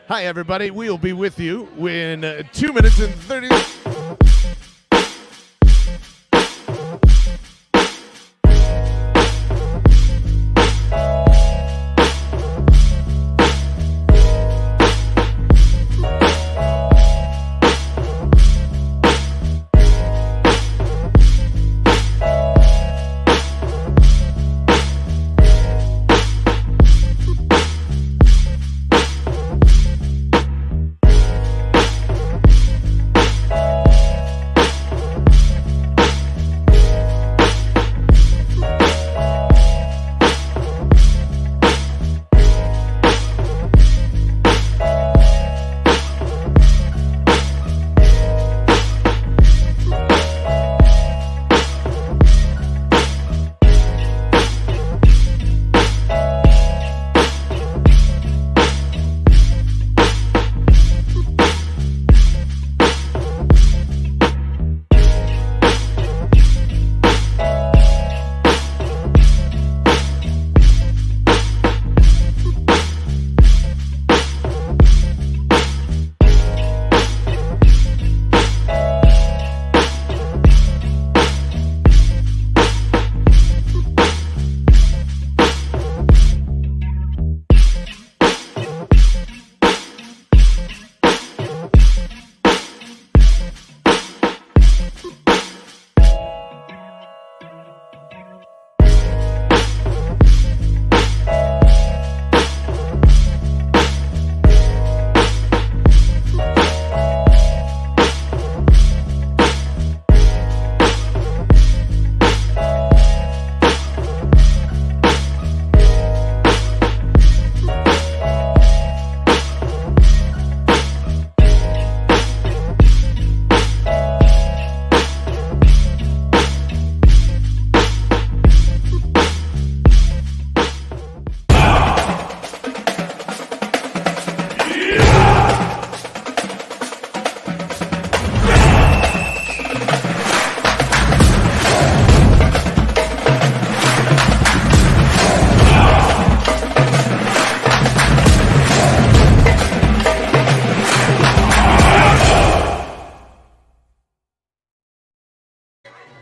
Hi, everybody. We'll be with you in 2 minutes and 30.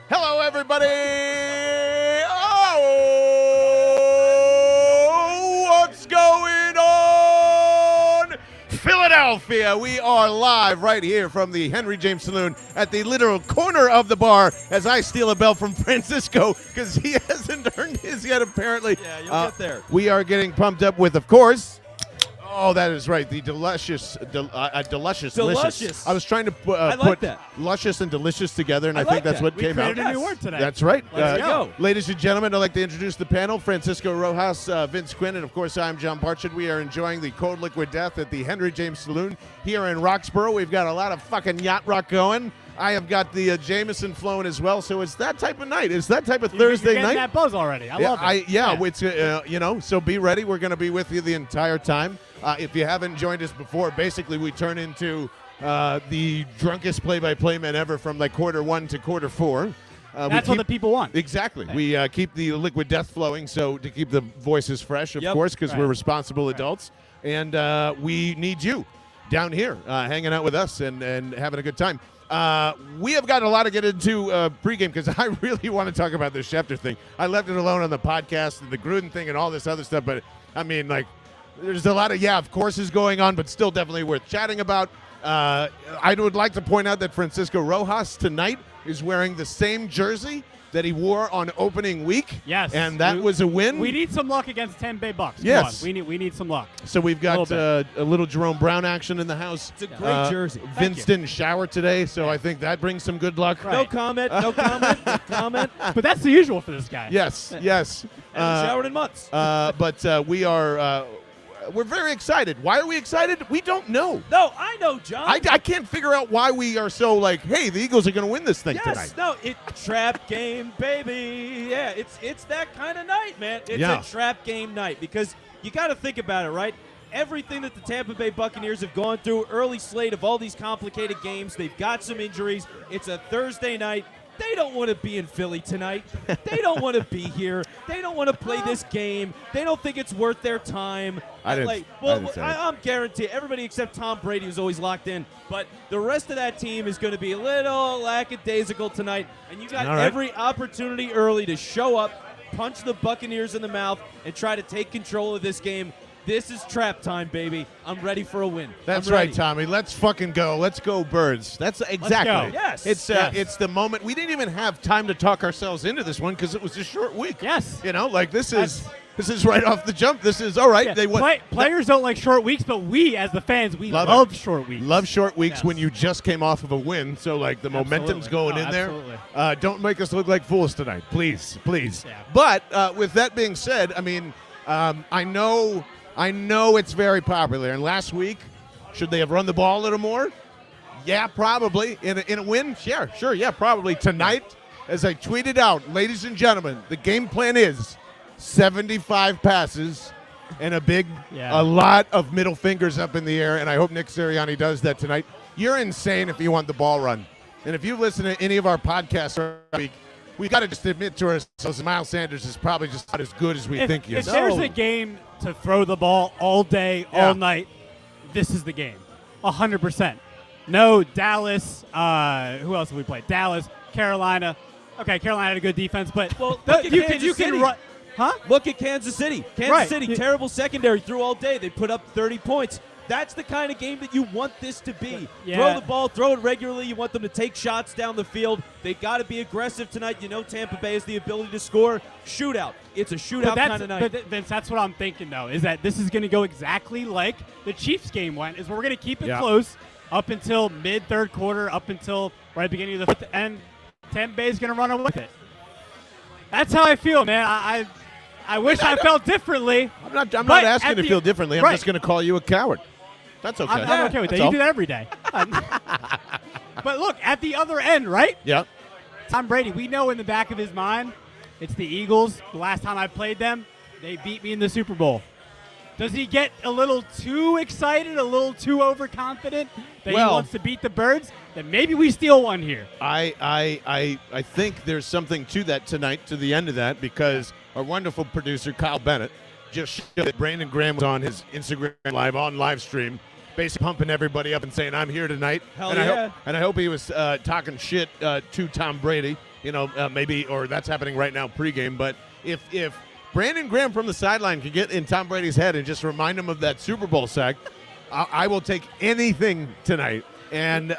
Hello, everybody. Oh, what's going on? Philadelphia. We are live right here from the Henry James Saloon at the literal corner of the bar as I steal a bell from Francisco because he hasn't earned his yet, apparently. Yeah, you'll get there. We are getting pumped up with, of course. Oh, that is right. The delicious. I was trying to put that. luscious and delicious together, and I like think that's that. what We came out. created a new word today. That's right. Let's go. Ladies and gentlemen, I'd like to introduce the panel. Francisco Rojas, Vince Quinn, and of course, I'm John Barchett. We are enjoying the cold liquid death at the Henry James Saloon here in Roxborough. We've got a lot of fucking yacht rock going. I have got the Jameson flowing as well, so it's that type of night. It's that type of Thursday You're night. getting that buzz already. I love it. It's so be ready. We're going to be with you the entire time. If you haven't joined us before, basically we turn into the drunkest play-by-play men ever from like quarter one to quarter four. That's what the people want. Exactly. We keep the liquid death flowing, so to keep the voices fresh, of course, because we're responsible adults. And we need you down here hanging out with us and having a good time. We have got a lot to get into pregame because I really want to talk about this Schefter thing. I left it alone on the podcast and the Gruden thing and all this other stuff, but I mean, like, there's a lot of courses going on, but still definitely worth chatting about. I would like to point out that Francisco Rojas tonight is wearing the same jersey that he wore on opening week. Yes. And that was a win. We need some luck against Tampa Bay Bucks. Come Yes. on. We need some luck. So we've got a little Jerome Brown action in the house. It's a great jersey. Vince didn't shower today, so I think that brings some good luck. Right. No comment. No comment. No comment. But that's the usual for this guy. Yes. Haven't showered in months. But we are we're very excited. Why are we excited? We don't know. No, I know, John. I can't figure out why we are so like, hey, the Eagles are going to win this thing tonight. No, trap game, baby. Yeah, it's that kind of night, man. It's Yeah. a trap game night because you got to think about it, right? Everything that the Tampa Bay Buccaneers have gone through, early slate of all these complicated games, they've got some injuries. It's a Thursday night. They don't want to be in Philly tonight. They don't want to be here. They don't want to play this game. They don't think it's worth their time. I'm guaranteed everybody except Tom Brady was always locked in. But the rest of that team is going to be a little lackadaisical tonight. And you got every opportunity early to show up, punch the Buccaneers in the mouth, and try to take control of this game. This is trap time, baby. I'm ready for a win. That's right, Tommy. Let's fucking go. Let's go, Birds. That's exactly. Let's go. Yes. It's the moment. We didn't even have time to talk ourselves into this one because it was a short week. Yes. This is right off the jump. This is all right. Yeah. Players don't like short weeks, but we, as the fans, we love short weeks. Love short weeks when you just came off of a win. So, the momentum's going in there. Don't make us look like fools tonight. Please. Yeah. But with that being said, I know it's very popular. And last week, should they have run the ball a little more? Yeah, probably. In a win? Sure. Yeah, probably. Tonight, as I tweeted out, ladies and gentlemen, the game plan is 75 passes and a lot of middle fingers up in the air, and I hope Nick Sirianni does that tonight. You're insane if you want the ball run. And if you listen to any of our podcasts every week, we've got to just admit to ourselves Miles Sanders is probably just not as good as we think he is. If there's a game to throw the ball all day, all night, this is the game. 100%. No, Dallas. Who else have we played? Dallas, Carolina. Okay, Carolina had a good defense, but you can run. Huh? Look at Kansas City. Kansas City, terrible secondary, threw all day. They put up 30 points. That's the kind of game that you want this to be. Yeah. Throw the ball, throw it regularly. You want them to take shots down the field. They got to be aggressive tonight. Tampa Bay has the ability to score. Shootout. It's a shootout kind of night. But Vince, that's what I'm thinking, though, is that this is going to go exactly like the Chiefs game went, is we're going to keep it close up until mid-third quarter, up until right beginning of the fifth, and Tampa Bay is going to run away with it. That's how I feel, man. I wish I felt differently. I'm not asking you to feel differently. I'm just going to call you a coward. That's okay. I'm okay with that. You do that every day. But look, at the other end, right? Yeah. Tom Brady, we know in the back of his mind, it's the Eagles. The last time I played them, they beat me in the Super Bowl. Does he get a little too excited, a little too overconfident that he wants to beat the Birds? Then maybe we steal one here. I think there's something to that tonight, to the end of that, because our wonderful producer, Kyle Bennett, just showed that Brandon Graham was on his Instagram live stream, basically pumping everybody up and saying, I'm here tonight. I hope he was talking shit to Tom Brady, maybe, or that's happening right now pregame. But if Brandon Graham from the sideline could get in Tom Brady's head and just remind him of that Super Bowl sack, I will take anything tonight. And,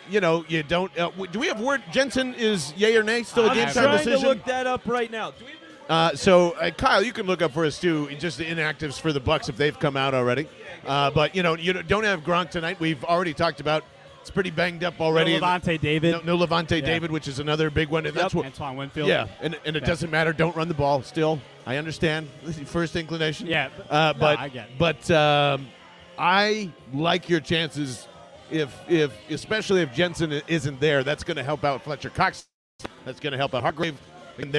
you don't do we have word Jensen is yay or nay still a game time decision? I'm trying to look that up right now. Kyle, you can look up for us, too, just the inactives for the Bucs if they've come out already. But, you don't have Gronk tonight. We've already talked about it's pretty banged up already. No Levante David. No Levante David, which is another big one. And that's what Antoine Winfield. Yeah, and it doesn't matter. Don't run the ball still. I understand. First inclination. Yeah. I get it. But I like your chances especially if Jensen isn't there. That's going to help out Fletcher Cox. That's going to help out Hargrave. And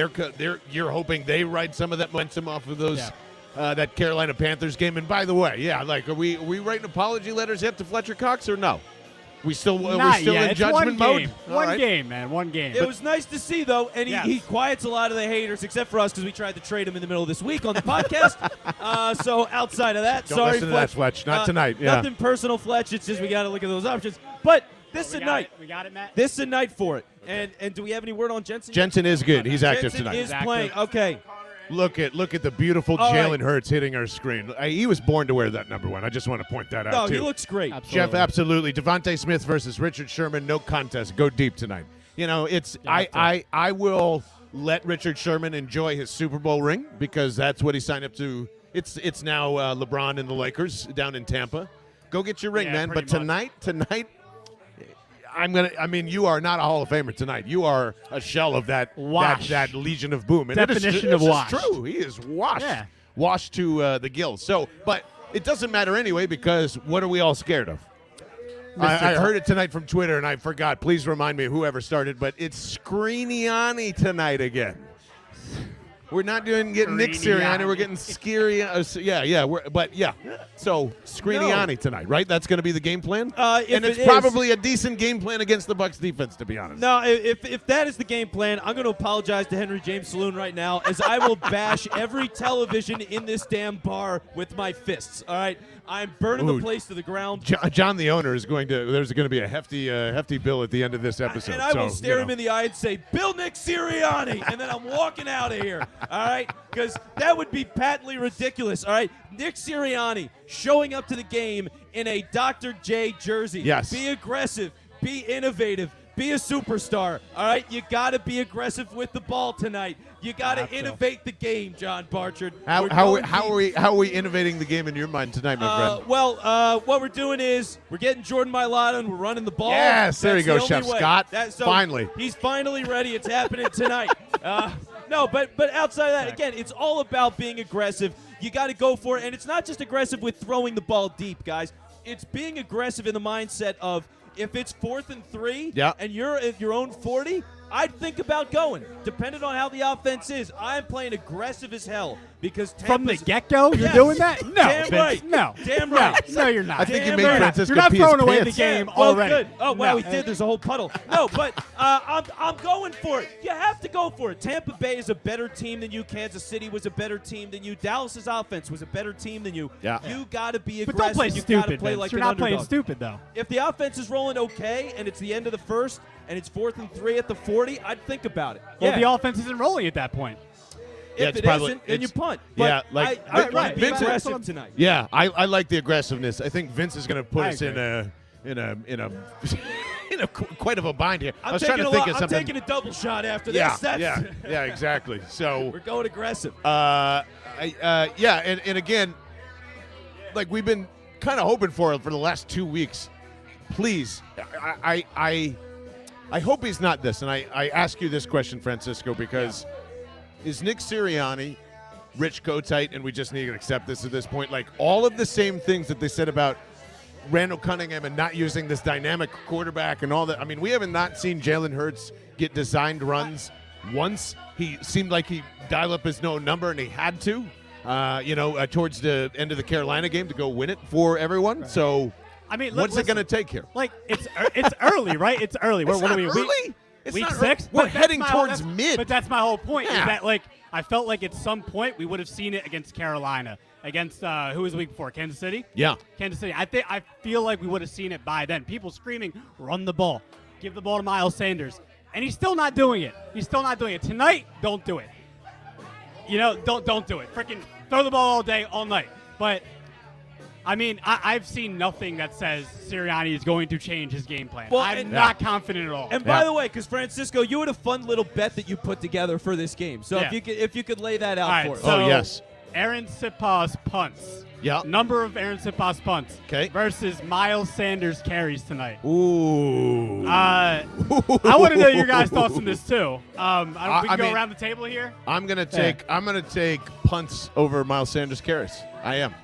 you're hoping they ride some of that momentum off of those that Carolina Panthers game. And by the way, are we writing apology letters yet to Fletcher Cox or no? We still in judgment mode? One game, man. One game. It was nice to see, though, and he quiets a lot of the haters, except for us, because we tried to trade him in the middle of this week on the podcast. So outside of that, don't sorry, listen to that, Fletch. Not tonight. Yeah. Nothing personal, Fletch. It's just we got to look at those options. But this is a night. We got it, Matt. This is a night for it. And do we have any word on Jensen? Jensen is good. He's active tonight. Jensen is playing. Okay. Look at the beautiful Jalen Hurts hitting our screen. He was born to wear that number 1. I just want to point that out, too. He looks great. Absolutely. Jeff, absolutely. Devontae Smith versus Richard Sherman, no contest. Go deep tonight. I will let Richard Sherman enjoy his Super Bowl ring because that's what he signed up to. It's now LeBron and the Lakers down in Tampa. Go get your ring, man. But tonight, you are not a Hall of Famer tonight. You are a shell of that Legion of Boom. And definition of washed. It's true. He is washed. Yeah. Washed to the gills. So, but it doesn't matter anyway because what are we all scared of? I heard it tonight from Twitter and I forgot. Please remind me whoever started, but it's Scriniani tonight again. We're not getting Nick Sirianni. We're getting So Scriniani tonight, right? That's going to be the game plan. And it's probably a decent game plan against the Bucs defense, to be honest. No, if that is the game plan, I'm going to apologize to Henry James Saloon right now, as I will bash every television in this damn bar with my fists. All right, I'm burning the place to the ground. John, the owner, is going to. There's going to be a hefty bill at the end of this episode. And I will stare him in the eye and say, "Bill Nick Sirianni," and then I'm walking out of here. All right, because that would be patently ridiculous. All right, Nick Sirianni showing up to the game in a Dr. J jersey. Yes. Be aggressive. Be innovative. Be a superstar. All right, you got to be aggressive with the ball tonight. You got to innovate the game, John Barchard. How are we innovating the game in your mind tonight, my friend? Well, what we're doing is we're getting Jordan Mailata and we're running the ball. Yes, there you go, Chef Scott. Finally, he's finally ready. It's happening tonight. No, but outside of that, again, it's all about being aggressive. You got to go for it, and it's not just aggressive with throwing the ball deep, guys. It's being aggressive in the mindset of, if it's 4th and 3 and you're at your own 40, I'd think about going. Depending on how the offense is, I'm playing aggressive as hell because from the get-go, you're doing that? No, damn right. No, damn right. No, you're not. I think you made Francisco. You're not throwing away the game already. Good. Oh wow, he did. There's a whole puddle. No, but I'm going for it. You have to go for it. Tampa Bay is a better team than you. Kansas City was a better team than you. Dallas's offense was a better team than you. Yeah. You got to be aggressive. But don't play you stupid. Gotta play like you're an not underdog. playing stupid though. If the offense is rolling okay and it's the end of the first and it's 4th and 3 at the 40, I'd think about it. Well, the offense isn't rolling at that point. If it isn't, then you punt. But I be aggressive tonight. Yeah, I like the aggressiveness. I think Vince is going to put us in a quite of a bind here. I was trying to think of something. I'm taking a double shot after this. Yeah, exactly. So we're going aggressive. And again, like we've been kind of hoping for the last 2 weeks. Please, I hope he's not this, and I ask you this question, Francisco, because is Nick Sirianni Rich Kotite, and we just need to accept this at this point, like all of the same things that they said about Randall Cunningham and not using this dynamic quarterback and all that. I mean, we haven't not seen Jalen Hurts get designed runs once. He seemed like he dialed up his number, and he had to, towards the end of the Carolina game to go win it for everyone. Right. So, I mean, what's it going to take here? Like, it's early, right? It's early. What are we? Early? It's week not 6? We're heading towards mid. But that's my whole point, is that, like, I felt like at some point we would have seen it against Carolina. Against who was the week before? Kansas City? Yeah. Kansas City. I feel like we would have seen it by then. People screaming, run the ball. Give the ball to Miles Sanders. And he's still not doing it. Tonight, don't do it. Don't do it. Freaking throw the ball all day, all night. But, I mean, I've seen nothing that says Sirianni is going to change his game plan. Well, I'm not confident at all. And by the way, because Francisco, you had a fun little bet that you put together for this game. So if you could lay that out for us. So, yes. Aaron Siposs punts. Yeah. Number of Aaron Siposs punts. Okay. Versus Miles Sanders carries tonight. Ooh. I want to know your guys' thoughts on this too. We can go around the table here. I'm gonna take punts over Miles Sanders carries. I am.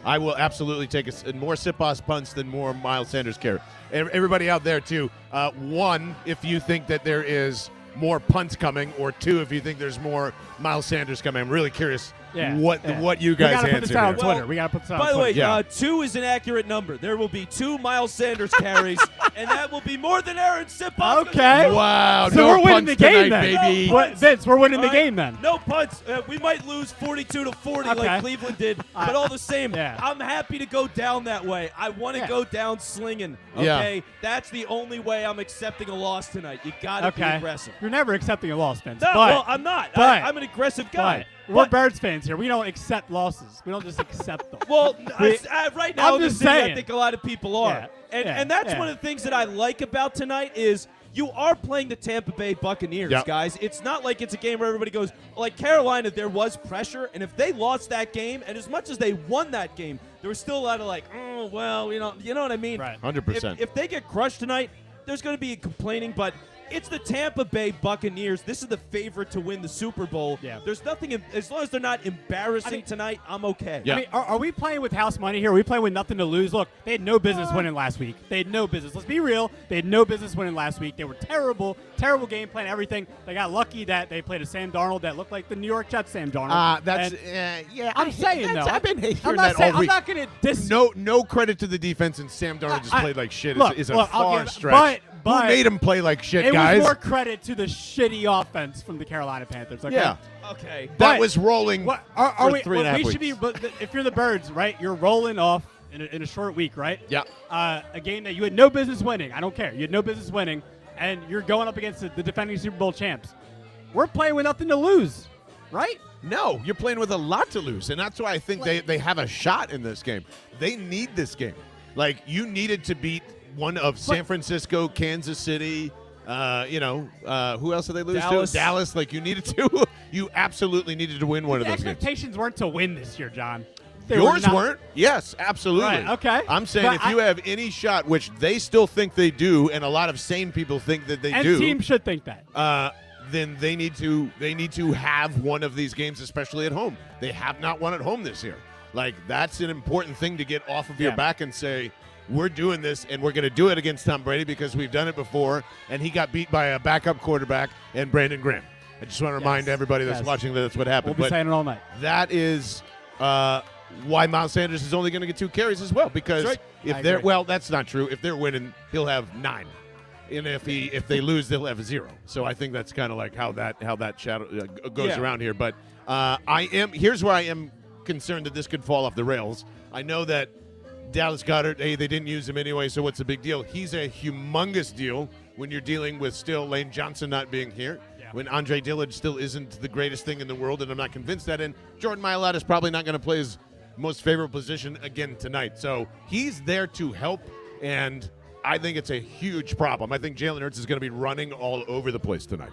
I will absolutely take more Siposs punts than more Miles Sanders carries. Everybody out there too. 1, if you think that there is more punts coming, or 2, if you think there's more Miles Sanders coming. I'm really curious what you guys answer. We got to put this out on Twitter. We got to put this out on Twitter. By the way, 2 is an accurate number. There will be 2 Miles Sanders carries, and that will be more than Aaron Siposs. Okay. Wow. So we're winning the game tonight, then. baby. Vince, we're winning the game then. No punts. We might lose 42-40 like Cleveland did, but all the same, I'm happy to go down that way. I want to go down slinging. Okay. That's the only way I'm accepting a loss tonight. You got to be aggressive. You're never accepting a loss, Vince. No, well, I'm not. I'm an aggressive guy. We're Birds fans here. We don't accept losses. We don't just accept them. Well, right now, I think a lot of people are. And that's one of the things that I like about tonight is you are playing the Tampa Bay Buccaneers, guys. It's not like it's a game where everybody goes, like Carolina, there was pressure. And if they lost that game, and as much as they won that game, there was still a lot of like, oh, well, you know what I mean? Right. 100%. If they get crushed tonight, there's going to be complaining, but It's the Tampa Bay Buccaneers. This is the favorite to win the Super Bowl. Yeah. There's nothing, as long as they're not embarrassing tonight, I'm okay. Yeah. I mean, are we playing with house money here? Are we playing with nothing to lose? Look, they had no business winning last week. They had no business. Let's be real. They had no business winning last week. They were terrible game plan, everything. They got lucky that they played a Sam Darnold that looked like the New York Jets Sam Darnold. I'm saying, though. I've been hearing that all week. I'm not going to diss. No credit to the defense, and Sam Darnold just played like shit. Is a far stretch. But who made him play like shit, It guys? was more credit to the shitty offense from the Carolina Panthers. Okay? Yeah. Okay. That was rolling for 3.5 weeks. Should be, but if you're the Birds, right, you're rolling off in a short week, right? Yeah. A game that you had no business winning. I don't care. You had no business winning, and you're going up against the defending Super Bowl champs. We're playing with nothing to lose, right? No, you're playing with a lot to lose, and that's why I think they have a shot in this game. They need this game. Like, you needed to beat one of San Francisco, Kansas City, who else did they lose Dallas. to? Dallas. Like, you needed to. You absolutely needed to win one of those games. Expectations weren't to win this year, John. Yours weren't? Yes, absolutely. Right, okay. I'm saying if you have any shot, which they still think they do, and a lot of sane people think that they do. And teams should think that. Then they need to have one of these games, especially at home. They have not won at home this year. Like, that's an important thing to get off of your back and say, we're doing this, and we're going to do it against Tom Brady because we've done it before, and he got beat by a backup quarterback and Brandon Graham. I just want to remind everybody that's watching that that's what happened. We'll be saying it all night. That is why Miles Sanders is only going to get 2 carries as well, because if they're that's not true. If they're winning, he'll have 9. And if they lose, they'll have 0. So I think that's kind of like how that shadow goes around here. But here's where I am concerned that this could fall off the rails. I know that Dallas Goedert, they didn't use him anyway, so what's the big deal? He's a humongous deal when you're dealing with still Lane Johnson not being here, when Andre Dillard still isn't the greatest thing in the world, and I'm not convinced that. And Jordan Mailata is probably not going to play his most favorite position again tonight. So he's there to help, and I think it's a huge problem. I think Jalen Hurts is going to be running all over the place tonight.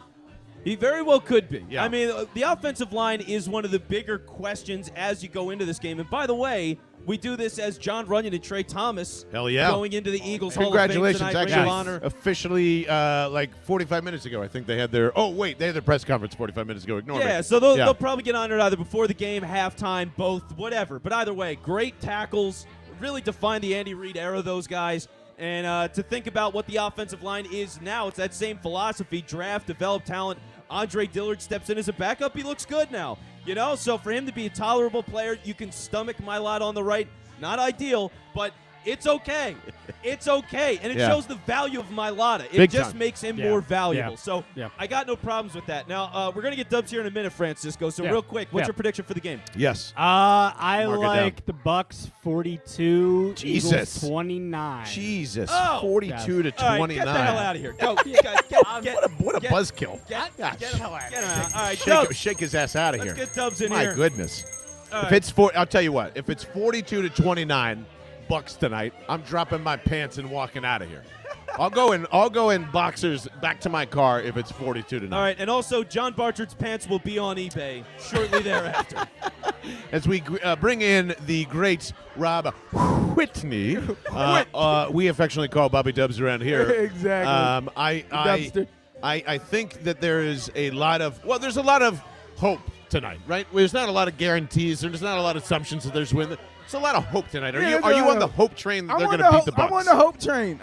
He very well could be. Yeah. I mean, the offensive line is one of the bigger questions as you go into this game. And by the way, we do this as John Runyon and Trey Thomas going into the Eagles Hall of Fame tonight. Congratulations. Actually, honor. Officially, like 45 minutes ago, I think they had their press conference 45 minutes ago. Ignore me. Yeah, so they'll probably get honored either before the game, halftime, both, whatever. But either way, great tackles, really define the Andy Reid era, those guys. And to think about what the offensive line is now, it's that same philosophy, draft, develop talent. Andre Dillard steps in as a backup. He looks good now. So for him to be a tolerable player, you can stomach Mailata on the right. Not ideal, but it's okay. It's okay. And it shows the value of Mailata. It just makes him more valuable. Yeah. So I got no problems with that. Now, we're going to get dubs here in a minute, Francisco. So real quick, what's your prediction for the game? Yes. I like the Bucks 42, Eagles 29. Jesus. Oh. 42 to 29. All right, get the hell out of here. Go. What a buzzkill. Get him out. All right, Shake his ass out of Let's here. get dubs in My here. goodness. All If right. it's I'll tell you what. If it's 42 to 29 Bucks tonight, I'm dropping my pants and walking out of here. I'll go in boxers back to my car if it's 42 to 9. All right, and also John Bartrett's pants will be on eBay shortly thereafter. As we bring in the great Rob Whitney, we affectionately call Bobby Dubs around here. Exactly. I think that there is a lot of hope tonight, right? There's not a lot of guarantees. There's not a lot of assumptions that there's win. It's a lot of hope tonight. Are you on the hope train that they're going to beat the Bucs? I'm on the hope train.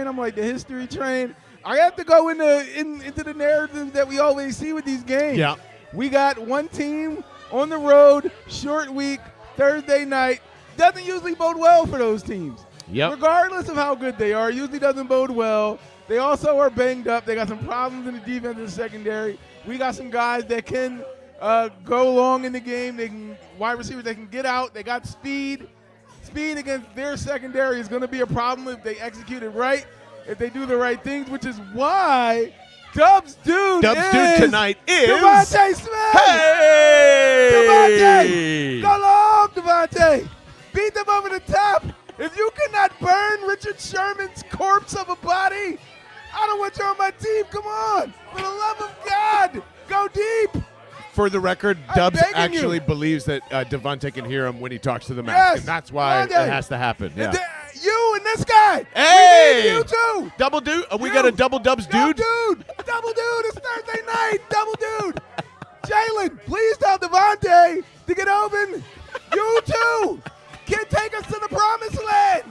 I'm like the history train. I have to go into the narrative that we always see with these games. Yeah. We got one team on the road, short week, Thursday night. Doesn't usually bode well for those teams. Yep. Regardless of how good they are, usually doesn't bode well. They also are banged up. They got some problems in the defense and secondary. We got some guys that can go long in the game. They can wide receivers. They can get out. They got speed. Speed against their secondary is going to be a problem if they execute it right. If they do the right things, which is why Dubs dude tonight is Devontae Smith. Hey, Devontae, go long, Devontae. Beat them over the top. If you cannot burn Richard Sherman's corpse of a body, I don't want you on my team. Come on, for the love of God, go deep. For the record, Dubs actually believes that Devontae can hear him when he talks to the mask, and that's why it has to happen. Yeah. You and this guy. Hey! We need you too. Double dude. We got a double dubs dude. Double dude. It's Thursday night. Double dude. Jalen, please tell Devontae to get open. You too can take us to the promised land.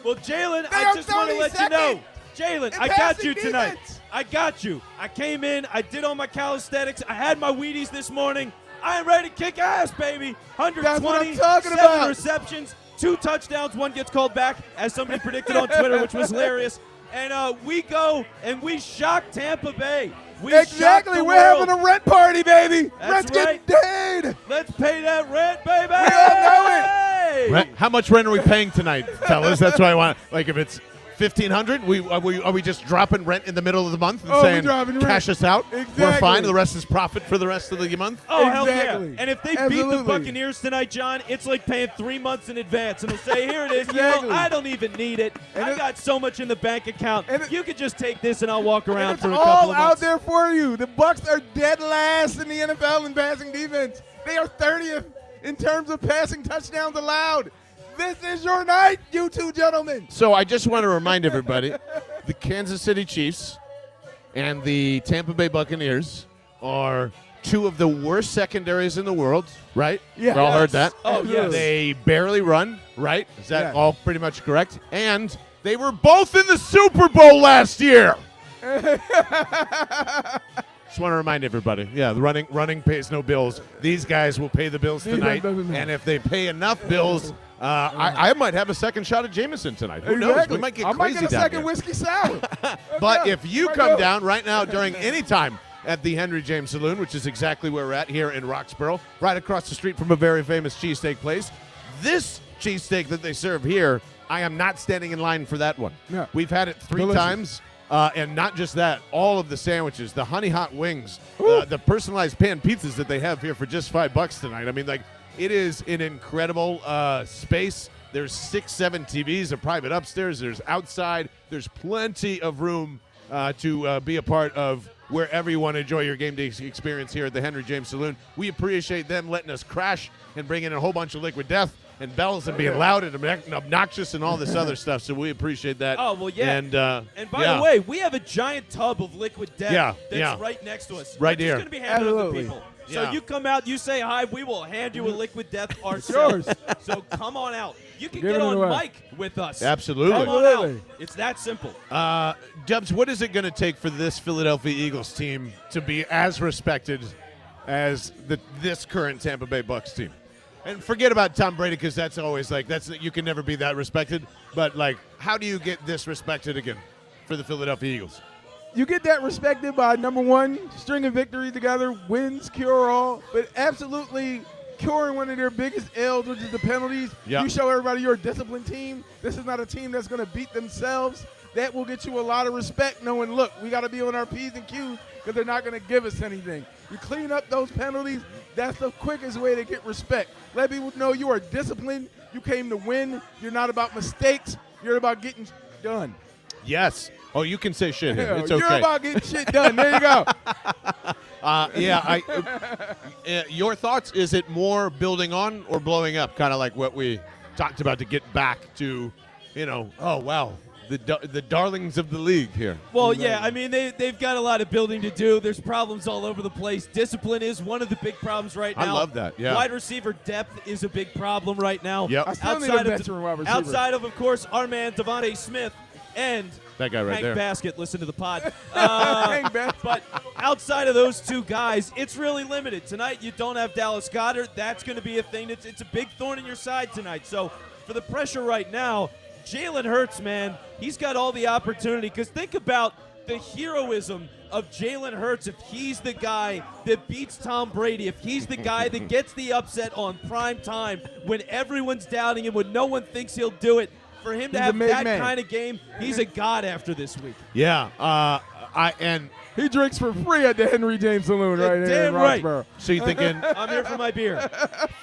Well, Jalen, I just want to let you know. Jalen, I got you tonight. I got you. I came in. I did all my calisthenics. I had my Wheaties this morning. I am ready to kick ass, baby. 120, 7 receptions, 2 touchdowns. 1 gets called back, as somebody predicted on Twitter, which was hilarious. And we go and we shock Tampa Bay. Exactly. We're having a rent party, baby. That's Rent's right. getting paid. Let's pay that rent, baby. We all know it. Rent, how much rent are we paying tonight, fellas? That's what I want. Like, if it's $1,500, are we just dropping rent in the middle of the month and saying cash us out? Exactly. We're fine. The rest is profit for the rest of the month. Oh, exactly. Hell yeah. And if they beat the Buccaneers tonight, John, it's like paying 3 months in advance. And they'll say, here it is. Exactly. I don't even need it. I got so much in the bank account. You could just take this and I'll walk around for a couple of months. It's all out there for you. The Bucs are dead last in the NFL in passing defense. They are 30th in terms of passing touchdowns allowed. This is your night, you two gentlemen. So I just want to remind everybody, the Kansas City Chiefs and the Tampa Bay Buccaneers are 2 of the worst secondaries in the world, right? Yeah. We all heard that. Oh, yes. They barely run, right? Is that all pretty much correct? And they were both in the Super Bowl last year. Just want to remind everybody, the running pays no bills. These guys will pay the bills tonight, and if they pay enough bills, I might have a second shot at Jameson tonight. Who knows? We might get crazy down I might get a second here. whiskey sour. But if you come down right now during any time at the Henry James Saloon, which is exactly where we're at here in Roxborough, right across the street from a very famous cheesesteak place, this cheesesteak that they serve here, I am not standing in line for that one. No. We've had it 3 times. And not just that, all of the sandwiches, the honey hot wings, the personalized pan pizzas that they have here for just $5 tonight. I mean, like, it is an incredible space. There's 6-7 TVs, a private upstairs. There's outside. There's plenty of room to be a part of wherever you want to enjoy your game day experience here at the Henry James Saloon. We appreciate them letting us crash and bring in a whole bunch of Liquid Death and bells and being loud and obnoxious and all this other stuff. So we appreciate that. Oh, well, yeah. And by the way, we have a giant tub of Liquid Death that's right next to us. Right here. It's going to be handed out to people. So you come out, you say hi, we will hand you a Liquid Death ourselves. So come on out. You can get on mic with us. Absolutely. Come on out. It's that simple. Dubs, what is it going to take for this Philadelphia Eagles team to be as respected as this current Tampa Bay Bucs team? And forget about Tom Brady, because that's always you can never be that respected. But how do you get this respected again for the Philadelphia Eagles? You get that respected by, number 1, stringing victories together, wins cure all, but absolutely curing one of their biggest L's, which is the penalties. Yep. You show everybody you're a disciplined team. This is not a team that's going to beat themselves. That will get you a lot of respect, knowing, look, we got to be on our P's and Q's because they're not going to give us anything. You clean up those penalties, that's the quickest way to get respect. Let people know you are disciplined. You came to win. You're not about mistakes. You're about getting done. Yes. Oh, you can say shit here. It's okay. You're about getting shit done. There you go. Your thoughts, is it more building on or blowing up? Kind of like what we talked about to get back to, oh, wow. The darlings of the league here. Well, yeah, I mean, they've got a lot of building to do. There's problems all over the place. Discipline is one of the big problems right now. I love that, yeah. Wide receiver depth is a big problem right now. Yep. I still need a veteran wide receiver. Outside of course, our man Devontae Smith and that guy right Hank there. Baskett, listen to the pod. But outside of those 2 guys, it's really limited. Tonight, you don't have Dallas Goedert. That's going to be a thing. It's a big thorn in your side tonight. So for the pressure right now, Jalen Hurts, man, he's got all the opportunity. Because think about the heroism of Jalen Hurts if he's the guy that beats Tom Brady, if he's the guy that gets the upset on prime time when everyone's doubting him, when no one thinks he'll do it. For him to have that kind of game, he's a god after this week. Yeah. He drinks for free at the Henry James Saloon right here in Roxborough. Right. So you thinking I'm here for my beer.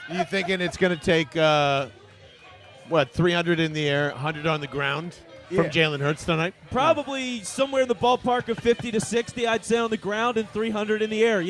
You thinking it's going to take 300 in the air, 100 on the ground from Jalen Hurts tonight? Probably somewhere in the ballpark of 50 to 60, I'd say, on the ground and 300 in the air.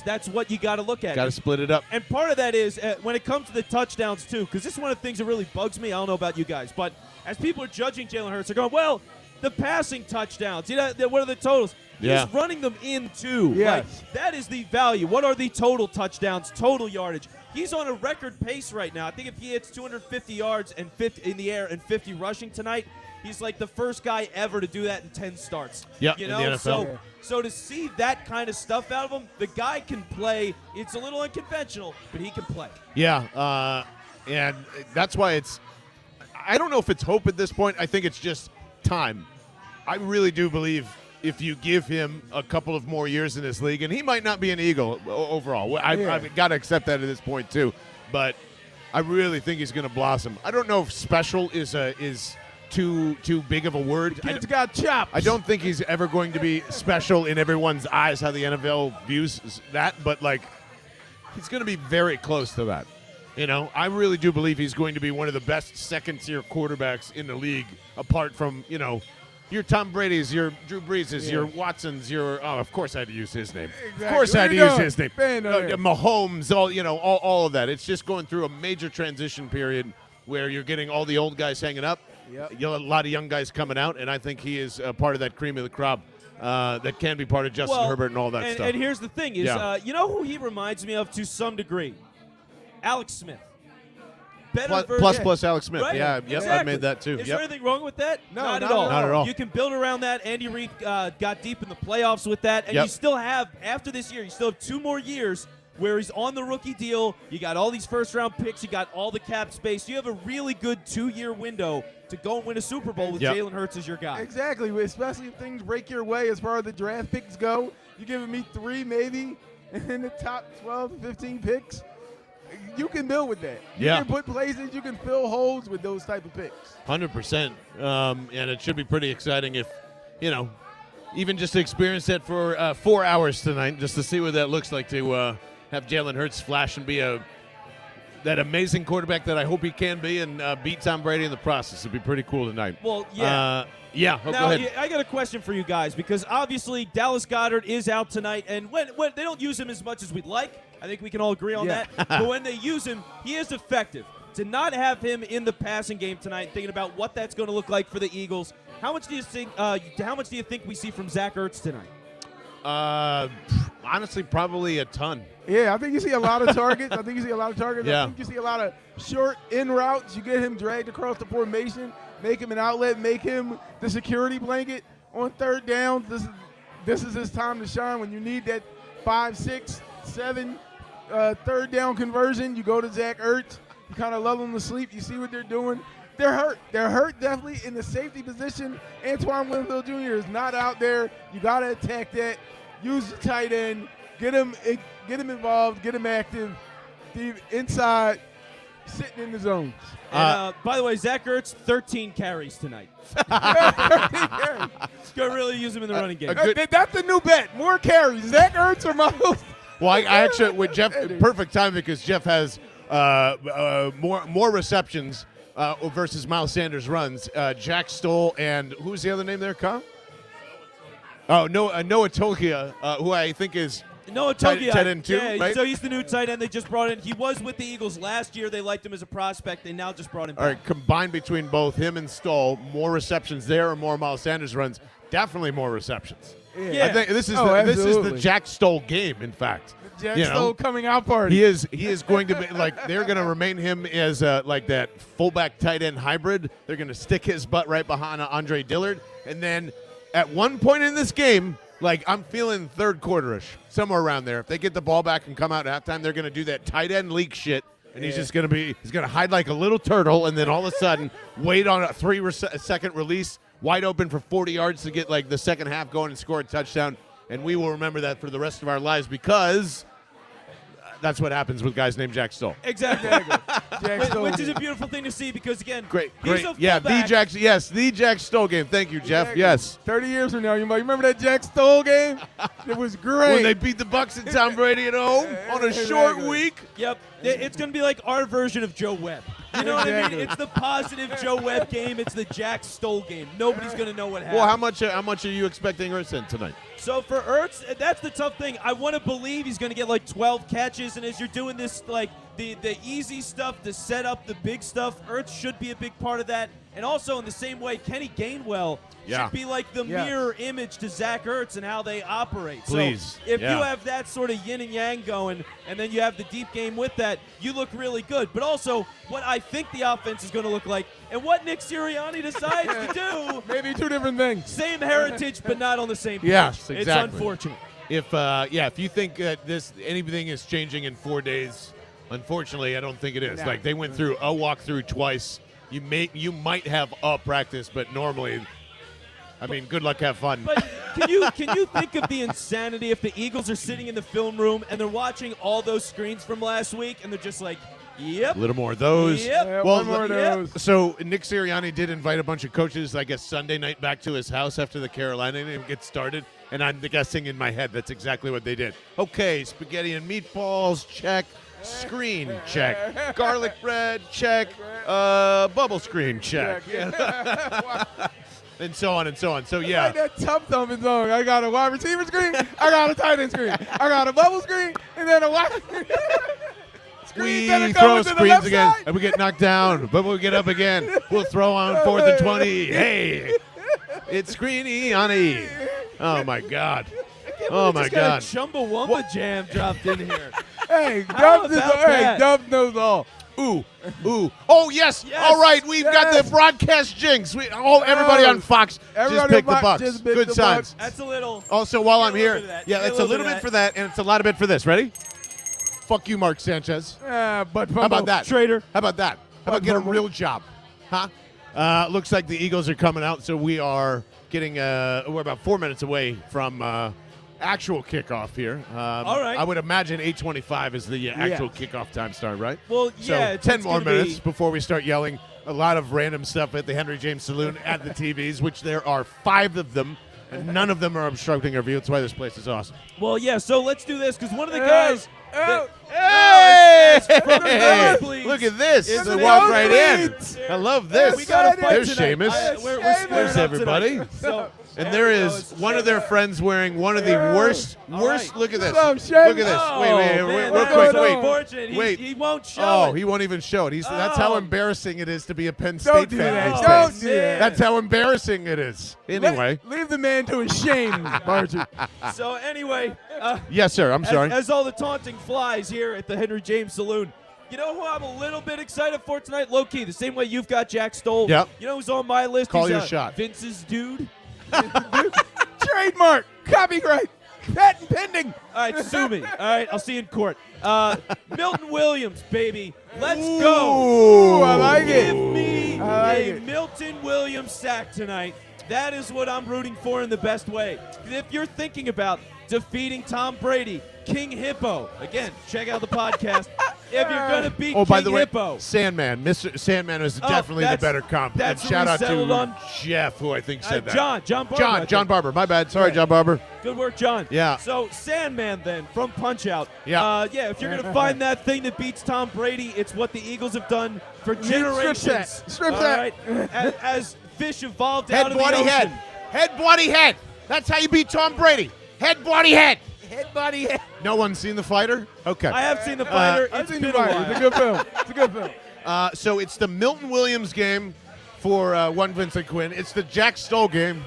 That's what you got to look at. Got to split it up. And part of that is when it comes to the touchdowns, too, because this is one of the things that really bugs me. I don't know about you guys, but as people are judging Jalen Hurts, they're going, well, the passing touchdowns, what are the totals? He's running them in, too. Yes. Like, that is the value. What are the total touchdowns, total yardage? He's on a record pace right now. I think if he hits 250 yards and 50 in the air and 50 rushing tonight, he's like the first guy ever to do that in 10 starts. Yeah, you in know, the NFL. So to see that kind of stuff out of him, the guy can play. It's a little unconventional, but he can play. Yeah, and that's why I don't know if it's hope at this point. I think it's just time. I really do believe if you give him a couple of more years in this league, and he might not be an Eagle overall. I've got to accept that at this point too, but I really think he's going to blossom. I don't know if special is too big of a word. Kid's got chops. I don't think he's ever going to be special in everyone's eyes, how the NFL views that, but like he's going to be very close to that. You know, I really do believe he's going to be one of the best second-tier quarterbacks in the league, apart from, your Tom Brady's, your Drew Brees's, your Watson's, of course I had to use his name. Exactly. Of course I had to use his name. Mahomes, all of that. It's just going through a major transition period where you're getting all the old guys hanging up, a lot of young guys coming out, and I think he is part of that cream of the crop that can be part of Justin Herbert and all that stuff. And here's the thing is, you know who he reminds me of to some degree? Alex Smith. Plus Alex Smith. Right? Yeah, exactly. I made that too. Is there anything wrong with that? No, not at all. Not at all. You can build around that. Andy Reid got deep in the playoffs with that, and you still have, after this year, you still have 2 more years where he's on the rookie deal. You got all these first-round picks. You got all the cap space. You have a really good 2-year window to go and win a Super Bowl with Jalen Hurts as your guy. Exactly, especially if things break your way as far as the draft picks go. You're giving me 3 maybe in the top 12 to 15 picks. You can build with that. You can put places, you can fill holes with those type of picks. 100%. And it should be pretty exciting if, even just to experience that for 4 hours tonight, just to see what that looks like to have Jalen Hurts flash and be that amazing quarterback that I hope he can be and beat Tom Brady in the process. It'd be pretty cool tonight. Well, yeah. Now, go ahead. I got a question for you guys because obviously Dallas Goedert is out tonight, and when they don't use him as much as we'd like, I think we can all agree on that. But when they use him, he is effective. To not have him in the passing game tonight, thinking about what that's going to look like for the Eagles, how much do you think? How much do you think we see from Zach Ertz tonight? Honestly, probably a ton. Yeah, I think you see a lot of targets. I think you see a lot of targets. Yeah. I think you see a lot of short in routes. You get him dragged across the formation, make him an outlet, make him the security blanket on third down. This is his time to shine. When you need that 5, 6, 7 third down conversion, you go to Zach Ertz. You kind of lull them to sleep. You see what they're doing. They're hurt. They're hurt definitely in the safety position. Antoine Winfield Jr. is not out there. You got to attack that. Use the tight end. Get him involved. Get him active. Steve inside, sitting in the zones. And, by the way, Zach Ertz, 13 carries tonight. Going to really use him in the running game. That's the new bet. More carries. Zach Ertz or Miles. Well, I actually, with Jeff, perfect time because Jeff has more receptions versus Miles Sanders runs. Jack Stoll and who's the other name there, Kyle? Oh, Noah Togia, who I think is Noah Togia, tight end too, right? So he's the new tight end they just brought in. He was with the Eagles last year. They liked him as a prospect. They now just brought him back. All right, combined between both him and Stoll, more receptions there or more Miles Sanders runs? Definitely more receptions. Yeah. I think this is the Jack Stoll game, in fact. Jack Stoll coming out party. He is going to be like they're going to remain him as like that fullback tight end hybrid. They're going to stick his butt right behind Andre Dillard, and then at one point in this game, like I'm feeling third quarterish, somewhere around there. If they get the ball back and come out at halftime, they're going to do that tight end leak shit, and he's going to hide like a little turtle, and then all of a sudden wait on a 3-second release, wide open for 40 yards to get like the second half going and score a touchdown. And we will remember that for the rest of our lives because that's what happens with guys named Jack Stoll. Exactly. Jack Stoll. Which is a beautiful thing to see because, again, great. He's a Yeah, fullback. the Jack Stoll game. Thank you, Jeff. Exactly. Yes. 30 years from now, you might remember that Jack Stoll game? It was great. When they beat the Bucks and Tom Brady at home on a short week. Yep. It's going to be like our version of Joe Webb. You know what I mean? It's the positive Joe Webb game. It's the Jack Stoll game. Nobody's going to know what happened. Well, how much are you expecting Ertz in tonight? So for Ertz, that's the tough thing. I want to believe he's going to get like 12 catches, and as you're doing this, like the easy stuff to set up the big stuff, Ertz should be a big part of that. And also in the same way, Kenny Gainwell should be like the mirror image to Zach Ertz and how they operate. Please. So if you have that sort of yin and yang going, and then you have the deep game with that, you look really good. But also, what I think the offense is going to look like, and what Nick Sirianni decides to do. Maybe two different things. Same heritage, but not on the same page. Yes, exactly. It's unfortunate. If you think that anything is changing in 4 days, unfortunately, I don't think it is. No. Like they went through a walkthrough twice. You might have a practice, but normally, I mean, good luck, have fun. But can you think of the insanity if the Eagles are sitting in the film room and they're watching all those screens from last week and they're just like, yep. A little more of those. Yep. Yeah, Well, one more of those. So Nick Sirianni did invite a bunch of coaches, I guess, Sunday night back to his house after the Carolina game gets started. And I'm guessing in my head that's exactly what they did. Okay, spaghetti and meatballs, check. Screen, check. Garlic bread, check. Bubble screen, check. And so on and so on. So, yeah. Like that tough thumbing zone. I got a wide receiver screen. I got a tight end screen. I got a bubble screen, and then a wide We throw screens again, and we get knocked down, but we'll get up again. We'll throw on 4th and 20. Hey, it's Screeny-Ani. Oh, my God. Oh, my God. Chumbawamba jam dropped in here. Hey, How Dubs about that? Dubs knows all. Ooh. Oh, yes. All right, we've got the broadcast jinx. Everybody on Fox just picked the Bucks. Good signs. That's a little. Also, while I'm a here, little bit of that. it's a little bit for that, and it's a lot of bit for this. Ready? Fuck you, Mark Sanchez. But How about that? Traitor. How about that? How about get a real job? Huh? Looks like the Eagles are coming out, so we are getting we're about 4 minutes away from actual kickoff here. All right. I would imagine 8:25 is the actual kickoff time start, right? Well, yeah. So 10 it's more gonna minutes be- before we start yelling a lot of random stuff at the Henry James Saloon at the TVs, which there are 5 of them, and none of them are obstructing our view. That's why this place is awesome. Well, yeah. So let's do this because one of the guys. Hey! from the nosebleeds. Look at this. It's They the walk right in. nosebleeds. I love this. We got to fight There's tonight. Seamus. We're There's squaring up everybody. tonight. So, And there is one of their friends wearing one of the worst. right. Look at this. What's up, Look at this. Oh, Wait, man, real that's quick. so Wait. unfortunate. Wait. He won't show Oh, it. he won't even show it. That's how Oh. embarrassing it is to be a Penn Don't State do fan. that. these Don't days. do that. That's how embarrassing it is. Anyway. Leave the man to his shame, Margie. So anyway, Yes, sir. I'm sorry. as all the taunting flies here at the Henry James Saloon, you know who I'm a little bit excited for tonight? Low key, the same way you've got Jack Stoll. Yep. You know who's on my list? Call He's, your shot. Vince's dude. Trademark. Copyright. Patent pending. All right, sue me. All right, I'll see you in court. Milton Williams, baby. Let's go. Ooh, I like Give it. me I like a it. Milton Williams sack tonight. That is what I'm rooting for in the best way. If you're thinking about defeating Tom Brady, King Hippo, again, check out the podcast. If you're going to beat King by the way, Hippo. Sandman. Mr. Sandman is definitely the that's- better comp. that's And who shout we out settled to on. Jeff, who I think said that. John Barber. I John think. Barber. My bad. Sorry, John Barber. Good work, John. Yeah. So Sandman then from Punch Out. Yeah. If you're gonna find that thing that beats Tom Brady, it's what the Eagles have done for generations. Strip All sack. right? as fish evolved Head, out of the body, ocean. head. Head, body, head. That's how you beat Tom Brady. Head, body, head. Head, body, head. No one's seen The Fighter? Okay. I have seen the fighter. I've It's seen been the a fight. while. It's a good film. It's a good film. So it's the Milton Williams game for one Vincent Quinn. It's the Jack Stoll game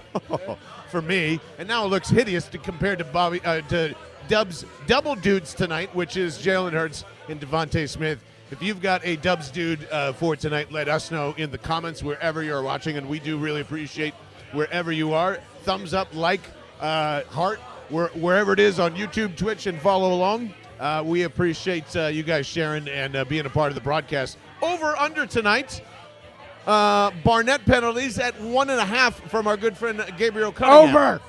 for me. And now it looks hideous compared to Dubs double dudes tonight, which is Jalen Hurts and Devontae Smith. If you've got a Dubs dude for tonight, let us know in the comments wherever you're watching, and we do really appreciate wherever you are. Thumbs up, like, heart, wherever it is on YouTube, Twitch, and follow along. We appreciate you guys sharing and being a part of the broadcast. Over under tonight. Barnett penalties at 1.5 from our good friend Gabriel Cunningham. Over.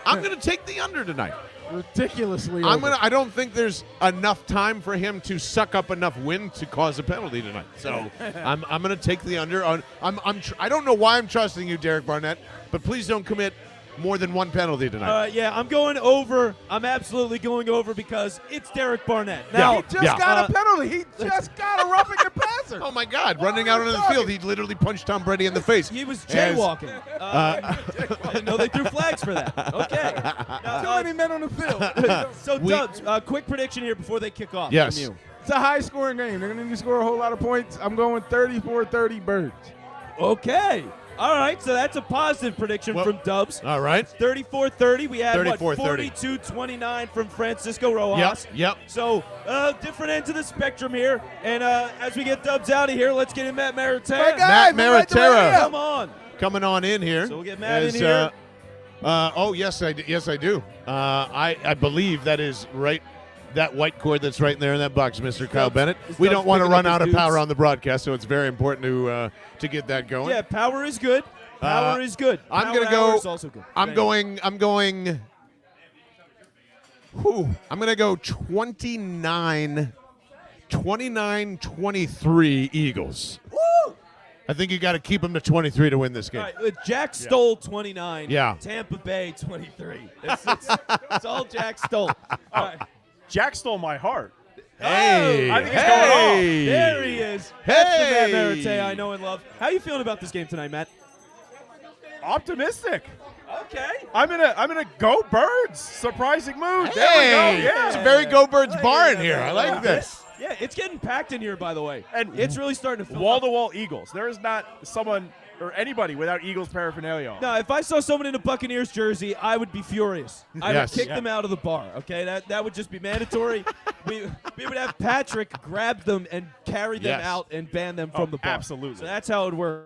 I'm going to take the under tonight. Ridiculously I'm over. I don't think there's enough time for him to suck up enough wind to cause a penalty tonight. So I'm going to take the under. I don't know why I'm trusting you, Derek Barnett, but please don't commit more than one penalty tonight. Yeah, I'm going over. I'm absolutely going over because it's Derek Barnett. Now, he just got a penalty. He just got a roughing the passer. Oh, my God. Running out onto the field, he literally punched Tom Brady in the face. He was jaywalking. No, they threw flags for that. Okay. Too many men on the field. So, Dubs, quick prediction here before they kick off Yes. from you. It's a high-scoring game. They're going to need to score a whole lot of points. I'm going 34-30 Birds. Okay. All right, so that's a positive prediction from Dubs. All right. 34-30. We had, 34-30. 42-29 from Francisco Rojas. Yep. So, different ends of the spectrum here. And as we get Dubs out of here, let's get in Matt Maritera. Matt Maritera. Come on. Coming on in here. So we'll get Matt in here. Yes, I do. I believe that is right. That white cord that's right in there in that box, Mr. Kyle Bennett. We don't want to run out of power on the broadcast, so it's very important to get that going. Yeah, power is good. Power is good. I'm going to go. Is also good. I'm going. I'm going to go 29-23 Eagles. Woo! I think you got to keep them to 23 to win this game. All right, Jack Stoll 29. Yeah. Tampa Bay 23. It's all Jack Stoll. All right. Jack stole my heart. Hey, I think it's going off. There he is. That's the Matt Maritera I know and love. How are you feeling about this game tonight, Matt? Optimistic. Okay. I'm in a go Birds surprising mood. Hey, There we go. Yeah. It's a very Go Birds bar in here. I like this. Yeah, it's getting packed in here, by the way. And it's really starting to fill wall up. to wall Eagles. There is not someone or anybody without Eagles paraphernalia on. No, if I saw someone in a Buccaneers jersey, I would be furious. I would kick them out of the bar. Okay, that would just be mandatory. we would have Patrick grab them and carry them out and ban them from the bar. Absolutely. So that's how it would work.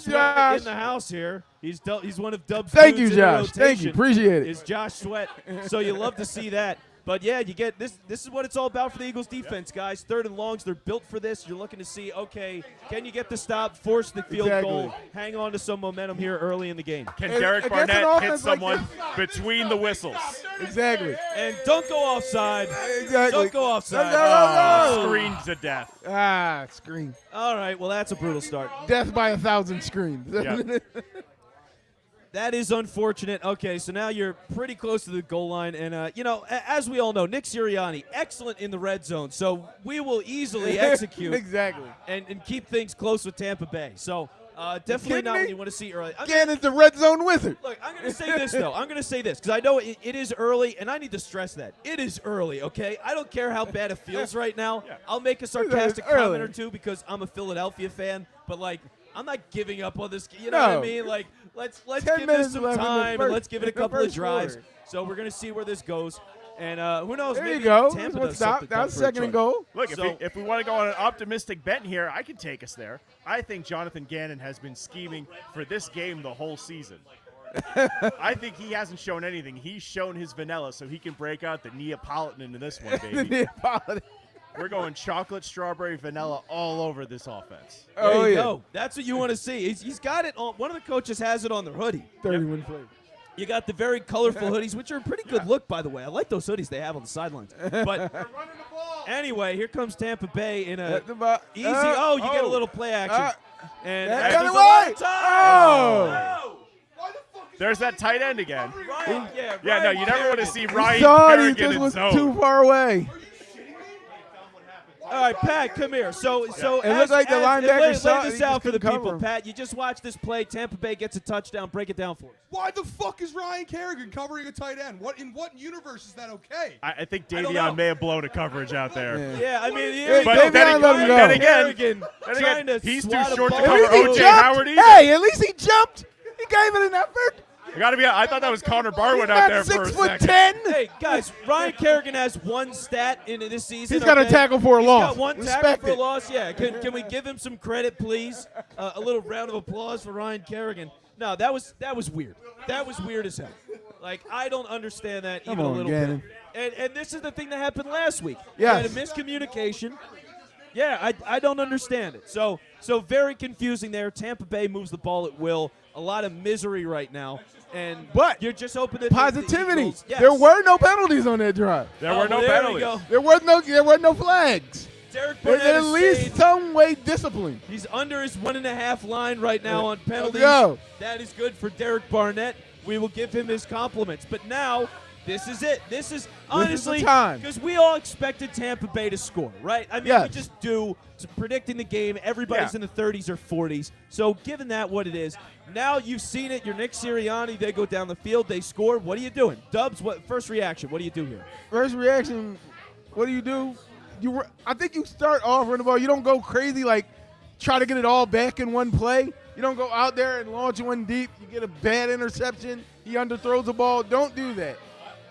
Sweat in the house here. He's one of Dub's Thank you, dudes in the Josh. Thank you. rotation Appreciate it. Is Josh Sweat. So you love to see that. But, yeah, you get this. This is what it's all about for the Eagles defense, guys. Third and longs, they're built for this. You're looking to see, okay, can you get the stop, force the field goal, hang on to some momentum here early in the game. Can Derek Barnett hit someone between the whistles? Exactly. And don't go offside. Exactly. Don't go offside. No. Screamed to death. Scream. All right, well, that's a brutal start. Death by 1,000 screams. Yep. That is unfortunate. Okay, so now you're pretty close to the goal line. And, as we all know, Nick Sirianni, excellent in the red zone. So we will easily execute Exactly. and keep things close with Tampa Bay. So definitely not what you want to see early. Gannon's the red zone wizard. Look, I'm going to say this, though. I'm going to say this because I know it is early, and I need to stress that. It is early, okay? I don't care how bad it feels right now. I'll make a sarcastic comment or two because I'm a Philadelphia fan. But, I'm not giving up on this. You know what I mean? Let's give this some time and let's give it a couple of drives. So we're going to see where this goes. And who knows? There maybe you go. Tampa That does something was for a second and try. goal. Look, if we want to go on an optimistic bet here, I can take us there. I think Jonathan Gannon has been scheming for this game the whole season. I think he hasn't shown anything. He's shown his vanilla so he can break out the Neapolitan into this one, baby. Neapolitan. We're going chocolate, strawberry, vanilla all over this offense. There you go. That's what you want to see. He's got it on. One of the coaches has it on their hoodie. 31 flavors. You got the very colorful hoodies, which are a pretty good look, by the way. I like those hoodies they have on the sidelines. But anyway, here comes Tampa Bay in a easy. You get a little play action. And That's there's the a lot way. of time. There's that tight end again. Ryan, No, you never want to see Ryan Sorry, he Kerrigan just in was zone. too far away. All right, Pat, come here. So It looked like the linebacker lay saw it, this he out just for the couldn't people. cover him. Pat, you just watched this play. Tampa Bay gets a touchdown. Break it down for us. Why the fuck is Ryan Kerrigan covering a tight end? In what universe is that okay? I think don't know. Davion may have blown a coverage out there. Yeah, I mean, But then again, trying to he's too swat a short to ball. cover At least he O.J. jumped. Howard either. Hey, at least he jumped. He gave it an effort. I thought that was Connor Barwin out Not there for a 6'10". second. Hey, guys, Ryan Kerrigan has one stat in this season. He's got a tackle for a He's loss. got one Respect tackle for a it. loss. Yeah, can we give him some credit, please? A little round of applause for Ryan Kerrigan. No, that was weird. That was weird as hell. I don't understand that even a little Gannon. bit. And this is the thing that happened last week. Yes. We had a miscommunication. Yeah, I don't understand it. So very confusing there. Tampa Bay moves the ball at will. A lot of misery right now. But you're just hoping that positivity. The Eagles, yes. There were no penalties on that drive. There were no there we penalties. go. There were no flags. Derek There's Barnett at is least stayed. some way disciplined. He's under his 1.5 line right now on penalties. go. That is good for Derek Barnett. We will give him his compliments. But now, this is it. This is honestly the time. because we all expected Tampa Bay to score, right? I mean, Yes. we just do. It's predicting the game. Everybody's in the 30s or 40s. So, given that what it is, now you've seen it. You're Nick Sirianni. They go down the field. They score. What are you doing, Dubs? First reaction? What do you do here? First reaction, what do? I think you start off running the ball. You don't go crazy try to get it all back in one play. You don't go out there and launch one deep. You get a bad interception. He underthrows the ball. Don't do that.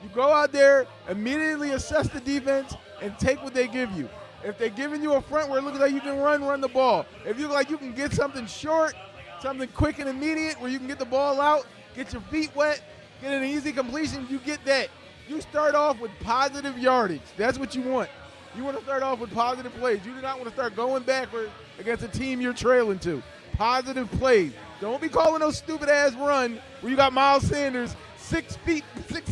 You go out there, immediately assess the defense, and take what they give you. If they're giving you a front where it looks like you can run the ball. If you look like you can get something short, something quick and immediate where you can get the ball out, get your feet wet, get an easy completion, you get that. You start off with positive yardage. That's what you want. You want to start off with positive plays. You do not want to start going backward against a team you're trailing to. Positive plays. Don't be calling those stupid-ass run where you got Miles Sanders 6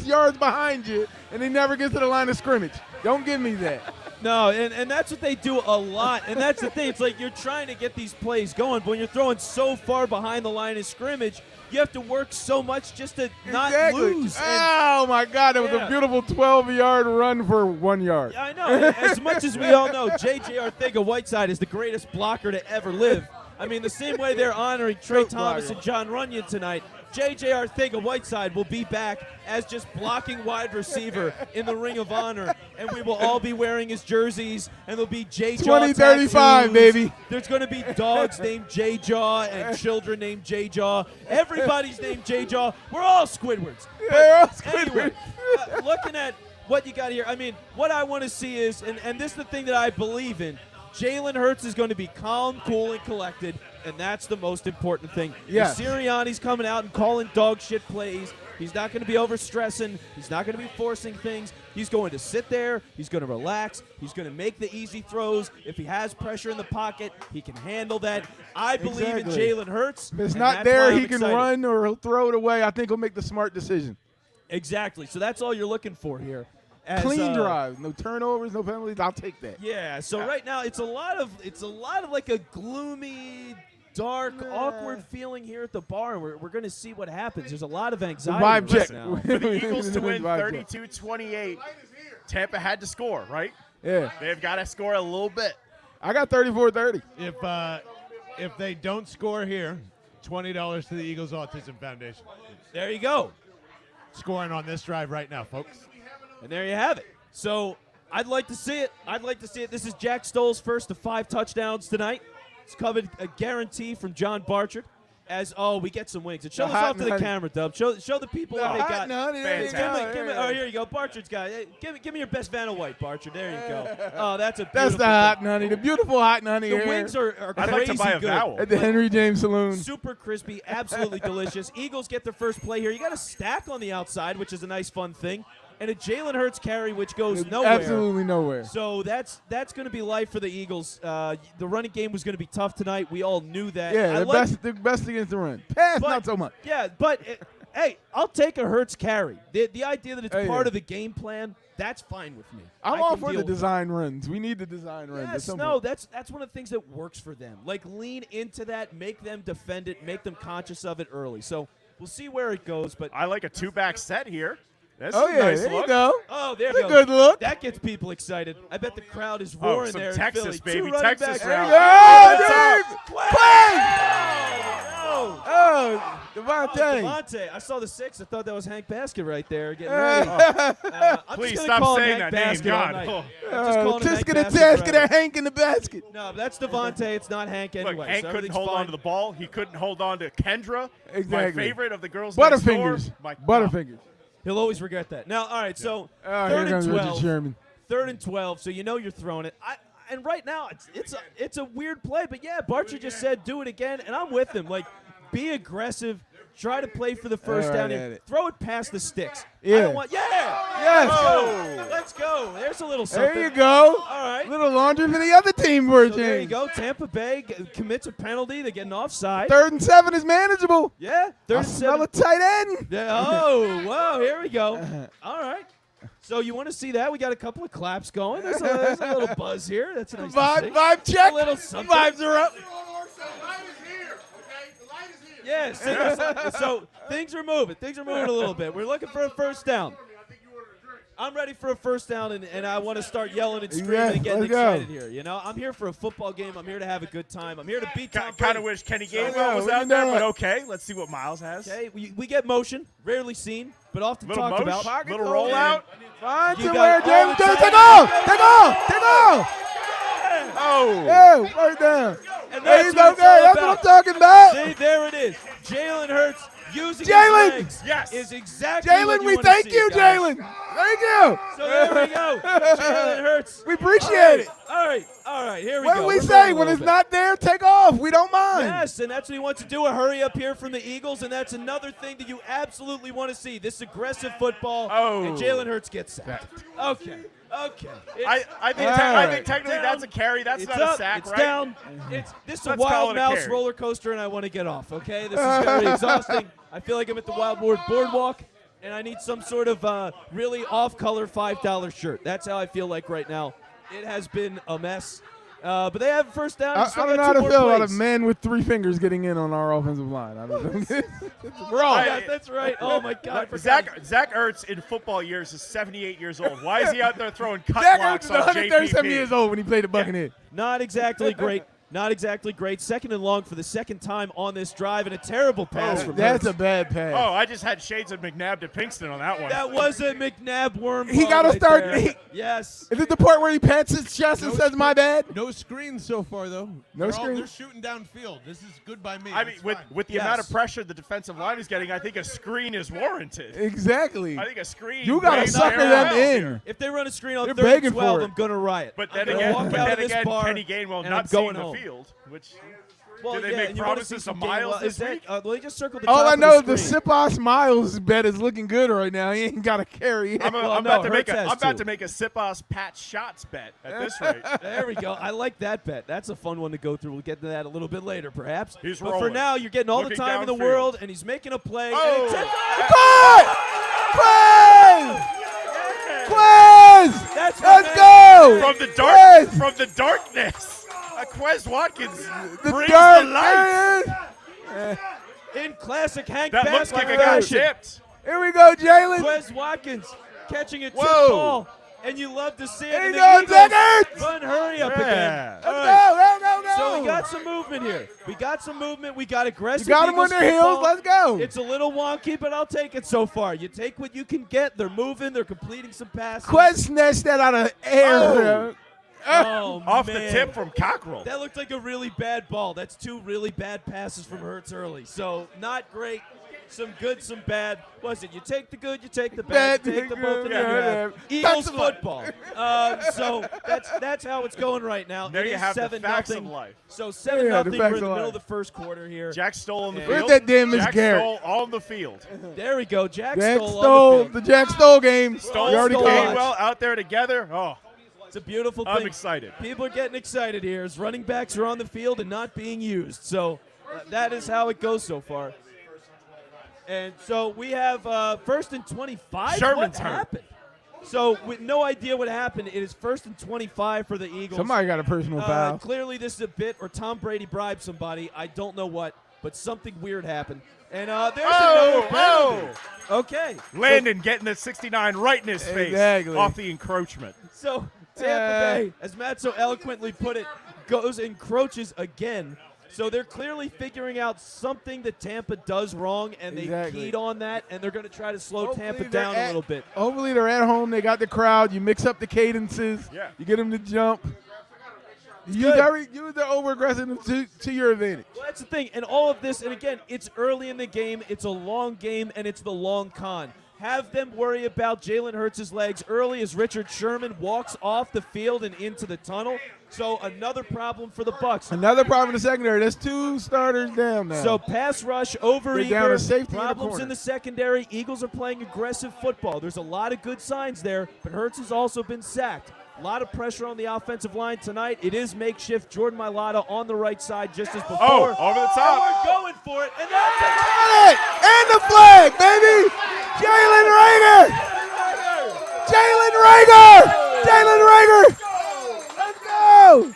yards behind you, and he never gets to the line of scrimmage. Don't give me that. No, and that's what they do a lot. And that's the thing. It's like you're trying to get these plays going, but when you're throwing so far behind the line of scrimmage, you have to work so much just to not lose. Oh, my God. That was a beautiful 12-yard run for 1 yard. I know. As much as we all know, J.J. Arcega-Whiteside is the greatest blocker to ever live. I mean, the same way they're honoring Trey Thomas and John Runyon tonight, J.J. Arcega-Whiteside will be back as just blocking wide receiver in the Ring of Honor, and we will all be wearing his jerseys, and there'll be J-Jaw 2035, baby. There's going to be dogs named J-Jaw and children named J-Jaw. Everybody's named J-Jaw. We're all Squidwards. They're all Anyway, Squidwards. looking at what you got here, I mean, what I want to see is, and this is the thing that I believe in, Jalen Hurts is going to be calm, cool, and collected, and that's the most important thing. Yes. Sirianni's coming out and calling dog shit plays. He's not going to be overstressing. He's not going to be forcing things. He's going to sit there. He's going to relax. He's going to make the easy throws. If he has pressure in the pocket, he can handle that. I believe in Jalen Hurts. If it's not there, he can run or he'll throw it away. I think he'll make the smart decision. Exactly. So that's all you're looking for here. Clean drive, no turnovers, no penalties. I'll take that. Yeah. So right now it's a lot of like a gloomy, dark, awkward feeling here at the bar. We're going to see what happens. There's a lot of anxiety vibe check now. For the Eagles to win 32-28, Tampa had to score, right? Yeah. They've got to score a little bit. I got 34-30. If they don't score here, $20 to the Eagles Autism Foundation. There you go. Scoring on this drive right now, folks. And there you have it. So I'd like to see it. This is Jack Stoll's first of 5 touchdowns tonight. It's covered a guarantee from John Barchard. We get some wings. And show us off to the camera, Dub. Show the people what they got. Here you go. Barchard's got it. Give me your best Vanna White, Barchard. There you go. Oh, that's a beautiful. That's the hot nutty. The beautiful hot nutty. The wings are I'd crazy like to buy a good. vowel. At the Henry James Saloon. Super crispy, absolutely delicious. Eagles get their first play here. You got a stack on the outside, which is a nice, fun thing. And a Jalen Hurts carry, which goes nowhere. Absolutely nowhere. So that's going to be life for the Eagles. The running game was going to be tough tonight. We all knew that. Yeah, the best against the run. Pass, not so much. Yeah, but hey, I'll take a Hurts carry. The idea that it's part of the game plan, that's fine with me. I'm all for the design runs. We need the design runs. Yes, that's one of the things that works for them. Like, lean into that, make them defend it, make them conscious of it early. So we'll see where it goes. But I like a 2-back set here. That's there you go. Oh, there we go. Good look. That gets people excited. I bet the crowd is roaring there. Texas, in Philly. baby. Texas round. Oh, Devontae. Devontae. I saw the 6. I thought that was Hank Basket right there getting ready. Please stop saying that name, God. Just get a task of Hank in the basket. No, that's Devontae. It's not Hank anyway. Look, Hank couldn't hold on to the ball. He couldn't hold on to Kendra. Exactly. My favorite of the girls next door. Butterfingers. He'll always regret that. Now, all right, so third and 12. Third and 12, so you know you're throwing it. And right now, it's a weird play, but yeah, Barcher just said do it again, and I'm with him. Like, be aggressive. Try to play for the first down here. Throw it past the sticks. Yeah. Yes. Let's go. There's a little something. There you go. All right. Little laundry for the other team for a change. There you go. Tampa Bay commits a penalty. They get an offside. 3rd and 7 is manageable. Yeah. 3rd and 7. Smell a tight end. Yeah. Oh, whoa. Here we go. All right. So you want to see that? We got a couple of claps going. There's a little buzz here. That's a nice vibe check. A little something. Vibes are up. Yes. So things are moving. Things are moving a little bit. We're looking for a first down. I'm ready for a first down, and I want to start yelling and screaming and getting excited here. You know, I'm here for a football game. I'm here to have a good time. I'm here to beat Tom Brady. Kind of wish Kenny Gainwell was out there, but okay. Let's see what Miles has. Okay, we get motion, rarely seen, but often talked about. Little rollout. Find somewhere, James. Take off. Oh. Yeah, right down. And that's he's what okay. That's what I'm talking about. See, there it is. Jalen Hurts using his legs is exactly what you we want to thank see, you, guys. Jalen. Thank you. So there we go. Jalen Hurts. We appreciate it. All right. Here we go. What do we say? When it's not there, take off. We don't mind. Yes, and that's what he wants to do, a hurry up here from the Eagles, and that's another thing that you absolutely want to see, this aggressive football, and Jalen Hurts gets sacked. Okay. I think technically that's a carry. That's not a sack, it's right? Down. This is a wild mouse roller coaster, and I want to get off, okay? This is very exhausting. I feel like I'm at the Wildwood Boardwalk, and I need some sort of really off-color $5 shirt. That's how I feel like right now. It has been a mess. But they have first down. I don't know how to feel about a man with 3 fingers getting in on our offensive line. We're all. Yeah, that's right. Oh, my God. Zach Ertz in football years is 78 years old. Why is he out there throwing cut Zach blocks Ertz on is 137 JPP? years old when he played the Buccaneers. Not exactly great. Not exactly great. 2nd and long for the 2nd time on this drive, and a terrible pass from That's Hurts. a bad pass. Oh, I just had shades of McNabb to Pinkston on that one. That was a McNabb worm. He got to start. Yes. Is it the part where he pats his chest and says, "My bad"? No screens so far, though. No screens. They're shooting downfield. This is good by me. I mean, with the amount of pressure the defensive line is getting, I think a screen is warranted. Exactly. I think a screen. You got to sucker them in. If they run a screen on They're 3rd begging and 12, for it. I'm going to riot. But then I'm gonna walk out of this again, bar Kenny Gainwell and not I'm seeing going the home. field, which. Well, Did they yeah, make and you wanna promises see some to Miles Gainwell. Is this week? well, they just circled the All top I of know is the the screen. Sipos Miles bet is looking good right now. He ain't got to carry it. I'm Well, about no, to make Hurts a, has I'm about to. to make a Sipos Pat Shots bet at this rate. There we go. I like that bet. That's a fun one to go through. We'll get to that a little bit later, perhaps. He's but for rolling. now, you're getting all Looking the time in the downfield. world, and he's making a play. Oh. And he Quez! That's Let's what go! From the Quez! from the darkness, Quez Watkins The brings dark the light. man. in classic Hank That looks like basketball a guy fashion. tipped. Here we go, Jalen. Quez Watkins catching a tip Whoa. ball, and you love to see it. There And you the go, Eagles Deckard! run, hurry up Yeah. again. Let's All right. go. So we got some movement here. We got some movement. We got aggressive. You got them on Eagles their heels. football. Let's go. It's a little wonky, but I'll take it so far. You take what you can get. They're moving. They're completing some passes. Quez snatched that out of air. Oh, Off man. the tip from Cockrell. That looked like a really bad ball. That's 2 really bad passes from Hurts early. So not great. Some good, some bad. Was it? You take the good, you take the bad, you take the both of them. Yeah. Eagles That's the one. football. So that's how it's going right now. There It you is have the 7-0. facts of life. So 7-0. Yeah, the We're facts in of the middle life. of the first quarter here. Jack Stoll on the Where's field. that damn Miss Jack Garrett? Stoll on the field. There we go. Jack Jack Stoll on Stoll, the field. the Jack Stoll game. Stoll We already Stoll. called it. Gainwell out there together. Oh, It's a beautiful thing. I'm excited. People are getting excited here as running backs are on the field and not being used. So that is how it goes so far. And so we have 1st and 25. Sherman's what hurt. happened? So with no idea what happened, it is 1st and 25 for the Eagles. Somebody got a personal foul. Clearly this is a bit, or Tom Brady bribed somebody. I don't know what, but something weird happened. And there's another penalty. Okay. Landon getting the 69 right in his face Exactly. off the encroachment. So Tampa Bay, as Matt so eloquently put it, goes and encroaches again. So they're clearly figuring out something that Tampa does wrong, and they Exactly. keyed on that, and they're going to try to slow Hopefully Tampa they're down a little bit. Hopefully they're at home. They got the crowd. You mix up the cadences. Yeah. You get them to jump. You use the over-aggressiveness to your advantage. Well, that's the thing. And all of this, and again, it's early in the game. It's a long game, and it's the long con. Have them worry about Jalen Hurts' legs early as Richard Sherman walks off the field and into the tunnel. So another problem for the Bucs. Another problem in the secondary. There's 2 starters down now. So pass rush over They're down eager. to safety in the Problems corner. in the secondary. Eagles are playing aggressive football. There's a lot of good signs there, but Hurts has also been sacked. A lot of pressure on the offensive line tonight. It is makeshift. Jordan Mailata on the right side just as before. Oh, over the top. And we're going for it. And that's Got it! And the flag, baby! Jalen Rager! Jalen Rager! Jalen Rager! Let's go!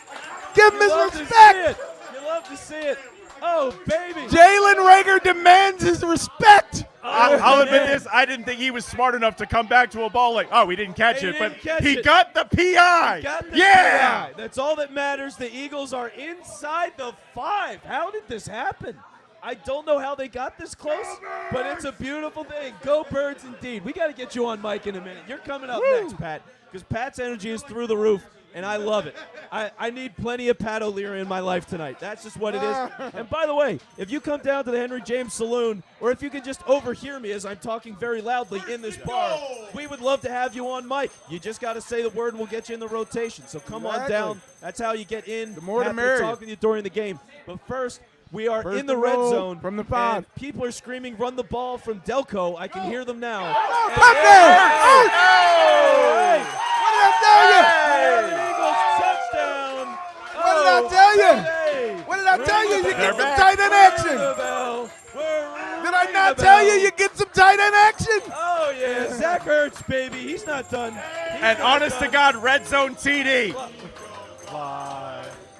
Give him his respect! You love to see it. Oh, baby. Jalen Rager demands his respect! I'll admit man. this. I didn't think he was smart enough to come back to a ball like, oh, we didn't catch He it, didn't but catch he it. got the PI. Got the Yeah. PI. That's all that matters. The Eagles are inside the 5. How did this happen? I don't know how they got this close, but it's a beautiful thing. Go Birds indeed. We got to get you on mic in a minute. You're coming up next, Pat, because Pat's energy is through the roof, and I love it. I need plenty of Pat O'Leary in my life tonight. That's just what it is. And by the way, if you come down to the Henry James Saloon, or if you can just overhear me as I'm talking very loudly in this bar, we would love to have you on mic. You just got to say the word, and we'll get you in the rotation. So come on Exactly. down. That's how you get in. The more the Happy to merrier. talk with you during the game. But first, we are First in the and red roll zone. from the 5. And people are screaming, run the ball from Delco. I can hear them now. Touchdown! Hey! What did I tell you? Hey! Eagles touchdown. What did I tell you? Hey! What did I tell you? You Ring the get some bell. tight end action. Ring the bell. We're Did I ringing not the tell bell. you you get some tight end action? Oh, yeah. Zach Ertz, baby. He's not done. He's And not honest done. to God, red zone TD.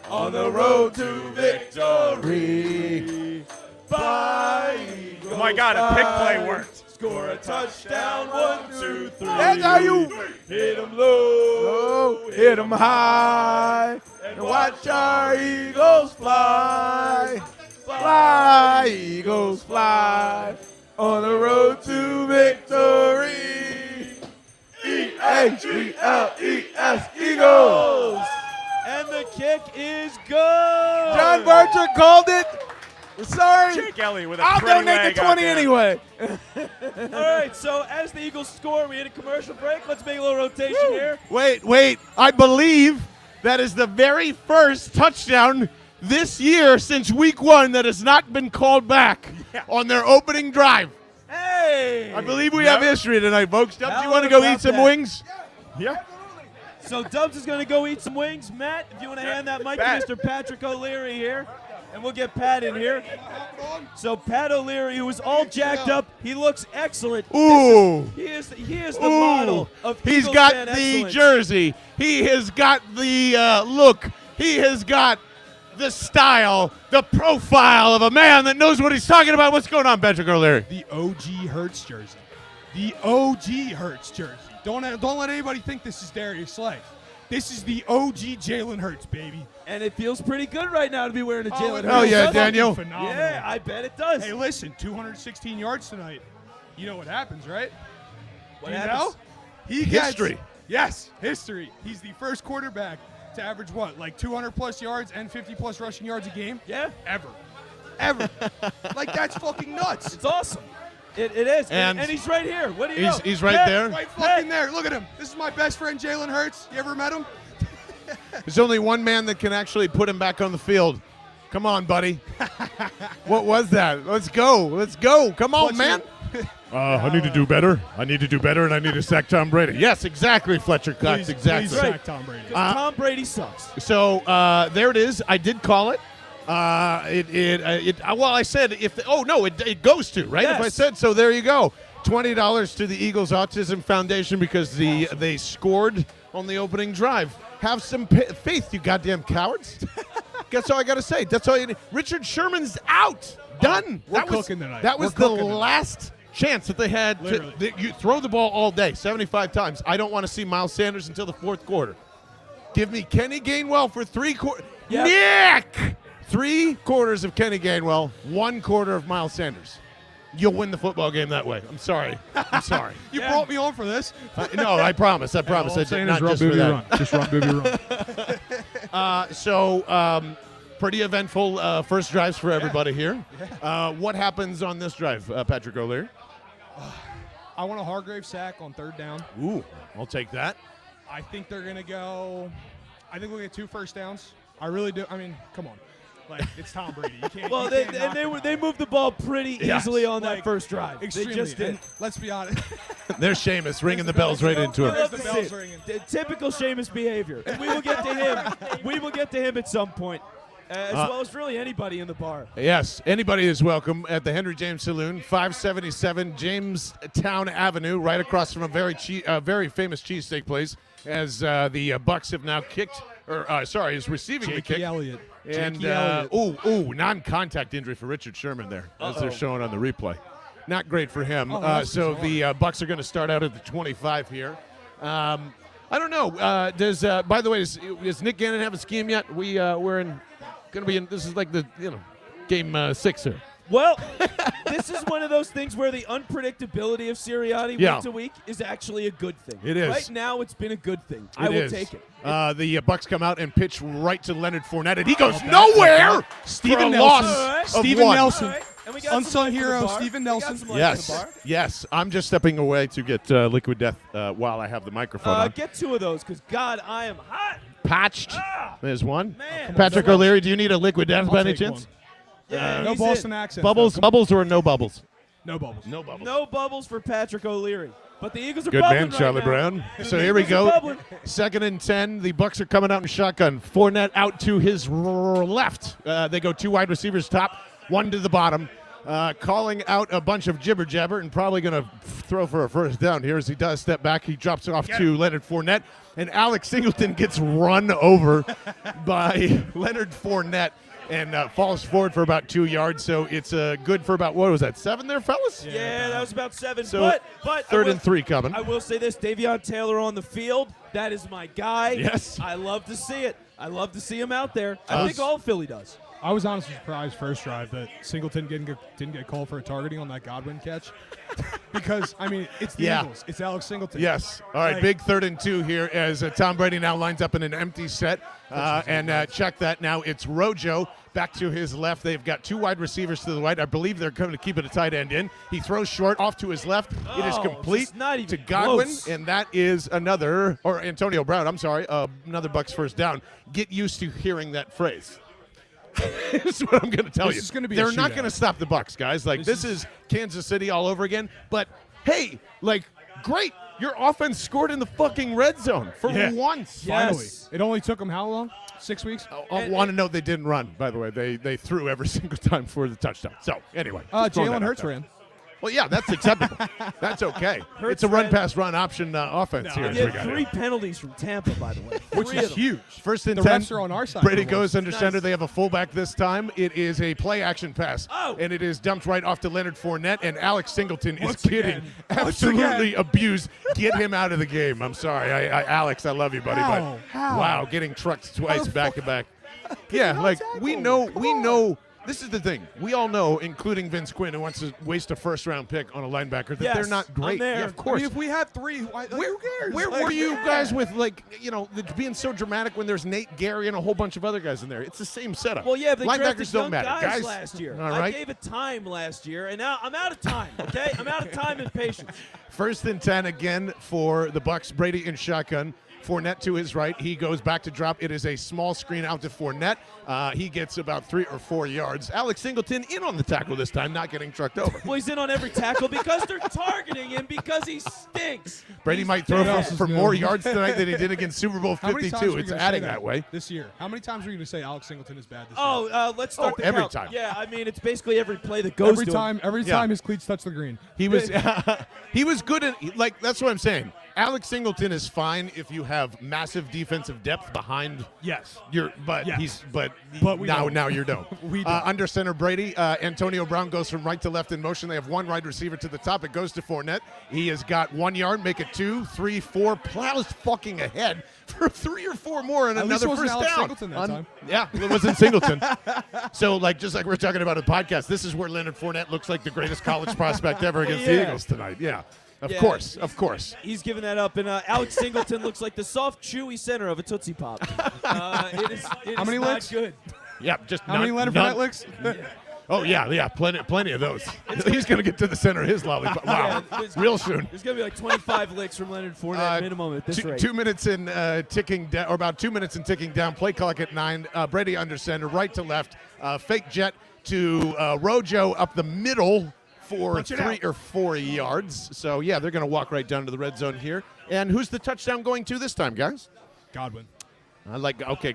On the road to victory. Bye. Oh my God, a pick play worked. Score a touchdown, 1, 2, 3. That's how you Hit 'em low, hit 'em high, and watch our Eagles fly. Fly, Eagles, fly, on the road to victory. E-A-G-L-E-S, Eagles. And the kick is good. John Barcher called it. We're sorry. Jake Elliott with a I'll pretty donate leg the out 20 there. anyway. All right, so as the Eagles score, we hit a commercial break. Let's make a little rotation here. Wait. I believe that is the very first touchdown this year since week 1 that has not been called back on their opening drive. Hey! I believe we have history tonight, folks. Dubs, How you want to go about eat some that? wings? Yeah. So Dubs is going to go eat some wings. Matt, if you want to hand that mic Pat. to Mr. Patrick O'Leary here, and we'll get Pat in here. So Pat O'Leary, who is all jacked up, he looks excellent. Ooh. He is the model of He's Eagles got fan the excellence. jersey. He has got the look. He has got the style, the profile of a man that knows what he's talking about. What's going on, Patrick O'Leary? The OG Hurts jersey. The OG Hurts jersey. Don't let anybody think this is Darius Slay. This is the OG Jalen Hurts, baby. And it feels pretty good right now to be wearing a Jalen Oh, Hurts. yeah, doesn't it? Daniel. Phenomenal. Yeah, I bet it does. Hey, listen, 216 yards tonight. You know what happens, right? What You happens? know? He History. Gets, yes, history. He's the first quarterback to average what, like 200-plus yards and 50-plus rushing yards a game? Yeah, Ever. Like, that's fucking nuts. it's awesome. It is. And And he's right here. What do you know? He's right Pat, there. Right fucking there. Look at him. This is my best friend, Jalen Hurts. You ever met him? There's only one man that can actually put him back on the field. Come on, buddy. What was that? Let's go. Come on, Fletcher. man. I need to do better. And I need to sack Tom Brady. Yes, exactly, Fletcher Cox. Please Exactly. sack Tom Brady. 'Cause Tom Brady sucks. So there it is. I did call it. Well, I said if. It goes to right. Yes. If I said so, there you go. $20 to the Eagles Autism Foundation because they scored on the opening drive. Have some faith, you goddamn cowards. That's all I got to say. That's all you need. Richard Sherman's out. Done. We're That was- cooking tonight. That was We're the cooking tonight. last chance that they had. Literally. You throw the ball all day, 75 times. I don't want to see Miles Sanders until the fourth quarter. Give me Kenny Gainwell for 3 quarters. Yep. Nick! 3 quarters of Kenny Gainwell, 1 quarter of Miles Sanders. You'll win the football game that way. I'm sorry. You brought me on for this. No, I promise. I promise. All I I'm did saying not is run, just for booby, that. run. Just run, booby, run. So, pretty eventful first drives for everybody here. What happens on this drive, Patrick O'Leary? I want a Hargrave sack on 3rd down. Ooh, I'll take that. I think they're going to go – I think we'll get 2 first downs. I really do. I mean, come on. Like, it's Tom Brady. You can't Well, you they can't knock him. they moved the ball pretty easily on that Like, first drive. Extremely. They just did. And let's be honest. There's Seamus ringing the bells right into I him. love the to bells see it. ringing. Typical Seamus behavior. And we will get to him. We will get to him at some point, as well as really anybody in the bar. Yes, anybody is welcome at the Henry James Saloon, 577 Jamestown Avenue, right across from a very famous cheesesteak place. As the Bucks have now kicked, is receiving the kick. Jakey Elliott. And Jakey Elliott. non-contact injury for Richard Sherman there, as they're showing on the replay. Not great for him. Oh, that's So bizarre. the Bucks are going to start out at the 25 here. I don't know. By the way, does Nick Gannon have a scheme yet? We're going to be in. This is like the game 6 here. Well, this is one of those things where the unpredictability of Sirianni week to week is actually a good thing. It is. Right now, it's been a good thing. I will take it. The Bucks come out and pitch right to Leonard Fournette, and he goes nowhere. Steven for a Nelson. loss of Steven 1. Nelson. All right. And we got some Unsung light for the hero, bar. Steven We got Nelson. some light for the bar. Yes. I'm just stepping away to get Liquid Death while I have the microphone on. Get 2 of those, because, God, I am hot. Patched. There's one. Man. Patrick O'Leary, do you need a Liquid Death by any take chance? one. Yeah, No he's Boston in. accent. Bubbles or no bubbles? No bubbles. No bubbles. No bubbles for Patrick O'Leary. But the Eagles are Good bubbling man, right Charlie now. Brown. So The here we Eagles are go. bubbling. 2nd and 10. The Bucks are coming out in shotgun. Fournette out to his left. They go 2 wide receivers top, 1 to the bottom. Calling out a bunch of jibber jabber and probably going to throw for a first down here as he does step back. He drops off to Leonard Fournette, and Alex Singleton gets run over by Leonard Fournette. and falls forward for about 2 yards. So it's good for about, what was that, 7 there, fellas? Yeah, that was about 7. So but 3rd and 3 coming. I will say this, Davion Taylor on the field, that is my guy. Yes. I love to see it. I love to see him out there. I think all Philly does. I was honestly surprised first drive that Singleton didn't get called for a targeting on that Godwin catch. Because, I mean, it's the Eagles. It's Alex Singleton. Yes. All right, big 3rd and 2 here as Tom Brady now lines up in an empty set. Check that now. It's Rojo back to his left. They've got 2 wide receivers to the right. I believe they're going to keep it a tight end in. He throws short off to his left. It is complete not even to Godwin, close. and that is Antonio Brown, I'm sorry, another Bucs first down. Get used to hearing that phrase. This is what I'm going to tell you. This is gonna be They're a not shootout. going to stop the Bucs, guys. Like, this is Kansas City all over again. But, hey, like, great. Your offense scored in the fucking red zone for once. Finally. Yes. It only took them how long? 6 weeks? I want to note they didn't run, by the way. They threw every single time for the touchdown. So, anyway. just throwing that Jalen out Hurts there. ran. Well, yeah, that's acceptable. That's okay. Hurts It's a run-pass-run option offense here. He had 3 penalties from Tampa, by the way. Which 3 is of them. huge. First and The 10. refs are on our side. Brady for goes under Nice. center. They have a fullback this time. It is a play-action pass. Oh. And it is dumped right off to Leonard Fournette, and Alex Singleton Once is getting again. absolutely abused. Get him out of the game. I'm sorry. Alex, I love you, buddy. How? But How? wow, getting trucked twice the back-to-back. Yeah, like, we know. This is the thing. We all know, including Vince Quinn, who wants to waste a first-round pick on a linebacker, that Yes, they're not great. I'm there. Yeah, of course. I mean, if we had 3, who cares? Where were you guys with, like, being so dramatic when there's Nate, Gary, and a whole bunch of other guys in there? It's the same setup. Well, yeah, they drafted linebackers don't young matter. guys last year. All I right. gave it time last year, and now I'm out of time, okay? I'm out of time and patience. 1st and 10 again for the Bucs. Brady in shotgun. Fournette to his right. He goes back to drop. It is a small screen out to Fournette. He gets about 3 or 4 yards. Alex Singleton in on the tackle this time, not getting trucked over. Well, he's in on every tackle because they're targeting him because he stinks. Brady He's might throw bad. for more yards tonight than he did against Super Bowl How many times 52. are you It's gonna adding say that way. this year? How many times are you going to say Alex Singleton is bad this year? Oh, let's start the every count. time. Yeah, I mean, it's basically every play that goes to him. Every Yeah. time his cleats touch the green. He was he was good at, like, that's what I'm saying. Alex Singleton is fine if you have massive defensive depth behind Yes. He's But we don't. now you don't. We don't. Under center Brady, Antonio Brown goes from right to left in motion. They have 1 wide receiver to the top. It goes to Fournette. He has got 1 yard, make it 2, 3, 4. Plows fucking ahead for 3 or 4 more and At least another it wasn't first Alex down. Singleton that time. Yeah, it wasn't Singleton. So, like, just like we're talking about a podcast, this is where Leonard Fournette looks like the greatest college prospect ever against the Eagles tonight. Yeah. Of course. He's giving that up, and Alex Singleton looks like the soft, chewy center of a Tootsie Pop. It is How many not licks? good. Yeah, just How many Leonard Fournette licks? Oh yeah, plenty of those. He's gonna get to the center of his lollipop. Wow, real soon. There's going to be like 25 licks from Leonard Fournette minimum at this rate. 2 minutes in ticking down, or about 2 minutes in ticking down. Play clock at 9. Brady under center, right to left. Fake jet to Rojo up the middle for 3 or 4 yards. So yeah, they're gonna walk right down to the red zone here. And who's the touchdown going to this time, guys? Godwin.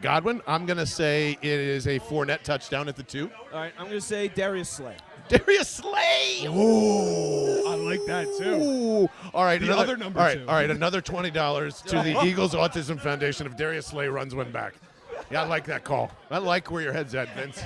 Godwin. I'm going to say it is a Fournette touchdown at the 2. All right, I'm going to say Darius Slay. Darius Slay. Oh, I like that too. Ooh. All right, The other number all right, two. All right, another $20 to the Eagles Autism Foundation if Darius Slay runs one back. Yeah, I like that call. I like where your head's at, Vince.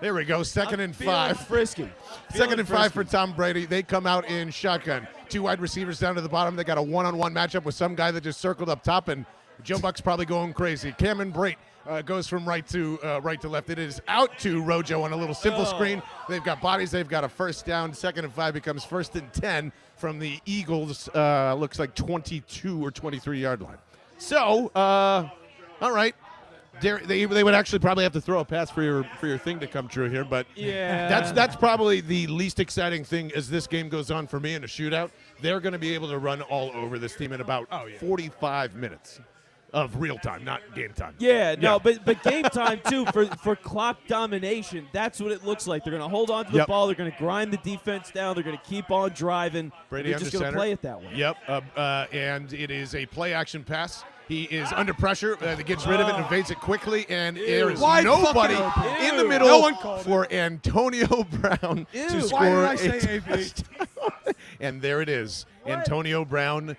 There we go. Second and 5. Frisky. Second and 5 for Tom Brady. They come out in shotgun. 2 wide receivers down to the bottom. They got a one-on-one matchup with some guy that just circled up top, and Joe Buck's probably going crazy. Cameron Brate goes from right to left. It is out to Rojo on a little simple screen. They've got bodies. They've got a first down. 2nd and 5 becomes 1st and 10 from the Eagles. Looks like 22 or 23-yard line. So, all right. They would actually probably have to throw a pass for your thing to come true here, but Yeah. that's probably the least exciting thing as this game goes on for me in a shootout. They're going to be able to run all over this team in about 45 minutes of real time, not game time. Yeah, no, but game time too for clock domination. That's what it looks like. They're going to hold on to the ball. They're going to grind the defense down. They're going to keep on driving. Brady They're under just going to center. play it that way. Yep, and it is a play action pass. He is under pressure. He gets rid of it and evades it quickly, and there is Wide nobody fucking open. in the Ew. middle No one called for Antonio Brown Ew. to Why score did I a say AB? touchdown. And there it is. Antonio Brown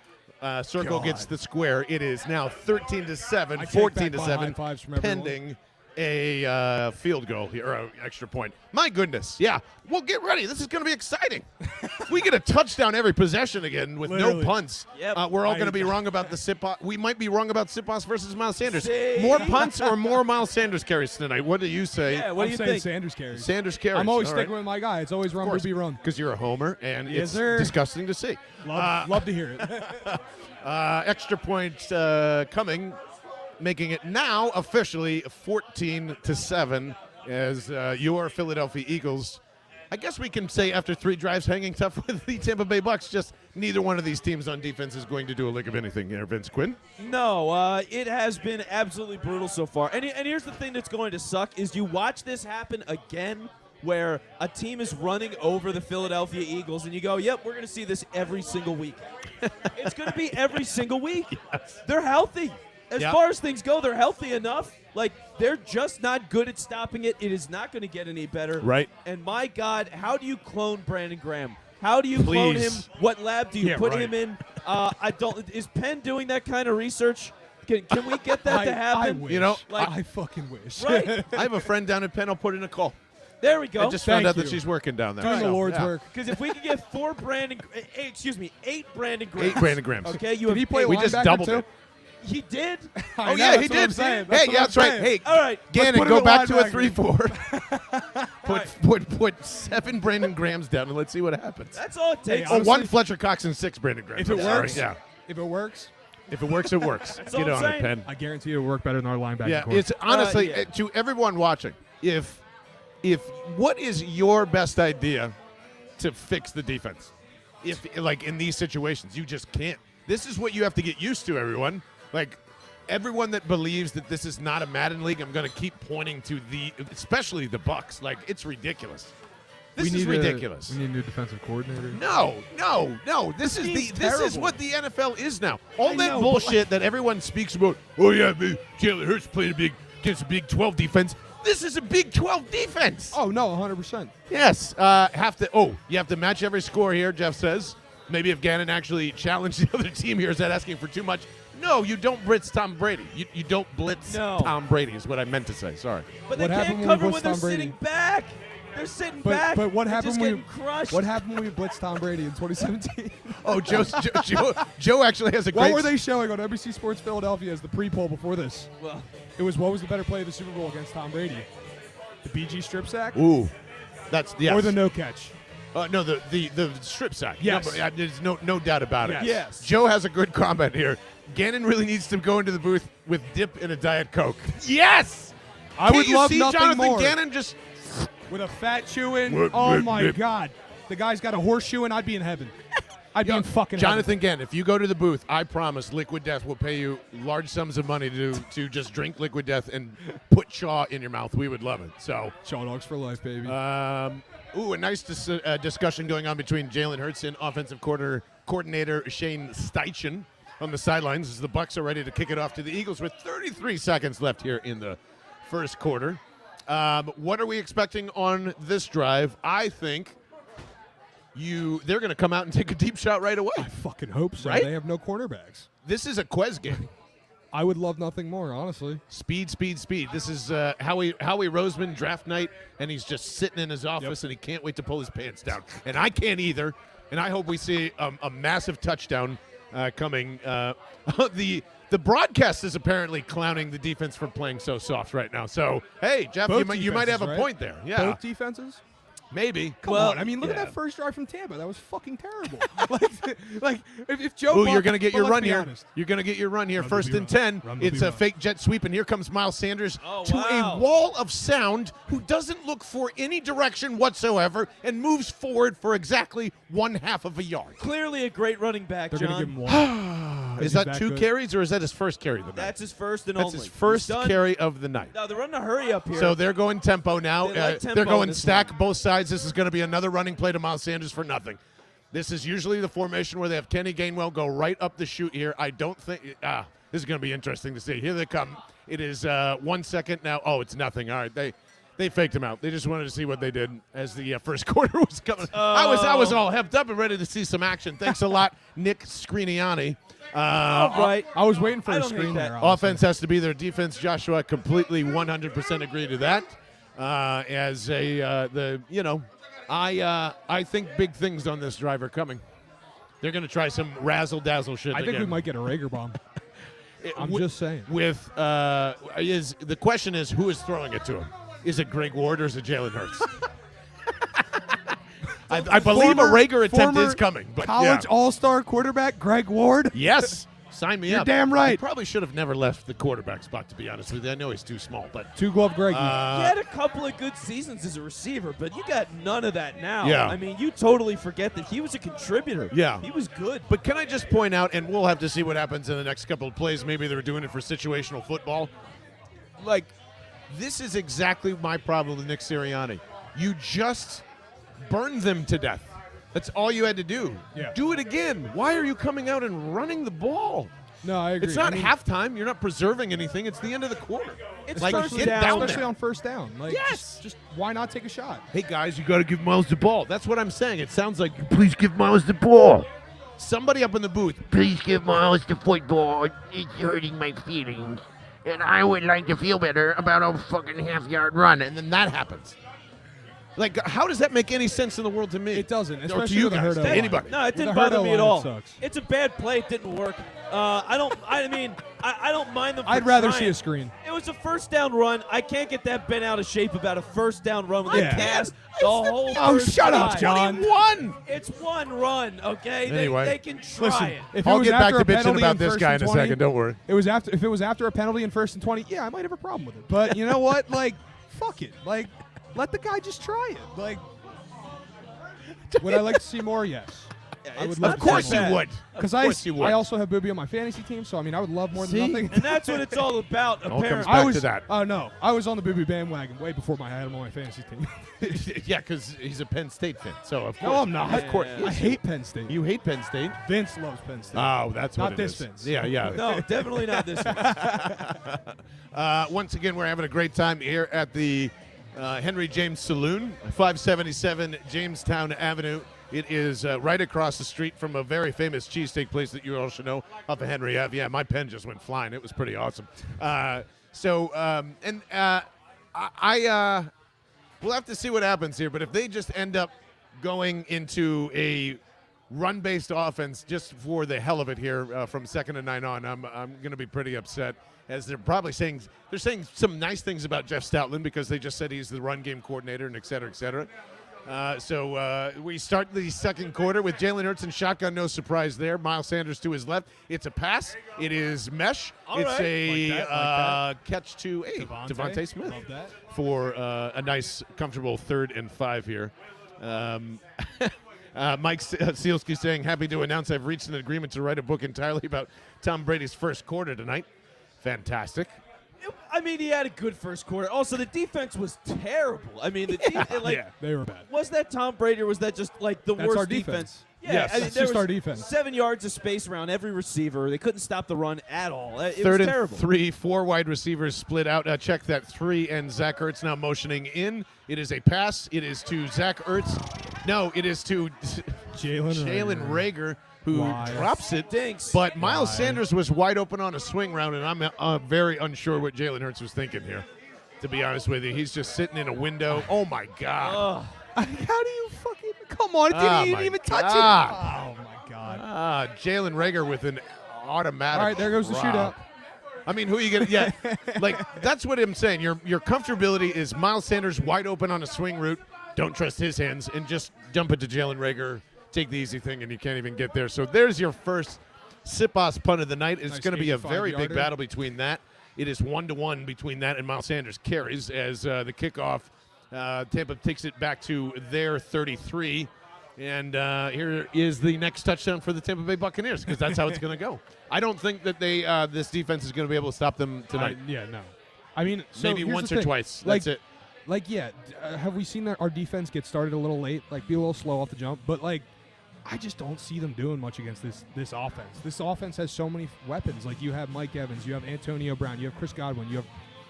circle God. gets the square. It is now 13-7, I take back my 14-7, high fives from everyone. pending a field goal here, or an extra point. My goodness, yeah. Well, get ready. This is going to be exciting. We get a touchdown every possession again with no punts. Yep. We're all going to be wrong about the Sipos. We might be wrong about Sipos versus Miles Sanders. See? More punts or more Miles Sanders carries tonight? What do you say? Yeah, what do you think? Sanders carries. Sanders carries. I'm always All sticking right. with my guy. It's always run, Ruby, run. Because you're a homer, and Yes, it's sir. disgusting to see. Love to hear it. Extra point coming, making it now officially 14-7 as your Philadelphia Eagles, I guess we can say after 3 drives hanging tough with the Tampa Bay Bucks, just neither one of these teams on defense is going to do a lick of anything here, Vince Quinn. No, it has been absolutely brutal so far. And here's the thing that's going to suck is you watch this happen again where a team is running over the Philadelphia Eagles and you go, yep, we're going to see this every single week. It's going to be every single week. Yes. They're healthy. As Yep. far as things go, they're healthy enough. Like, they're just not good at stopping it. It is not going to get any better. Right. And my God, how do you clone Brandon Graham? How do you clone him? Please. What lab do you Yeah, put right. him in? I don't. Is Penn doing that kind of research? Can we get that to happen? I wish. You know, Like- I fucking wish. Right. I have a friend down at Penn. I'll put in a call. There we go. I just found Thank out that you. she's working down there. Doing the So, Lord's yeah. work. Because if we could get 8 Brandon Grahams. 8 Brandon Grahams. Okay, you Did have he play We just linebacker doubled too? it. He did. I Oh, know, yeah, that's he what I'm did. saying. Hey, what yeah, I'm that's right. saying. Hey, All right. Gannon, put him go at back to a linebacker. 3-4. Put 7 Brandon Grahams down and let's see what happens. That's all it takes. Hey, Oh, 1 Fletcher Cox and 6 Brandon Grahams. If it I'm sorry. works, Yeah. If it works, If it works, it works. all Get I'm on saying. it, Penn. I guarantee it'll work better than our linebacker. Yeah, core. it's honestly yeah. to everyone watching. If what is your best idea to fix the defense? If like in these situations, you just can't. This is what you have to get used to, everyone. Like everyone that believes that this is not a Madden league, I'm going to keep pointing to especially the Bucks. Like it's ridiculous. This is ridiculous. We need a new defensive coordinator. No. This is team's this is terrible. what the NFL is now. All I that know, but bullshit that everyone speaks about. Oh yeah, Jalen Hurts played against a Big 12 defense. This is a Big 12 defense. Oh no, 100%. Yes. You have to match every score here. Jeff says. Maybe if Gannon actually challenged the other team here, is that asking for too much? No, you don't blitz Tom Brady. You don't blitz No. Tom Brady is what I meant to say. Sorry. But they What happened can't when we cover when blitzed they're Tom Brady? sitting back. They're sitting back. But what They're happened just when getting crushed. What happened when we blitzed Tom Brady in 2017? Oh, Joe actually has a great. What were they showing on NBC Sports Philadelphia as the pre-poll before this? Well, It was what was the better play of the Super Bowl against Tom Brady? The BG strip sack Ooh, that's yes. or the no catch? No, the strip sack. Yes. No, but, there's no doubt about it. Yes. Joe has a good comment here. Gannon really needs to go into the booth with dip and a Diet Coke. Yes. I would Can't you love see nothing Jonathan more. Gannon just. With a fat chewing. Whip, Oh whip, my whip. God. The guy's got a horseshoe and I'd be in heaven. I'd be in fucking Jonathan Gannon, if you go to the booth, I promise Liquid Death will pay you large sums of money to just drink Liquid Death and put Shaw in your mouth. We would love it. So. heaven. Shaw Dogs for life, baby. A nice discussion going on between Jalen Hurts and offensive coordinator Shane Steichen on the sidelines as the Bucks are ready to kick it off to the Eagles with 33 seconds left here in the first quarter. What are we expecting on this drive? I think they're going to come out and take a deep shot right away. I fucking hope so. Right? They have no cornerbacks. This is a Quez game. I would love nothing more, honestly. Speed. This is Howie Roseman draft night, and he's just sitting in his office, and he can't wait to pull his pants down. And I can't either. And I hope we see a massive touchdown coming. The broadcast is apparently clowning the defense for playing so soft right now. So, hey, Jeff, Both you might have a defenses, right? point there. Yeah, Both defenses? maybe. Come Well, on. I mean, look yeah. at that first drive from Tampa. That was fucking terrible. like if Joe Ooh, Buck- you're going to get but your let's run be here. honest. You're going to get your run here. Run, First baby, and 10. run, It's baby, a run. fake jet sweep, and here comes Miles Sanders Oh, to wow. a wall of sound who doesn't look for any direction whatsoever and moves forward for exactly 1/2 of a yard. clearly a great running back, They're going to John. give him one. Is he's that that 2 good. carries, or is that his first carry of the night? That's his first and That's only. his first He's done. carry of the night. No, they're running a hurry up here. So they're going tempo now. They like tempo they're going this stack one. both sides. This is going to be another running play to Miles Sanders for nothing. This is usually the formation where they have Kenny Gainwell go right up the chute here. I don't think this is going to be interesting to see. Here they come. It is 1 second now. Oh, it's nothing. All right, They faked him out. They just wanted to see what they did as the first quarter was coming. I was all hepped up and ready to see some action. Thanks a lot, Nick Scriniani. Right. I was waiting for a screen there. Offense has to be there. Defense, Joshua completely 100% agree to that. I think big things on this drive are coming. They're going to try some razzle-dazzle shit. I think we might get a Rager bomb. I'm just saying. The question is, who is throwing it to him? Is it Greg Ward or is it Jalen Hurts? I believe a Rager attempt is coming. But college all-star quarterback Greg Ward? Yes. Sign me up. You're damn right. He probably should have never left the quarterback spot, to be honest with you. I know he's too small, but two-glove Greg. He had a couple of good seasons as a receiver, but you got none of that now. Yeah. I mean, you totally forget that he was a contributor. Yeah. He was good. But can I just point out, and we'll have to see what happens in the next couple of plays. Maybe they're doing it for situational football. Like, this is exactly my problem with Nick Sirianni. You just burned them to death. That's all you had to do. Yeah. Do it again. Why are you coming out and running the ball? No, I agree. It's not halftime. You're not preserving anything. It's the end of the quarter. It's like, first get down. down Especially there. on first down. Like, Yes. Just why not take a shot? Hey, guys, you got to give Miles the ball. That's what I'm saying. It sounds like, please give Miles the ball. Somebody up in the booth, Please give Miles the football. It's hurting my feelings. And I would like to feel better about a fucking half-yard run. and then that happens. Like, how does that make any sense in the world to me? It doesn't, Or to especially you with a guys, hurt to O-line. anybody. No, it didn't With a bother hurt me at O-line, all. it sucks. It's a bad play. It didn't work. I don't mind them for I'd rather trying. see a screen. It was a first down run. I can't get that bent out of shape about a first down run with Yeah. a cast the whole Oh, first shut up, drive. John. 21. It's one run, okay? Anyway. They can try Listen, it. if it I'll was get back after to a bitching penalty about in this first guy and in a 20, second. Don't worry. If it was after a penalty in 1st and 20, yeah, I might have a problem with it. But you know what? Like, fuck it. Like, let the guy just try it. Like, would I like to see more? Yes. I would love Of to see course more. you would. Because Of course you would. I also have Booby on my fantasy team, so I mean, I would love more than nothing. And that's what it's all about, All comes apparently. back to that. Oh no, I was on the Booby bandwagon way before I had him on my fantasy team. Yeah, because he's a Penn State fan. So, of course. No, I'm not. Of course. I hate Penn State. You hate Penn State? Vince loves Penn State. Oh, that's what Not it this is. Vince. Yeah, yeah. No, definitely not this one. Once again, we're having a great time here at the Henry James Saloon, 577 Jamestown Avenue. It is right across the street from a very famous cheesesteak place that you all should know off of Henry Ave. Yeah, my pen just went flying. It was pretty awesome. We'll have to see what happens here. But if they just end up going into a run-based offense just for the hell of it here from 2nd and 9 on, I'm going to be pretty upset. As they're probably saying some nice things about Jeff Stoutland because they just said he's the run game coordinator and et cetera, et cetera. So we start the second quarter with Jalen Hurts and shotgun. No surprise there. Miles Sanders to his left. It's a pass. It is mesh. It's right. a catch to Devontae Smith Love that. for a nice, comfortable 3rd and 5 here. Mike Sealski saying, happy to announce I've reached an agreement to write a book entirely about Tom Brady's first quarter tonight. Fantastic. I mean, he had a good first quarter. Also, the defense was terrible. I mean, Yeah, they were bad. was that Tom Brady or was that just like the That's worst our defense. Yeah, Yes. I mean, That's there just was our defense. 7 yards of space around every receiver. They couldn't stop the run at all. It 3rd was and terrible. 3, 4 wide receivers split out. Check that 3, and Zach Ertz now motioning in. It is a pass. It is to Zach Ertz. No, it is to Jalen Rager, who Why? drops it. Stinks. But Miles Why? Sanders was wide open on a swing route, and I'm very unsure what Jalen Hurts was thinking here, to be honest with you. He's just sitting in a window. Oh, my God. How do you fucking come on? It Oh, didn't my even touch God. it. Oh my God! Jalen Rager with an automatic All right, there goes the drop. shootout. I mean, who are you going to get? Like, that's what I'm saying. Your comfortability is Miles Sanders wide open on a swing route. Don't trust his hands and just dump it to Jalen Rager. Take the easy thing, and you can't even get there. So there's your first Sip-Os punt of the night. It's Nice going to be a very big 85-yarder. battle between that. It is 1-1 between that and Miles Sanders carries as the kickoff. Tampa takes it back to their 33. And here is the next touchdown for the Tampa Bay Buccaneers because that's how it's going to go. I don't think that this defense is going to be able to stop them tonight. Yeah, no. I mean, so Maybe here's once the or thing. twice. Like, That's it. Like, yeah, have we seen that our defense get started a little late, like be a little slow off the jump? But like, I just don't see them doing much against this offense. This offense has so many weapons. Like you have Mike Evans, you have Antonio Brown, you have Chris Godwin, you have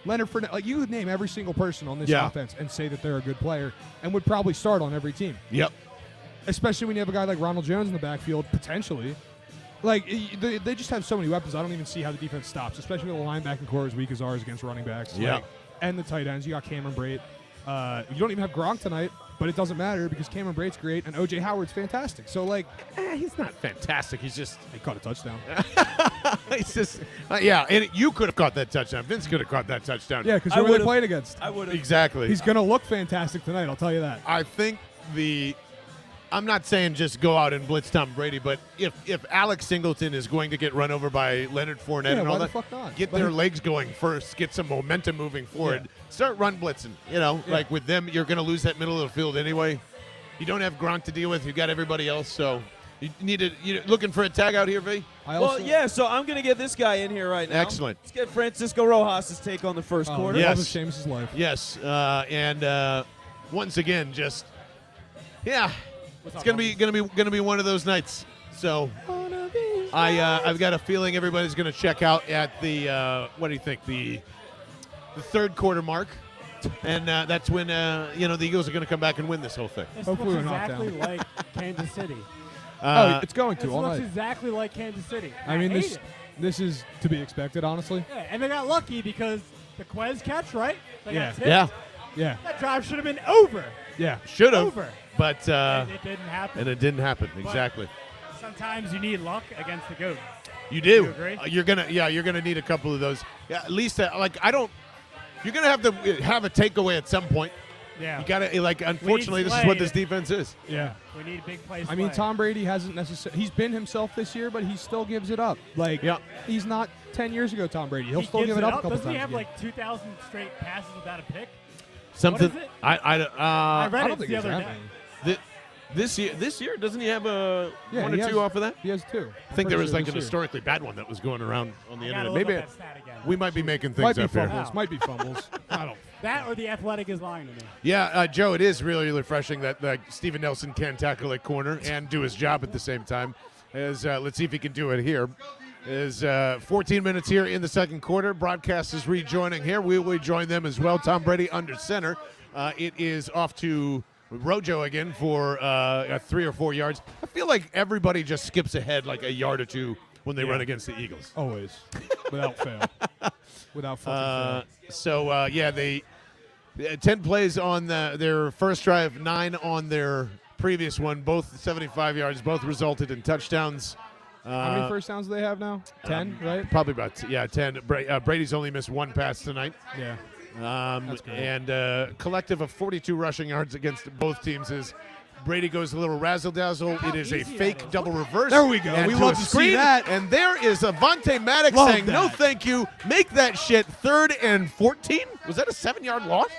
Leonard Fournette, like you would name every single person on this Yeah. offense and say that they're a good player and would probably start on every team. Yep. Especially when you have a guy like Ronald Jones in the backfield, potentially. Like, they just have so many weapons. I don't even see how the defense stops, especially with a linebacking core as weak as ours against running backs. Yeah. Like, and the tight ends. You got Cameron Brate. You don't even have Gronk tonight, but it doesn't matter because Cameron Brate's great and O.J. Howard's fantastic. So, like, he's not fantastic. He's just he caught a touchdown. he's just yeah. And you could have caught that touchdown. Vince could have caught that touchdown. Yeah, because who were they playing against? I would have. Exactly. He's going to look fantastic tonight, I'll tell you that. I think I'm not saying just go out and blitz Tom Brady, but if Alex Singleton is going to get run over by Leonard Fournette and all why the that, fuck not? get Like- their legs going first, get some momentum moving forward, start run blitzing. You know, like with them, you're going to lose that middle of the field anyway. You don't have Gronk to deal with. You got everybody else, so you you're looking for a tag out here, V? Well, yeah, so I'm going to get this guy in here right now. Excellent. Let's get Francisco Rojas' take on the first quarter. Yes. Love Seamus' life. Yes, and once again, just it's gonna be one of those nights. So I've got a feeling everybody's gonna check out at the what do you think, the third quarter mark, and that's when the Eagles are gonna come back and win this whole thing. This Hopefully looks we're not exactly down. like Kansas City. It's going This to all looks night. exactly like Kansas City. I mean, hate it. this is to be expected, honestly. Yeah, and they got lucky because the Quez catch, right? They got tipped. Yeah, Yeah. That drive should have been over. Yeah. should have, Over. but And it didn't happen. and it didn't happen exactly. Sometimes you need luck against the GOAT. You do. You agree? You're gonna need a couple of those. Yeah, at least you're gonna have to have a takeaway at some point. Yeah. You gotta unfortunately this is what this defense is. Yeah. We need big plays. I mean, Tom Brady hasn't necessarily. He's been himself this year, but he still gives it up. Like, he's not 10 years ago, Tom Brady. He'll still gives give it up a couple Doesn't times. he have a game. like 2,000 straight passes without a pick? Something What is it? I read I it don't think the it's other that day. many. this year doesn't he have a Yeah, one he or has- two off of that? He has two. I think there was like this an year. historically bad one that was going around on the I gotta internet. look Maybe up that stat again. we might be making things Might be up here. fumbles. Might be fumbles. I don't. That or the Athletic is lying to me. Yeah, Joe, it is really refreshing that Steven Nelson can tackle at corner and do his job at the same time. As let's see if he can do it here. Is 14 minutes here in the second quarter. Broadcast is rejoining here. We will join them as well. Tom Brady under center. It is off to Rojo again for 3 or 4 yards. I feel like everybody just skips ahead like a yard or two when they run against the Eagles. Always. Without fail. Without fucking fail. So, they 10 plays on their first drive, 9 on their previous one, both 75 yards, both resulted in touchdowns. How many first downs do they have now? 10, right? Probably about 10. Brady's only missed one pass tonight. Yeah. That's great. And collective of 42 rushing yards against both teams is Brady goes a little razzle-dazzle. It is a easy fake that is. double reverse. There we go. And We to love a to see screen, that. And there is Avonte Maddox Love saying, no that. thank you. Make that shit 3rd and 14. Was that a 7-yard loss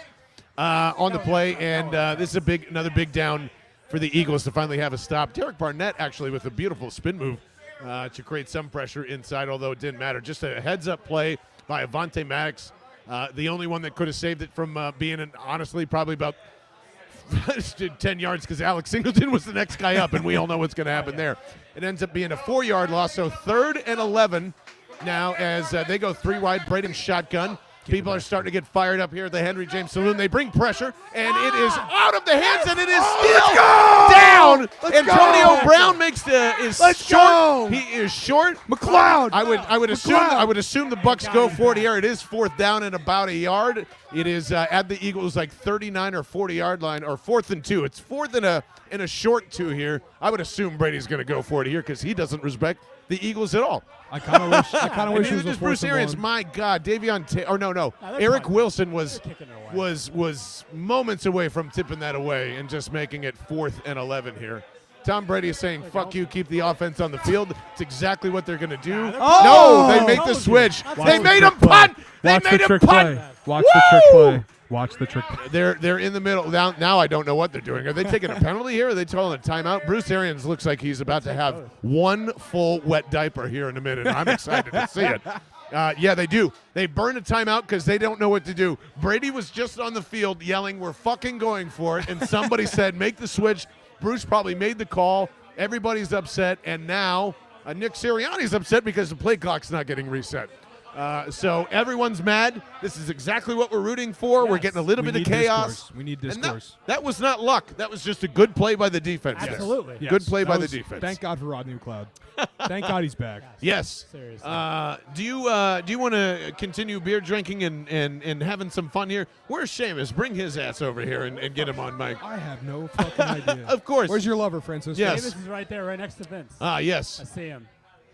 on the play? And this is another big down for the Eagles to finally have a stop. Derek Barnett actually with a beautiful spin move to create some pressure inside, although it didn't matter. Just a heads-up play by Avonte Maddox. The only one that could have saved it from being, honestly, probably about 10 yards because Alex Singleton was the next guy up, and we all know what's going to happen there. It ends up being a 4-yard loss, so 3rd and 11 now as they go 3 wide, Brady shotgun. People are starting to get fired up here at the Henry James Saloon. They bring pressure, and it is out of the hands, and it is still down. Antonio Brown is short. go. He is short. McLeod. I would assume the Bucks go for it here. It is 4th down and about a yard. It is at the Eagles 39 or 40-yard line, or 4th and 2. It's 4th and a short 2 here. I would assume Brady's going to go for it here because he doesn't respect the Eagles at all. I kind of wish it was a Bruce 4th and Arians. 1. My God, Davion. they're Eric punting. Wilson was They're kicking it away. was moments away from tipping that away and just making it 4th and 11 here. Tom Brady is saying, "Fuck you, keep the offense on the field." It's exactly what they're going to do. Oh! No, they make the switch. Watch They the made him trick play. punt. They Watch made the him trick punt. play. Watch the trick play. Watch the trick play. They're in the middle. Now I don't know what they're doing. Are they taking a penalty here? Or are they calling a timeout? Bruce Arians looks like he's about to have one full wet diaper here in a minute. I'm excited to see it. Yeah, they do. They burn a timeout because they don't know what to do. Brady was just on the field yelling, "We're fucking going for it," and somebody said, "Make the switch." Bruce probably made the call. Everybody's upset, and now Nick Sirianni's upset because the play clock's not getting reset. So everyone's mad. This is exactly what we're rooting for. Yes. We're getting a little bit of chaos. We need And discourse. that was not luck. That was just a good play by the defense. there. Absolutely. Yes. Good play That by the was- defense. Thank God for Rodney McLeod. Thank God he's back. Yes. Seriously. Do you want to continue beer drinking and having some fun here? Where's Seamus? Bring his ass over here and get him on mic. I have no fucking idea. Of course. Where's your lover, Francis? Yes. Davis is right there, right next to Vince. Yes. I see him.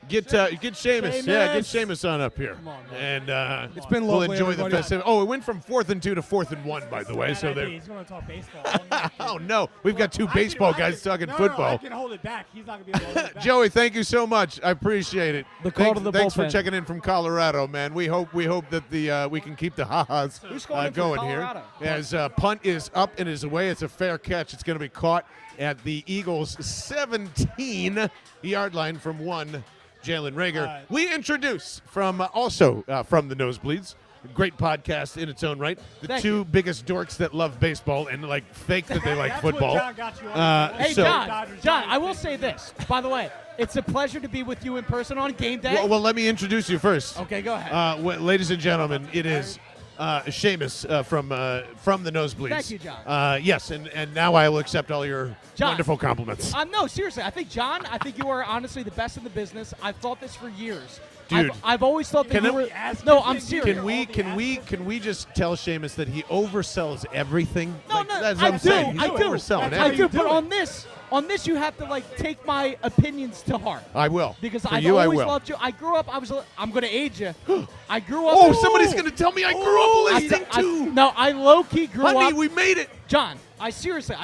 Get Seamus. Yeah, get Seamus. Seamus on up here. Come on, man. And It's been we'll lovely, enjoy the everybody. festive. Oh, it went from 4th and 2 to 4th and 1, by the way. Bad So idea. there. He's going to talk baseball. Oh no, we've got two baseball guys talking no, football. No, I can hold it back. He's not going to be able to hold it back. Joey, thank you so much. I appreciate it. The call to the Thanks for bullpen. checking in from Colorado, man. We hope that we can keep the ha-has Who's calling in from going here. Colorado? As punt is up and is away, it's a fair catch. It's going to be caught at the Eagles' 17-yard line from one. Jalen Rager. We introduce from the Nosebleeds. Great podcast in its own right. The Thank two you. biggest dorks that love baseball and like fake that they like That's football. What John got you on. Hey, So- John, I will say this. By the way, it's a pleasure to be with you in person on game day. Well, let me introduce you first. Okay, go ahead. Ladies and gentlemen, it is Seamus from the Nosebleeds. Thank you, John. Yes, and now I will accept all your John. wonderful compliments. No, seriously, I think you are honestly the best in the business. I've thought this for years. Dude. I've always thought that Can you I- were. Ask No, him I'm if serious. Can we just tell Seamus that he oversells everything? No, That's I what I'm do. saying. He's I do. overselling I do. everything. But on this, you have to take my opinions to heart. I will. Because For I've you, I always will. loved you. I grew up. I'm going to age you. I grew up. Oh, somebody's going to tell me I grew up listening to. No, I low key grew Honey, up. we made it. John, I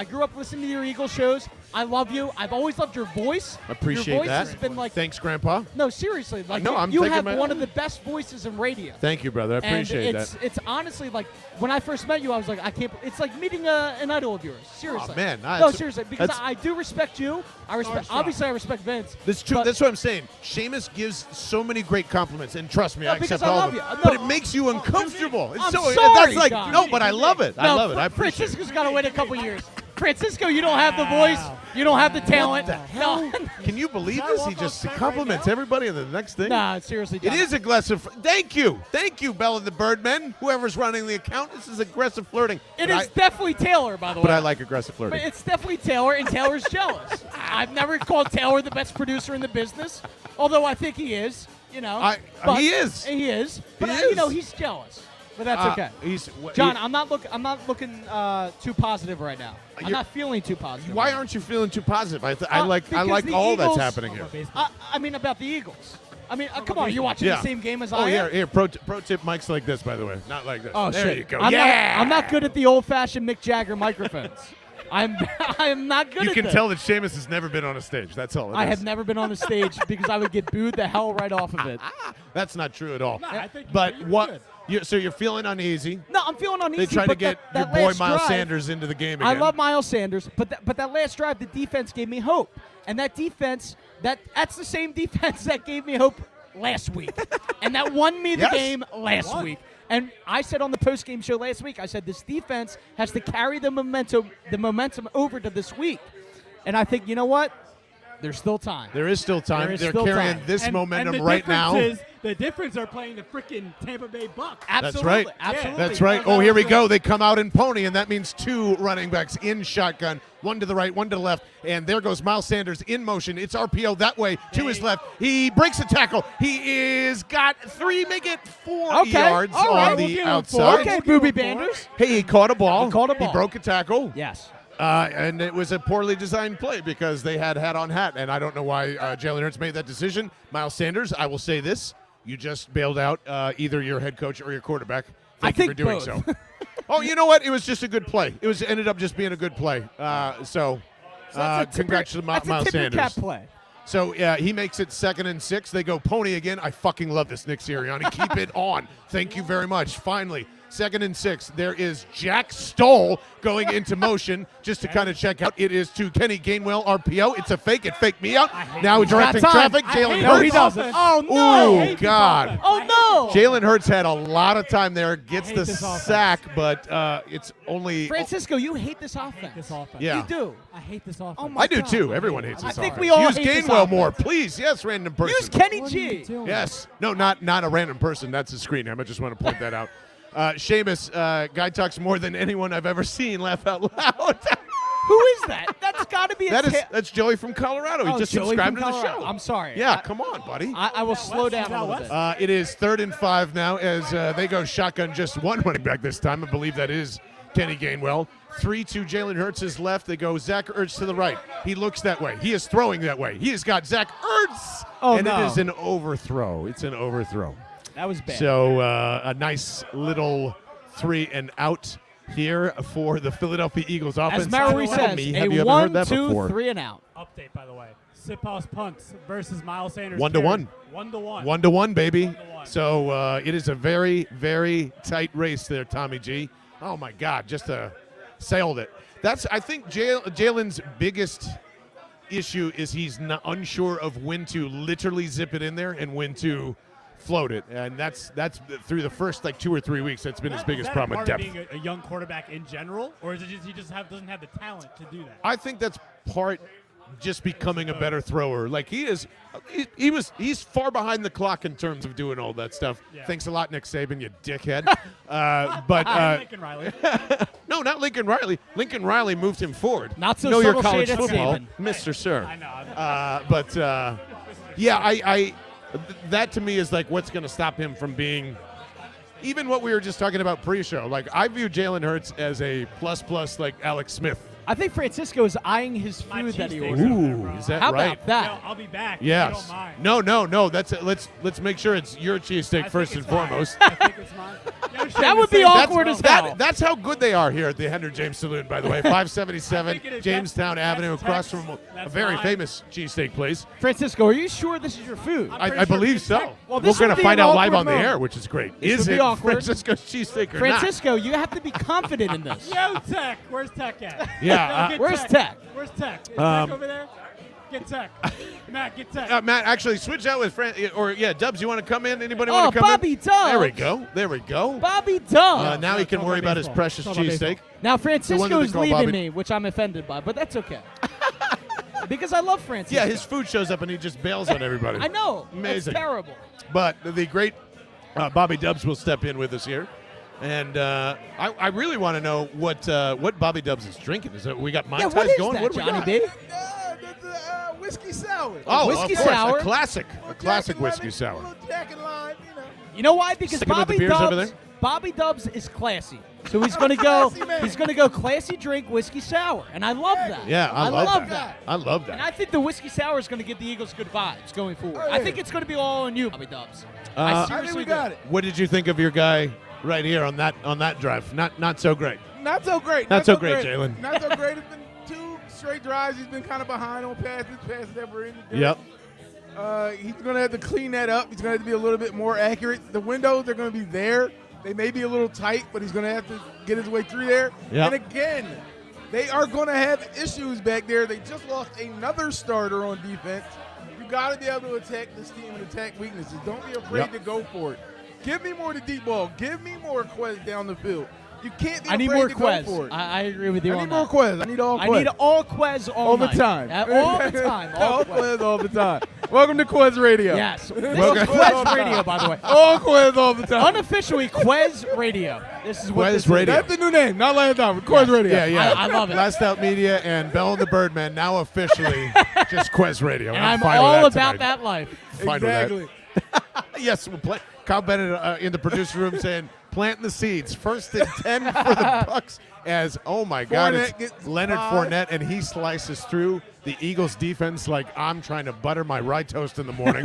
grew up listening to your Eagle shows. I love you. I've always loved your voice. Appreciate your voice that. has been Thanks, Grandpa. No, seriously. No, I'm you taking have my- one of the best voices in radio. Thank you, brother. I appreciate and that. it's honestly when I first met you, I was like, I can't. It's like meeting an idol of yours. Seriously. Oh, man, no, that's- seriously, because that's- I do respect you. I respect. Obviously, I respect Vince. That's true. but- That's what I'm saying. Seamus gives so many great compliments, and trust me, No, I because accept I all love of them. you. But No. it makes you uncomfortable. It's I'm so sorry, that's like John. no, but I love it. I No, love it. I appreciate it. Francisco's got to wait a couple years. Francisco, you don't have the voice. You don't have the talent. What the hell? No. Can you believe Should I this? He walk just on set compliments right now? everybody on the next thing. Nah, seriously, It John. is aggressive. Thank you, Bella the Birdman. Whoever's running the account, this is aggressive flirting. It But is definitely Taylor, by the way. But I like aggressive flirting. But it's definitely Taylor, and Taylor's jealous. I've never called Taylor the best producer in the business, although I think he is. But he is. He is. But He is. he's jealous. But that's okay. John, I'm not looking too positive right now. I'm not feeling too positive. Why right now. aren't you feeling too positive? I like because the all Eagles- that's happening here. I mean about the Eagles. I mean, come on, you're watching Yeah. the same game as Oh, I am. here. Pro tip, Mike's like this, by the way, not like this. Oh there shit! you go. I'm not good at the old-fashioned Mick Jagger microphones. I'm not good You at can them. tell that Seamus has never been on a stage. That's all. I have never been on the stage because I would get booed the hell right off of it. That's not true at all. No, I think But you're what? good. So you're feeling uneasy. No, I'm feeling uneasy. They try to but get that your boy last Miles drive- Sanders into the game again. I love Miles Sanders, but that last drive, the defense gave me hope, and that defense, that's the same defense that gave me hope last week, and that won me the Yes. game last week. And I said on the post-game show last week, I said this defense has to carry the momentum over to this week, and I think you know what? There's still time. There is still time. There is They're still carrying time. this momentum and the right now. difference is the difference are playing the freaking Tampa Bay Bucks. Absolutely, right. Absolutely. That's right. Oh, here we go. They come out in pony, and that means two running backs in shotgun, one to the right, one to the left. And there goes Miles Sanders in motion. It's RPO that way to his left. He breaks a tackle. He is got 3, make it 4 Okay. yards All right. on We'll the give him outside. Okay, We'll give Booby him 4. Banders. Hey, he caught a ball. He caught a ball. He broke a tackle. Yes. And it was a poorly designed play because they had hat on hat, and I don't know why Jalen Hurts made that decision. Miles Sanders, I will say this: you just bailed out either your head coach or your quarterback. Thank you for think doing both. so. Oh, you know what? It was just a good play. It ended up just being a good play. That's a Congrats to Miles That's a tip your cap Sanders. play. So he makes it 2nd and 6. They go pony again. I fucking love this, Nick Sirianni. Keep it on. Thank you very much. Finally, 2nd and 6. There is Jack Stoll going into motion just to kind of check out. It is to Kenny Gainwell, RPO. It's a fake. It faked me out. Now directing traffic. Jalen Hurts. No, he doesn't. Oh, no. Oh, God. Oh, no. Jalen Hurts had a lot of time there. Gets the sack, but it's only. Francisco, you hate this offense. Yeah. You do. I hate this offense. Oh, my I do, God. too. Everyone hates this I think offense. we all Use hate this Gainwell offense. more, please. Yes, random person. Use Kenny G. Yes. No, not a random person. That's a screen name. I just want to point that out. Seamus, guy talks more than anyone I've ever seen. Laugh out loud. Who is that? That's got to be That's Joey from Colorado. He just Joey subscribed from to the Colorado. show. I'm sorry. Yeah, come on, buddy. I will slow down a little bit. It is 3rd and 5 now as they go shotgun. Just one running back this time. I believe that is Kenny Gainwell. 3-2 Jalen Hurts is left. They go Zach Ertz to the right. He looks that way. He is throwing that way. He has got Zach Ertz. Oh, and no. it is an overthrow. It's an overthrow. That was bad. So a nice little 3 and out here for the Philadelphia Eagles offense. As Maui says, Have a you ever 1, heard that 2, before? 3 and out. Update, by the way. Sipos punts versus Miles Sanders. 1-1. 1-1. 1-1, baby. 1-1. So it is a very, very tight race there, Tommy G. Oh, my God, just sailed it. I think Jalen's biggest issue is he's not unsure of when to literally zip it in there and when to float it, and that's through the first 2 or 3 weeks. That's been his biggest problem with depth. Is that part of being a young quarterback in general, or is it just he just doesn't have the talent to do that? I think that's part just becoming a better thrower. Like he's far behind the clock in terms of doing all that stuff. Yeah. Thanks a lot, Nick Saban, you dickhead. But Lincoln Riley. no, not Lincoln Riley. Lincoln Riley moved him forward. Not so know your subtle college shade at football, Saban. Mr. Sir. I know. Yeah, I that to me is what's going to stop him from being even what we were just talking about pre-show. I view Jalen Hurts as a plus like Alex Smith. I think Francisco is eyeing his food that he ordered. Ooh, is that How right? about that? Yo, I'll be back. Yes. If you don't mind. No. That's it. Let's make sure it's your cheesesteak first and foremost. I think it's mine. That would be awkward as hell. That's how good they are here at the Henry James Saloon, by the way. 577 I think it is. Jamestown That's Avenue, across Tex. from a That's very mine. famous cheesesteak place. Francisco, are you sure this is your food? I believe so. Well, We're this going would to be find an out live awkward on the moment. air, which is great. This Is would it be awkward. Francisco's cheesesteak or Francisco, you have to be confident in this. Yo, Tech. Where's Tech at? Yeah, Yo, get where's Tech? Where's Tech? Is Tech over there? Get Tech. Matt, get Tech. not? Matt, actually, switch out with Dubs, you want to come in? Anybody Oh, want to come Bobby in? Dubs. There we go. Bobby Dubs. Now he can talk worry about about his baseball. precious Talk about cheesesteak. Now The one that Francisco's they call leaving Bobby- me, which I'm offended by, but that's okay. Because I love Francisco. Yeah, his food shows up and he just bails on everybody. I know. Amazing. That's terrible. But the great Bobby Dubs will step in with us here. And I really want to know what Bobby Dubs is drinking. We got Mai Yeah, Tais what is going? that, What do we Johnny got? B? That's whiskey sour. Oh, Whiskey of course, sour? a classic Jack and whiskey lime, sour. A little Jack and lime, You know why? Because Sticking with the Bobby beers over Dubs. there? Bobby Dubs is classy, so he's gonna go. Classy man. He's gonna go classy drink whiskey sour, and I love that. Yeah, I love that. I love And that. I think the whiskey sour is going to give the Eagles good vibes going forward. Oh, I yeah. think it's going to be all on you, Bobby Dubs. Uh, I I think seriously we do. got it. What did you think of your guy right here on that drive? Not so great. Not so great. Not so great, Jalen. Not so great. It's been 2 straight drives. He's been kind of behind on passes that were in the dirt. Yep. He's going to have to clean that up. He's going to have to be a little bit more accurate. The windows are going to be there. They may be a little tight, but he's going to have to get his way through there. Yep. And again, they are going to have issues back there. They just lost another starter on defense. You got to be able to attack this team and attack weaknesses. Don't be afraid Yep. to go for it. Give me more of the deep ball. Give me more Quez down the field. You can't be I need afraid more to Quez. go for it. I agree with you I on need more that. Quez. I need all Quez. I need all Quez all the night. time. All the time. All Quez. Quez all the time. Welcome to Quez Radio. Yes. This is Welcome. Quez Radio, by the way. All Quez all the time. Unofficially, Quez Radio. This is what Quez this is. Radio. That's the new name. Not laying down. Quez Radio. Yeah. I love it. Last Out Media and Bell and the Birdman now officially just Quez Radio. And I'm fine with all that about tonight. that life. Fine with that. Exactly. Yes, we'll play. Kyle Bennett in the producer room saying, planting the seeds. 1st and 10 for the Bucks as, oh my God, Fournette it's gets Leonard 5. Fournette, and he slices through the Eagles defense like I'm trying to butter my rye toast in the morning.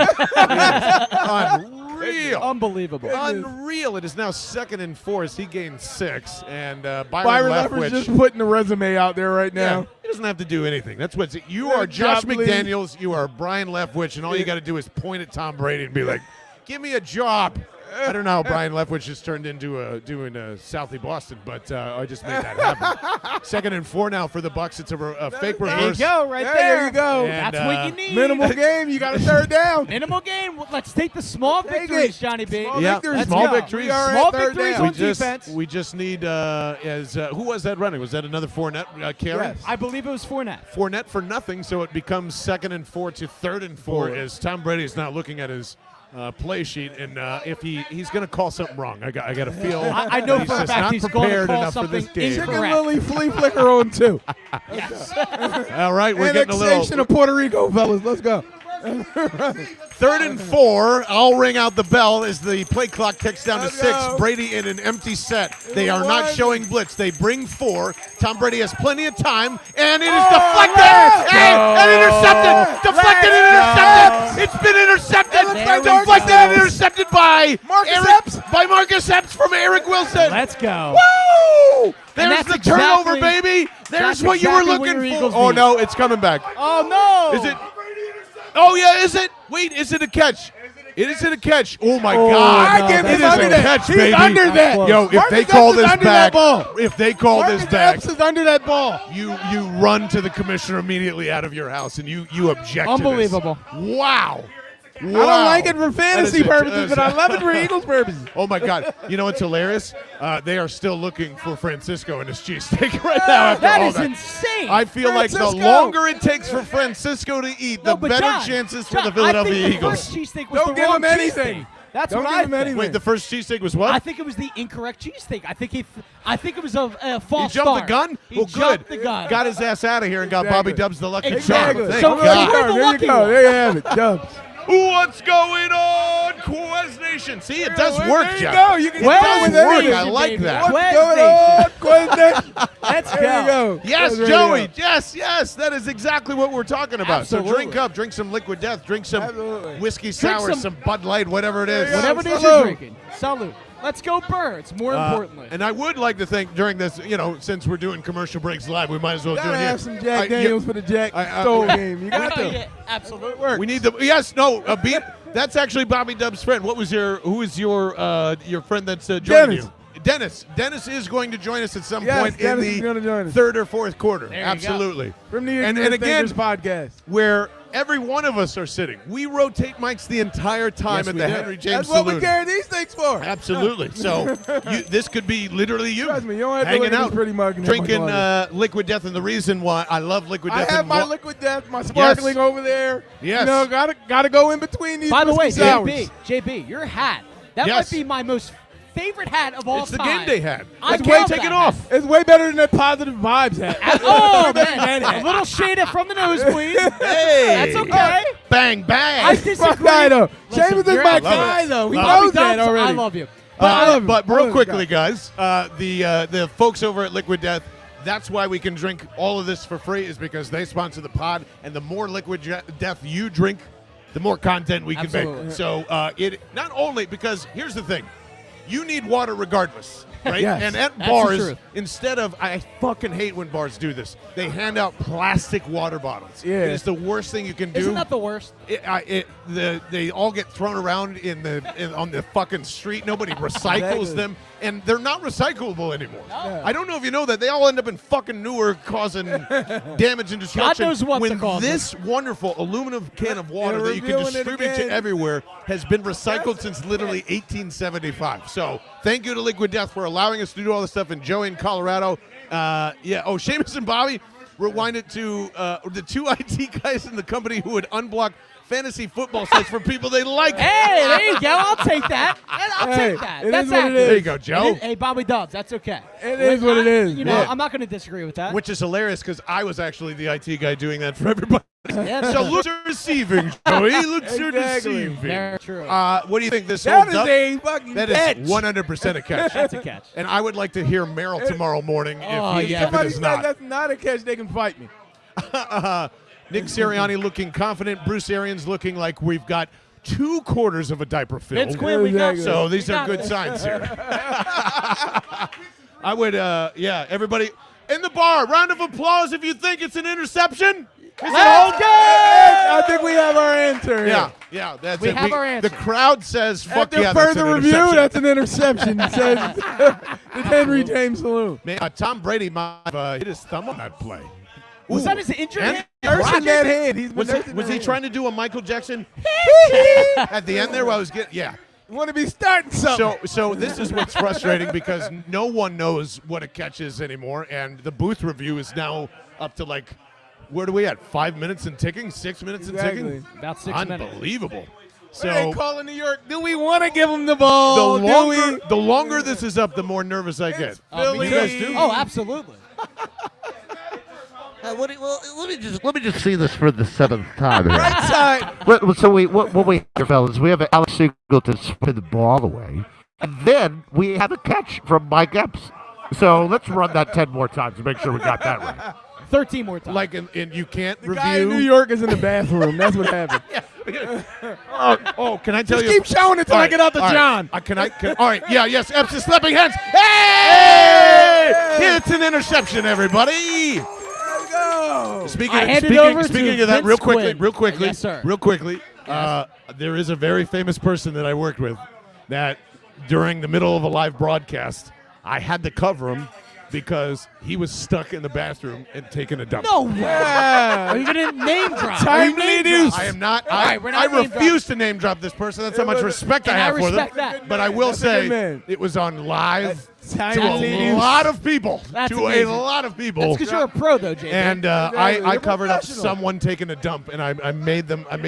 Unreal. Unbelievable. Unreal. It is now 2nd and 4 as he gains 6. And Byron Leftwich just putting the resume out there right now. he doesn't have to do anything. That's what you Yeah, are. Josh job lead. McDaniels. You are Brian Leftwich, and all you got to do is point at Tom Brady and be like, "Give me a job." I don't know how Brian Leftwich just turned into doing Southie Boston, but I just made that happen. 2nd and 4 now for the Bucs. It's a fake reverse. There you go, right there. There you go. And, That's what you need. Minimal game. You got a third down. Minimal game. Let's take the small victories, Johnny B. Small Yeah, victories. small Let's go. victories. We are at Small third victories down. on defense. We just need who was that running? Was that another Fournette carry? Yes. I believe it was Fournette. Fournette for nothing, so it becomes 2nd and 4 to 3rd and 4 as Tom Brady is not looking at his play sheet, and if he's going to call something wrong, I got to feel. I know he's for a just fact not he's going to prepared call enough for this something game. Chicken incorrect. Lily flea flicker on 2. All right, we're getting a Annexation little. of Puerto Rico, fellas. Let's go. 3rd and 4. I'll ring out the bell as the play clock ticks down to Let's 6. go. Brady in an empty set. They are not showing blitz. They bring 4. Tom Brady has plenty of time, and it is deflected and intercepted. Deflected and intercepted. It's been intercepted. Deflected and intercepted by Marcus Epps from Eric Wilson. Let's go. Woo! There's that's the turnover, exactly- baby. There's that's what you exactly were what your looking Eagles for. Oh need. no, it's coming back. Oh, no. Is it? Oh yeah, is it? Wait, is it a catch? It is a catch. Oh my God! I give It him is under a that. catch, He's baby. under that. Yo, if Marcus they call Epps is this under that back, ball. if they call this Marcus back, Epps is under that ball. you run to the commissioner immediately out of your house and you object. Unbelievable. To this. Wow. I don't like it for fantasy That is purposes, but I love it for Eagles purposes. Oh my God! You know what's hilarious? They are still looking for Francisco and his cheesesteak right now. After That all is that. insane. I feel like the Francisco. longer it takes for Francisco to eat, the No, but better John, chances for John, the Philadelphia I think Eagles. The first cheesesteak was Don't the give wrong him anything. cheesesteak. That's Don't what give I him think. anything. Wait, the first cheesesteak was what? I think it was the incorrect cheesesteak. I think it was a false He jumped start. the gun? He Well, jumped good. the gun. Got his ass out of here and got Exactly. Bobby Dubs the lucky Exactly. charm. Thank So God. you're the There you lucky go. one. There you have it. Dubs. What's going on, Quez Nation? See, it does work, There you Jeff. go. You can It Quez does with work. anything, I like baby. that. What's Quez going Nation. on, Quez Nation? Let's There you go. Yes, That's ready Joey. to go. Yes. That is exactly what we're talking about. Absolutely. So drink up. Drink some Liquid Death. Drink some Absolutely. whiskey sour, some Bud Light, whatever it is. Yeah. Whatever it is Salute. you're drinking. Salute. Let's go Birds, more importantly. And I would like to think during this, since we're doing commercial breaks live, we might as well do Gotta it here. have some Jack Daniels for the Jack Stoll game. You got to. Yeah, absolutely. We need a beat. That's actually Bobby Dub's friend. Who is your friend that's joining Dennis. you? Dennis. Dennis is going to join us at some Yes, point Dennis in is gonna join the us. 3rd or 4th quarter. There you Absolutely. From the And Ignorant again, Thinkers podcast. where every one of us are sitting. We rotate mics the entire time Yes, at we the do. Henry James That's what we Saloon. carry these things for. Absolutely. So this could be literally you Trust me, you don't have to hanging look at out, this pretty mug in drinking my Liquid Death. And the reason why I love Liquid I Death. have and my why- Liquid Death, my sparkling over there. Yes. You know, gotta go in between these. By the way, whiskey sours. JB, your hat. That Yes. might be my most favorite hat of all It's the time. game day hat. I That's why love take that it hat. off. It's way better than that positive vibes hat. Oh, man. A little shade from the nosebleed. Hey. That's okay. Bang, bang. I Fuck disagree. guy though. Listen, Seamus is you're my out there. guy though. He Love knows Bobby that Dubs, already. I love you. I love him. But I love real this quickly, guy. guys, the folks over at Liquid Death, that's why we can drink all of this for free, is because they sponsor the pod, and the more Liquid Death you drink, the more content we can Absolutely. make. So it not only, because here's the thing, you need water regardless. Right? Yes. And at That's the bars, truth. instead of, I fucking hate when bars do this, they hand out plastic water bottles. Yeah. It is the worst thing you can do. Isn't that the worst? They all get thrown around on the fucking street. Nobody recycles Exactly. them, and they're not recyclable anymore. No. I don't know if you know that they all end up in fucking Newark, causing damage and destruction. knows what to when cause this wonderful aluminum can of water They're that you can reviewing it distribute to again. everywhere has been recycled since literally 1875. So thank you to Liquid Death for allowing us to do all this stuff. And Joey in Colorado, Seamus and Bobby. Rewind it to the two IT guys in the company who would unblock fantasy football sites for people they like. Hey, there you go. I'll take that. I'll Hey, take that. it That's is what it accurate. There you go, Joe. Hey, Bobby Dubs, that's okay. It is what it is. You know, Yeah. I'm not going to disagree with that. Which is hilarious because I was actually the IT guy doing that for everybody. Yeah, So looks are receiving, Joey. Looks are Exactly. deceiving. very true. What do you think this That holds is up? a fucking That catch. is 100% a catch. That's a catch. And I would like to hear Merrill tomorrow morning Oh, if yeah. it Somebody is said not. that's not a catch. They can fight me. Nick Sirianni looking confident. Bruce Arians looking like we've got 2 quarters of a diaper filled. Vince Quinn, we got Exactly. So these we are got good it. signs here. I would, everybody in the bar, round of applause if you think it's an interception. Let's go! I think we have our answer. Yeah, that's We it. have our answer. The crowd says, "Fuck After yeah, that's further an review, interception." that's an interception. Says the Henry James Saloon. Man, Tom Brady might have hit his thumb on that play. Was Ooh. that his injured And hand? Nursing that hand. He's been Was nursing he that hand. trying to do a Michael Jackson at the end there? While I was getting You want to be starting something. So this is what's frustrating because no one knows what a catch is anymore, and the booth review is now up to like, where do we at? 5 minutes and ticking, 6 minutes and ticking. About 6 minutes. Unbelievable. What are they So calling New York? Do we want to give him the ball? the longer this is up, the more nervous I get. Philly. You guys do? Oh, absolutely. Let me just see this for the 7th time. Here. Right side. What we have, fellas, we have Alex Singleton spin the ball away, and then we have a catch from Mike Epps. So let's run that 10 more times to make sure we got that right. 13 more times. Like, and you can't The guy in New review. York is in the bathroom. That's what happened. Can I tell Just you? keep showing it till All I get out to all John. All right. Yeah. Yes. Epps is slapping hands. Hey! It's an interception, everybody. Let's go. Speaking I of, hand it over speaking to of that, Vince Quinn. real quickly, Yes, sir. there is a very famous person that I worked with that during the middle of a live broadcast, I had to cover him because he was stuck in the bathroom and taking a dump. No way. Yeah. Are you going to name drop? Timely Are you name news. I am not. All right, we're not I name refuse to name drop this person. That's how much respect I and I have for them. respect that. But I will That's a good say man. it was on live to Timely a news. lot of people. That's to amazing. a lot of people. That's because you're a pro, though, JJ. And Exactly. I You're covered up professional. someone taking a dump, and I made them 5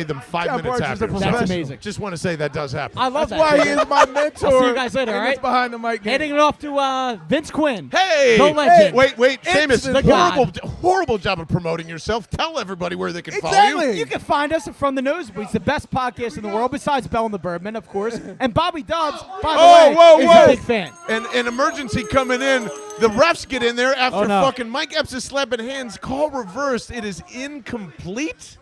John minutes Bart's just a after. professional. That's amazing. Just want to say that does happen. I love That's that. why he is my mentor. I'll see you guys later, and all right? it's behind the mic. Handing it off to Vince Quinn. Hey, The legend. Wait, Seamus, the God. horrible job of promoting yourself. Tell everybody where they can follow Exactly. you. You can find us at From the Nosebleeds, the best podcast in the world, besides Bell and the Birdman, of course. And Bobby Dubs, by the way, is a big fan. And an emergency coming in. The refs get in there after Oh, no. fucking Mike Epps is slapping hands. Call reversed. It is incomplete.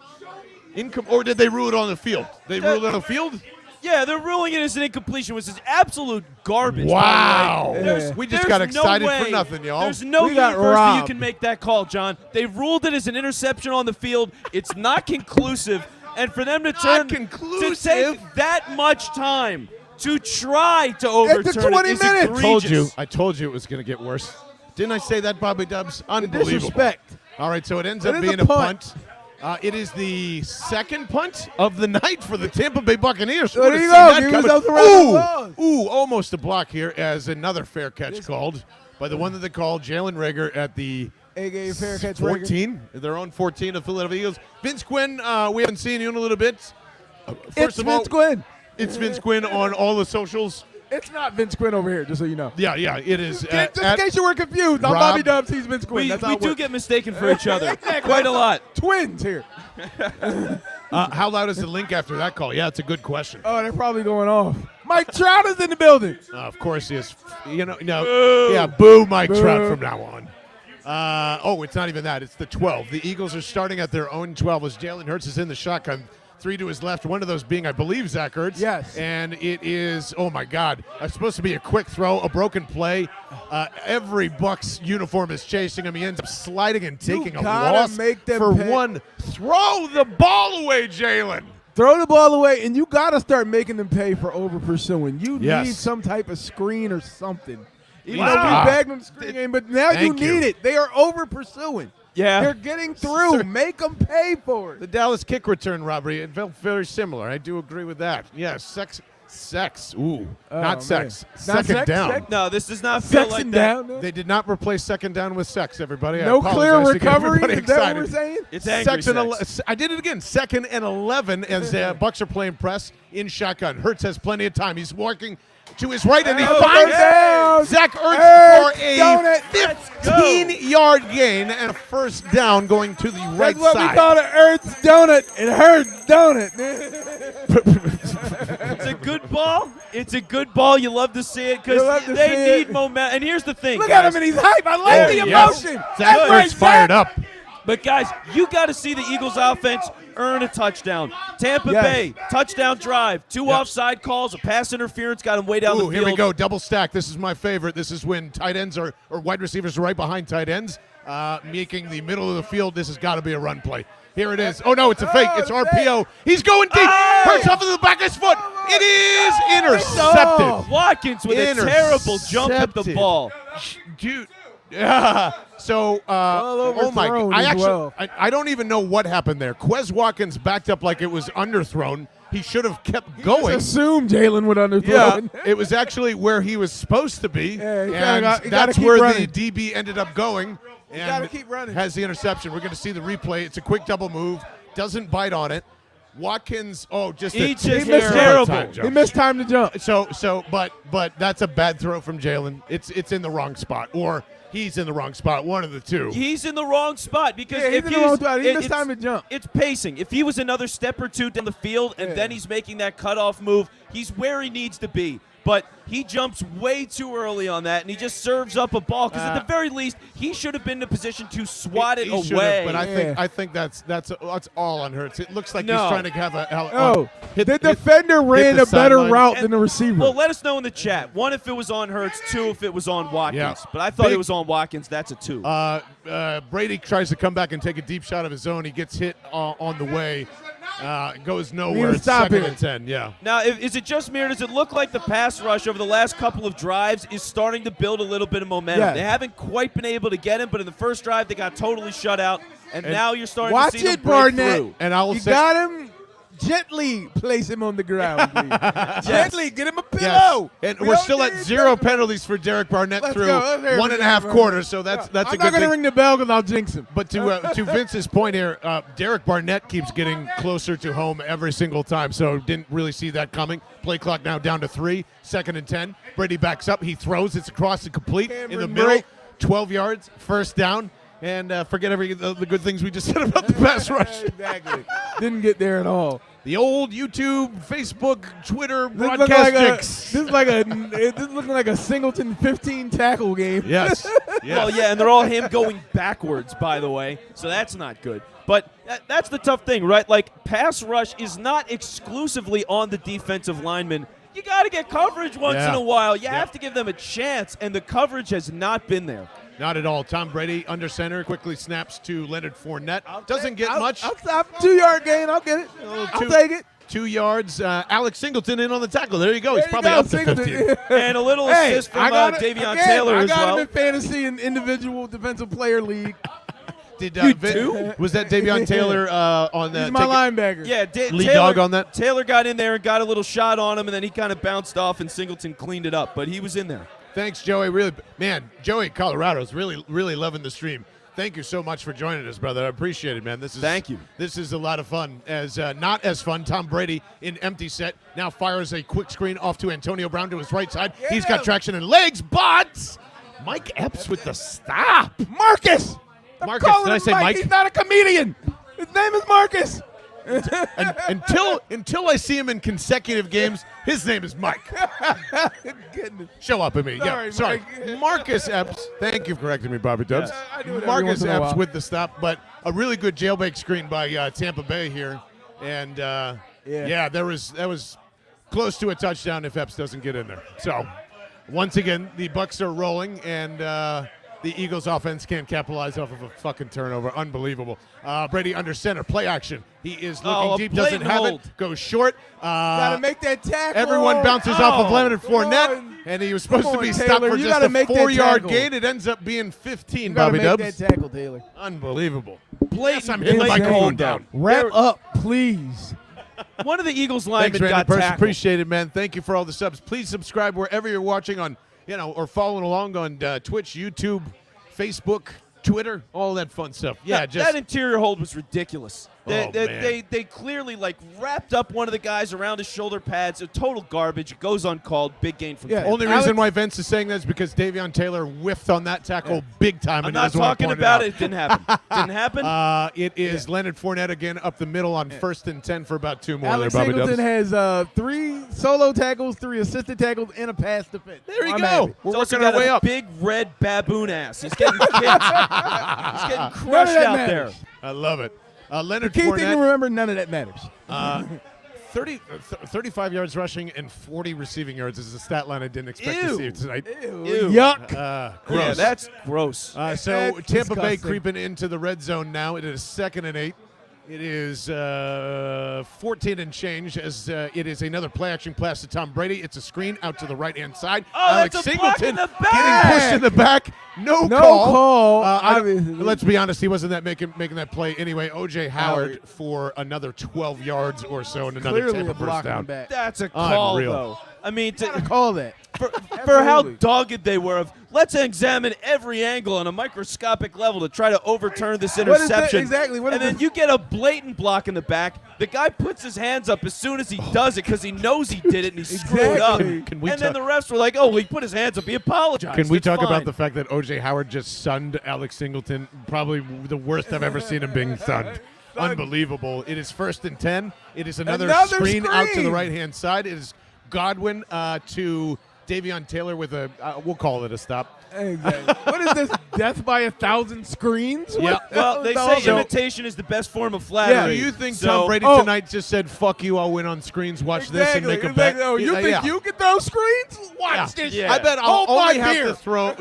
Or did they rule it on the field? They ruled it on the field? Yeah, they're ruling it as an incompletion, which is absolute garbage. Wow. by the way. There's- We just there's got excited no way, for nothing, y'all. There's no We got university you robbed. can make that call, John. They ruled it as an interception on the field. It's not conclusive. And for them to Not to conclusive? take that much time to try to overturn 20 it is minutes. egregious. I told you it was going to get worse. Didn't I say that, Bobby Dubs? Unbelievable. Disrespect. All right, so it ends It up is being a a punt. punt. It is the second punt of the night for the Tampa Bay Buccaneers. There Would've you seen go. that Give coming. yourself a round of applause. Ooh, almost a block here as another fair catch called by the one that they called Jalen Rager at the A.K.A. fair catch 14, their own 14 of Philadelphia Eagles. Vince Quinn, we haven't seen you in a little bit. First It's of all, Vince Quinn. it's Vince Quinn on all the socials. It's not Vince Quinn over here, just so you know. Yeah, it is. Just in case you were confused, I'm Rob- Bobby Dubs, he's Vince Quinn. We That's how it do works. get mistaken for each other Exactly. quite a lot. Twins here. How loud is the link after that call? Yeah, it's a good question. Oh, they're probably going off. Mike Trout is in the building. Of course he is. Boo Mike Boo. Trout from now on. It's not even that. It's the 12. The Eagles are starting at their own 12 as Jalen Hurts is in the shotgun. 3 to his left, one of those being, I believe, Zach Ertz. Yes. And it is, oh, my God, it's supposed to be a quick throw, a broken play. Every Bucs uniform is chasing him. He ends up sliding and taking a gotta loss make them for pay. one. Throw the ball away, Jalen. Throw the ball away, and you got to start making them pay for over pursuing. You Yes. need some type of screen or something. Even Wow. though we bagged them the screen game, but now you Thank you. need it. They are over pursuing. Yeah. They're getting through. Sir. Make them pay for The it. Dallas kick return robbery, it felt very similar. I do agree with that. Yes, sex. Ooh, Oh, not man. sex. Not Second sex, down. sex? No, this does not feel Sex like and that. down. No, They did not replace second down with sex, everybody. I no clear apologize to get recovery. everybody Is that what excited. we're saying? It's angry sex. I did it again. 2nd and 11 as Bucs are playing press in shotgun. Hurts has plenty of time. He's walking to his right, and he Oh, finds third down. Zach Ertz Ertz, for a donut. 15-yard gain and a first down going to the right That's what side. we call an Earth's donut. It hurts, don't it? It's a good ball. It's a good ball. You love to see it You because love to they see need it. momentum. And here's the thing, Look guys. at him, and he's hype. I like the yes. emotion. Zach That's right, Ertz fired up. But guys, you got to see the Eagles offense earn a touchdown. Tampa Yes. Bay, touchdown drive, 2 offside calls, a pass interference, got him way down the field. Here we go. Double stack. This is my favorite. This is when tight ends or wide receivers are right behind tight ends, making the middle of the field. This has got to be a run play. Here it is. Oh, no, it's a fake. It's RPO. He's going deep. Hurts off of the back of his foot. It is intercepted. Watkins with a terrible jump at the ball. Dude. Yeah. So, oh my God. I don't even know what happened there. Quez Watkins backed up like it was underthrown. He should have kept going. Just assumed Jalen would underthrow. Yeah, it was actually where he was supposed to be. Yeah, and that's where the DB ended up going. You gotta keep running. Has the interception. We're going to see the replay. It's a quick double move. Doesn't bite on it. Watkins, he missed terrible. He missed time to jump. But that's a bad throw from Jalen. It's in the wrong spot, or he's in the wrong spot. One of the two. He's in the wrong spot because he missed time to jump. It's pacing. If he was another step or two down the field and then he's making that cutoff move, he's where he needs to be. But he jumps way too early on that, and he just serves up a ball. Because at the very least, he should have been in a position to swat it away. But I think that's all on Hurts. It looks like he's trying to have a. The defender ran a better route than the receiver. Well, let us know in the chat. 1, if it was on Hurts. 2, if it was on Watkins. Yeah. But I thought it was on Watkins. That's a 2. Brady tries to come back and take a deep shot of his own. He gets hit on the way. Goes nowhere. It's 2nd and 10. Yeah. Now, is it just me, or does it look like the pass rush over the last couple of drives is starting to build a little bit of momentum? Yeah. They haven't quite been able to get him, but in the first drive they got totally shut out, and now you're starting to see them break through. And I will say, got him. Gently place him on the ground, please. Gently, get him a pillow. Yes. And we're still at 0 penalties for Derek Barnett through 1.5 quarters, so that's a good thing. I'm not going to ring the bell because I'll jinx him. But to Vince's point here, Derek Barnett keeps getting closer to home every single time, so didn't really see that coming. Play clock now down to 3, 2nd and 10. Brady backs up. He throws. It's across the complete in the middle. 12 yards, first down. And forget the good things we just said about the pass rush. Exactly. Didn't get there at all. The old YouTube, Facebook, Twitter broadcast This is looking like a Singleton 15 tackle game. Yes. Well, yeah, and they're all him going backwards, by the way, so that's not good. But that's the tough thing, right? Like, pass rush is not exclusively on the defensive lineman. You got to get coverage once in a while. You have to give them a chance, and the coverage has not been there. Not at all. Tom Brady under center quickly snaps to Leonard Fournette. Doesn't get much. I'll stop. 2-yard gain. I'll get it. I'll take it. 2 yards. Alex Singleton in on the tackle. There you go. He's probably up to 15. And a little assist from Davion Taylor as well. I got him in fantasy and individual defensive player league. Did was that Davion Taylor on that? He's my linebacker. Yeah, lead dog on that. Taylor got in there and got a little shot on him, and then he kind of bounced off, and Singleton cleaned it up. But he was in there. Thanks, Joey. Really, man, Joey Colorado's really loving the stream. Thank you so much for joining us, brother. I appreciate it, man. Thank you. This is a lot of fun. As not as fun, Tom Brady in empty set now fires a quick screen off to Antonio Brown to his right side. He's got traction and legs, but Mike Epps with the stop. Marcus, did I say Mike? He's not a comedian. His name is Marcus. Until I see him in consecutive games, his name is Mike. Show up at me. Sorry. Marcus Epps. Thank you for correcting me, Bobby Dubs. Marcus Epps with the stop, but a really good jailbait screen by Tampa Bay here, and that was close to a touchdown if Epps doesn't get in there. So once again, the Bucs are rolling, and the Eagles offense can't capitalize off of a fucking turnover. Unbelievable. Brady under center. Play action. He is looking deep. Doesn't have it. Goes short. Gotta make that tackle. Everyone bounces off of Leonard Fournette. And he was supposed to be stopped for just a 4-yard gain. It ends up being 15, Bobby Dubs. Make that tackle, Taylor. Unbelievable. Yes, I'm hitting my phone down. Wrap up, please. One of the Eagles linemen got tackled. Appreciate it, man. Thank you for all the subs. Please subscribe wherever you're watching on, or following along on Twitch, YouTube, Facebook, Twitter, all that fun stuff. Yeah, that interior hold was ridiculous. Man. They clearly wrapped up one of the guys around his shoulder pads. A total garbage. It goes uncalled. Big gain from Tampa. Only reason why Vince is saying that is because Davion Taylor whiffed on that tackle big time. I'm not talking about it. It didn't happen. Didn't happen. It is Leonard Fournette again up the middle on 1st and 10 for about 2 more. Alex there, Bobby Singleton Dubs. has 3 solo tackles, 3 assisted tackles, and a pass defense. There you go. We're working our way up. Big red baboon ass. He's getting kicked. He's getting crushed out there. I love it. Leonard Key Fournette. thing to remember, none of that matters. 35 yards rushing and 40 receiving yards is a stat line I didn't expect to see tonight. Ew. Yuck. Gross. Yeah, that's gross. So Tampa Bay creeping into the red zone now. It is 2nd and 8. It is 14 and change as it is another play-action pass to Tom Brady. It's a screen out to the right-hand side. Oh, Alex that's a block Singleton in the back. getting pushed in the back. No call. Obviously. Let's be honest, he wasn't that making that play anyway. O.J. Howard for another 12 yards or so and another Clearly Tampa a block first down. back. That's a call, Unreal. though. I mean, Call that. for how dogged they were of let's examine every angle on a microscopic level to try to overturn this interception. Exactly. And then you get a blatant block in the back. The guy puts his hands up as soon as he does it because he knows he did it and he screwed up. Can we and then the refs were like, oh, well, he put his hands up. He apologized. Can we It's talk fine. about the fact that O.J. Howard just sunned Alex Singleton? Probably the worst I've ever seen him being sunned. Unbelievable. It is 1st and 10. It is another screen out to the right-hand side. It is Godwin to Davion Taylor with a, we'll call it a stop. Exactly. What is this? Death by 1,000 screens? Yeah. Well, they say imitation is the best form of flattery. Do you think So- Tom Brady tonight just said, fuck you, I'll win on screens, watch this and make a bet? Oh, you think you can throw screens? Watch this. Yeah. I bet I'll Hold my only have beer. to throw,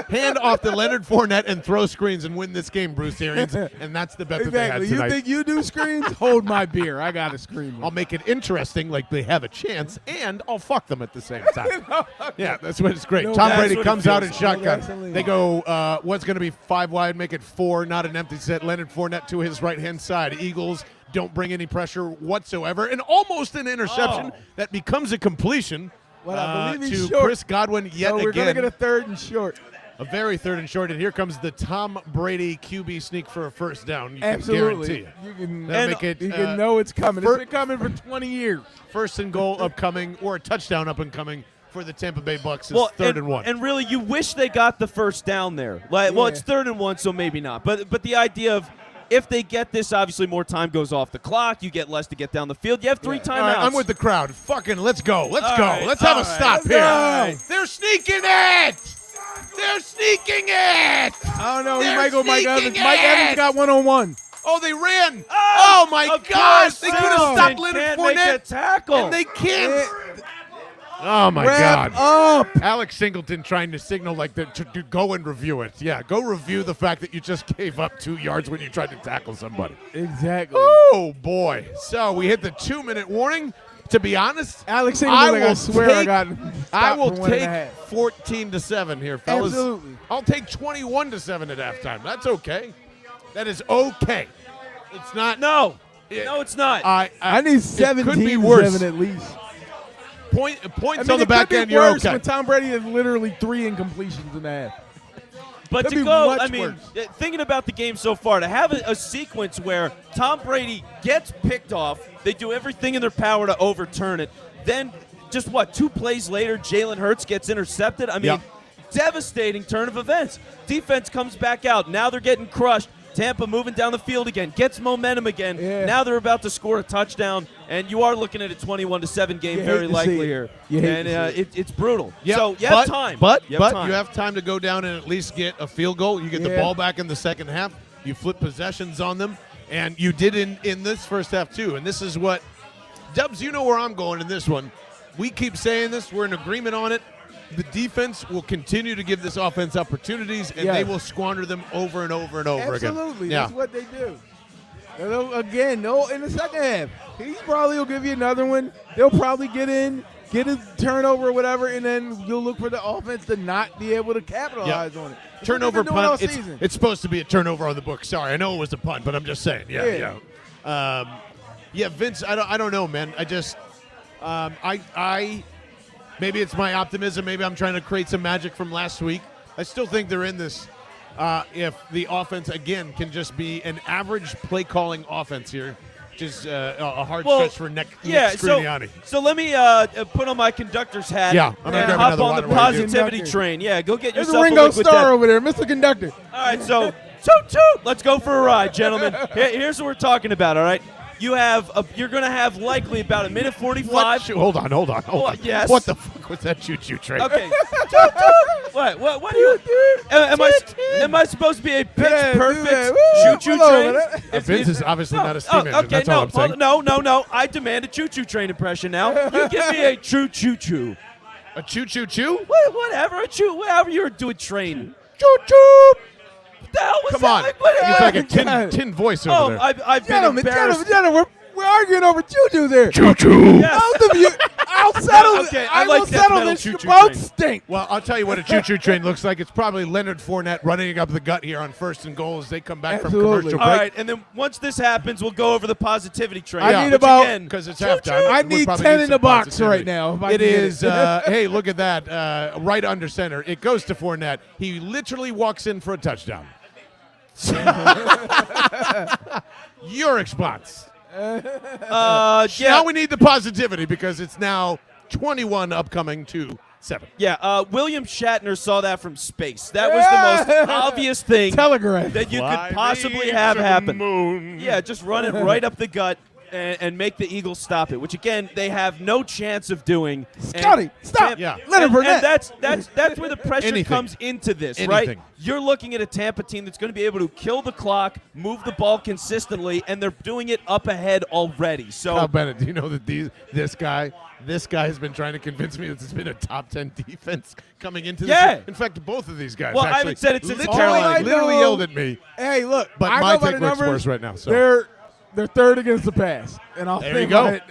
hand off to Leonard Fournette and throw screens and win this game, Bruce Arians. And that's the bet that they had Exactly. tonight. You think you do screens? Hold my beer. I got a screen. I'll make it interesting, like they have a chance, and I'll fuck them at the same time. Yeah, that's what it's great. No, Tom that's Brady what it comes out feels in like. shotgun. They go, what's going to be 5 wide, make it 4, not an empty set. Leonard Fournette to his right-hand side. Eagles don't bring any pressure whatsoever, and almost an interception that becomes a completion Well, I believe he's to short. Chris Godwin yet So we're again. going to get a 3rd and short. A very 3rd and short, and here comes the Tom Brady QB sneak for a first down. You Absolutely. can guarantee You can, That'll make it, you can know it's coming. It's fir- been coming for 20 years. 1st and goal upcoming, or a touchdown up and coming for the Tampa Bay Bucks. Is 3rd and 1. And really, you wish they got the first down there. Like, well, it's 3rd and 1, so maybe not. But the idea of if they get this, obviously more time goes off the clock. You get less to get down the field. You have 3 timeouts. All right, I'm with the crowd. Fucking let's go. Let's go. right, Let's have a all right, stop let's here. go. They're sneaking it. They're sneaking it. I don't know. He They're might go Mike Evans. sneaking Mike it. Evans got 1-on-1. Oh, they ran. Oh my Of God. course, They could have Singleton stopped Leonard can't make Fournette. a tackle. And they can't. Oh my Wrap God. up. Alex Singleton trying to signal like to go and review it. Yeah, go review the fact that you just gave up 2 yards when you tried to tackle somebody. Exactly. Oh boy. So we hit the 2-minute warning. To be honest, Alex Singleton, I swear I take- got I will stopped for 1.5. take 14-7 here, fellas. Absolutely. I'll take 21-7 at halftime. That's okay. That is okay. It's not. No, it's not. I need 17 could be worse. 7 at least. Points I mean, on the it back could end. be You're worse okay. when Tom Brady has literally 3 incompletions in the half. But That'd to be go, much I mean, worse. thinking about the game so far, to have a sequence where Tom Brady gets picked off, they do everything in their power to overturn it. Then, just 2 plays later, Jalen Hurts gets intercepted. I mean, devastating turn of events. Defense comes back out. Now they're getting crushed. Tampa moving down the field again, gets momentum again. Yeah. Now they're about to score a touchdown, and you are looking at a 21-7 game You very hate to likely see it. here. You hate And to see it's brutal. Yep, So you have time. But you have time. you have time to go down and at least get a field goal. You get the Yeah. ball back in the second half. You flip possessions on them, and you did in this first half too. And this is what Dubs. You know where I'm going in this one. We keep saying this. We're in agreement on it. The defense will continue to give this offense opportunities, and they will squander them over and over and over again. Absolutely. Yeah. That's what they do. And again, in the second half, he probably will give you another one. They'll probably get a turnover or whatever, and then you'll look for the offense to not be able to capitalize on it. That's what Turnover they've been doing all punt. season. It's supposed to be a turnover on the book. Sorry, I know it was a punt, but I'm just saying. Yeah. Vince. I don't know, man. I just maybe it's my optimism. Maybe I'm trying to create some magic from last week. I still think they're in this. If the offense again can just be an average play calling offense here, which is a hard stretch for Nick Scriniani. So let me put on my conductor's hat Yeah, I'm gonna and grab hop another on the water while you do. positivity Conductor. train. Yeah, go get There's yourself a Ringo liquid Starr death. over there, Mr. Conductor. All right, so toot toot. Let's go for a ride, gentlemen. Here's what we're talking about. All right, you're going to have likely about 1:45. Hold on. Yes. What the fuck was that choo-choo train? Okay. Toot, toot. What are you? Am I supposed to be a pitch perfect choo-choo train? Vince is obviously not a steam engine. Okay, That's all I'm saying. no. I demand a choo-choo train impression now. You give me a choo-choo-choo. A choo-choo-choo? Whatever, whatever you're doing train. Choo-choo! What the hell was Come that? on. Like, what- He's like a tin voice over there. I've been embarrassed. Gentlemen, we're arguing over choo-choo there. Choo-choo. Yes. Both of you, I'll settle Okay, I like will death settle metal this. You choo-choo both train. stink. Well, I'll tell you what a choo-choo train looks like. It's probably Leonard Fournette running up the gut here on 1st and goal as they come back Absolutely. from commercial break. All right, and then once this happens, we'll go over the positivity train. I need which about- again, Because it's choo-choo. halftime. I We need probably 10 need in the some box positivity. right now. If I It can get is, hey, look at that. Right under center. It goes to Fournette. He literally walks in for a touchdown. Your response. Yeah. Now we need the positivity because it's now 21 upcoming to 7. Yeah, William Shatner saw that from space. That was the most obvious thing Telegraph. that you could possibly have happen. Yeah, just run it right up the gut and make the Eagles stop it, which again they have no chance of doing. Scotty, stop. Yeah. Leonard Fournette. And that's where the pressure Anything. comes into this, right? Anything. You're looking at a Tampa team that's going to be able to kill the clock, move the ball consistently, and they're doing it up ahead already. So Kyle Bennett, do you know that this guy has been trying to convince me that this has been a top 10 defense coming into this Yeah. year? In fact, both of these guys Well, I actually haven't said it since literally, Carolina. literally yelled at me. Hey, look. But I my know by take the works numbers, worse right now, so. They're third against the pass. And I'll There stand you go. by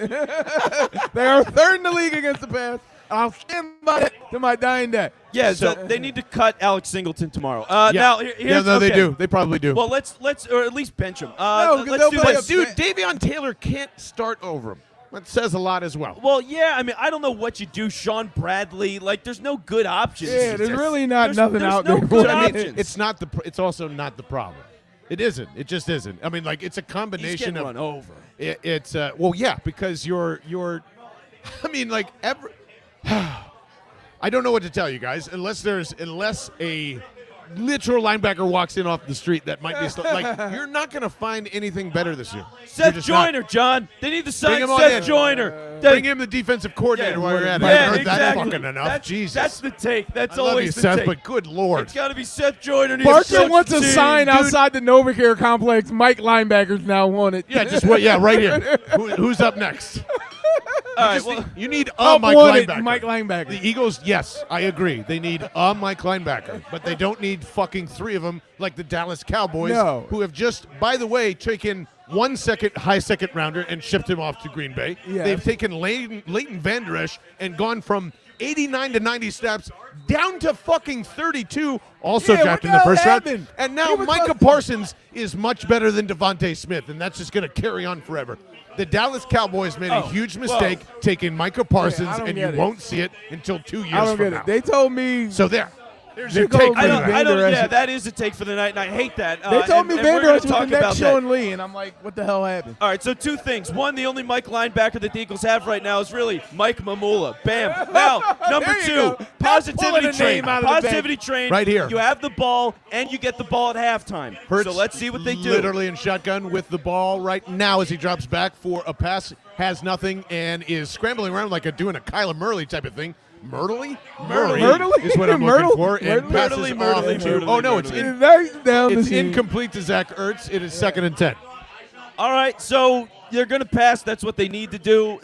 it. They are third in the league against the pass. I'll stand by it to my dying day. yeah, So- so they need to cut Alex Singleton tomorrow. Yeah. Now, Yeah, here's, no, they okay. do. They probably do. Well, let's or at least bench him. No, Let's they'll do play this. Dude, Davion Taylor can't start over him. That says a lot as well. Well, yeah, I mean, I don't know what you do. Sean Bradley, like, there's no good options. Yeah, there's really not nothing there's out no there. good But I mean, options. it's not the. It's also not the problem. It isn't. It just isn't. I mean, like it's a He's combination getting of. run over. It's well, yeah, because you're. I mean, like every. I don't know what to tell you guys unless a literal linebacker walks in off the street that might be like you're not going to find anything better this year. You're Seth just not. Joyner, John. They need to Bring sign him on Seth in. Joyner. Bring him the defensive coordinator while you're at it. I haven't heard that exactly. fucking enough. That's, Jesus. That's the take. That's I love always you, the Seth, take. but good lord. It's got to be Seth Joyner. He's Parker such wants a team. sign outside the Novacare complex. Mike linebackers now want it. Yeah, just what? Yeah, right here. Who's up next? All right, well, You need a Up Mike wanted linebacker. Mike linebacker. The Eagles, yes, I agree. They need a Mike linebacker, but they don't need fucking 3 of them like the Dallas Cowboys, No. who have just, by the way, taken 1 high second rounder and shipped him off to Green Bay. Yes. They've taken Leighton Vander Esch and gone from 89 to 90 snaps down to fucking 32, also Yeah, drafted in what the the first hell round. happened? And He now was Micah like- Parsons is much better than Devontae Smith, and that's just going to carry on forever. The Dallas Cowboys made a huge mistake taking Micah Parsons, don't and you get it. won't see it until 2 years I don't from get now. it. They told me. So there's your They take told for me tonight. I don't. Vander Esch- Yeah, that is a take for the night, and I hate that. They told me and we're Vander gonna Esch was talk the about next that. Sean Lee, and I'm like, what the hell happened? All right, so 2 things. One, the only Mike linebacker that the Eagles have right now is really Mike Mamula. Bam. Now, number There you 2, go. Now positivity pulling a train. name out of the Positivity train. Right here. You have the ball, and you get the ball at halftime. Hurts So let's see what they do. Literally in shotgun with the ball right now as he drops back for a pass, has nothing, and is scrambling around like doing a Kyler Murray type of thing. Myrtley is what I'm looking for, and passes off to. Oh no, it's It's incomplete to Zach Ertz. It is 2nd and 10. All right, so they're going to pass. That's what they need to do.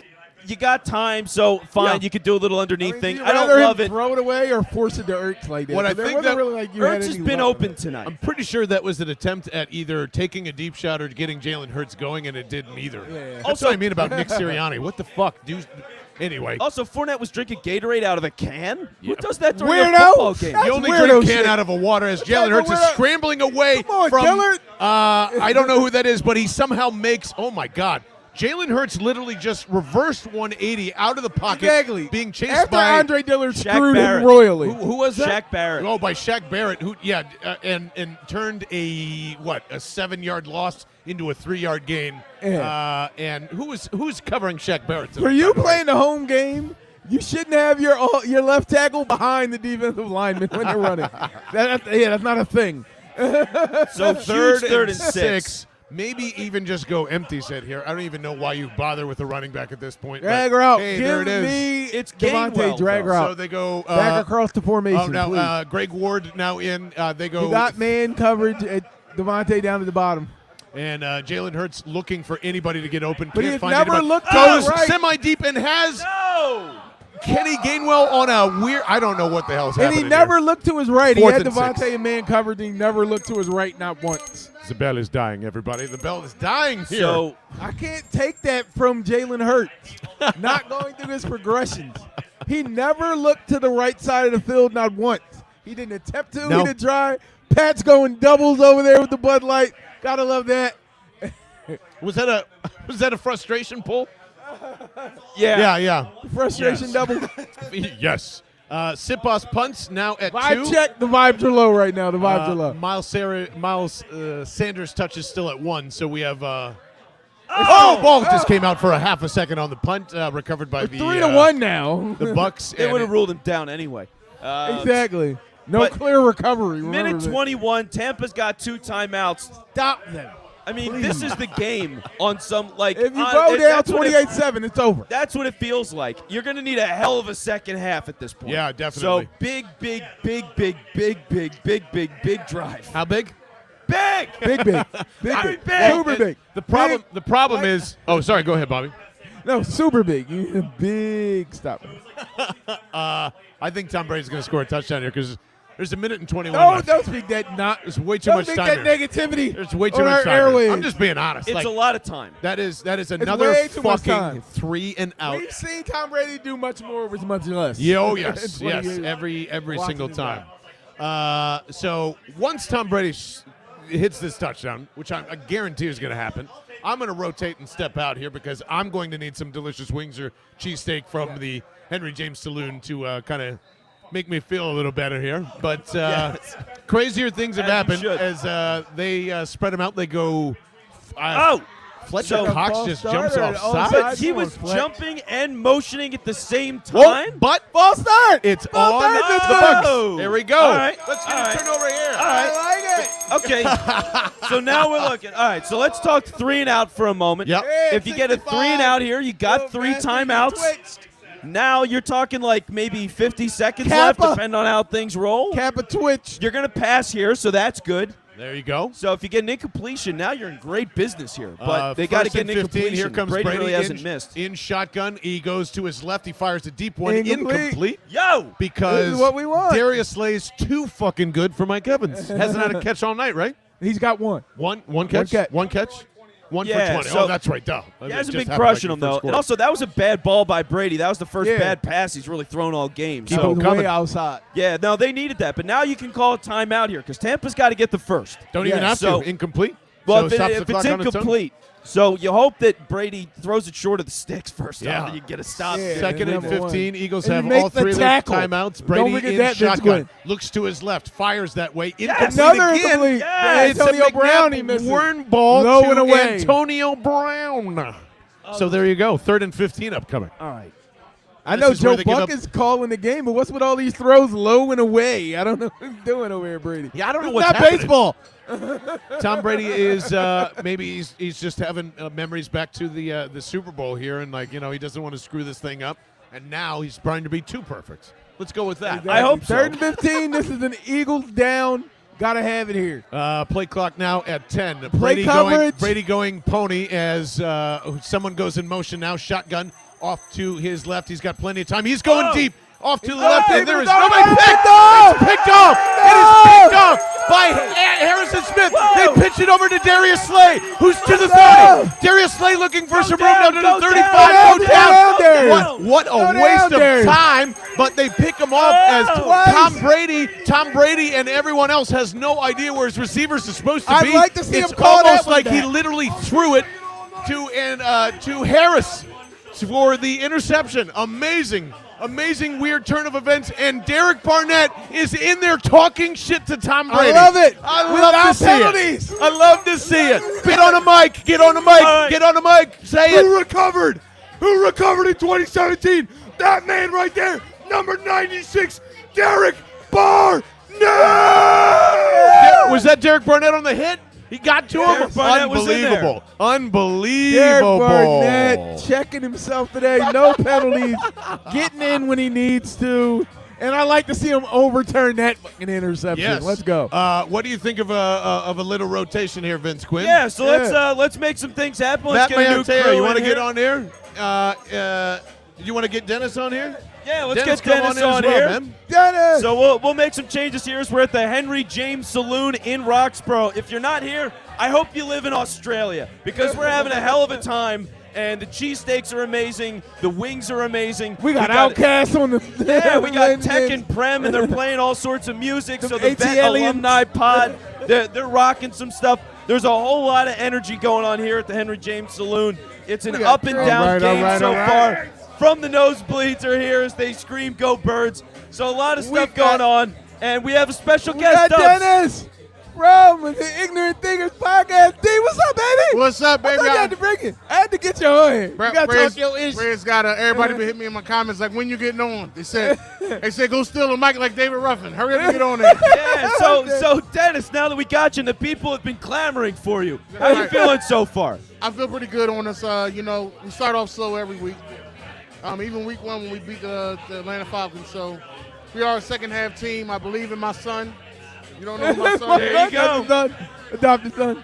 You got time, so fine. Yeah. You could do a little underneath thing. I rather don't him love it. Throw it away or force it to Ertz like that. What I There think wasn't that really like you had Ertz has any been left. open tonight. I'm pretty sure that was an attempt at either taking a deep shot or getting Jalen Hurts going, and it didn't either. Yeah. That's Also- what I mean about Nick Sirianni. What the fuck, dude? Anyway, Also, Fournette was drinking Gatorade out of a can. Who does that during Weirdo. a football game? That's you only weirdo drink can shit. out of a water as That's Jalen Hurts is weirdo. scrambling away Come on, from. Dillard. I don't know who that is, but he somehow makes. Oh my God. Jalen Hurts literally just reversed 180 out of the pocket, Exactly. being chased After by Andre Dillard Shaq screwed Barrett. him royally. who was that? Shaq Barrett. Oh, by Shaq Barrett, who and turned a 7-yard loss into a 3-yard gain. Yeah. And who's covering Shaq Barrett? For you playing the home game, you shouldn't have your left tackle behind the defensive lineman when they're running. That's not a thing. So third huge third and and 6. Maybe even just go empty set here. I don't even know why you bother with a running back at this point. Drag but, her out. Hey, Give there it is. me It's Devontae. Gainwell, Drag her though. So out. they go Back across the formation. Oh no, please. Greg Ward now in. They go. You got man coverage at Devontae down to the bottom. And Jalen Hurts looking for anybody to get open. But Can't he's find never anybody. looked Goes right. semi deep and has. No! Kenny Gainwell on a weird. I don't know what the hell's happening. And he never looked to his right. Fourth he had and Devontae 6. and man covered. And he never looked to his right, not once. The bell is dying, everybody. The bell is dying here. So I can't take that from Jalen Hurts. Not going through his progressions. He never looked to the right side of the field, not once. He didn't attempt to. No. He didn't try. Pat's going doubles over there with the Bud Light. Gotta love that. Was that a frustration pull? yeah. Frustration double. Yes. Sipos punts now at Vibe 2. check. The vibes are low right now. The vibes are low. Miles Sanders touches still at 1, so we have. Ball just came out for a half a second on the punt, recovered by the 3-1 now. the Bucks. They and would have ruled him down anyway. Exactly. No but clear recovery. Remember Minute that. 21, Tampa's got 2 timeouts. Stop them. I mean, this is the game on some, like. If you go down that's what 28-7, it's over. That's what it feels like. You're going to need a hell of a second half at this point. Yeah, definitely. So big drive. How big? Big! Big. Very big. Super big. The problem is. Oh, sorry. Go ahead, Bobby. No, super big. You need a big stop. I think Tom Brady's going to score a touchdown here because there's a minute and 21 No, left. don't speak that. There's way too Don't much speak time that here. negativity. There's way too on much our time here. airwaves. I'm just being honest. It's a lot of time. That is another way too much fucking time. 3 and out. We've seen Tom Brady do much more with much less. Yeah, oh in yes, 20 yes, years. every Watching single him time. So once Tom Brady hits this touchdown, which I guarantee is going to happen, I'm going to rotate and step out here because I'm going to need some delicious wings or cheesesteak from the Henry James Saloon to kind of make me feel a little better here. But crazier things have As you happened should. as they spread them out. They go. Fletcher So- Cox just jumps off Offside. side. But he was Fletch. jumping and motioning at the same Whoa, time. but False start. it's False on start. the Let's Bucks. go. There we go. All right. Let's get All it right. turned over here. All right. I like it. Okay. So now we're looking. All right. So let's talk 3 and out for a moment. Yep. If you get a 3 and out here, you got 3 timeouts. Now you're talking like maybe 50 seconds left, Kappa. depending on how things roll. Kappa Twitch. You're going to pass here, so that's good. There you go. So if you get an incompletion, now you're in great business here. But they got to First get and an 15. incompletion. Here comes Brady Brady really hasn't in, missed. in shotgun. He goes to his left. He fires a deep one. Incomplete. Incomplete. Yo! Because This is what we want. Darius Slay's too fucking good for Mike Evans. Hasn't had a catch all night, right? He's got one. One catch. catch. One catch. One Yeah, for 20. so- Oh, that's right. Duh. He hasn't Just been happened crushing like him, your though. first And quarter. also, that was a bad ball by Brady. That was the first Yeah. bad pass he's really thrown all game. Keep So, him coming. Way outside. yeah, no, they needed that. But now you can call a timeout here because Tampa's got to get the first. Don't even Yeah, have so- to. Incomplete. Well, so if, stops if the it's clock on its own. incomplete, so you hope that Brady throws it short of the sticks first Yeah. time and you get a stop. Yeah. Second and Number one. 15. Eagles And have he makes all the 3 of their tackle. timeouts. Don't Brady forget in that, Vince shotgun. Quinn. Looks to his left. Fires that way. Yes. Incomplete Another again. incomplete. Yes. It's a Antonio Brown. He McNabb misses. Warren ball Low to and away. Antonio Brown. So there you go. 3rd and 15 upcoming. All right. I This know is where Joe they give Buck up- is calling the game, but what's with all these throws low and away? I don't know what he's doing over here, Brady. Yeah, I don't know It's what's not happening. baseball. Tom Brady is maybe he's just having memories back to the Super Bowl here, and he doesn't want to screw this thing up. And now he's trying to be too perfect. Let's go with that. I hope so. 3rd and 15. This is an Eagles down. Gotta have it here. Play clock now at 10. coverage. Brady going pony as someone goes in motion now. Shotgun off to his left. He's got plenty of time. He's going deep. Off to the left, and there is nobody picked off. It's picked off. It is picked off by Harrison Smith. They pitch it over to Darius Slay, who's to the 30. Darius Slay looking for some room now to the 35. Go down. What a waste of time, but they pick him off as Tom Brady and everyone else has no idea where his receivers are supposed to be. I'd like to see it's him call almost that one like he back. literally threw it to Harris for the interception. Amazing weird turn of events, and Derek Barnett is in there talking shit to Tom Brady. I love it. I Without love to see penalties. it. I love to see it. Get on the mic. Get on the mic. right. Get on the mic. Say it. Who recovered? Who recovered in 2017? That man right there, number 96, Derek Barnett. Was that Derek Barnett on the hit? He got to him. Derek Barnett was in there. Unbelievable. Unbelievable. Derek Barnett checking himself today. No penalties. Getting in when he needs to. And I like to see him overturn that fucking interception. Yes. Let's go. What do you think of a little rotation here, Vince Quinn? Yeah, so let's make some things happen. Let's Matt get a new Mayotea, crew you want to in get here. on here? You want to get Dennis on here? Yeah, let's Dennis, get Dennis on here. man. Dennis! So we'll make some changes here as we're at the Henry James Saloon in Roxborough. If you're not here, I hope you live in Australia because we're having a hell of a time. And the cheesesteaks are amazing. The wings are amazing. We got Outcasts on the. Yeah, we got Tech and Prem, and they're playing all sorts of music. So the Vet Alumni Pod, they're rocking some stuff. There's a whole lot of energy going on here at the Henry James Saloon. It's an up and down game so far. From the nosebleeds are here as they scream, "Go Birds!" So a lot of stuff going on, and we have a special guest. Dennis from the Ignorant Thinkers Podcast. D, what's up, baby? What's up, baby? I had to bring it. I had to get you on here. You got to talk your issues. Red's got everybody been hitting me in my comments like, when you getting on? They said go steal a mic like David Ruffin. Hurry up and get on there. Yeah, so Dennis, now that we got you, and the people have been clamoring for you. How are you feeling so far? I feel pretty good on us. We start off slow every week. Even week 1 when we beat the Atlanta Falcons. So we are a second half team. I believe in my son. You don't know my son? There you go. Adopted son.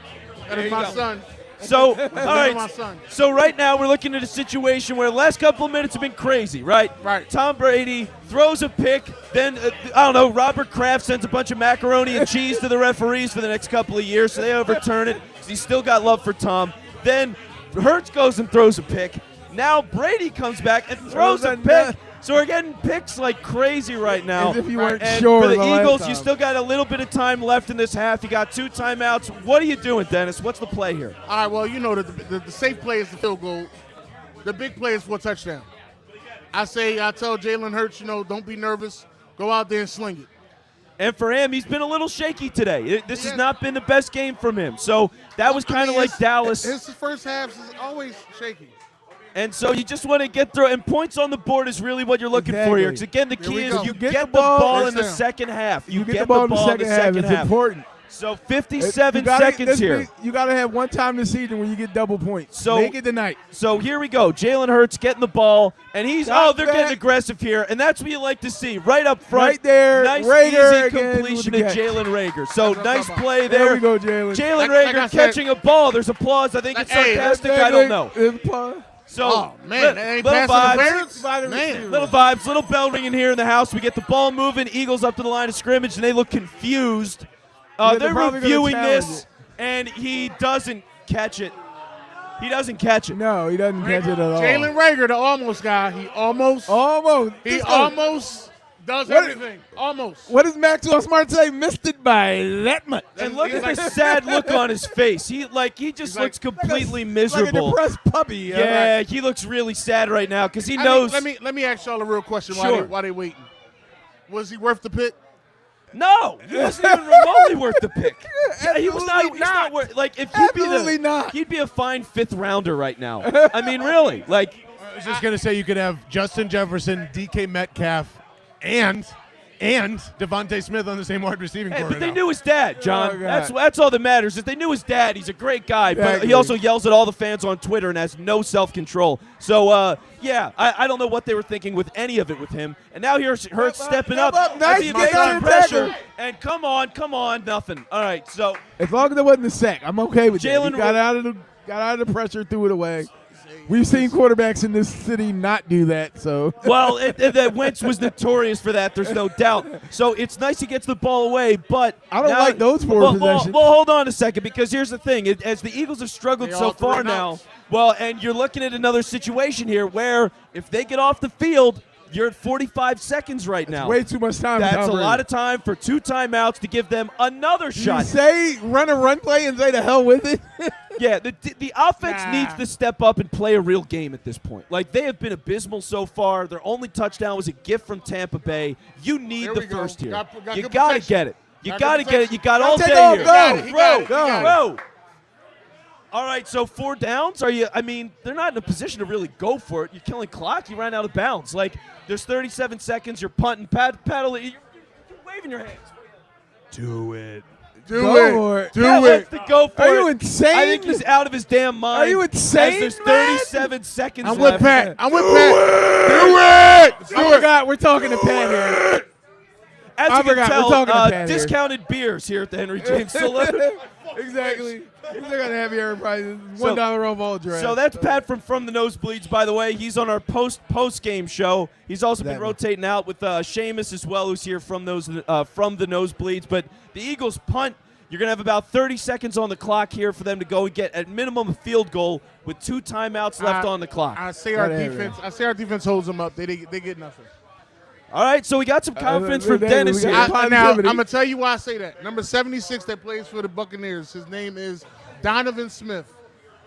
That is my son. So, all My right. son. So right now we're looking at a situation where the last couple of minutes have been crazy, right? Right. Tom Brady throws a pick, then I don't know. Robert Kraft sends a bunch of macaroni and cheese to the referees for the next couple of years, so they overturn it. He's still got love for Tom. Then Hurts goes and throws a pick. Now Brady comes back and throws a pick. So we're getting picks like crazy right now. As if you weren't and sure for the the last Eagles, time. you still got a little bit of time left in this half. You got 2 timeouts. What are you doing, Dennis? What's the play here? All right, well, the safe play is the field goal. The big play is for a touchdown. I tell Jalen Hurts, don't be nervous. Go out there and sling it. And for him, he's been a little shaky today. This has not been the best game from him. So that was kind of like Dallas. His first halves is always shaky. And so you just want to get through. And points on the board is really what you're looking for here. Because, again, the key is you get the ball in the second half. You get the ball in the second half. It's important. So 57 seconds here. You got to have one time this season when you get double points. So make it tonight. So here we go. Jalen Hurts getting the ball, and they're getting aggressive here, and that's what you like to see right up front. Right there, nice Rager easy completion to Jalen Rager. So nice play there. There we go, Jalen. Jalen Rager catching a ball. There's applause. I think it's sarcastic. I don't know. So, man, little vibes, little vibes, little bell ringing here in the house. We get the ball moving. Eagles up to the line of scrimmage, and they look confused. They're reviewing this, and he doesn't catch it. He doesn't catch it. No, he doesn't catch it at all. Jalen Rager, the almost guy, he almost does everything. Almost. What does Maxwell Smart say? Missed it by that much. And look at the sad look on his face. He just looks completely miserable. Like a depressed puppy. Yeah, he looks really sad right now because he knows. Let me ask y'all a real question. Sure. Why they waiting? Was he worth the pick? No, he wasn't even remotely worth the pick. Yeah, he was not. He's not worth. Like if he'd be a fine 5th rounder right now. I mean, really. Like I was just gonna say you could have Justin Jefferson, DK Metcalf, and Devontae Smith on the same wide receiving core. But they knew his dad, John. Oh, That's all that matters. Is they knew his dad. He's a great guy, but he also yells at all the fans on Twitter and has no self-control. So I don't know what they were thinking with any of it with him. And now here's Hurts stepping up. Nice he gets some pressure. And come on, nothing. All right, so as long as it wasn't a sack, I'm okay with that. Jalen He got out of the pressure, threw it away. We've seen quarterbacks in this city not do that, so. Well, Wentz was notorious for that. There's no doubt. So it's nice he gets the ball away, but I don't like those forward possessions. Well, hold on a second, because here's the thing: as the Eagles have struggled so far now, and you're looking at another situation here where if they get off the field, you're at 45 seconds right now. Way too much time. That's a lot of time for 2 timeouts to give them another shot. You say run a run play and say the hell with it. Yeah, the offense needs to step up and play a real game at this point. Like, they have been abysmal so far. Their only touchdown was a gift from Tampa Bay. You need the first here. You got to get it. You got to get it. You got all day here. Go. All right, so 4 downs. They're not in a position to really go for it. You're killing clock. You ran out of bounds. Like, there's 37 seconds. You're punting. Paddle it. You're waving your hands. Do it. Go for it. Wants to go for it. Are you insane? I think he's out of his damn mind. Are you insane? There's 37 seconds I'm left. with Pat. Do it. I forgot we're talking to Pat here. As I you can forgot, we're talking to tell, Pat here. discounted beers here at the Henry James Saloon. Exactly. They're going to have your prices. $1 off all drafts. So that's Pat from the Nosebleeds, by the way. He's on our post-game show. He's also been rotating out with Seamus as well, who's here from the Nosebleeds. But the Eagles punt. You're going to have about 30 seconds on the clock here for them to go and get, at minimum, a field goal with 2 timeouts left on the clock. I say our defense holds them up. They get nothing. All right, so we got some confidence from Dennis here. Now, I'm going to tell you why I say that. Number 76 that plays for the Buccaneers, his name is Donovan Smith.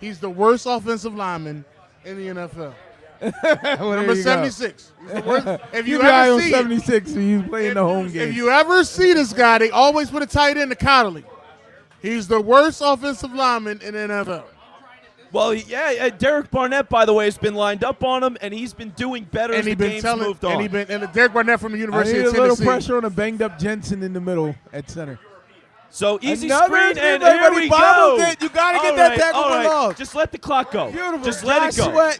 He's the worst offensive lineman in the NFL. Number 76. He's the worst. If you ever see 76, so he's playing the home game. If you ever see this guy, they always put a tight end to Connolly. He's the worst offensive lineman in the NFL. Well, yeah, Derek Barnett, by the way, has been lined up on him, and he's been doing better as the game's moved on. And Derek Barnett from the University of a Tennessee. little pressure on a banged-up Jensen in the middle at center. So easy Another screen, and here we go. You got to get that tackle for loss. Just let the clock go. Beautiful. Just let it go. Sweat.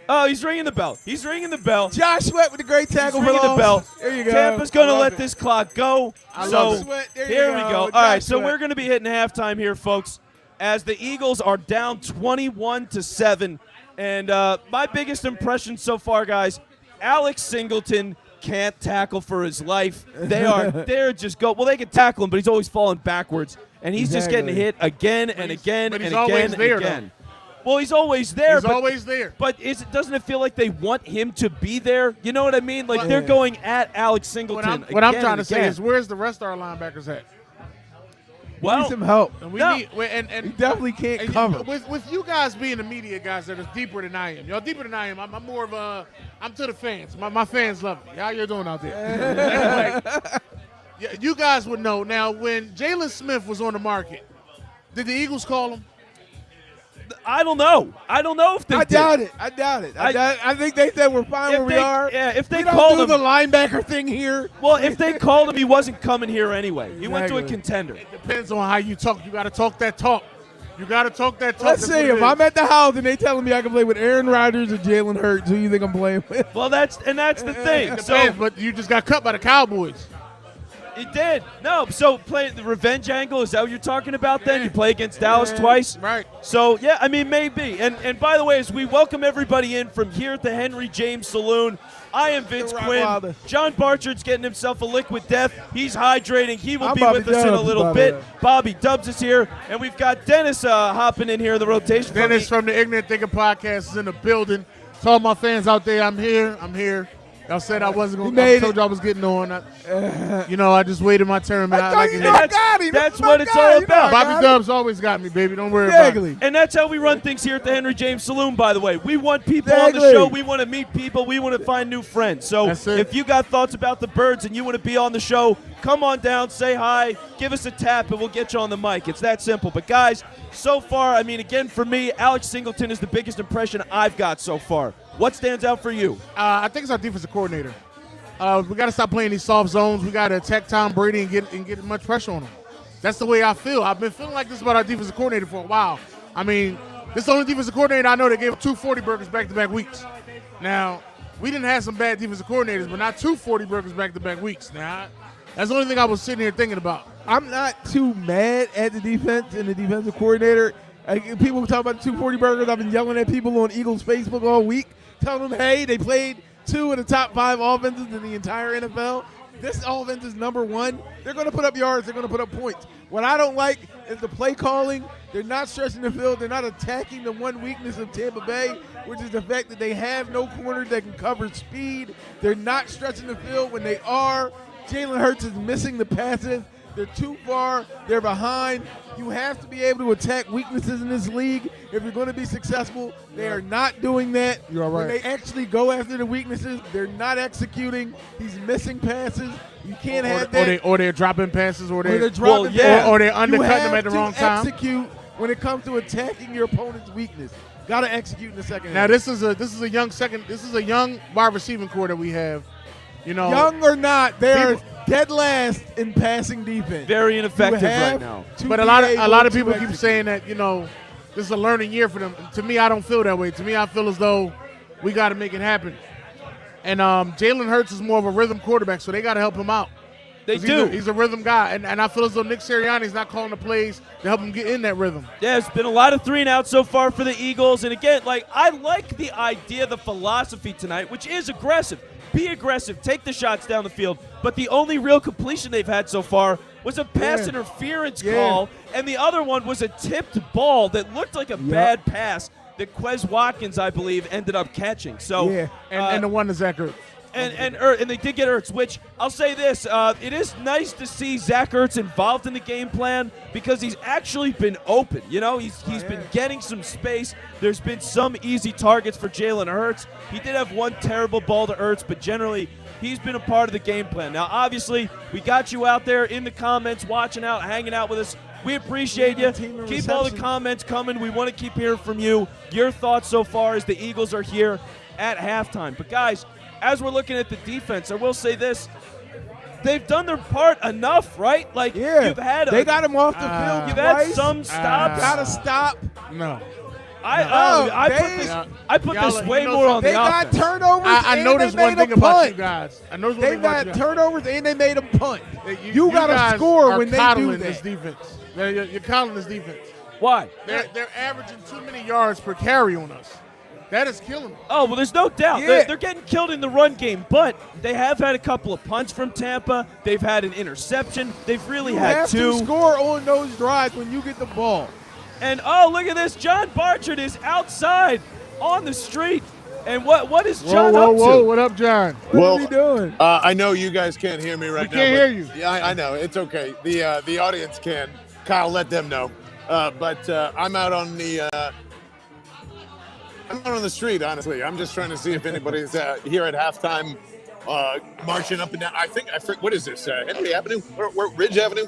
Oh, he's ringing the bell. He's ringing the bell. Josh Sweat with a great tackle for ringing loss. the bell. There you go. Tampa's going to let this clock go. Here we go. All right, so Sweat. we're going to be hitting halftime here, folks, as the Eagles are down 21-7. And my biggest impression so far, guys, Alex Singleton can't tackle for his life. They're just go. Well, they can tackle him, but he's always falling backwards, and he's just getting hit again and again and again and again. Well, he's always there. He's always there. But doesn't it feel like they want him to be there? You know what I mean? Like they're going at Alex Singleton. What I'm trying to say is, where's the rest of our linebackers at? Well, we need some help. And we need, he definitely can't cover. With you guys being the media guys that are deeper than I am. Y'all deeper than I am. I'm more of a, I'm to the fans. My fans love me. How you doing out there? Anyway, you guys would know. Now, when Jalen Smith was on the market, did the Eagles call him? I don't know. I don't know if they did. I doubt it. I think they said we're fine where we are. Yeah, if they we don't called do him, the linebacker thing here. Well, if they called him, he wasn't coming here anyway. He went to a contender. It depends on how you talk. You got to talk that talk. You got to talk that talk. Let's see. If I'm at the house and they telling me I can play with Aaron Rodgers or Jalen Hurts, who you think I'm playing with? Well, that's the thing. So, but you just got cut by the Cowboys. It did. No, so play the revenge angle. Is that what you're talking about then? You play against Dallas twice? Right. So, yeah, I mean, maybe. And by the way, as we welcome everybody in from here at the Henry James Saloon, I am Vince Quinn. John Barchard's getting himself a liquid death. He's hydrating. He will be with us in a little bit. Bobby Dubs is here. And we've got Dennis hopping in here in the rotation. Dennis from the Ignorant Thinker Podcast is in the building. To all my fans out there, I'm here. Y'all said I wasn't going to. I told you I was getting on. I just waited my turn, man. That's what it's all about. Bobby Dubs always got me, baby. Don't worry about it. And that's how we run things here at the Henry James Saloon, by the way. We want people on the show. We want to meet people. We want to find new friends. So if you got thoughts about the Birds and you want to be on the show, come on down, say hi, give us a tap, and we'll get you on the mic. It's that simple. But, guys, so far, I mean, again, for me, Alex Singleton is the biggest impression I've got so far. What stands out for you? I think it's our defensive coordinator. We got to stop playing these soft zones. We got to attack Tom Brady and get much pressure on him. That's the way I feel. I've been feeling like this about our defensive coordinator for a while. I mean, this is the only defensive coordinator I know that gave up 2 40 burgers back-to-back weeks. Now, we didn't have some bad defensive coordinators, but not 2 40 burgers back-to-back weeks. Now, that's the only thing I was sitting here thinking about. I'm not too mad at the defense and the defensive coordinator. People talk about the 240 burgers. I've been yelling at people on Eagles Facebook all week, telling them, hey, they played 2 of the top 5 offenses in the entire NFL. This offense is number 1. They're going to put up yards. They're going to put up points. What I don't like is the play calling. They're not stretching the field. They're not attacking the one weakness of Tampa Bay, which is the fact that they have no corners that can cover speed. They're not stretching the field when they are. Jalen Hurts is missing the passes. They're too far. They're behind. You have to be able to attack weaknesses in this league if you're going to be successful. They are not doing that. You're right. When they actually go after the weaknesses, they're not executing. He's missing passes. You can't have that. Or they're dropping passes, or they're dropping passes. Or they're undercutting them at the wrong time. Execute when it comes to attacking your opponent's weakness. Got to execute in the second half. Now this is a young wide receiving core that we have. Young or not, they're dead last in passing defense. Very ineffective right now. But a lot of people keep saying that, this is a learning year for them. To me, I don't feel that way. To me, I feel as though we got to make it happen. And Jalen Hurts is more of a rhythm quarterback, so they got to help him out. They do. He's a rhythm guy, and I feel as though Nick Sirianni's not calling the plays to help him get in that rhythm. Yeah, it's been a lot of 3-and-outs so far for the Eagles. And again, I like the idea, the philosophy tonight, which is aggressive. Be aggressive. Take the shots down the field. But the only real completion they've had so far was a pass interference call, and the other one was a tipped ball that looked like a bad pass that Quez Watkins, I believe, ended up catching. So and the one to Zach Ertz. And they did get Ertz, which I'll say this, it is nice to see Zach Ertz involved in the game plan because he's actually been open. You know, he's been getting some space. There's been some easy targets for Jalen Hurts. He did have one terrible ball to Ertz, but generally he's been a part of the game plan. Now, obviously, we got you out there in the comments, watching out, hanging out with us. We appreciate you. Keep all the comments coming. We want to keep hearing from you, your thoughts so far as the Eagles are here at halftime. But, guys, as we're looking at the defense, I will say this. They've done their part enough, right? You've had they got him off the field. You've had some stops. Got to stop. No. I put this way more on the offense. They got turnovers. I noticed one thing about you guys. They got turnovers and they made a punt. You got to score when they do this defense. You're coddling this defense. Why? They're averaging too many yards per carry on us. That is killing them. Oh, well, there's no doubt. Yeah. They're getting killed in the run game, but they have had a couple of punts from Tampa. They've had an interception. They've really had two. You have to score on those drives when you get the ball. And, oh, look at this. John Barchard is outside on the street. And what is John up to? Whoa, what up, John? What are we doing? I know you guys can't hear me right now. We can't hear you. Yeah, I know. It's okay. The audience can. Kyle, let them know. But I'm out on the I'm out on the street, honestly. I'm just trying to see if anybody's here at halftime marching up and down. I think, what is this, Henry Avenue? Or Ridge Avenue?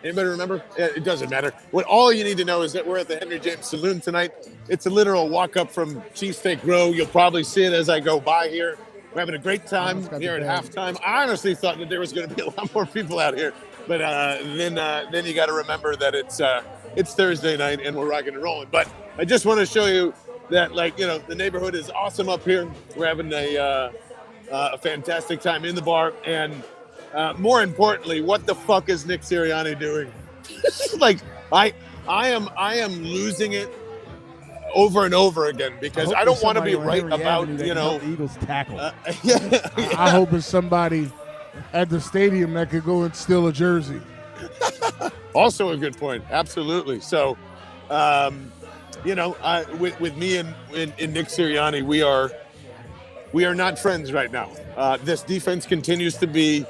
Anybody remember? It doesn't matter. What all you need to know is that we're at the Henry James Saloon tonight. It's a literal walk up from Cheesesteak Row. You'll probably see it as I go by here. We're having a great time here at halftime. I honestly thought that there was going to be a lot more people out here. But then you got to remember that it's Thursday night and we're rocking and rolling. But I just want to show you that, the neighborhood is awesome up here. We're having a fantastic time in the bar. And more importantly, what the fuck is Nick Sirianni doing? I am losing it over and over again because I don't want to be right about, the Eagles tackle. I hope it's somebody at the stadium that could go and steal a jersey. Also a good point. Absolutely. So, with me and Nick Sirianni, we are not friends right now. This defense continues to be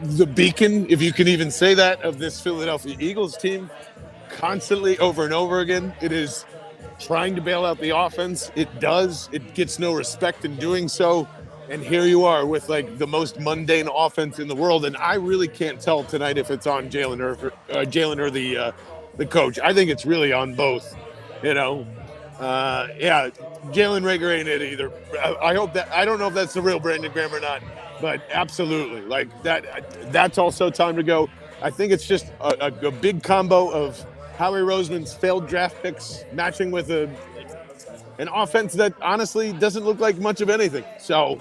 the beacon, if you can even say that, of this Philadelphia Eagles team. Constantly, over and over again, it is trying to bail out the offense. It does. It gets no respect in doing so. And here you are with the most mundane offense in the world. And I really can't tell tonight if it's on Jalen or the coach. I think it's really on both. Jalen Reagor ain't it either. I hope that. I don't know if that's the real Brandon Graham or not, but absolutely, that's also time to go. I think it's just a big combo of Howie Roseman's failed draft picks matching with an offense that honestly doesn't look like much of anything. So,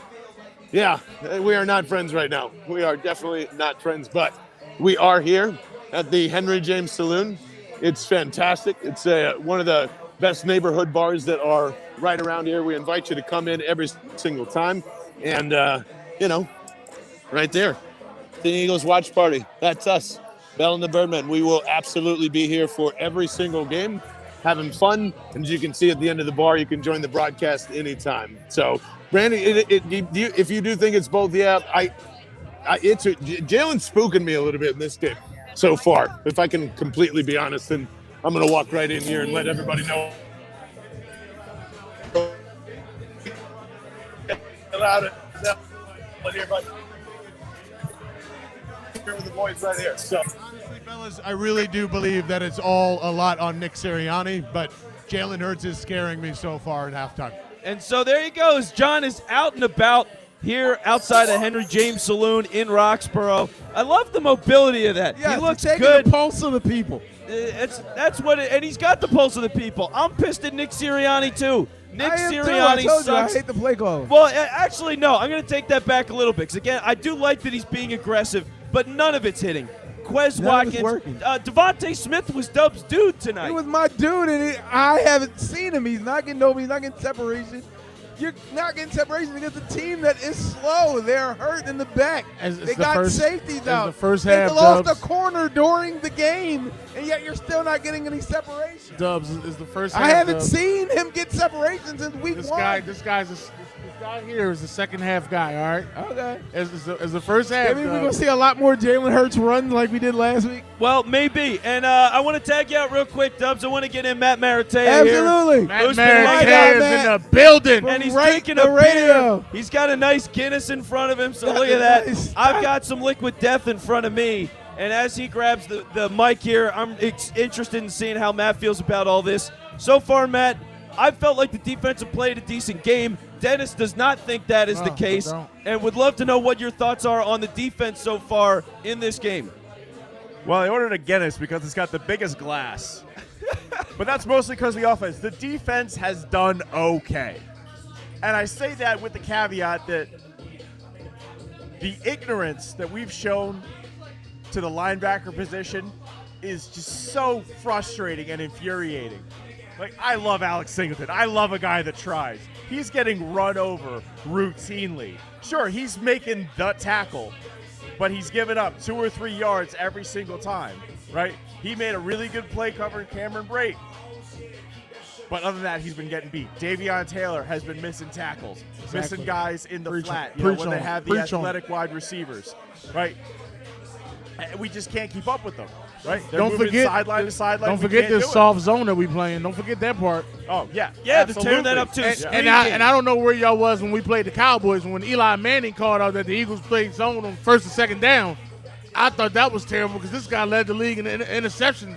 yeah, we are not friends right now. We are definitely not friends, but we are here at the Henry James Saloon. It's fantastic. It's one of the best neighborhood bars that are right around here. We invite you to come in every single time. And, right there, the Eagles watch party. That's us, Bell and the Birdmen. We will absolutely be here for every single game, having fun. And as you can see at the end of the bar, you can join the broadcast anytime. So, Brandy, if you do think it's both, Jalen's spooking me a little bit in this game so far. If I can completely be honest, and I'm going to walk right in here and let everybody know. Here with the boys right here. So, honestly, fellas, I really do believe that it's all a lot on Nick Sirianni, but Jalen Hurts is scaring me so far at halftime. And so there he goes. John is out and about here outside of Henry James Saloon in Roxborough. I love the mobility of that. Yeah, he looks taking good. The pulse of the people. That's what it, and he's got the pulse of the people. I'm pissed at Nick Sirianni too. Nick Sirianni sucks. I hate the play call. Well, actually, no. I'm going to take that back a little bit because, again, I do like that he's being aggressive. but none of it's hitting. Quez Watkins, Devontae Smith was Dub's dude tonight. He was my dude, and I haven't seen him. He's not getting open. He's not getting separation. You're not getting separation against a team that is slow. They're hurt in the back. They got safeties out. The first half, they lost a corner during the game, and yet you're still not getting any separation. Dubs is the first half. I haven't seen him get separation since week one. This guy here is the second half guy, all right? Okay. As the first half. Maybe we're going to see a lot more Jalen Hurts runs like we did last week. Well, maybe. And I want to tag you out real quick, Dubs. I want to get in Matt Maratea Absolutely. here. Matt Maratea is in the building. And he's right drinking the a radio. beer. He's got a nice Guinness in front of him, so look at that. Nice. I've got some Liquid Death in front of me. And as he grabs the mic here, I'm interested in seeing how Matt feels about all this. So far, Matt, I felt like the defense have played a decent game. Dennis does not think that is the case, and would love to know what your thoughts are on the defense so far in this game. Well, I ordered a Guinness because it's got the biggest glass. But that's mostly because of the offense. The defense has done okay. And I say that with the caveat that the ignorance that we've shown to the linebacker position is just so frustrating and infuriating. Like, I love Alex Singleton. I love a guy that tries. He's getting run over routinely. Sure, he's making the tackle, but he's giving up 2 or 3 yards every single time, right? He made a really good play covering Cameron Brate. But other than that, he's been getting beat. Davion Taylor has been missing tackles, missing guys in the flat when they have the athletic wide receivers, right? We just can't keep up with them, right? They're moving sideline to sideline. Don't forget this soft zone that we playing. Don't forget that part. Oh, yeah. Yeah, they're tearing that up too. And I don't know where y'all was when we played the Cowboys. When Eli Manning called out that the Eagles played zone on first and second down, I thought that was terrible because this guy led the league in interceptions.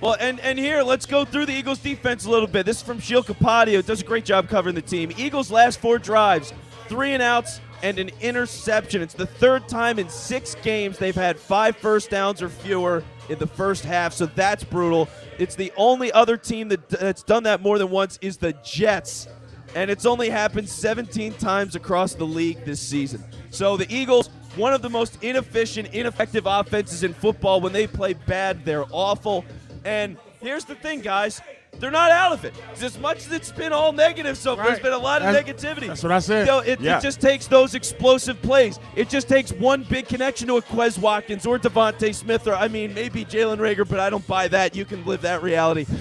Well, and here, let's go through the Eagles' defense a little bit. This is from Sheil Kapadio. Does a great job covering the team. Eagles' last 4 drives, 3 and outs, and an interception. It's the 3rd time in 6 games they've had 5 first downs or fewer in the first half, so that's brutal. It's the only other team that's done that more than once is the Jets, and it's only happened 17 times across the league this season. So the Eagles, one of the most inefficient, ineffective offenses in football. When they play bad, they're awful. And here's the thing, guys. They're not out of it. As much as it's been all negative so far, there's been a lot of negativity. That's what I said. It just takes those explosive plays. It just takes one big connection to a Quez Watkins or Devontae Smith, or maybe Jalen Reagor, but I don't buy that. You can live that reality. We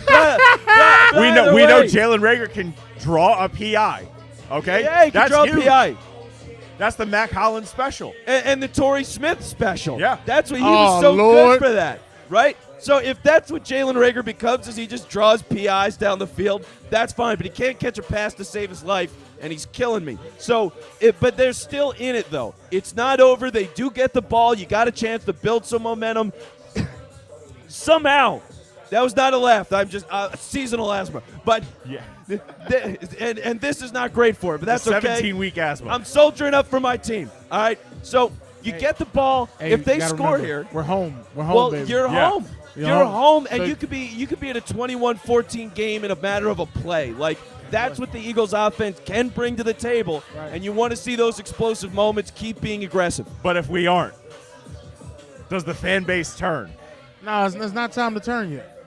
know Jalen Reagor can draw a PI. Okay? Yeah, he can draw a PI. That's the Mac Hollins special. And the Torrey Smith special. Yeah. That's what he was so good for that, right? So if that's what Jalen Reagor becomes, is he just draws PIs down the field, that's fine. But he can't catch a pass to save his life, and he's killing me. So, but they're still in it, though. It's not over. They do get the ball. You got a chance to build some momentum. Somehow, that was not a laugh. I'm just seasonal asthma. But yeah, and this is not great for it, but that's okay. 17-week asthma. I'm soldiering up for my team. All right, so you get the ball. If they score here, we're home. Well, baby. You're home. You're home, and so you could be in a 21-14 game in a matter of a play. Like, that's what the Eagles offense can bring to the table, and you want to see those explosive moments. Keep being aggressive. But if we aren't, does the fan base turn? No, it's not time to turn yet.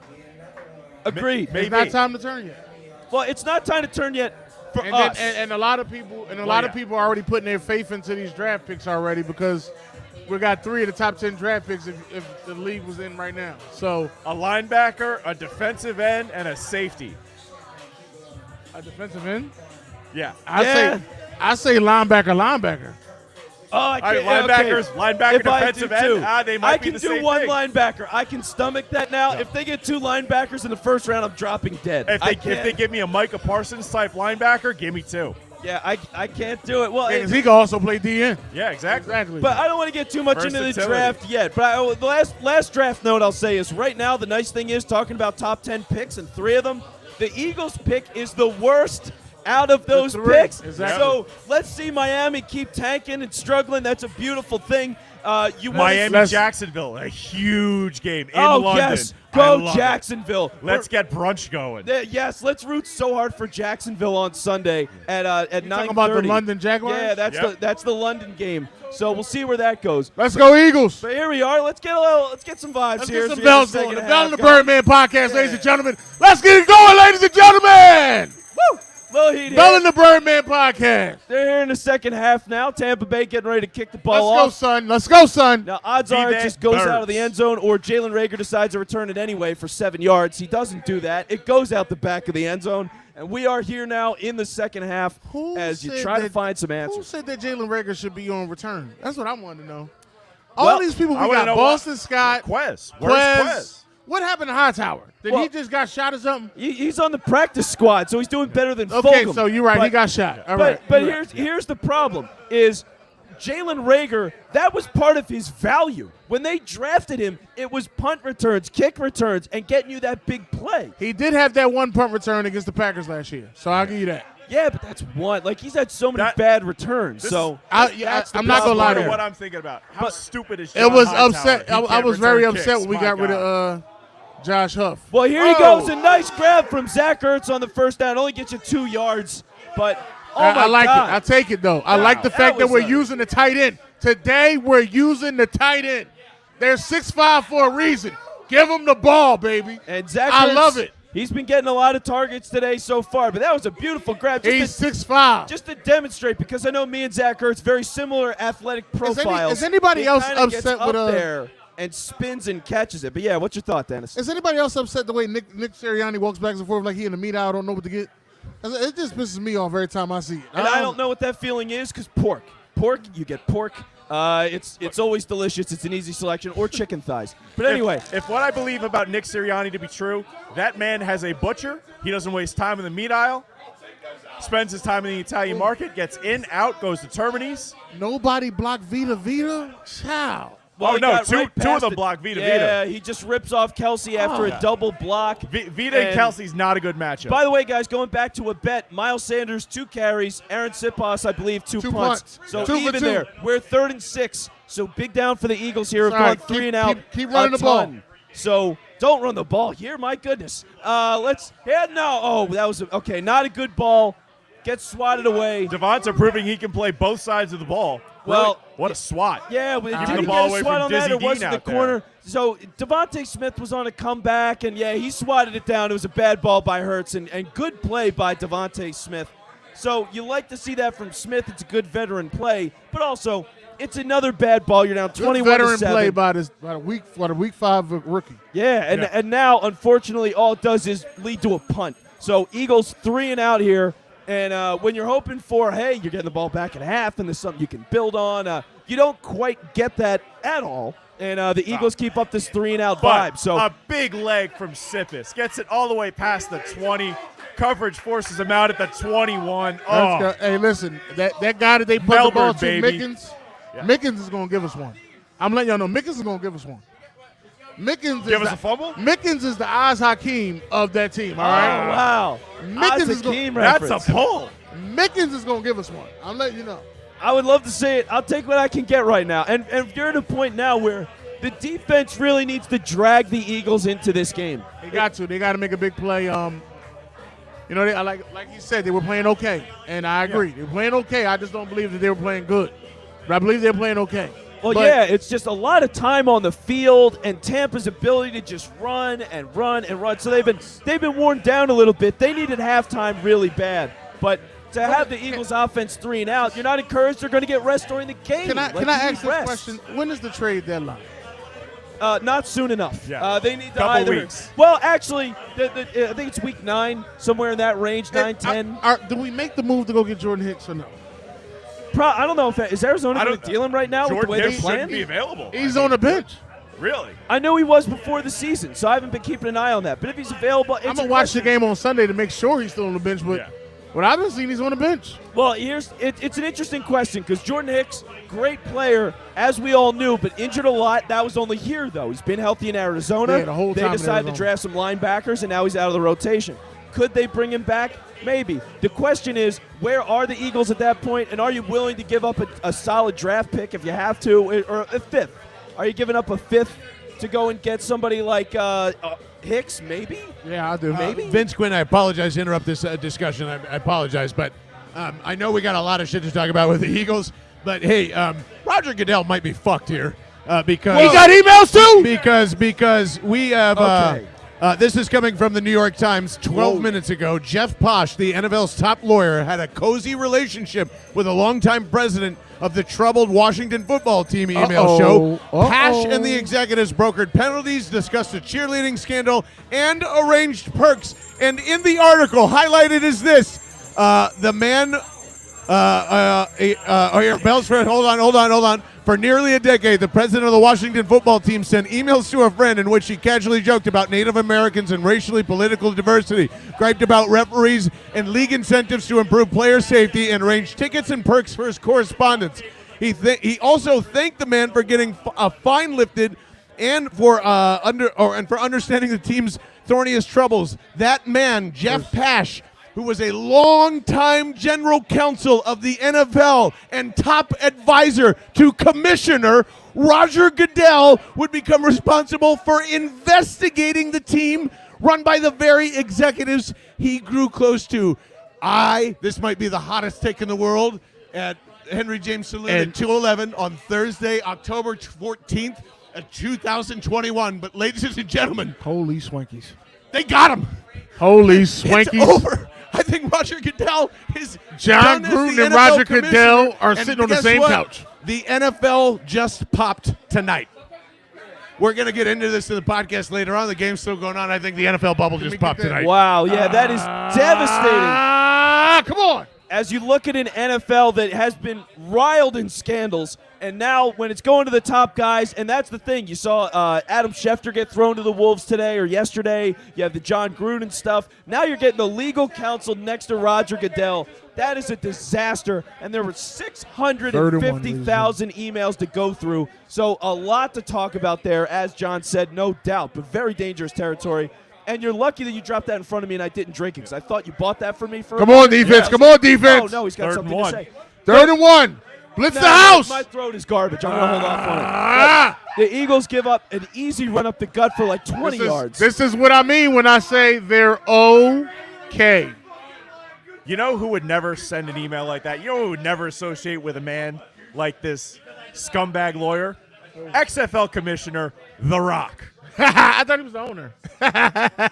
Agreed. It's not time to turn yet. Well, it's not time to turn yet for and us. And a lot of people are already putting their faith into these draft picks already because we got 3 of the top 10 draft picks if the league was in right now. So a linebacker, a defensive end, and a safety. A defensive end? Yeah. I say linebacker. Oh, I can't. Linebacker, defensive end. They might I can do one thing. linebacker. I can stomach that now. Yeah. If they get 2 linebackers in the first round, I'm dropping dead. If they give me a Micah Parsons type linebacker, give me 2. Yeah, I can't do it. Well, he can also play DN. Yeah, exactly. But I don't want to get too much into the draft yet. But the last draft note I'll say is right now the nice thing is talking about top 10 picks and 3 of them, the Eagles pick is the worst out of those picks. Exactly. So let's see Miami keep tanking and struggling. That's a beautiful thing. Miami, Jacksonville, a huge game in London. Yes, go Jacksonville. Let's get brunch going. Yes, let's root so hard for Jacksonville on Sunday at 9:30. Talking about the London Jaguars? Yeah, that's the London game. So we'll see where that goes. Let's go Eagles. But here we are. Let's get some vibes Let's here. get some bells going. The Bell and the Birdman podcast, Yeah. ladies and gentlemen. Let's get it going, ladies and gentlemen. Woo! Little heat Bell here. and the Birdman podcast. They're here in the second half now. Tampa Bay getting ready to kick the ball Let's off. go, son. Let's go, son. Now, odds are it just goes out of the end zone, or Jalen Reagor decides to return it anyway for 7 yards. He doesn't do that. It goes out the back of the end zone. And we are here now in the second half as you try to find some answers. Who said that Jalen Reagor should be on return? That's what I want to know. All these people we got, Boston Scott. Quez. Where's Quez? What happened to Hightower? Did he just got shot or something? He's on the practice squad, so he's doing better than Fulgham. Okay, so you're right. He got shot. All right. But here's the problem is Jalen Reagor, that was part of his value. When they drafted him, it was punt returns, kick returns, and getting you that big play. He did have that one punt return against the Packers last year, so I'll give you that. Yeah, but that's one. Like, he's had so many bad returns. So I'm not gonna lie to you. What I'm thinking about. How stupid is John It was Hightower? upset. I was very upset when we got rid of Josh Huff. Well, here he goes. A nice grab from Zach Ertz on the first down. Only gets you 2 yards, but I like it. I take it, though. I like the fact that we're using the tight end. Today, we're using the tight end. They're 6'5" for a reason. Give them the ball, baby. And Zach I Ertz, love it. He's been getting a lot of targets today so far, but that was a beautiful grab. He's 6'5". Just to demonstrate, because I know me and Zach Ertz, very similar athletic profiles. Is anybody else upset with there and spins and catches it? But yeah, what's your thought, Dennis? Is anybody else upset the way Nick Sirianni walks back and forth like he in the meat aisle, don't know what to get? It just pisses me off every time I see it. And I don't know what that feeling is, because pork, you get pork. It's always delicious. It's an easy selection, or chicken thighs. But anyway, if what I believe about Nick Sirianni to be true, that man has a butcher. He doesn't waste time in the meat aisle. Spends his time in the Italian market. Gets in, out, goes to Terminis. Nobody blocked Vita. Ciao. Well, two of them block Vita. Yeah, he just rips off Kelsey after a double block. Vita and Kelsey's not a good matchup. By the way, guys, going back to a bet, Miles Sanders 2 carries, Aaron Siposs, I believe, 2 punts. So even there, we're 3rd and 6. So big down for the Eagles here. Have gone 3 and out. Keep running the ball. So don't run the ball here. My goodness. That was okay. Not a good ball. Gets swatted away. Devonta proving he can play both sides of the ball. Well, really? What a swat. Yeah, but Keeping did the ball away swat from on that, Dizzy or was Dean it the out there. corner? So Devontae Smith was on a comeback, and yeah, he swatted it down. It was a bad ball by Hurts, and good play by Devontae Smith. So you like to see that from Smith. It's a good veteran play, but also it's another bad ball. You're down 21-7. Veteran play by a week 5 rookie. Yeah, and now unfortunately all it does is lead to a punt. So Eagles 3 and out here. And when you're hoping for, hey, you're getting the ball back at half and there's something you can build on, you don't quite get that at all. And the Eagles keep up this 3 and out vibe. So a big leg from Siposs. Gets it all the way past the 20. Coverage forces him out at the 21. Oh. Hey, listen, that guy that they put the ball to, Mickens is going to give us one. I'm letting y'all know, Mickens is going to give us one. Mickens give us a fumble? Mickens is the Oz Hakeem of that team, all right? Oh, wow. Mickens Oz is Hakeem reference. That's a pull. Mickens is going to give us one. I'm letting you know. I would love to see it. I'll take what I can get right now. And you're at a point now where the defense really needs to drag the Eagles into this game. They got to. They got to make a big play. Like you said, they were playing okay, and I agree. They were playing okay. I just don't believe that they were playing good. But I believe they're playing okay. Well, it's just a lot of time on the field, and Tampa's ability to just run and run and run. So they've been worn down a little bit. They needed halftime really bad, but to have the Eagles' offense 3 and out, you're not encouraged they're going to get rest during the game. Can I ask this question? When is the trade deadline? Not soon enough. Yeah. They need to Couple weeks. Well, actually, I think it's week 9, somewhere in that range, 9, 10. Do we make the move to go get Jordan Hicks or no? I don't know if is Arizona going to deal him right now with the way they're playing. Be available. He's on the bench. Really? I know he was before the season, so I haven't been keeping an eye on that. But if he's available, I'm gonna watch the game on Sunday to make sure he's still on the bench. But what I've been seeing, he's on the bench. Well, it's an interesting question because Jordan Hicks, great player, as we all knew, but injured a lot. That was only here though. He's been healthy in Arizona. Yeah, the whole time they decided to draft some linebackers, and now he's out of the rotation. Could they bring him back? Maybe. The question is, where are the Eagles at that point, and are you willing to give up a solid draft pick if you have to, or a fifth? Are you giving up a fifth to go and get somebody like Hicks, maybe? Yeah, I do. Maybe. Vince Quinn, I apologize to interrupt this discussion. I apologize, but I know we got a lot of shit to talk about with the Eagles, but hey, Roger Goodell might be fucked here because... He got emails too? Because we have... Okay. This is coming from the New York Times 12 minutes ago. Jeff Posh, the NFL's top lawyer, had a cozy relationship with a longtime president of the troubled Washington football team, email show. Pash and the executives brokered penalties, discussed a cheerleading scandal, and arranged perks. And in the article, highlighted is this. The man, Bellsford, hold on. For nearly a decade, the president of the Washington football team sent emails to a friend in which he casually joked about Native Americans and racially political diversity, griped about referees and league incentives to improve player safety, and arranged tickets and perks for his correspondence. He also thanked the man for getting a fine lifted and for understanding the team's thorniest troubles. That man, Jeff Pash, who was a longtime general counsel of the NFL and top advisor to Commissioner Roger Goodell, would become responsible for investigating the team run by the very executives he grew close to. This might be the hottest take in the world, at Henry James Saloon at 211 on Thursday, October 14th, 2021. But ladies and gentlemen, Holy swankies. they got him. Holy swankies. It's over. I think Roger Goodell is John done as Gruden the and NFL Roger Goodell commissioner. are And sitting on the guess same what? couch. The NFL just popped tonight. We're going to get into this in the podcast later on. The game's still going on. I think the NFL bubble just popped tonight. Wow, yeah, that is devastating. Come on. As you look at an NFL that has been riled in scandals, and now when it's going to the top guys, and that's the thing. You saw Adam Schefter get thrown to the Wolves today or yesterday. You have the John Gruden stuff. Now you're getting the legal counsel next to Roger Goodell. That is a disaster, and there were 650,000 emails to go through. So a lot to talk about there, as John said, no doubt, but very dangerous territory. And you're lucky that you dropped that in front of me and I didn't drink it, because I thought you bought that for me for Come on, defense. Come on, defense. No, he's got something to say. 3rd and 1. Blitz the house. My throat is garbage. I'm going to hold off on it. The Eagles give up an easy run up the gut for like 20 yards. This is what I mean when I say they're okay. You know who would never send an email like that? You know who would never associate with a man like this scumbag lawyer? XFL Commissioner The Rock. I thought he was the owner.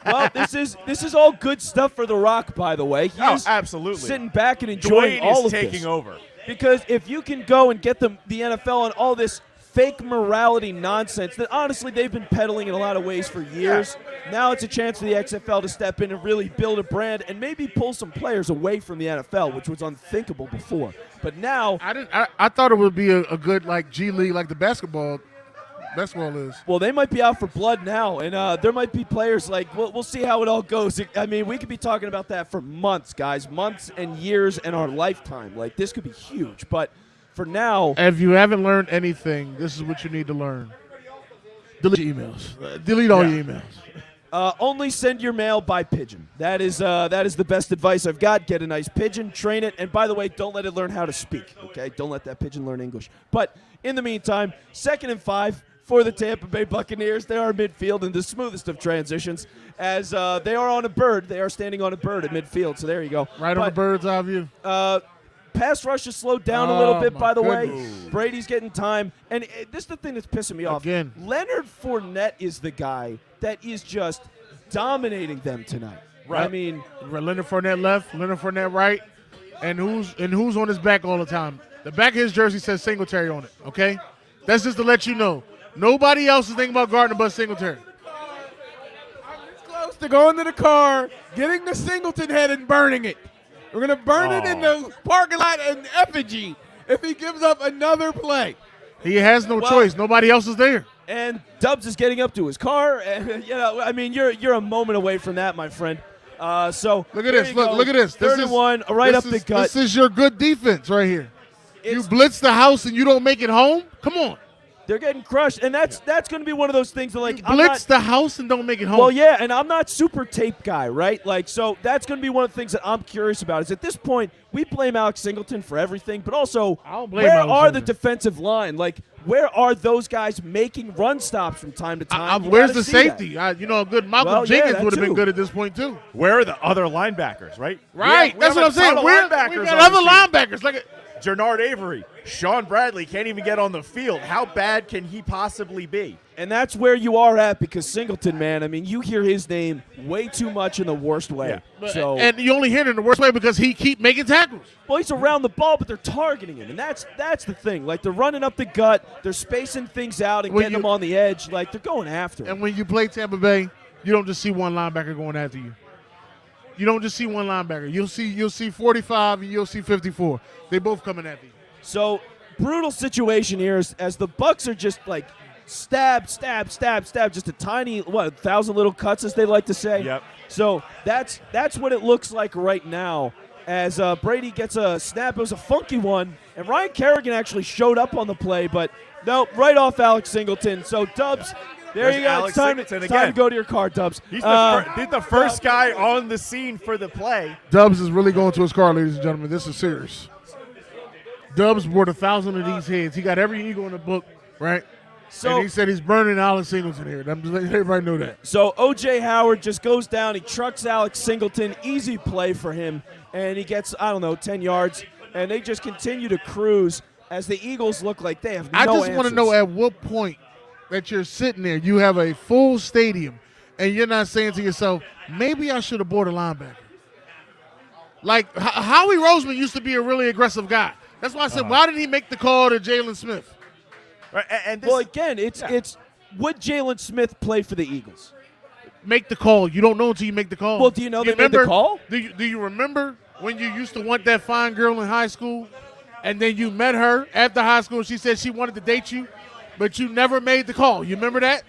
Well, this is all good stuff for The Rock, by the way. He's absolutely sitting back and enjoying all of this. taking over. Because if you can go and get the NFL on all this fake morality nonsense that honestly they've been peddling in a lot of ways for years, now it's a chance for the XFL to step in and really build a brand and maybe pull some players away from the NFL, which was unthinkable before. But now I thought it would be a good like G League, like the basketball is. Well, they might be out for blood now, and there might be players like we'll see how it all goes. I mean, we could be talking about that for months, guys, months and years and our lifetime. Like, this could be huge, but for now, if you haven't learned anything, this is what you need to learn. Delete your emails. Delete all your emails. Only send your mail by pigeon. That is the best advice I've got. Get a nice pigeon, train it, and by the way, don't let it learn how to speak. Okay, don't let that pigeon learn English. But in the meantime, 2nd and 5. For the Tampa Bay Buccaneers. They are midfield in the smoothest of transitions, as they are on a bird. They are standing on a bird at midfield, so there you go. On the bird's eye view. Pass rush has slowed down a little bit, by the way. Brady's getting time. And this is the thing that's pissing me off. Again. Leonard Fournette is the guy that is just dominating them tonight. Right. I mean, Leonard Fournette left, Leonard Fournette right, and who's on his back all the time? The back of his jersey says Singletary on it, okay? That's just to let you know. Nobody else is thinking about Gardner but Singletary. It's close to going to the car, getting the Singleton head and burning it. We're going to burn it in the parking lot in effigy if he gives up another play. He has no choice. Nobody else is there. And Dubs is getting up to his car. And, I mean, you're a moment away from that, my friend. So look at this. Look at this. 3rd and 1, right up the gut. This is your good defense right here. You blitz the house and you don't make it home? Come on. They're getting crushed, and that's going to be one of those things that, like, blitz the house and don't make it home. Well, yeah, and I'm not super tape guy, right? Like, so that's going to be one of the things that I'm curious about. Is at this point we blame Alex Singleton for everything, but also where are the defensive line? Like, where are those guys making run stops from time to time? Where's the safety? A good Malcolm Jenkins would have been good at this point too. Where are the other linebackers? Right. Right. That's what I'm saying. We got other linebackers like Jernard Avery, Sean Bradley can't even get on the field. How bad can he possibly be? And that's where you are at, because Singleton, man, I mean, you hear his name way too much in the worst way. Yeah. And you only hear it in the worst way because he keep making tackles. Well, he's around the ball, but they're targeting him, and that's the thing. Like, they're running up the gut, they're spacing things out and getting them on the edge. Like, they're going after him. And when you play Tampa Bay, you don't just see one linebacker going after you. You don't just see one linebacker. You'll see 45 and you'll see 54. They both coming at you. So, brutal situation here as the Bucs are just like stab, just a tiny 1,000 little cuts, as they like to say. Yep. So that's what it looks like right now as Brady gets a snap. It was a funky one, and Ryan Kerrigan actually showed up on the play, but no, right off Alex Singleton. So Dubs. There you go. It's time to go to your car, Dubs. He's the first guy on the scene for the play. Dubs is really going to his car, ladies and gentlemen. This is serious. Dubs bought 1,000 of these heads. He got every Eagle in the book, right? So, and he said he's burning Alex Singleton here. I'm just letting everybody know that. So O.J. Howard just goes down. He trucks Alex Singleton. Easy play for him. And he gets, 10 yards. And they just continue to cruise as the Eagles look like they have no answers. I just want to know at what point that you're sitting there, you have a full stadium, and you're not saying to yourself, maybe I should have bought a linebacker. Like, Howie Roseman used to be a really aggressive guy. That's why I said, why didn't he make the call to Jalen Smith? Right, and well, again, it's would Jalen Smith play for the Eagles? Make the call. You don't know until you make the call. Well, do you know they made the call? Do you remember when you used to want that fine girl in high school, and then you met her after high school, and she said she wanted to date you? But you never made the call. You remember that?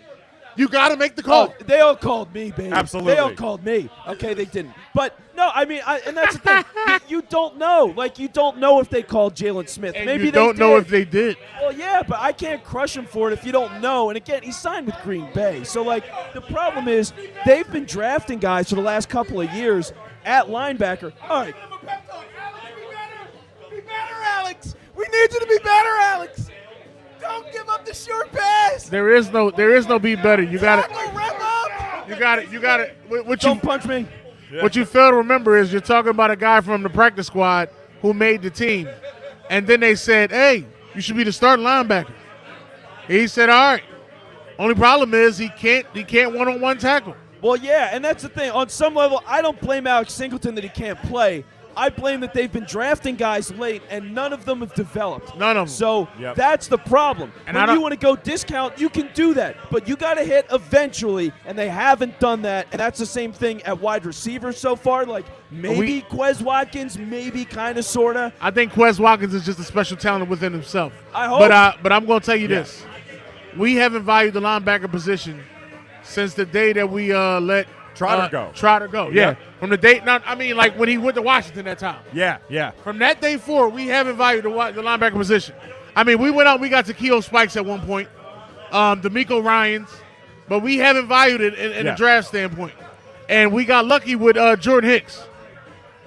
You got to make the call. Oh, they all called me, baby. Absolutely. They all called me. Okay, they didn't. But, no, I mean, and that's the thing. You don't know. Like, you don't know if they called Jalen Smith. And maybe you don't know if they did. Well, yeah, but I can't crush him for it if you don't know. And, again, he signed with Green Bay. So, like, the problem is they've been drafting guys for the last couple of years at linebacker. All right. Be better, Alex. We need you to be better, Alex. Don't give up the short pass. There is no be better. You got it. You got it. Don't punch me. Yeah. What you fail to remember is you're talking about a guy from the practice squad who made the team, and then they said, "Hey, you should be the starting linebacker." He said, "All right." Only problem is he can't one-on-one tackle. Well, yeah, and that's the thing. On some level, I don't blame Alex Singleton that he can't play. I blame that they've been drafting guys late, and none of them have developed. None of them. So that's the problem. And when you want to go discount, you can do that. But you got to hit eventually, and they haven't done that. And that's the same thing at wide receiver so far. Like, maybe Quez Watkins, maybe kind of, sort of. I think Quez Watkins is just a special talent within himself. I hope. But I'm going to tell you this. We haven't valued the linebacker position since the day that we let Trotter go. Yeah. From the date, like when he went to Washington that time. Yeah. From that day forward, we haven't valued the linebacker position. I mean, we went out, we got Takeo Spikes at one point, D'Amico Ryans, but we haven't valued it in a draft standpoint. And we got lucky with Jordan Hicks.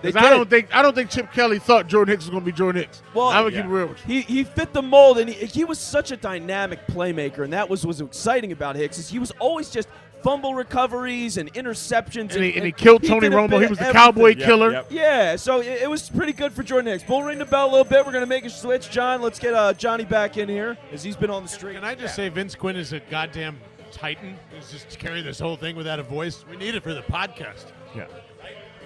I don't think Chip Kelly thought Jordan Hicks was going to be Jordan Hicks. Well, I'm going to keep it real with you. He fit the mold, and he was such a dynamic playmaker, and that was exciting about Hicks, is he was always just fumble recoveries and interceptions. And he killed Tony Romo. He was the cowboy killer. Yep. Yeah, so it was pretty good for Jordan Hicks. We'll ring the bell a little bit. We're going to make a switch. John, let's get Johnny back in here, as he's been on the street. Can I just say Vince Quinn is a goddamn titan? He's just carrying this whole thing without a voice. We need it for the podcast. Yeah.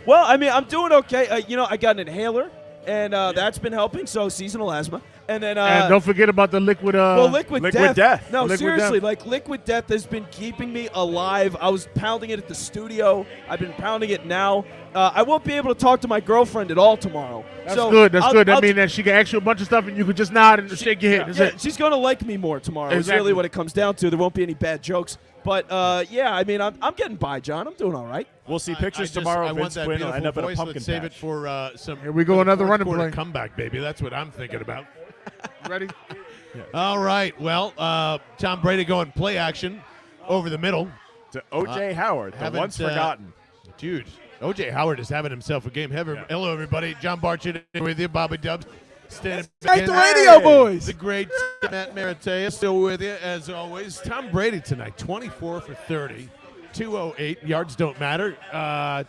Well, I mean, I'm doing okay. I got an inhaler, and that's been helping, so seasonal asthma. And then and don't forget about the liquid liquid death. No, liquid seriously, death. like liquid death has been keeping me alive. I was pounding it at the studio. I've been pounding it now. I won't be able to talk to my girlfriend at all tomorrow. That's good. That's good. That means that she can ask you a bunch of stuff and you could just nod and shake your head. Yeah, she's going to like me more tomorrow. Exactly. Is really what it comes down to. There won't be any bad jokes. But, I mean, I'm getting by, John. I'm doing all right. We'll see pictures tomorrow. Vince Quinn will end up in a pumpkin Let's save it for some. Here we go, another running play. Comeback, baby. That's what I'm thinking about. Ready? All right. Well, Tom Brady going play action over the middle to O.J. Howard, the once forgotten. Dude, O.J. Howard is having himself a game. Hello, everybody. John Barchett with you. Bobby Dubs. Standing the radio boys. The great Matt Maratea still with you, as always. Tom Brady tonight, 24 for 30, 208. Yards don't matter.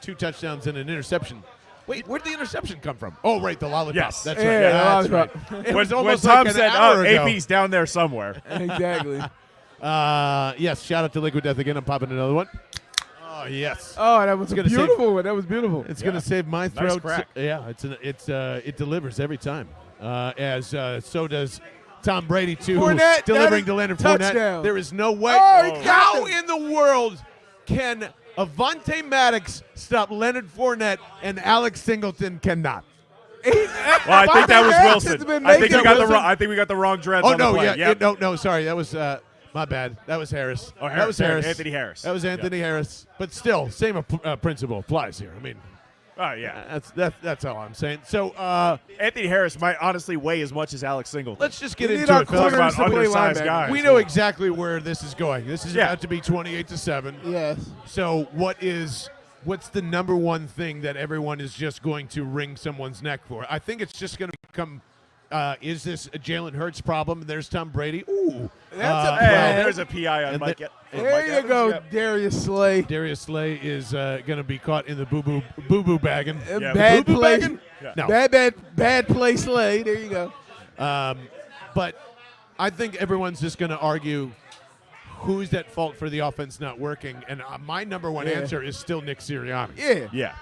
2 touchdowns and an interception. Wait, where'd the interception come from? Oh, right, the lollipop. Yes. That's right. Yeah, That's right. It was when almost Tom like said, an hour ago. AP's down there somewhere. Exactly. Yes, shout out to Liquid Death again. I'm popping another one. Oh, yes. Oh, that was a beautiful one. That was beautiful. It's going to save my throat. Nice crack. Yeah, it delivers every time. So does Tom Brady, too, Fournette, delivering to Leonard Fournette. touchdown. There is no way. Oh, How in the world can Avonte Maddox stop Leonard Fournette and Alex Singleton cannot? Well, I think that was Wilson. I think we got the wrong dreads. Oh, on the no, play. yeah. Yep. No, sorry. That was my bad. That was Harris. Oh, That was Harris. Anthony Harris. That was Anthony Harris. But still, same principle applies here. I mean, oh, yeah. That's all I'm saying. So Anthony Harris might honestly weigh as much as Alex Singleton. let's just get We need into our it, fellas. corners Talk about to play undersized linebacker. guys. We know exactly where this is going. This is Yeah. about to be 28-7. Yes. So what's the number one thing that everyone is just going to wring someone's neck for? I think it's just going to become, is this a Jalen Hurts problem? There's Tom Brady. Ooh. That's There's a PI on and Mike. There you go, Darius Slay. Darius Slay is going to be caught in the boo-boo bagging. Yeah, Bad boo-boo play. bagging? Yeah. No. Bad play, Slay. There you go. But I think everyone's just going to argue who's at fault for the offense not working, and my number one answer is still Nick Sirianni. Yeah. Yeah.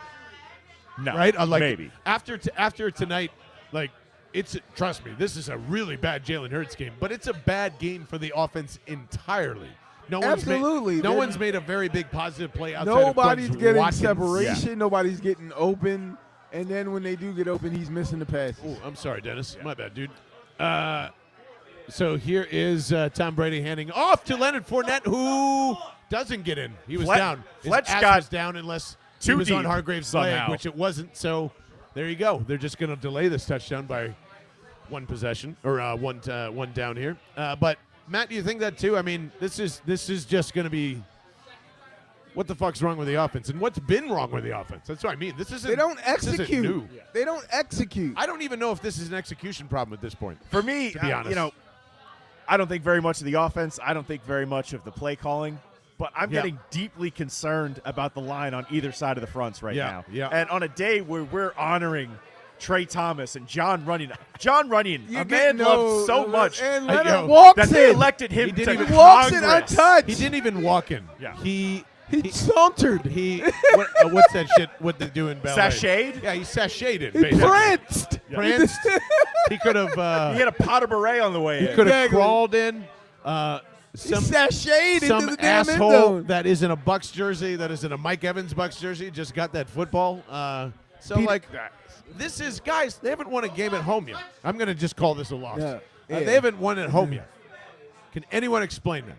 No. Right? Maybe. After tonight, like, trust me, this is a really bad Jalen Hurts game, but it's a bad game for the offense entirely. No Absolutely. one's made a very big positive play outside Nobody's of Quincy getting Watkins. separation. Yeah. Nobody's getting open. And then when they do get open, he's missing the passes. Oh, I'm sorry, Dennis. My bad, dude. So here is Tom Brady handing off to Leonard Fournette, who doesn't get in. He was down. His Fletch ass got was down unless he too was on deep Hargrave's somehow. leg, which it wasn't. So there you go. They're just going to delay this touchdown by one possession or one down here. But Matt, do you think that too? I mean, this is just going to be. What the fuck's wrong with the offense? And what's been wrong with the offense? That's what I mean. They don't execute. New. They don't execute. I don't even know if this is an execution problem at this point. For me, to be honest. I don't think very much of the offense. I don't think very much of the play calling. But I'm getting deeply concerned about the line on either side of the fronts right now. Yeah. And on a day where we're honoring Trey Thomas and John Runyon. John Runyon, You a get man loved so much And Yo, Leonard walks that they in. elected him He to didn't even- Walks in Congress. untouched. He didn't even walk in. Yeah. He sauntered. What's that shit? What they do in ballet? Sashayed? Yeah, he sashayed it. He basically. pranced. Pranced. He could have. He had a pot of beret on the way He in. could have Exactly. crawled in. He Some sashayed into some the damn end asshole zone. that is in a Bucks jersey, that is in a Mike Evans Bucks jersey, just got that football. This is guys. They haven't won a game at home yet. I'm going to just call this a loss. Yeah. They haven't won at home yet. Can anyone explain that?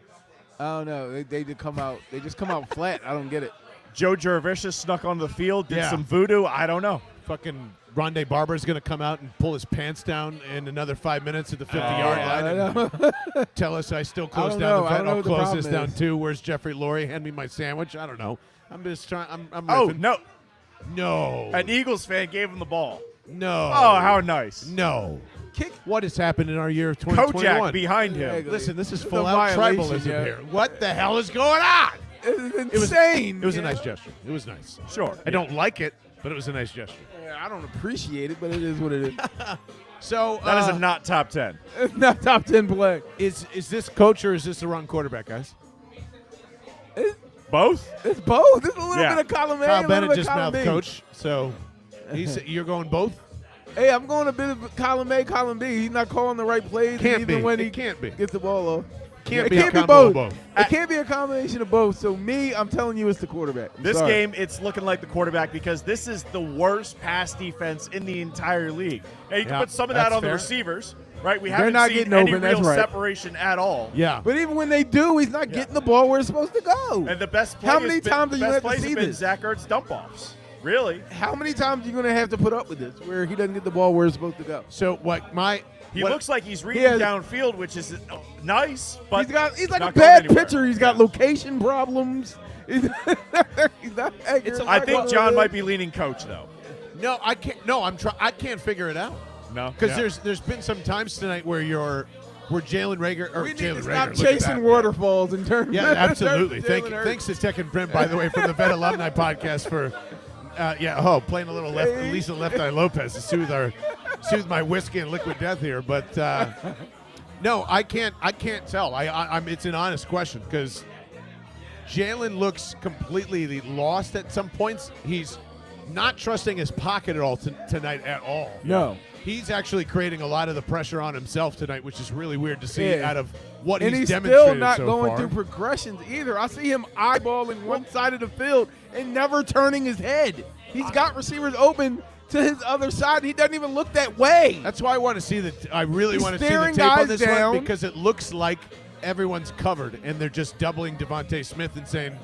I don't know. They just come out. They just come out flat. I don't get it. Joe Jurevicius snuck onto the field, did Yeah. some voodoo. I don't know. Fucking Rondé Barber's going to come out and pull his pants down in another 5 minutes at the 50-yard line and tell us I still close don't down know. the I vet. don't know I'll what the close problem this down is. too. Where's Jeffrey Lurie? Hand me my sandwich. I don't know. I'm just trying. I'm Oh, riffing. no. No. An Eagles fan gave him the ball. No. Oh, how nice. No. What has happened in our year of 2021? Kojak behind him. Exactly. Listen, this is It's a full out violation, tribalism yeah. here. What the hell is going on? It's insane. It was a nice gesture. It was nice. Sure. I don't like it, but it was a nice gesture. Yeah, I don't appreciate it, but it is what it is. So That is a not top 10. It's not top 10 play. is this coach or is this the wrong quarterback, guys? Both? It's both. It's a little Yeah. bit of column A, Kyle a little Bennett bit just of column mouthed B. coach, so you're going both? Hey, I'm going a bit of column A, column B. He's not calling the right plays. Can't even be. when It he can't be. gets the ball off. Can't It be a can't be combo of both. both. It can't be a combination of both. So I'm telling you, it's the quarterback. I'm This sorry. game, it's looking like the quarterback because this is the worst pass defense in the entire league. Now, you can Yeah, put some of that that's on the fair. receivers, right? We They're haven't not seen getting any open, that's real right. separation at all. Yeah. But even when they do, he's not getting the ball where it's supposed to go. And the best play How has many been, times the are you best have to plays see have been this? Zach Ertz dump-offs. Really? How many times are you going to have to put up with this where he doesn't get the ball where it's supposed to go? So He looks like he's reading downfield, which is nice, but he's like a bad pitcher. He's got location problems. I think John might be leaning coach, though. No, I can't. No, I can't figure it out. No, because there's been some times tonight where Jalen Rager or we need Jalen to stop Rager chasing waterfalls in terms. Yeah, absolutely. Thanks to Tech and Prem, by the way, from the Vet Alumni Podcast for playing a little Lisa Left Eye Lopez to soothe my whiskey and liquid death here. But no, I can't tell. It's an honest question because Jalen looks completely lost at some points. He's not trusting his pocket at all tonight at all. No. He's actually creating a lot of the pressure on himself tonight, which is really weird to see out of what he's demonstrated so far. And he's still not going through progressions either. I see him eyeballing one side of the field and never turning his head. He's got receivers open to his other side. He doesn't even look that way. That's why I want to see I really want to see the tape on this one because it looks like everyone's covered and they're just doubling Devontae Smith and saying,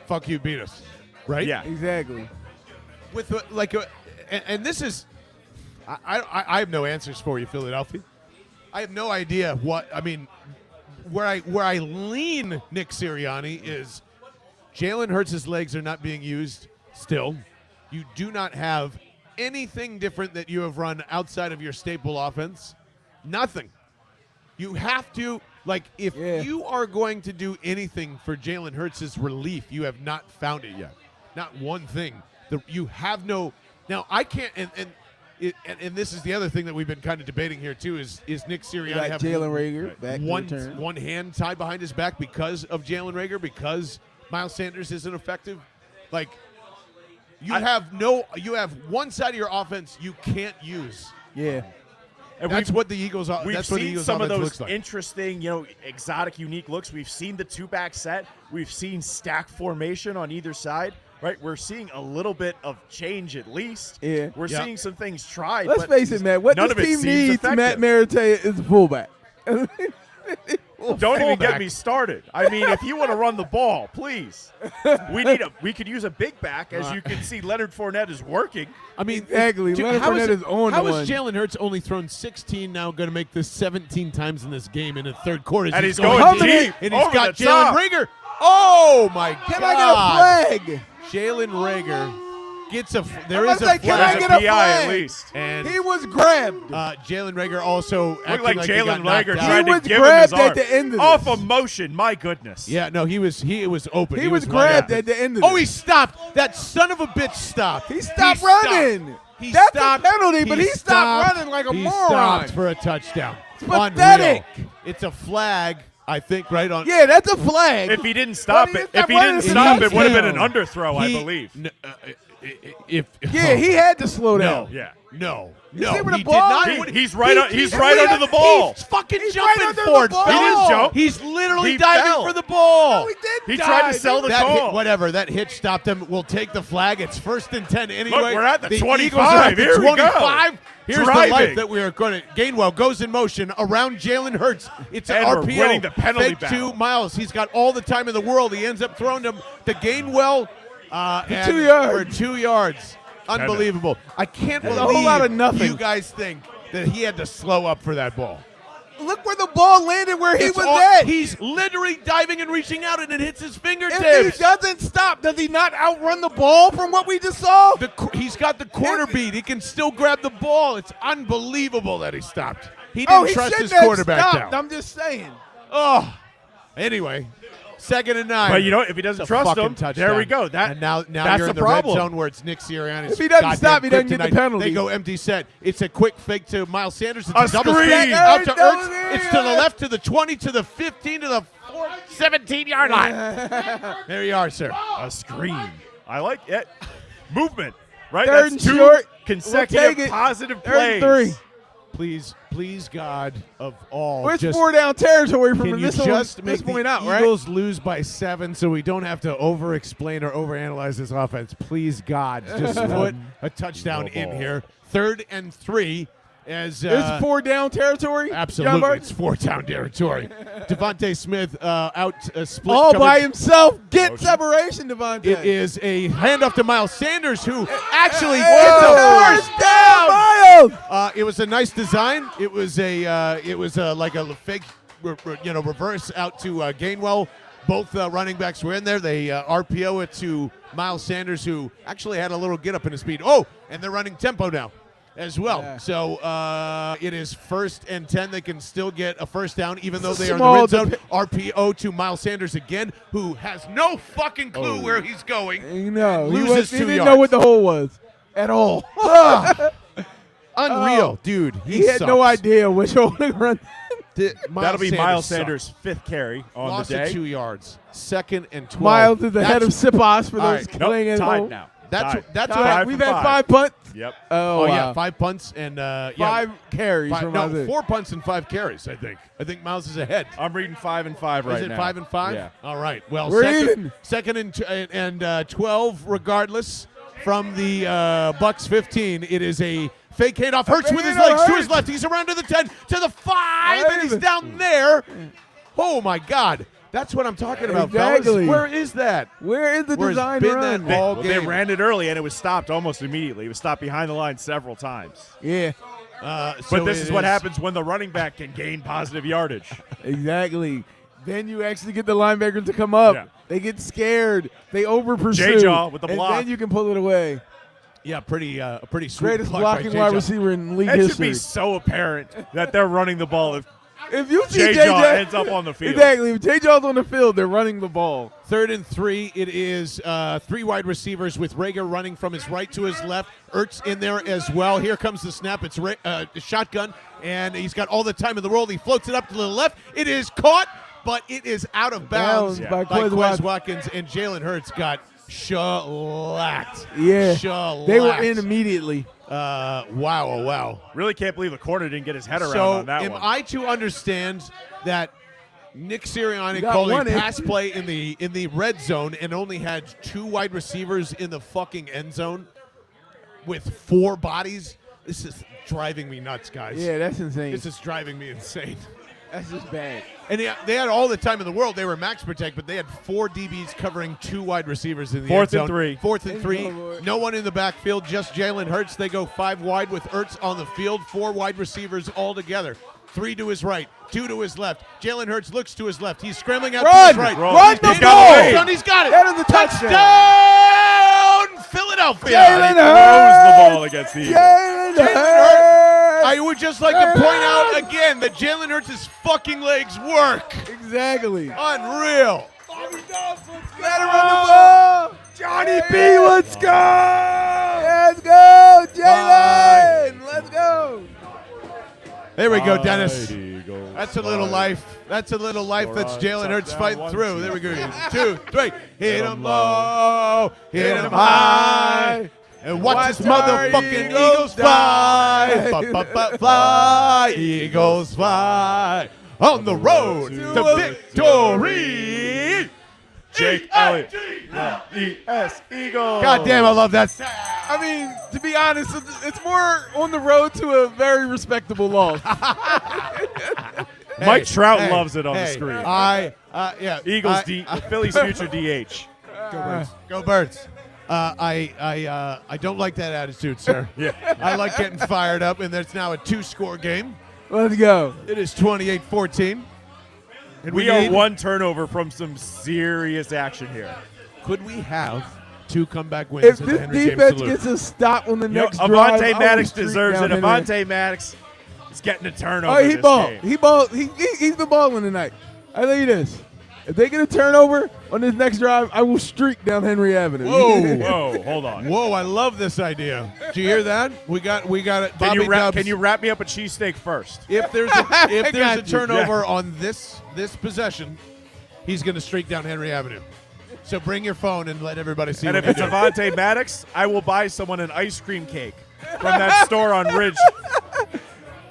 "Fuck you, beat us." Right? Yeah, exactly. With and this is. I have no answers for you, Philadelphia. I have no idea what I mean. Where I lean Nick Sirianni is Jalen Hurts' legs are not being used still. You do not have anything different that you have run outside of your staple offense. Nothing. You have to if you are going to do anything for Jalen Hurts' relief, you have not found it yet. Not one thing. You have no. Now I can't and this is the other thing that we've been kind of debating here too is Nick Sirianni have Jalen Rager back one hand tied behind his back because of Jalen Rager because Miles Sanders isn't effective? You have one side of your offense you can't use. Yeah. And that's what the Eagles are. We've that's what the seen Eagles some of those like. interesting, exotic, unique looks. We've seen the two-back set. We've seen stack formation on either side. Right, we're seeing a little bit of change at least. Yeah, we're seeing some things tried. Let's face it, Matt. What this team needs, Matt Maratea is a fullback. Don't even get me started. I mean, if you want to run the ball, please. We could use a big back, as you can see. Leonard Fournette is working. I mean, exactly. Leonard Fournette is on. How is Jalen Hurts only thrown 16 now? Going to make this 17 times in this game in the third quarter, and he's going deep, and he's got Jalen Rager. Oh my God! Can I get a flag? Jalen Rager gets a. There is a flag. Can I get a flag? At least. And he was grabbed. Jalen Rager also looked like Jalen Rager tried to give grabbed him his arm. at the end of off of motion. My goodness. Yeah, no, he was open. He was grabbed at the end of it. Oh, he stopped. That son of a bitch stopped. He stopped running. That's a penalty, but he stopped running like a moron. He stopped for a touchdown. It's pathetic. Unreal. It's a flag. I think right on. Yeah, that's a flag. If he didn't stop it, it would have been an underthrow, I believe. He had to slow down. No, he did not. He's right under the ball. He's fucking jumping for it. He didn't jump. He's literally diving for the ball. No, he didn't. He tried to sell the ball. Whatever. That hitch stopped him. We'll take the flag. It's 1st and 10 anyway. Look, we're at the 25. Eagles are at the Here 25. we go. Here's the life that we are going to. Gainwell goes in motion around Jalen Hurts. It's an RPO. We're winning the penalty Fake battle. 2 Miles. He's got all the time in the world. He ends up throwing him to Gainwell for 2 yards. For 2 yards. Unbelievable. I can't believe a whole lot of nothing. You guys think that he had to slow up for that ball. Look where the ball landed where he was at. He's literally diving and reaching out, and it hits his fingertips. If he doesn't stop, does he not outrun the ball from what we just saw? He's got the corner beat. He can still grab the ball. It's unbelievable that he stopped. He didn't trust his quarterback down. I'm just saying. Oh, anyway. 2nd and 9. But if he doesn't trust him, there we go. And now that's you're in the problem. red zone where it's Nick Sirianni's. If he doesn't stop, he doesn't get the penalty. They go empty set. It's a quick fake to Miles Sanders. It's a double screen. Out to Ertz. It's to the left, to the 20, to the 15, to the 17-yard line. There you are, sir. A screen. I like it. Movement. Right? Third That's and 2 short. consecutive positive plays. 3rd and 3. Please, God of all. Well, it's 4 down territory from this point out, right? Eagles lose by 7 so we don't have to over-explain or over-analyze this offense. Please, God, just put a touchdown in here. 3rd and 3. It's 4 down territory? Absolutely. It's 4 down territory. Devontae Smith out split. All by himself. Get separation, Devontae. It is a handoff to Miles Sanders, who actually gets a first down. field. It was a nice design. It was like a fake, reverse out to Gainwell. Both running backs were in there. They RPO it to Miles Sanders, who actually had a little get up in his speed. Oh, and they're running tempo now as well. Yeah. So it is 1st and 10. They can still get a first down, even though they are in the red zone. RPO to Miles Sanders again, who has no fucking clue where he's going. No, loses he 2 didn't yards. know what the hole was at all. Unreal, dude. He had no idea which hole to run. That'll be Miles Sanders' 5th carry on Lost the day. 2 yards. 2nd and 12. Miles is the head of Sipos for those playing at home. Now. That's what we've had 5 punts. Yep. Oh, wow. Yeah, 5 punts and 5 carries. No, 4 punts and 5 carries. I think Miles is ahead. I'm reading 5 and 5 right now. Is it 5 and 5? Yeah. All right. Well, We're second, even. 2nd and 12, regardless, from the Bucks 15. It is a fake handoff. Hurts with his legs to his left. He's around to the 10, to the 5, and he's down there. Oh my God. That's what I'm talking about, fellas. Where is that? Where is the design run? They ran it early, and it was stopped almost immediately. It was stopped behind the line several times. Yeah. But this is what happens when the running back can gain positive yardage. Exactly. Then you actually get the linebackers to come up. Yeah. They get scared. They over-pursue. J-Jaw with the block. And then you can pull it away. Yeah, pretty sweet. Greatest block blocking by wide J-Jaw. receiver in league It history. should be so apparent that they're running the ball if you see J-Jaw J-Jaw ends up on the field. Exactly. If J-Jaw's on the field, they're running the ball. 3rd and 3. It is 3 wide receivers with Rager running from his right to his left. Ertz in there as well. Here comes the snap. It's shotgun, and he's got all the time in the world. He floats it up to the left. It is caught, but it is out of bounds by Quez Watkins, and Jalen Hurts got shellacked. Yeah. Shellacked. They were in immediately. Wow. Really can't believe the corner didn't get his head around on that one. So am I to understand that Nick Sirianni called a pass play in the red zone and only had 2 wide receivers in the fucking end zone with 4 bodies? This is driving me nuts, guys. Yeah, that's insane. This is driving me insane. That's just bad. And they had all the time in the world. They were max protect, but they had 4 DBs covering 2 wide receivers in the end zone. 4th and 3. No one in the backfield, just Jalen Hurts. They go 5 wide with Ertz on the field. 4 wide receivers all together. 3 to his right, 2 to his left. Jalen Hurts looks to his left. He's scrambling out to his right. Run the ball. He's got it. That is a touchdown. Philadelphia. Jalen throws the ball against the Eagles. Jalen Hurts. I would just like to point out again that Jalen Hurts' fucking legs work. Exactly. Unreal. Let him run the ball. Johnny B, let's go. Let's go, Jalen. Let's go. There we go, Dennis. That's a little life. That's a little life that's Jalen Hurts fighting through. There we go. 2, 3. Hit him low. Hit him high. And watch this motherfucking Eagles fly. Fly, Eagles fly. On the road to victory. Jake Elliott. E-S, Eagles. God damn, I love that. I mean, to be honest, it's more on the road to a very respectable loss. Mike Trout loves it on the screen. Yeah. Eagles, Philly's future DH. Go Birds. I don't like that attitude, sir. Yeah. I like getting fired up, and there's now a 2-score game. Let's go. It is 28-14. And we are 1 turnover from some serious action here. Could we have 2 comeback wins If at the this Henry James defense Saloon? gets a stop on the next drive, Avonte Maddox deserves it. Henry. Avonte Maddox is getting a turnover. Oh, he this balled. game. He balled. He's been balling tonight. I tell you this. If they get a turnover on this next drive, I will streak down Henry Avenue. Whoa, hold on. Whoa, I love this idea. Do you hear that? We got it. Can you wrap me up a cheesesteak first? If there's a turnover on this possession, he's going to streak down Henry Avenue. So bring your phone and let everybody see. And if it's Avonte Maddox, I will buy someone an ice cream cake from that store on Ridge.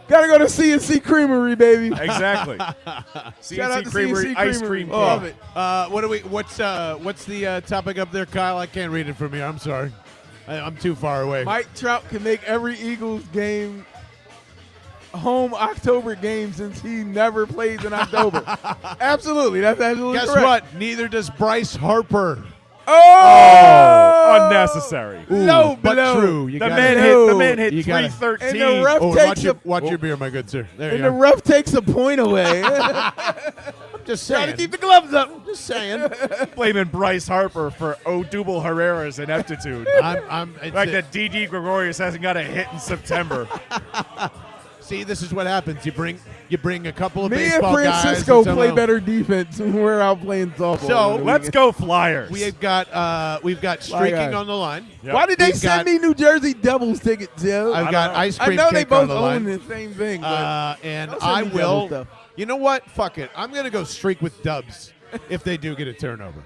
Gotta go to C&C Creamery, baby. Exactly. C&C Creamery ice cream cake. Love it. What's the topic up there, Kyle? I can't read it from here. I'm sorry. I'm too far away. Mike Trout can make every Eagles game home October game since he never plays in October. Absolutely. That's absolutely correct. correct. Guess what? Neither does Bryce Harper. Oh, unnecessary. Low but blow. true. The man hit 313. And the ref takes watch your beer, my good sir. There and you the go. ref takes a point away. Just Trying saying. to keep the gloves up. Just saying. Blaming Bryce Harper for Odubel Herrera's ineptitude. Like that D.D. Gregorius hasn't got a hit in September. See, this is what happens. You bring a couple of Me and baseball Francisco guys. play better defense when we're out playing softball. So let's go Flyers. We've got streaking on the line. Yep. Why did they send me New Jersey Devils tickets, Joe? I've got ice cream I know cake they both on the own line. the same thing. But And don't send I me Devil will. stuff. You know what? Fuck it. I'm gonna go streak with Dubs if they do get a turnover.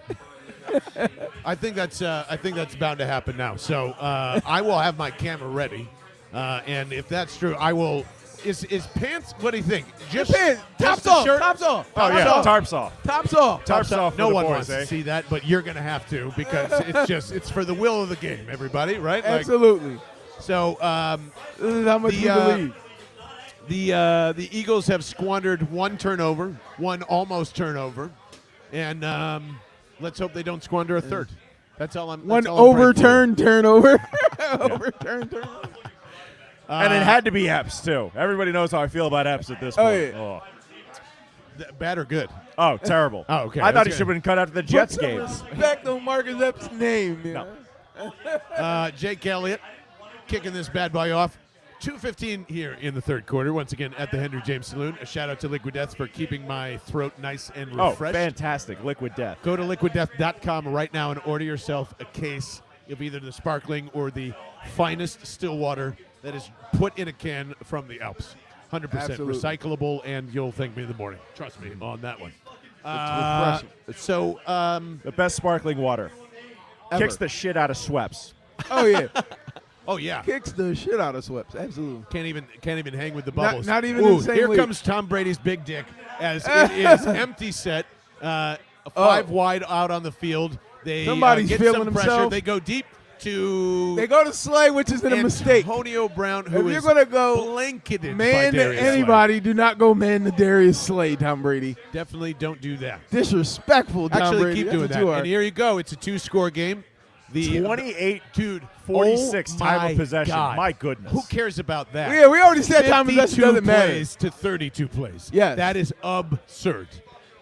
I think that's bound to happen now. So I will have my camera ready, and if that's true, I will. Is pants? What do you think? Just pants. just Tops the off. shirt? Tops off. Oh, yeah. Tarps off. Tops off. Tarps off. No for the one boys, wants eh? to see that, but you're gonna have to because it's for the will of the game, everybody, right? Absolutely. So This is how much we believe. the Eagles have squandered one turnover, one almost turnover, and let's hope they don't squander a third. That's all I'm. One that's all I'm praying for. overturned turnover. Overturned turnover. And it had to be Epps, too. Everybody knows how I feel about Epps at this point. yeah. Bad or good? Oh, terrible. Oh, okay. I thought he That's should have been cut after the Jets Put some game. respect on Marcus Epps' name. You know? Jake Elliott kicking this bad boy off. 2:15 here in the third quarter. Once again at the Henry James Saloon. A shout out to Liquid Death for keeping my throat nice and refreshed. Oh, fantastic. Liquid Death. Go to liquiddeath.com right now and order yourself a case of either the sparkling or the finest still water that is put in a can from the Alps. 100% Absolutely. recyclable, and you'll thank me in the morning. Trust me on that one. It's refreshing. So, The best sparkling water. Ever. Kicks the shit out of Schweppes. Oh, yeah. oh yeah, Kicks the shit out of Sweps. Absolutely. can't even hang with the bubbles. Not even in the same here league. comes Tom Brady's big dick as it is empty set. Five wide out on the field. They Somebody's get feeling some pressure. himself. They go deep to. They go to Slay, which is a mistake. Antonio Brown, who If is you're going to go blanketed man by to Darius anybody, do not go man to Darius Slay, Tom Brady. Slay. Definitely don't do that. Disrespectful, Tom Actually, Brady. keep That's doing what that. you are. And here you go. It's a 2-score game. The 28, dude, 46 oh time my of possession. God. My goodness. Who cares about that? Yeah, we already said time of possession 52 doesn't matter. plays to 32 plays. Yes. That is absurd.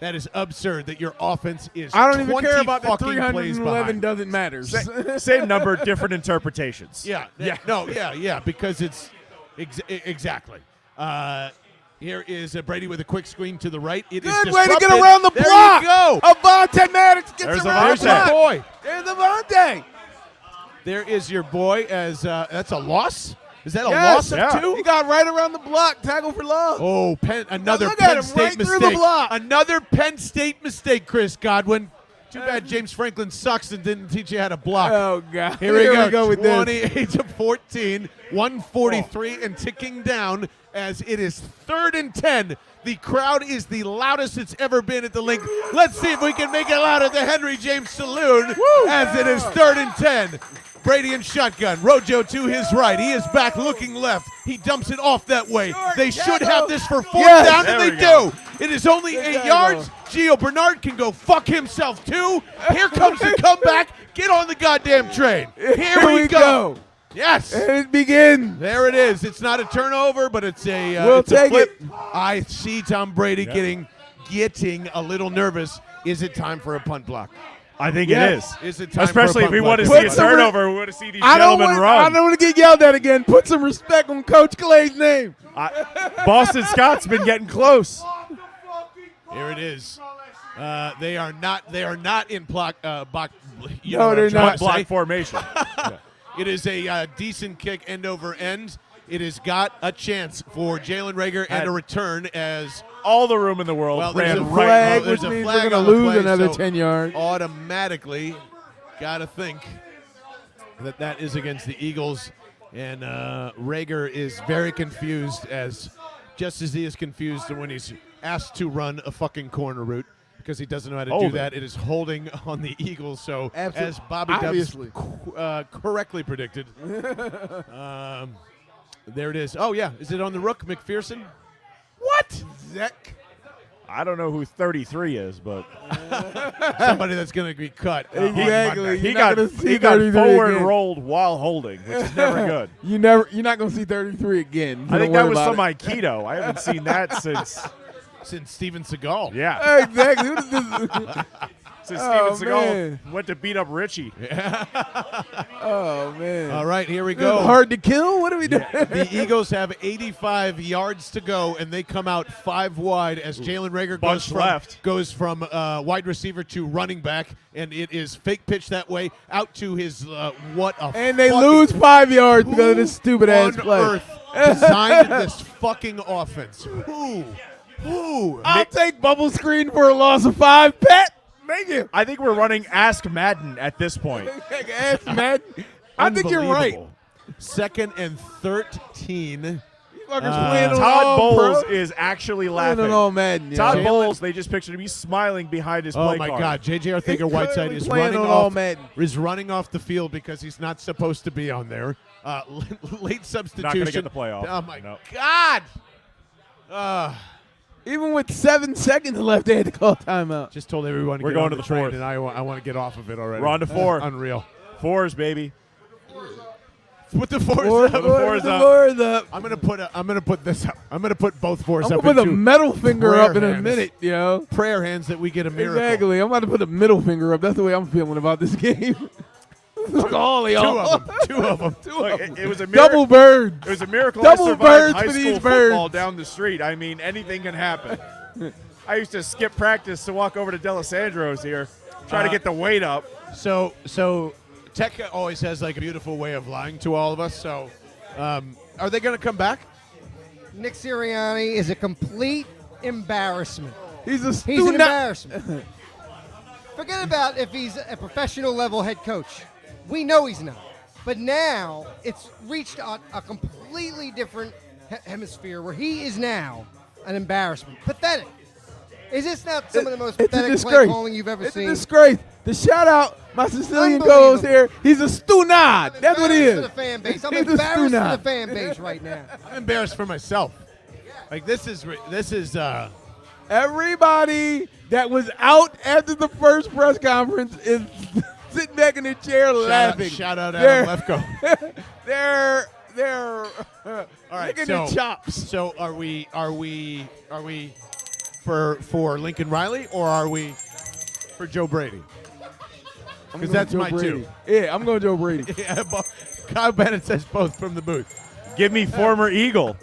That is absurd that your offense is I don't even 20 care about the fucking plays 311 behind. doesn't matter. Same number, different interpretations. Yeah, because it's exactly. Here is Brady with a quick screen to the right. It is Good way to get disrupted. around the There block. you go. Avonte Maddox gets There's around the Avonte. block. Boy. There's Avonte. There is your boy as that's a loss? Is that a Yes. loss of Yeah. two? He got right around the block. Tackle for loss. Oh, another look at Penn him, State right through the mistake. block. Another Penn State mistake, Chris Godwin. Too bad James Franklin sucks and didn't teach you how to block. Oh, God. Here we go with this. 28 to 14, 143 and ticking down as it is 3rd and 10. The crowd is the loudest it's ever been at the link. Let's see if we can make it loud at the Henry James Saloon as it is 3rd and 10. Brady in shotgun. Rojo to his right. He is back looking left. He dumps it off that way. They should have this for 4th down, and There they we go. do. It is only 8 go. yards. Gio Bernard can go fuck himself too. Here comes the comeback. Get on the goddamn train. Here we go. Yes. And it begins. There it is. It's not a turnover, but it's a We'll it's a take flip. it. I see Tom Brady getting a little nervous. Is it time for a punt block? I think Yes. it is. Is it time Especially for a if we punt want to block? see a Put some turnover, we want to see these I don't gentlemen run. want to get yelled at again. Put some respect on Coach Clay's name. Boston Scott's been getting close. Here it is. They are not in block. No, what they're I'm trying not. to Block say. formation. It is a decent kick end over end. It has got a chance for Jalen Rager and a return as All the room in the world Well, there's ran a right. Flag, there's which a means flag we're going on to the lose play, another so 10 yards. automatically got to think that is against the Eagles. And Rager is very confused, just as he is confused when he's asked to run a fucking corner route because he doesn't know how to do Holding. that. It is holding on the Eagles. So Absolutely. as Bobby Obviously. Dubs correctly predicted, there it is. Oh, yeah. Is it on the rook, McPherson? What? Zach. I don't know who 33 is, but somebody that's going to be cut. Exactly. He got forward rolled while holding, which is never good. You're not going to see 33 again. I think that was some Aikido. I haven't seen that since Steven Seagal. Yeah. Exactly. What is this? Since Steven Seagal went to beat up Richie. Yeah. Oh, man. All right, here we go. Hard to kill? What are we doing? The Eagles have 85 yards to go, and they come out 5 wide as Jalen Reagor goes from wide receiver to running back, and it is fake pitch that way out to his and they lose 5 yards because of this stupid-ass play. Who on earth designed this fucking offense? Who? I'll take bubble screen for a loss of 5, Pat. Make it. I think we're running Ask Madden at this point. Ask Madden. I think you're right. 2nd and 13. Todd Bowles is actually laughing. Madden, Todd Bowles, they just pictured him. He's smiling behind his play card. Oh, my God. J.J. Arthur-Whiteside is running off the field because he's not supposed to be on there. Late substitution. Not going to get the playoff. Oh, my God. Even with 7 seconds left, they had to call timeout. Just told everyone we're get going on to the the train, fourth. and I want to get off of it already. We're on to 4. Unreal. 4s, baby. Put the 4s up. I'm gonna put this up. I'm gonna put both 4s up. I'm gonna put a middle finger up in a minute, yo. Prayer hands that we get a miracle. Exactly. I'm about to put a middle finger up. That's the way I'm feeling about this game. Look, all of y'all. Two of them. It was a miracle. Double birds. It was a miracle. Double I survived birds high for school these football birds. down the street. I mean, anything can happen. I used to skip practice to walk over to Delisandro's here, try to get the weight up. So Tech always has like a beautiful way of lying to all of us. So, are they going to come back? Nick Sirianni is a complete embarrassment. He's an embarrassment. Forget about if he's a professional level head coach. We know he's not. But now it's reached a completely different hemisphere where he is now an embarrassment. Pathetic. Is this not some of the most pathetic play calling you've ever seen? It's a disgrace. The shout out, my Sicilian goes here. He's a stunad. That's what he is. For the fan base. I'm embarrassed for the fan base right now. I'm embarrassed for myself. Like this is everybody that was out after the first press conference is sitting back in their chair laughing. Shout out Adam Lefko. They're all right. licking their chops. So are we for Lincoln Riley or are we for Joe Brady? Because that's my Brady. 2. Yeah, I'm going Joe Brady. Yeah, Kyle Bennett says both from the booth. Give me former Eagle.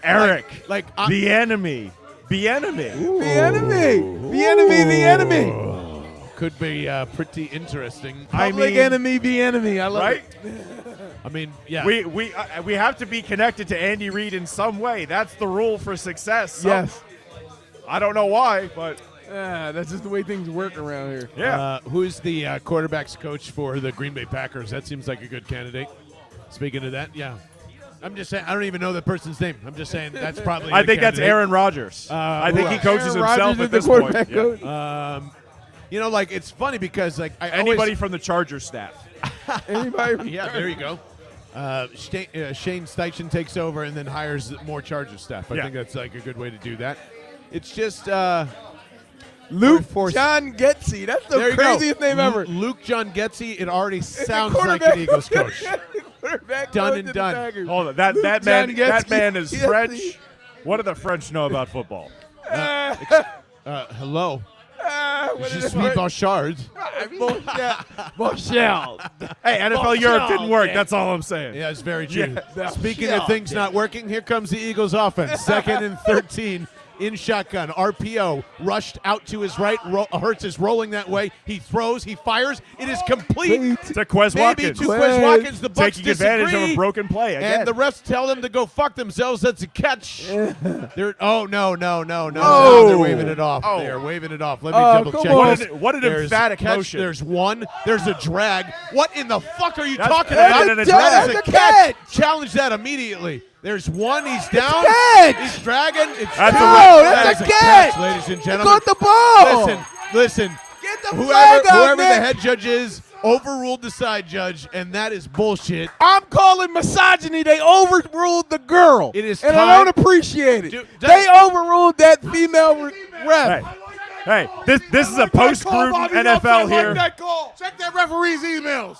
Eric. Like the enemy. The enemy. The enemy. The enemy. The enemy. Could be pretty interesting. Public enemy, the enemy. I love it. I mean, yeah. We have to be connected to Andy Reid in some way. That's the rule for success. Yes. I don't know why, but that's just the way things work around here. Yeah. Who's the quarterbacks coach for the Green Bay Packers? That seems like a good candidate. Speaking of that, yeah. I'm just saying, I don't even know the person's name. I'm just saying that's probably I think that's Aaron Rodgers. I think he coaches himself at this point. Yeah. You know, like, it's funny because, like, anybody from the Chargers staff. Anybody? Yeah, there you go. Shane Steichen takes over and then hires more Chargers staff. I think that's, like, a good way to do that. It's just Luke John Getsy. That's the craziest name ever. Luke John Getsy. It already sounds like an Eagles coach. Done and done. Hold on. That man is French. What do the French know about football? Hello. Je suis Bouchard. Bouchard. Hey, NFL Europe didn't work. That's all I'm saying. Yeah, it's very true. Speaking of things not working, here comes the Eagles offense. 2nd and 13. In shotgun, RPO, rushed out to his right. Hurts is rolling that way. He throws, he fires. It is complete. To Quez Watkins. Maybe to Quez Watkins. The Bucs taking advantage of a broken play again. And the refs tell them to go fuck themselves. That's a catch. No. They're waving it off. They're waving it off. Let me double check. What an emphatic motion. There's one. There's a drag. What in the fuck are you That's talking better about? than a That drag. is a catch. Challenge that immediately. There's one. He's down. Catch. He's dragging. It's That's a catch. ladies and You gentlemen. got the ball. Listen. Get the Whoever flag out, the Nick. head judge is, overruled the side judge, and that is bullshit. I'm calling misogyny. They overruled the girl. It is and time. I don't appreciate it. Dude, they overruled that female ref. Hey, this is a post-Gruden NFL here. Check that referee's emails.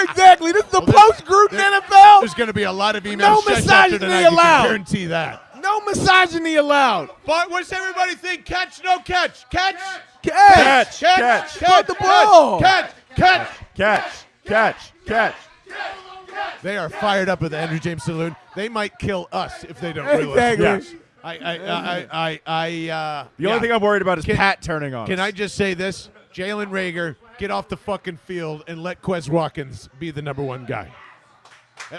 Exactly. This is the post-Gruden NFL. There's going to be a lot of emails. No sent after misogyny tonight, allowed. You can guarantee that. No misogyny allowed. But what does everybody think? Catch, no catch. Catch. Catch. Catch the ball. Catch. They are fired up at the Andrew James Saloon. They might kill us if they don't realize. Exactly. The only thing I'm worried about is Pat turning on. Can I just say this? Jalen Reagor, get off the fucking field and let Quez Watkins be the number 1 guy.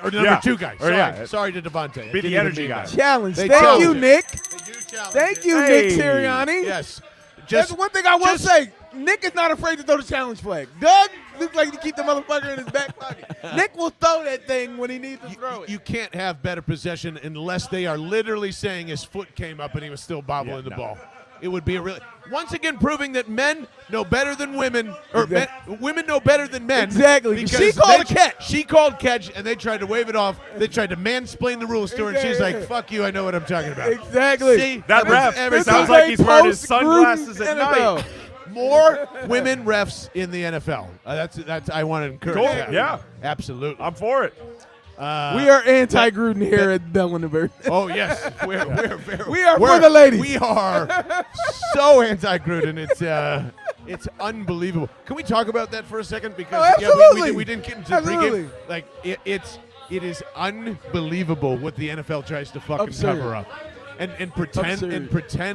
Or the number 2 guy. Sorry to Devontae. Be the energy guy. Challenge. They Thank you, challenge Nick. They do challenge Thank it. you, Nick Sirianni. Yes. That's one thing I will say. Nick is not afraid to throw the challenge flag. Doug looks like he keep the motherfucker in his back pocket. Nick will throw that thing when he needs to throw it. You can't have better possession unless they are literally saying his foot came up and he was still bobbling the ball. It would be a really once again proving that men know better than women, or women know better than men. Exactly. Because She called a catch. She called catch, and they tried to wave it off. They tried to mansplain the rules to her, and she's like, "Fuck you, I know what I'm talking about." Exactly. See, That ref sounds like he's wearing his sunglasses at night. More women refs in the NFL. That's I want to encourage. Cool. That. Yeah, absolutely. I'm for it. We are anti-Gruden here at Bell in the Bird. Oh yes, we're for the ladies. We are so anti-Gruden. It's unbelievable. Can we talk about that for a second? Because absolutely. we didn't get into the pregame. Like it is unbelievable what the NFL tries to fucking cover up. And pretend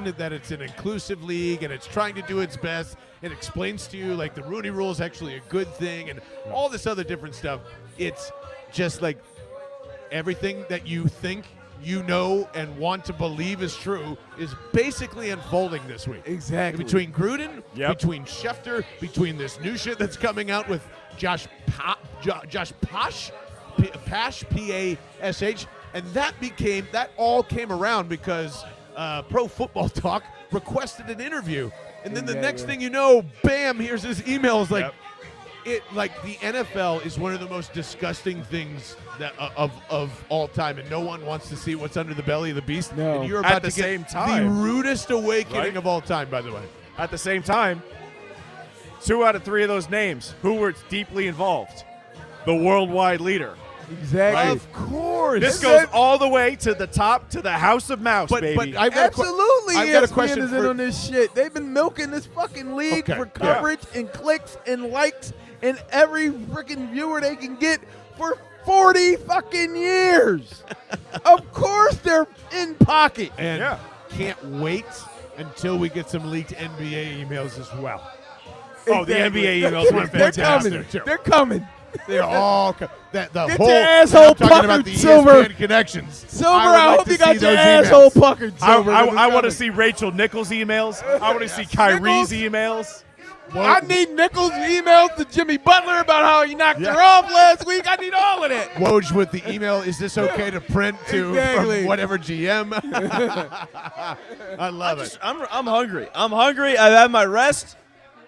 that it's an inclusive league and it's trying to do its best. It explains to you like the Rooney Rule is actually a good thing and all this other different stuff. It's just like everything that you think you know and want to believe is true is basically unfolding this week. Exactly. Between Gruden, between Schefter, between this new shit that's coming out with Josh Pash, P-A-S-H, and that all came around because Pro Football Talk requested an interview. And then the next thing you know, bam, here's his email. It's like, the NFL is one of the most disgusting things that of all time, and no one wants to see what's under the belly of the beast. No. And you're about At the to get same time, the rudest awakening of all time, by the way. At the same time, 2 out of 3 of those names, who were deeply involved? The worldwide leader. Exactly. Of course. This goes all the way to the top, to the House of Mouse, baby. But I've got Absolutely, I've got a ESPN question is in on this shit. They've been milking this fucking league for coverage and clicks and likes and every freaking viewer they can get for 40 fucking years. Of course they're in pocket. And can't wait until we get some leaked NBA emails as well. Oh, the NBA emails went fantastic. They're coming. They're all Get your asshole talking about the puckered, Silver. ESPN connections. Silver, I hope to you got see your those asshole emails. puckered, Silver. I want to see Rachel Nichols' emails. I want to see Kyrie's emails. I need Nichols' emails to Jimmy Butler about how he knocked her off last week. I need all of that. Woj with the email, is this okay to print to from whatever GM? I love it. I'm hungry. I'm hungry. I've had my rest.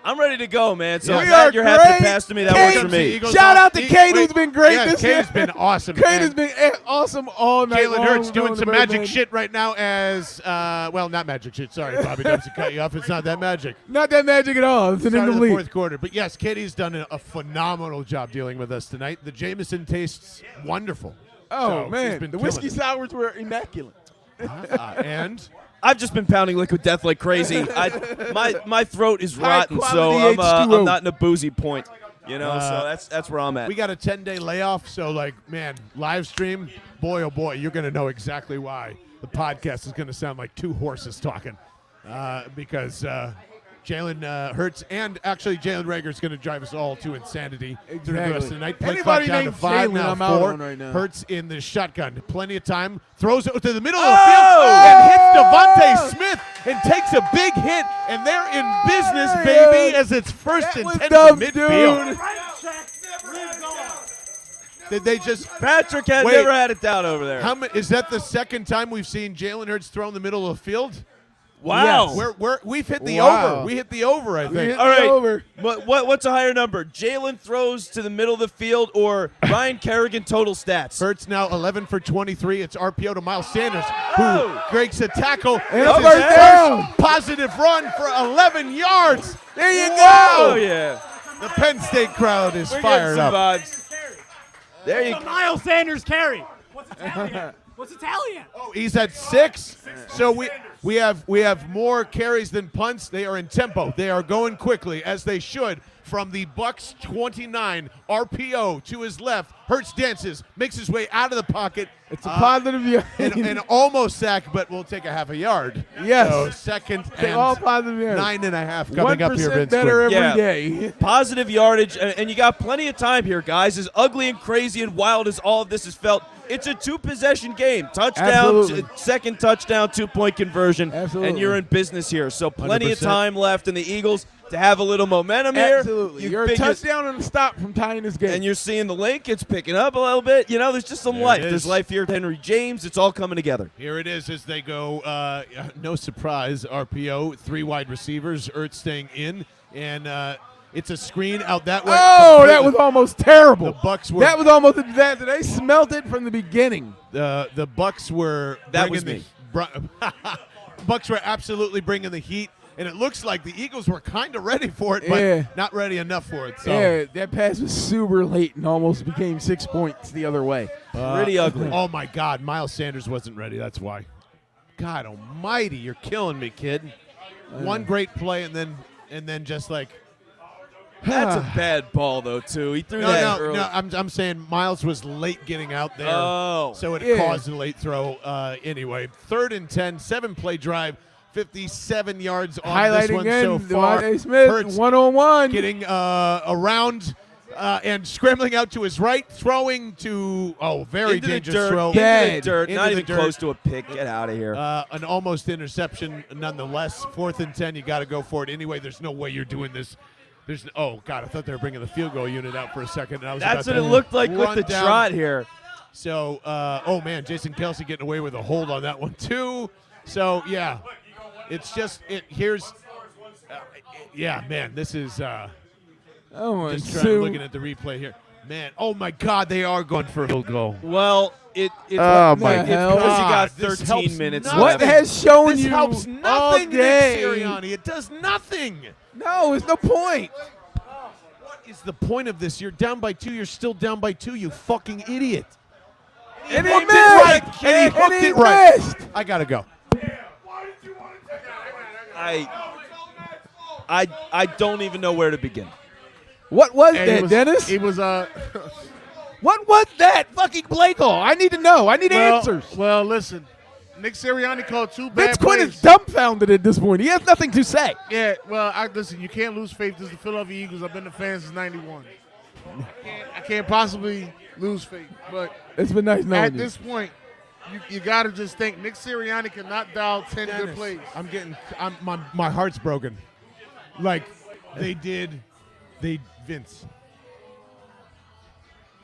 I'm ready to go, man. So We I'm glad are you're happy to great. pass to me. That Kate, works for me. Shout out to Kate, who's been great this year. Kate's been awesome. Kate has been awesome all night Jalen long. Hurts doing some magic man. shit right now as, well, not magic shit. Sorry, Bobby Dubs, to cut you off. It's not that magic. Not that magic at all. It's an Started in the incomplete. fourth quarter. But yes, Katie's done a phenomenal job dealing with us tonight. The Jameson tastes wonderful. Oh, So she's man. been The killing whiskey it. sours were immaculate. And I've just been pounding liquid death like crazy. My throat is rotten, so quality H2O. I'm not in a boozy point. You know, so that's where I'm at. we got a 10-day layoff, so, like, man, live stream, boy, oh, boy, you're going to know exactly why the podcast is going to sound like 2 horses talking because Jalen Hurts and actually Jalen Reagor is going to drive us all to insanity through the rest of the night. Play Anybody clock down to named 5 Jalen, now, I'm out 4. on right now. Hurts in the shotgun. Plenty of time. Throws it to the middle of the field and hits Devontae Smith and takes a big hit. And they're in business, baby, as it's first and 10 from midfield. Did they just Patrick had never had it down over there. Is that the second time we've seen Jalen Hurts throw in the middle of the field? Wow. Yes. We've hit the Wow. over. We hit the over, I think. All right. Over. What's a higher number? Jalen throws to the middle of the field or Ryan Kerrigan total stats? Hurts now 11 for 23. It's RPO to Miles Sanders, who breaks a tackle. And It's a his first down. first positive run for 11 yards. There you go. Oh, yeah. The Penn State crowd is We're fired getting some up. vibes. There you go. Miles Sanders carry. What's Italian? What's Italian? Oh, he's at 6. So we have more carries than punts. They are in tempo. They are going quickly, as they should. From the Bucks 29, RPO to his left. Hurts dances, makes his way out of the pocket. It's a positive yard. and almost sack, but we'll take a half a yard. Yes. So second Take and all positive yards. 9.5 coming up here, 1% Vince. better Quinn. every day. Positive yardage, and you got plenty of time here, guys. As ugly and crazy and wild as all of this is felt, it's a 2-possession game. Touchdown, Absolutely. second touchdown, 2-point conversion, Absolutely. and you're in business here. So plenty 100%. of time left in the Eagles to have a little momentum here. Absolutely. You You're a figure- touchdown and a stop from tying this game. And you're seeing the link. It's picking up a little bit. You know, there's just some There life. it There's is. life here. Henry James. It's all coming together. Here it is as they go. No surprise, RPO, 3 wide receivers. Ertz staying in, and it's a screen out that way. Oh, that was almost terrible. The Bucks were. That was almost a disaster. They smelt it from the beginning. The Bucks were. That was bringing me. Bucks were absolutely bringing the heat, and it looks like the Eagles were kind of ready for it, but Yeah. not ready enough for it. So. Yeah, that pass was super late and almost became 6 points the other way. Pretty ugly. Oh my God, Miles Sanders wasn't ready. That's why. God Almighty, you're killing me, kid. One great play, and then just like. That's a bad ball, though, too. He threw No, that no, early. no. I'm saying Miles was late getting out there, Oh. so it Yeah. caused a late throw. Anyway, 3rd and 10, 7-play drive, 57 yards on this Highlighting one in so far. Devontae Smith, Hurts one-on-one. getting around and scrambling out to his right, throwing to very Into the dangerous dirt. throw. Into the Dead. dirt. Into Not the even dirt. close to a pick. Get out of here. An almost interception, nonetheless. 4th and 10, you got to go for it anyway. There's no way you're doing this. Oh God, I thought they were bringing the field goal unit out for a second. And I was That's about what it to looked like with run the down. trot here. So, oh man, Jason Kelsey getting away with a hold on that one too. So yeah, it's just here's, yeah, man, this is Oh, just Sue. looking at the replay here. Man, oh my God, they are going for a field goal. Well, it's Oh, my it's because you got God, this 13 helps minutes nothing. What left. has shown This you helps all nothing to Nick day? Sirianni. It does nothing. No, it's no point. What is the point of this? You're down by 2. You're still down by 2. You fucking idiot. And he hooked missed. it right. And he hooked And he it right. missed. I gotta go. I don't even know where to begin. What was And that, Dennis? It was What was that fucking play call? I need to know. I need answers. Well, listen. Nick Sirianni called 2 bad Vince Quinn plays. is dumbfounded at this point. He has nothing to say. Yeah, well, listen, you can't lose faith. This is the Philadelphia Eagles. I've been a fan since '91. I can't possibly lose faith. But It's been nice knowing at you. this point, you got to just think Nick Sirianni cannot dial 10 good Dennis, plays. My heart's broken. Like Vince.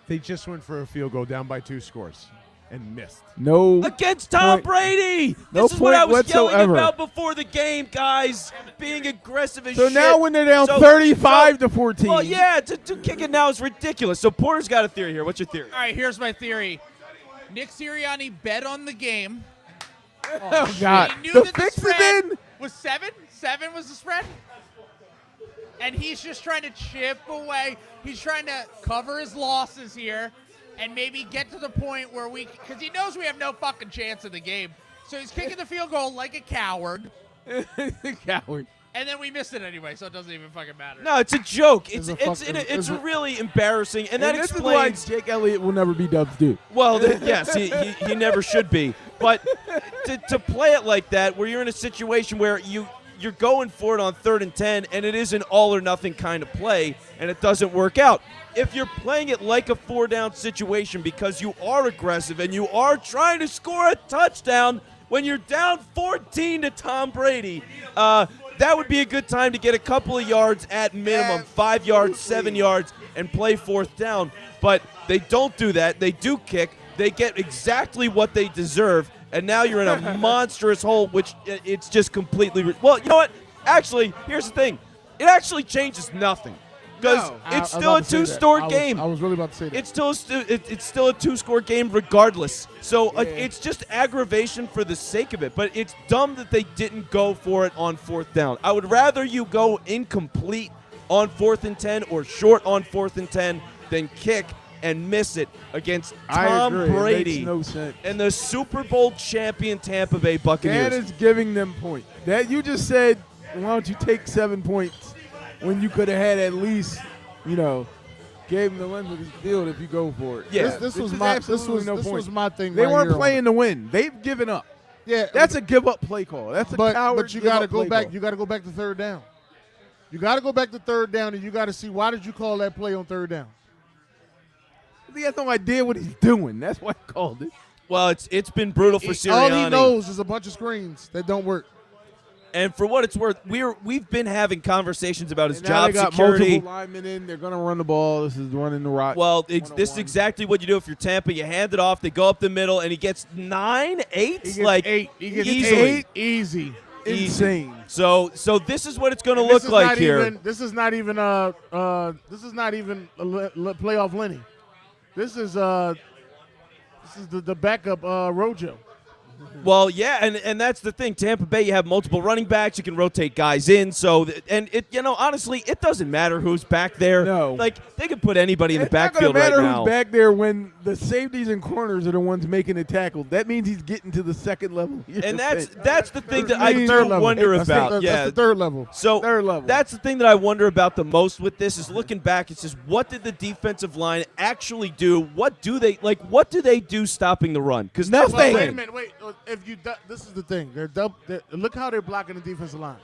They just went for a field goal down by 2 scores and missed. No. Against Tom point. Brady. No This is what I point was yelling whatsoever. about before the game, guys. Being aggressive as So shit. now when they're down So- 35 to 14. Well, yeah, to kick it now is ridiculous. So Porter's got a theory here. What's your theory? All right, here's my theory. Nick Sirianni bet on the game. Oh, God. He knew The that the fix is spread in. was 7. 7 was the spread. And he's just trying to chip away. He's trying to cover his losses here and maybe get to the point where because he knows we have no fucking chance in the game. So he's kicking the field goal like a coward. Coward. And then we missed it anyway, so it doesn't even fucking matter. No, it's a joke. It's It's a really embarrassing, and that this is why explains. Jake Elliott will never be Dub's dude. Well, yes, he never should be. But to play it like that, where you're in a situation where you're going for it on 3rd and 10, and it is an all or nothing kind of play, and it doesn't work out. If you're playing it like a 4-down situation because you are aggressive and you are trying to score a touchdown when you're down 14 to Tom Brady, that would be a good time to get a couple of yards at minimum, 5 yards, 7 yards, and play 4th down. But they don't do that. They do kick. They get exactly what they deserve, and now you're in a monstrous hole, which it's just completely. Well, you know what? Actually, here's the thing. It actually changes nothing. Because it's still a two-score game. I was really about to say that. It's still a two-score game regardless. So it's just aggravation for the sake of it. But it's dumb that they didn't go for it on 4th down. I would rather you go incomplete on 4th and 10 or short on 4th and 10 than kick and miss it against Tom Brady It makes no sense. and the Super Bowl champion Tampa Bay Buccaneers. That is giving them points. That you just said, why don't you take 7 points when you could have had at least, gave them the length of the field if you go for it. Yeah, this was my thing. They right weren't here playing to win. They've given up. Yeah, That's a give up play call. That's a coward. But you got to go back. You got to go back to 3rd down. You got to go back to 3rd down, and you got to see why did you call that play on 3rd down? He has no idea what he's doing. That's why I called it. Well, it's been brutal for Sirianni. All he knows is a bunch of screens that don't work. And for what it's worth, we've been having conversations about his And now job they got security. multiple linemen in. They're going to run the ball. This is running the rock. Well, this is exactly what you do if you're Tampa. You hand it off. They go up the middle, and he gets 9, 8, He gets like 8. He gets easily. 8 easy. Insane. So this is what it's going to look like here. This is not even a playoff Lenny. This is the backup Rojo. Well, yeah, and that's the thing. Tampa Bay, you have multiple running backs. You can rotate guys in. So, honestly, it doesn't matter who's back there. No. Like, they could put anybody in the It's not backfield gonna matter right now. who's back there when the safeties and corners are the ones making the tackle. That means he's getting to the second level. And that's the thing that I do wonder about. That's the 3rd level. So third level. that's the thing that I wonder about the most with this is looking back. It's just what did the defensive line actually do? What do they do stopping the run? Because Nothing. Well, wait a minute. Wait. This is the thing. Look how they're blocking the defensive line.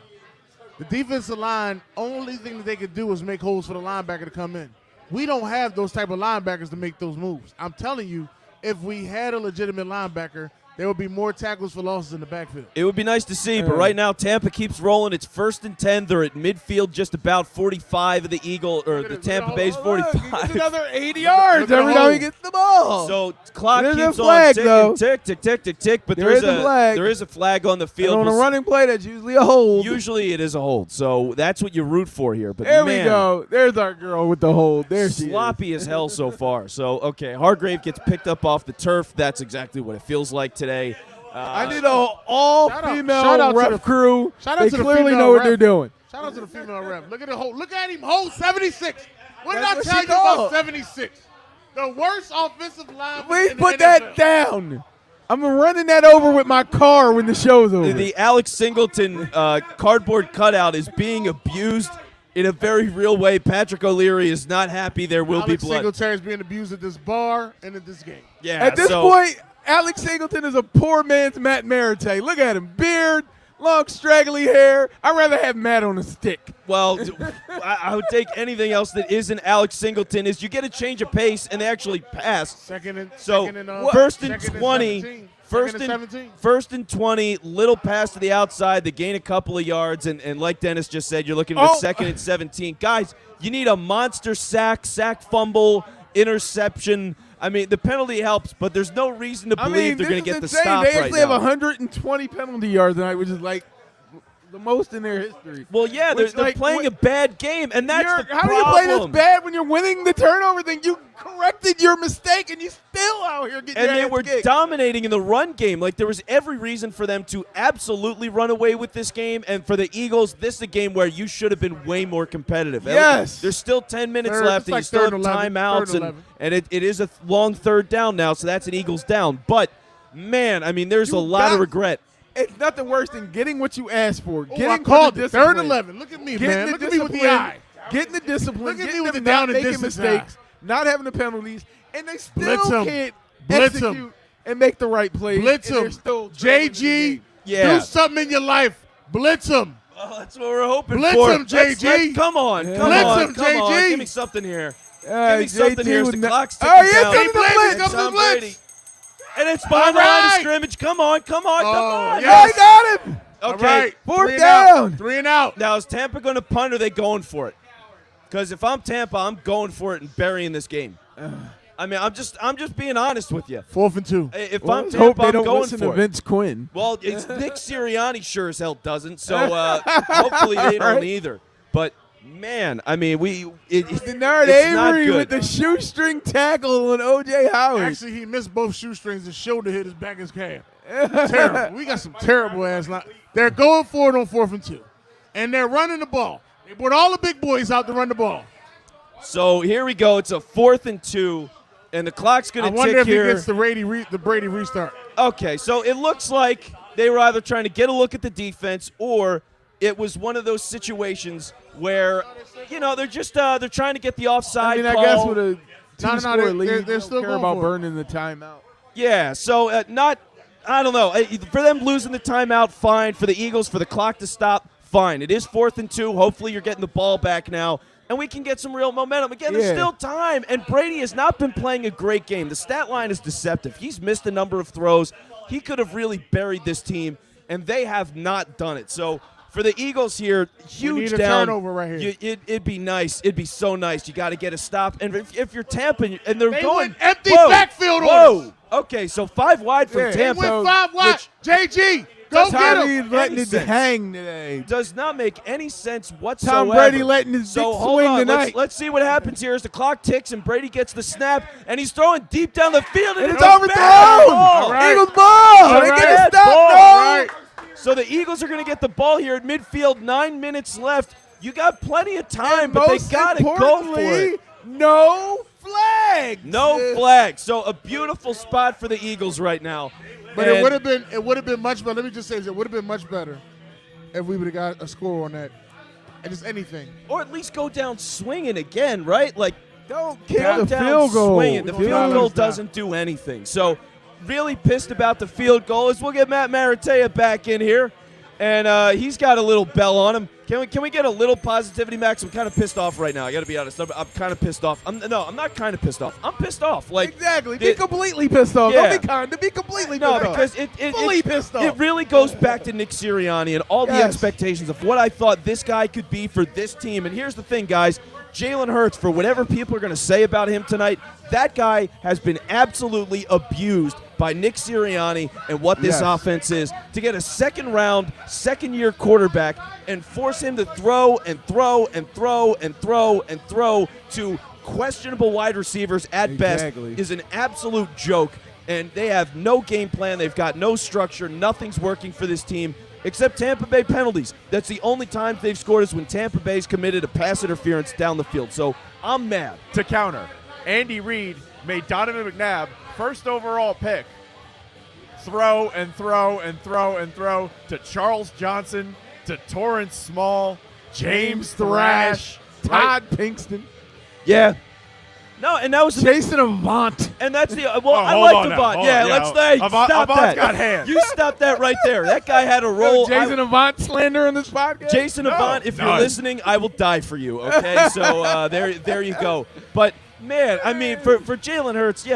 The defensive line, only thing that they could do is make holes for the linebacker to come in. We don't have those type of linebackers to make those moves. I'm telling you, if we had a legitimate linebacker, there would be more tackles for losses in the backfield. It would be nice to see, but right now Tampa keeps rolling. It's 1st and 10. They're at midfield, just about 45 of the the Tampa Bay's 45. Another 80 yards every time he gets the ball. So clock There's keeps a flag, on though. ticking, tick. But There is a flag. There is a flag on the field. And on a running play, that's usually a hold. Usually it is a hold. So that's what you root for here. But There man, we go. There's our girl with the hold. There she is. sloppy as hell so far. So, okay, Hargrave gets picked up off the turf. That's exactly what it feels like today. I need an all-female to ref the- crew. shout out They to the clearly female know what ref. they're doing. Shout out to the female ref. Look at the hold. Look at him hold 76. What did That's I what tell she you about called. 76? The worst offensive line. Please in put the that NFL. down. I'm running that over with my car when the show's over. The Alex Singleton cardboard cutout is being abused in a very real way. Patrick O'Leary is not happy. There will be blood. Singletary is being abused at this bar and at this game. Yeah. At this so- point, Alex Singleton is a poor man's Matt Marite. Look at him. Beard, long straggly hair. I'd rather have Matt on a stick. Well, I would take anything else that isn't Alex Singleton. Is you get a change of pace and they actually pass. Second and 20. First and 17. First and 20, little pass to the outside. They gain a couple of yards, and like Dennis just said, you're looking at 2nd and 17. Guys, you need a monster sack fumble, interception. I mean, the penalty helps, but there's no reason to believe they're going to get the stop They right actually have now. 120 penalty yards tonight, which is like the most in their history. Well, yeah, they're playing a bad game, and that's the problem. How do you play this bad when you're winning the turnover thing? You corrected your mistake, and you still out here getting And your they ass were kicked. dominating in the run game. Like, there was every reason for them to absolutely run away with this game. And for the Eagles, this is a game where you should have been way more competitive. Yes. There's still 10 minutes Third- left, it's and like you still have third and 11, timeouts. third and And it is a long 3rd down now, so that's an Eagles down. But, man, I mean, there's a lot of regret. It's nothing worse than getting what you asked for. Oh, Getting I called the it. 3rd and discipline. 11. Look at me, Getting man. the Look at me with the discipline, eye. Getting the discipline. Look at me getting with them the down not and making distance mistakes, not having the penalties, and they still Blitz 'em. can't Blitz 'em. execute and make the right plays. Blitz and they're him. still trailing the JG, game. Yeah. do something in your life. Blitz him. Well, that's what we're hoping Blitz for. him, JG. Come on. Come Blitz on. him, Come on. JG. Give me something here. Give me something JG here. would The not- clock's ticking Oh, yeah, down. come to the blitz. And Come to the Tom blitz. Brady. And it's behind the All line of right. scrimmage. Come on. Come on. Come on. yes. I got him. Okay. All right. Fourth 3 and down. out. 3 and out. Now, is Tampa going to punt or are they going for it? Because if I'm Tampa, I'm going for it and burying this game. I mean, I'm just being honest with you. 4th and 2. If Well, I'm let's hope Tampa, they I'm don't going listen for to it. Vince Quinn. Well, it's Nick Sirianni sure as hell doesn't, so hopefully they don't either. But man, I mean, Denard it's not Avery good. with the shoestring tackle on O.J. Howard. Actually, he missed both shoestrings. His shoulder hit his back his calf. Terrible. We got some terrible ass. They're going for it on 4th and 2, and they're running the ball. They brought all the big boys out to run the ball. So here we go. It's a 4th and 2, and the clock's going to tick here. I wonder if he gets the Brady restart. Okay, so it looks like they were either trying to get a look at the defense, or it was one of those situations where, they're just they're trying to get the offside call. I guess with a two-score lead, they're still care going about for it. burning the timeout. Yeah, so I don't know. For them losing the timeout, fine. For the Eagles, for the clock to stop, fine. It is 4th and 2. Hopefully you're getting the ball back now, and we can get some real momentum. Again, there's still time, and Brady has not been playing a great game. The stat line is deceptive. He's missed a number of throws. He could have really buried this team, and they have not done it. So for the Eagles here, huge we need a down. turnover right here. It'd be nice. It'd be so nice. You got to get a stop. And if you're Tampa and they're They going went empty whoa, backfield on whoa. us. Okay, so 5 wide from They Tampa. went 5 wide. JG, go get him. letting it hang today. Does not make any sense whatsoever. Tom Brady letting his dick hold swing on. tonight. Let's see what happens here as the clock ticks and Brady gets the snap, and he's throwing deep down the field, and it's a overthrown. bad ball. Right. Eagles ball. They get a stop. Right. So the Eagles are going to get the ball here at midfield. 9 minutes left. You got plenty of time, but they got to go for it. No flag. No flag. So a beautiful spot for the Eagles right now. But it would have been much better. Let me just say this: it would have been much better if we would have got a score on that, and just anything, or at least go down swinging again, right? Like don't kick the field goal. Swinging. The field goal doesn't do anything. So really pissed about the field goal. As we'll get Matt Maratea back in here, and he's got a little bell on him. Can we get a little positivity, Max? I'm kind of pissed off right now. I got to be honest. I'm kind of pissed off. I'm not kind of pissed off. I'm pissed off. Like exactly. Be completely pissed off. Yeah. Don't be kind. Be completely no, pissed off. because fully pissed off. It really goes back to Nick Sirianni and all the expectations of what I thought this guy could be for this team. And here's the thing, guys. Jalen Hurts, for whatever people are going to say about him tonight, that guy has been absolutely abused by Nick Sirianni and what this offense is. To get a second-round, second-year quarterback and force him to throw and throw and throw and throw and throw to questionable wide receivers at best is an absolute joke. And they have no game plan. They've got no structure. Nothing's working for this team except Tampa Bay penalties. That's the only time they've scored is when Tampa Bay's committed a pass interference down the field. So I'm mad. To counter, Andy Reid made Donovan McNabb first overall pick throw and throw and throw and throw to Charles Johnson, to Torrance Small, James Thrash, Todd Pinkston. Yeah. No, and that was Jason Avant. And that's the I like Avant. Stop that. Got hands. You stop that right there. That guy had a roll. Jason Avant slander on this podcast. Jason Avant, if you're listening, I will die for you. Okay, so there you go. But man, I mean, for Jalen Hurts,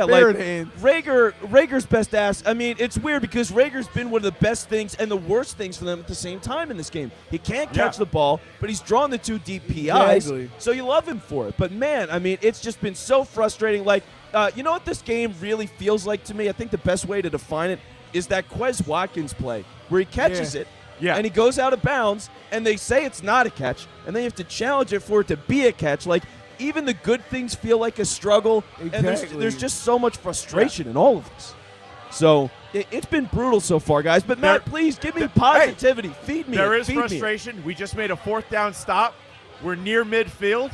Rager's best ass. I mean, it's weird because Rager's been one of the best things and the worst things for them at the same time in this game. He can't catch the ball, but he's drawn the 2 deep PIs, so you love him for it. But man, I mean, it's just been so frustrating. Like, you know what this game really feels like to me? I think the best way to define it is that Quez Watkins play where he catches it. Yeah. And he goes out of bounds, and they say it's not a catch, and then you have to challenge it for it to be a catch. Like, even the good things feel like a struggle, and there's just so much frustration in all of this. So it's been brutal so far, guys. But Matt, please give me positivity. Feed me. There is frustration. We just made a 4th down stop. We're near midfield.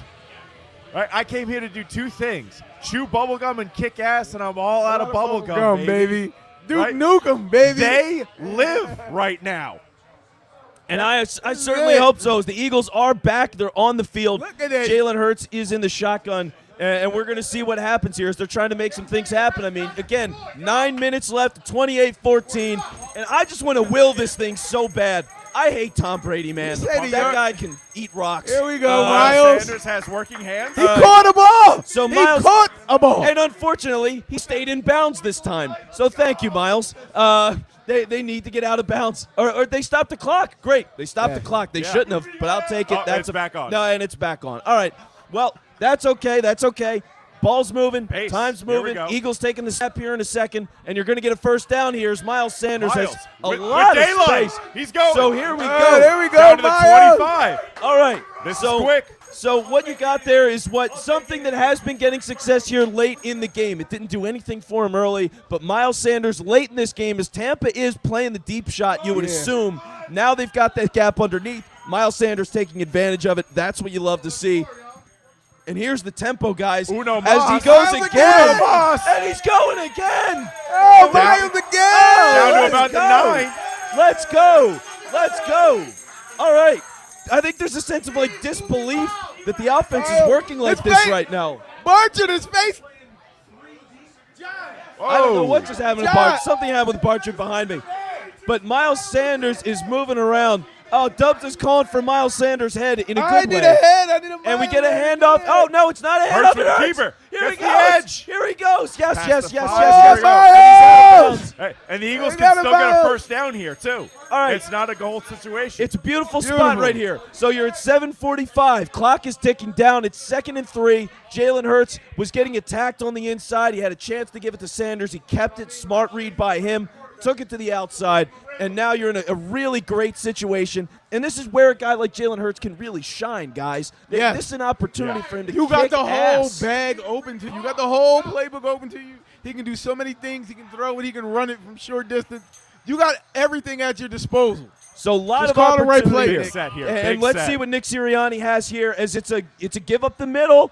Right, I came here to do 2 things: chew bubblegum and kick ass, and I'm all out of bubblegum, baby. Duke Nukem, baby. They live right now. And I certainly hope so. As the Eagles are back, they're on the field. Look at it. Jalen Hurts is in the shotgun, and we're going to see what happens here as they're trying to make some things happen. I mean, again, 9 minutes left, 28-14, and I just want to will this thing so bad. I hate Tom Brady, man. That guy can eat rocks. Here we go, Miles. Sanders has working hands. He caught a ball. So Miles caught a ball. And unfortunately, he stayed in bounds this time. So thank you, Miles. They need to get out of bounds. Or they stopped the clock. Great. They stopped the clock. They shouldn't have, but I'll take it. It's back on. No, and it's back on. All right. Well, that's okay. That's okay. Ball's moving. Pace. Time's Here we moving. go. Eagles taking the step here in a second, and you're going to get a first down here as Miles Sanders has a with lot of daylight. space. He's going. So here we go. There we go, Down to the Miles. 25. All right. This so, is quick. So what you got there is something that has been getting success here late in the game. It didn't do anything for him early, but Miles Sanders late in this game, as Tampa is playing the deep shot, you would assume. Now they've got that gap underneath. Miles Sanders taking advantage of it. That's what you love to see. And here's the tempo, guys. Uno as mas. he goes Miles again. again. And he's going again. Oh, Miles again. Down to let's about the go. 9. Let's go. Let's go. All right. I think there's a sense of disbelief that the offense is working like this right now. Barcher, his face. I don't know what just happened to Barcher. Something happened with Barcher behind me. But Miles Sanders is moving around. Oh, Dubs is calling for Miles Sanders' head in a good way. I need a head. I need a And we get a handoff. Oh, no, it's not a handoff. Hurts with the keeper. Here he Gets the goes. edge. Here he goes. Yes, Past yes, the yes, 5. yes, yes. Hey, and the Eagles They can got still get a about- first down here, too. All right. It's not a goal situation. It's a beautiful spot right here. So you're at 7:45. Clock is ticking down. It's 2nd and 3. Jalen Hurts was getting attacked on the inside. He had a chance to give it to Sanders. He kept it. Smart read by him. Took it to the outside. And now you're in a really great situation. And this is where a guy like Jalen Hurts can really shine, guys. Yes. This is an opportunity for him to You got kick the whole ass. bag open to you. You got the whole playbook open to you. He can do so many things. He can throw it. He can run it from short distance. You got everything at your disposal. So a lot Just of call the right opportunity play, here. Nick. Set here. And Big let's set. see what Nick Sirianni has here, as it's a give up the middle.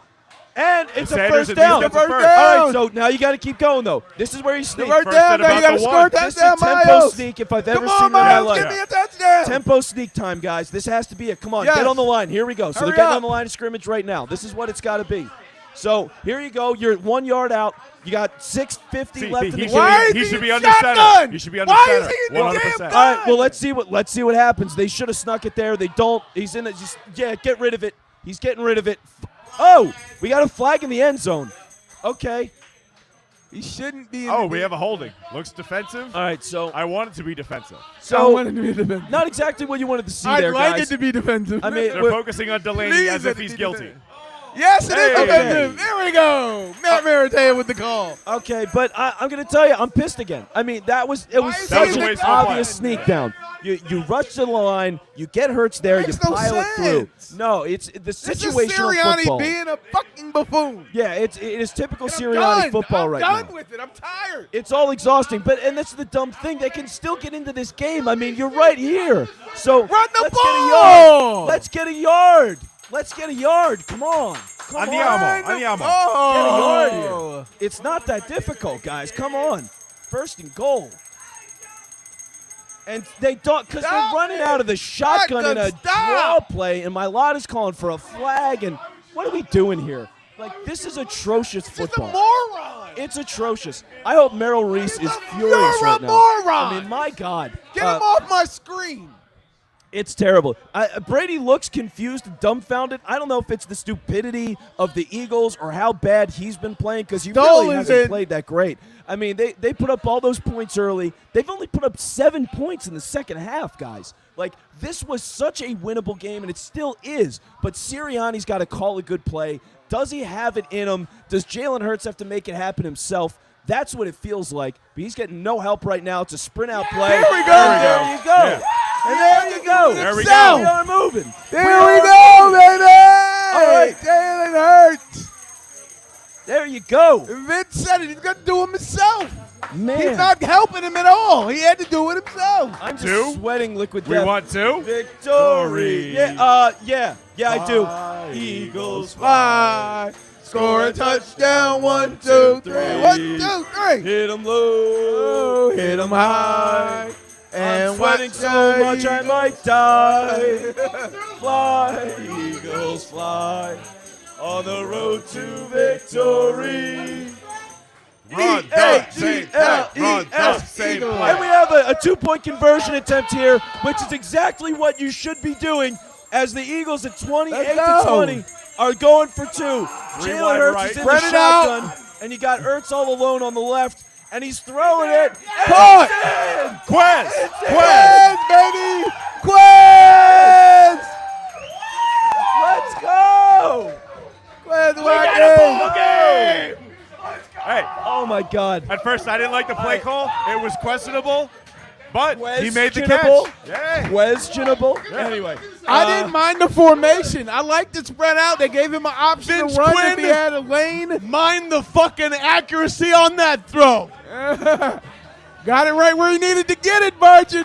And it's a Sanders first at down. least gets a first. All right, so now you got to keep going, though. This is where you sneak. First First down. at Now you about got to the score one. a This is touchdown, tempo Miles. sneak if I've Come ever on, seen in my Miles. life. Give me a touchdown. Tempo sneak time, guys. This has to be it. Come on, Yes. get on the line. Here we go. So Hurry they're getting up. on the line of scrimmage right now. This is what it's got to be. So here you go. You're 1 yard out. You got 6:50 left in the game. He should be under shotgun? center. He should be under Why center. is he in the 100%. damn All right, well, let's see what happens. They should have snuck it there. They don't. He's in it. Just get rid of it. He's getting rid of it. Oh, we got a flag in the end zone. Okay. He shouldn't be. Oh, we have a holding. Looks defensive. All right, so I want it to be defensive. so I wanted to be defensive. not exactly what you wanted to see I'd there, like guys. it to be defensive. I mean, They're we're- focusing on Delaney Please as let if it he's be guilty. defensive. Yes, it is Hey. defensive. There we go. Matt Maratea with the call. Okay, but I'm going to tell you, I'm pissed again. I mean, it was is he such in the an play? obvious sneak down. You rush to the line, you get Hurts there, you Makes no pile it through. sense. No, it's the This is situational Sirianni football. being a fucking buffoon. Yeah, it is typical And Sirianni football I'm right done now. with it. I'm tired. It's all exhausting, and that's the dumb thing. They can still get into this game. I mean, you're right here. So Run the let's get a ball. yard. Let's get a yard. Let's get a yard. Come on. Come Andiamo. on. Andiamo. Get a yard here. Oh. It's not that difficult, guys. Come on. First and goal. And they don't, because they're Stop running it. out of the shotgun in a Shotgun, draw stop. play, and my lot is calling for a flag. And what are we doing here? Like, this is atrocious Just a football. moron. It's atrocious. I hope Merrill Reese is furious you're a right now. moron. I mean, my God. Get him off my screen. It's terrible. Brady looks confused and dumbfounded. I don't know if it's the stupidity of the Eagles or how bad he's been playing, because he Stoll really is hasn't in. played that great. I mean, they put up all those points early. They've only put up 7 points in the second half, guys. Like, this was such a winnable game, and it still is. But Sirianni's got to call a good play. Does he have it in him? Does Jalen Hurts have to make it happen himself? That's what it feels like. But he's getting no help right now. It's a sprint-out play. There we go. And there you go. Yeah. And there you go. There we go. We are moving. There we go, baby. All right. Jalen Hurts. There you go. Vince said it. He's got to do it himself. Man. He's not helping him at all. He had to do it himself. I'm just Two? sweating liquid We death. want 2. Victory. Yeah, I do. Eagles Fly. Score a touchdown. 1, 2, 3. 1, 2, 3. Hit 'em low. Hit him high. And And sweating watch so the much I might die. Fly, Eagles fly, on the road to victory. Run, duck, same play. Run, duck, same play. And we have a 2-point conversion attempt here, which is exactly what you should be doing, as the Eagles at 28-20 are going for 2. Jalen wide Hurts right. is in Spread the it out. shotgun, and you got Hurts all alone on the left, and he's throwing it. And Caught. it's in. Quez. Quez, baby. Quez. Let's go. Quez We got a ball Watkins. my God. At first, I didn't like the play call. It was questionable, but he made the Questionable. catch. Yeah. Questionable. Anyway. I didn't mind the formation. I liked it spread out. They gave him an option Vince to run Quinn, if he had a lane. Mind the fucking accuracy on that throw. Got it right where he needed to get it, Margin.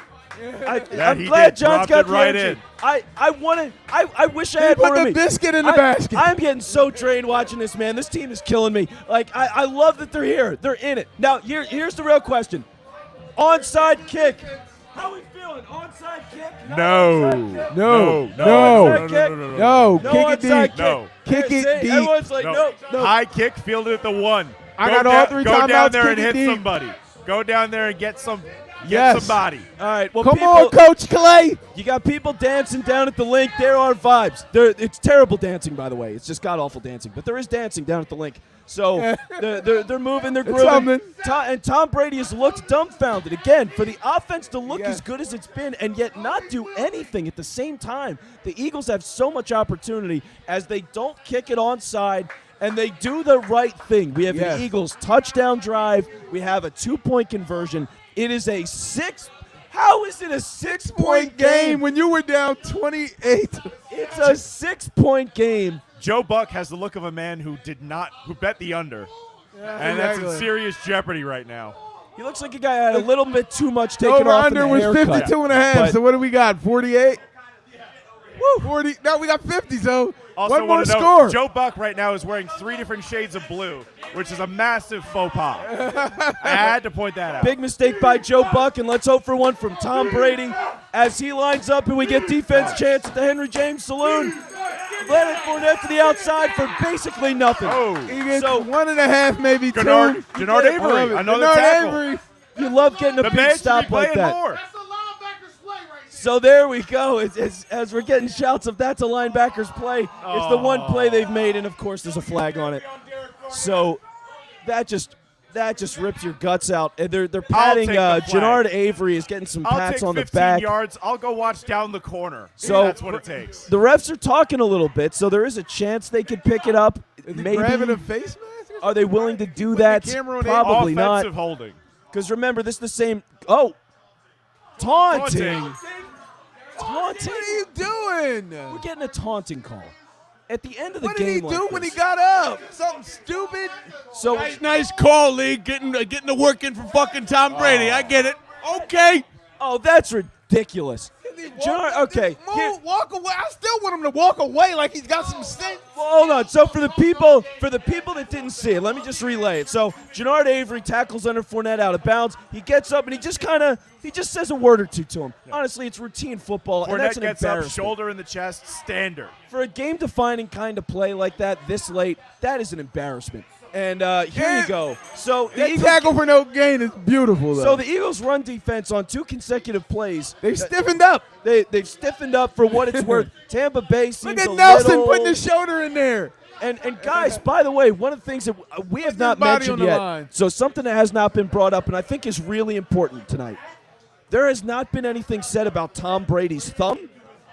I'm glad John's got the right energy. in. I wish I had Put more of the me. biscuit in the basket. I'm getting so drained watching this, man. This team is killing me. Like, I love that they're here. They're in it. Now, here's the real question. Onside kick. How are we feeling? Onside kick? No. No. Onside kick? No. No Kick it onside deep. kick. No. Kick Yeah, it see? deep. Everyone's like, no. High kick, fielded at the 1. I Go got all down- 3 Go timeouts, down there and kick it hit deep. somebody. Go down there and get Yes. somebody. All right. Well, Come people, on, Coach Clay. You got people dancing down at the link. There are vibes. It's terrible dancing, by the way. It's just god-awful dancing. But there is dancing down at the link. So they're moving, they're grooving. something. And Tom Brady has looked dumbfounded. Again, for the offense to look as good as it's been and yet not do anything at the same time. The Eagles have so much opportunity as they don't kick it onside and they do the right thing. We have an Eagles touchdown drive. We have a 2-point conversion. It is a 6. How is it a 6-point game when you were down 28? It's a 6-point game. Joe Buck has the look of a man who bet the under. And that's in serious jeopardy right now. He looks like a guy had a little bit too much taken off in the Over-under was haircut. 52 and a half. But So what do we got? 48? Woo. 40. No, we got 50. So Also one more want to know, score. Joe Buck right now is wearing 3 different shades of blue, which is a massive faux pas. I had to point that out. big mistake by Joe Buck, and let's hope for one from Tom Brady as he lines up and we get defense chance at the Henry James Saloon. Leonard Fournette to the outside for basically nothing. He gets So 1.5, maybe 2. Jannard I Avery, love it. another Jannard tackle. Avery. you love getting a The big man should be stop like playing that. more. So there we go. As we're getting shouts of that's a linebacker's play. It's the one play they've made, and of course there's a flag on it. So that just rips your guts out. And they're patting. take the flag. Jannard Avery is getting some I'll pats take on the 15 back. yards. I'll go watch down the corner. So that's what it takes. The refs are talking a little bit, so there is a chance they could pick it up. Maybe. Grabbing a face mask? Are they willing to do that? camera on Probably not. Offensive holding. Because remember, this is the same. Oh, taunting. Taunting. Taunting. What are you doing? We're getting a taunting call at the end of the What game. did he do like when he this. got up? Something stupid? So Nice call, Lee. Getting the work in from fucking Tom Brady. I get it. Okay. oh, that's ridiculous. Jannard, okay. here- Walk away. I still want him to walk away like he's got some sense. Well, hold on. So for the people that didn't see it, let me just relay it. So Jannard Avery tackles Leonard Fournette out of bounds. He gets up and he just says a word or two to him. Honestly, it's routine football, and that's Fournette an gets up, embarrassment. shoulder in the chest, standard. For a game-defining kind of play like that this late, that is an embarrassment. And here you go. So the That Eagles, tackle for no gain is beautiful, though. so the Eagles' run defense on 2 consecutive plays. They've stiffened up. They've stiffened up for what it's worth. Tampa Bay seems Look a at Nelson little, putting his shoulder in there. And guys, by the way, one of the things that we have not body mentioned on the yet, line. so something that has not been brought up and I think is really important tonight. There has not been anything said about Tom Brady's thumb,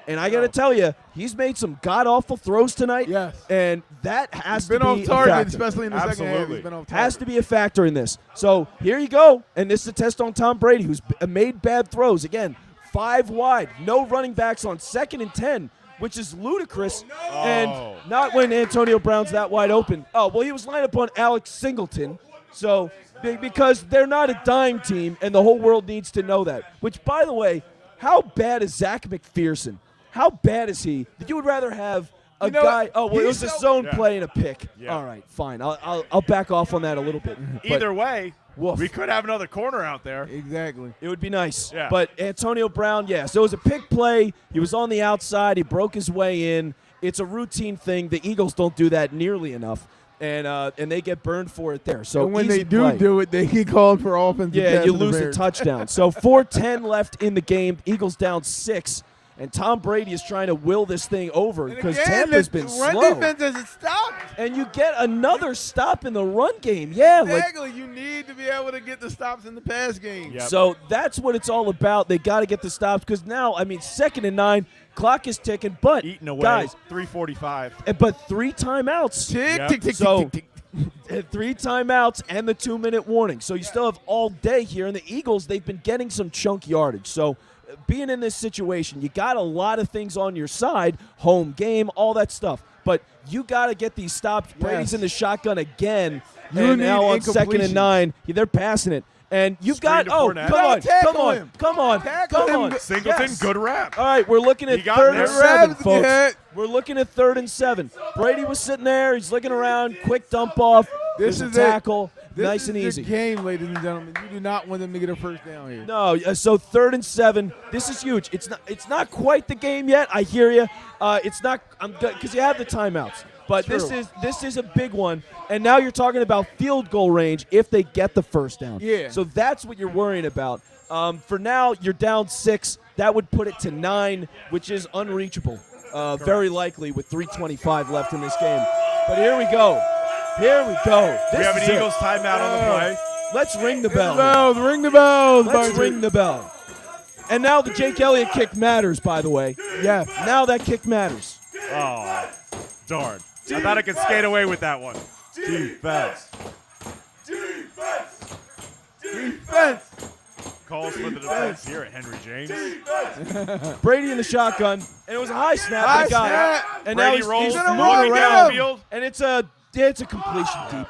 and I got to tell you, he's made some god-awful throws tonight. Yes. And that has He's been to off be a target, factor. especially in the second half. Absolutely. He's been off target. Has to be a factor in this. So here you go, and this is a test on Tom Brady, who's made bad throws. Again, 5 wide, no running backs on 2nd and 10, which is ludicrous, and not when Antonio Brown's that wide open. Oh, well, he was lined up on Alex Singleton, so because they're not a dime team, and the whole world needs to know that. Which, by the way, how bad is Zach McPherson? How bad is he that you would rather have a guy? Oh, well, it was a zone play and a pick. Yeah. All right, fine. I'll back off on that a little bit. Either way, Woof. we could have another corner out there. Exactly. It would be nice. Yeah. But Antonio Brown, so it was a pick play. He was on the outside. He broke his way in. It's a routine thing. The Eagles don't do that nearly enough, and they get burned for it there. So And when easy they do play. do it, they get called for offensive. Yeah, pass you to the lose a Bears. touchdown. So 4:10 left in the game. Eagles down 6. And Tom Brady is trying to will this thing over And because again, Tampa's the been run slow. defense hasn't stopped. And you get another stop in the run game. Yeah, Exactly. You need to be able to get the stops in the pass game. Yep. So that's what it's all about. They got to get the stops because now, 2nd and 9, clock is ticking. But Eating away. guys, 3:45. but 3 timeouts. Tick, Yep. tick, tick, So tick, tick, tick. 3 timeouts and the 2-minute warning. So you still have all day here. And the Eagles, they've been getting some chunk yardage. So being in this situation, you got a lot of things on your side, home game, all that stuff. But you got to get these stops. Yes. Brady's in the shotgun again. You And need now on 2nd and 9, they're passing it. And you've got, come on. Singleton, good rap. All right, we're looking at He got 3rd there. and 7, folks. Yeah. We're looking at 3rd and 7. Brady was sitting there. He's looking around. Quick dump off. This There's is a tackle. This Nice is and the easy. game, ladies and gentlemen. You do not want them to get a first down here. No, so 3rd and 7. This is huge. It's not quite the game yet. I hear you. It's not because you have the timeouts. But True. this is a big one. And now you're talking about field goal range if they get the first down. Yeah. So that's what you're worrying about. For now, you're down 6. That would put it to 9, which is unreachable. Very likely with 3:25 left in this game. But here we go. Here we go. We have an Eagles timeout on the play. Let's ring the bell. Ring the bells. Let's Barker. ring the bell. And now the Jake Elliott kick matters, by the way. Yeah. Now that kick matters. Oh, darn. I thought I could skate away with that one. Defense. Calls for the defense here at Henry James. Brady in the shotgun, and it was a high snap. High but he got snap. it. And Brady now rolls he's moving moving around, downfield. and it's a completion deep.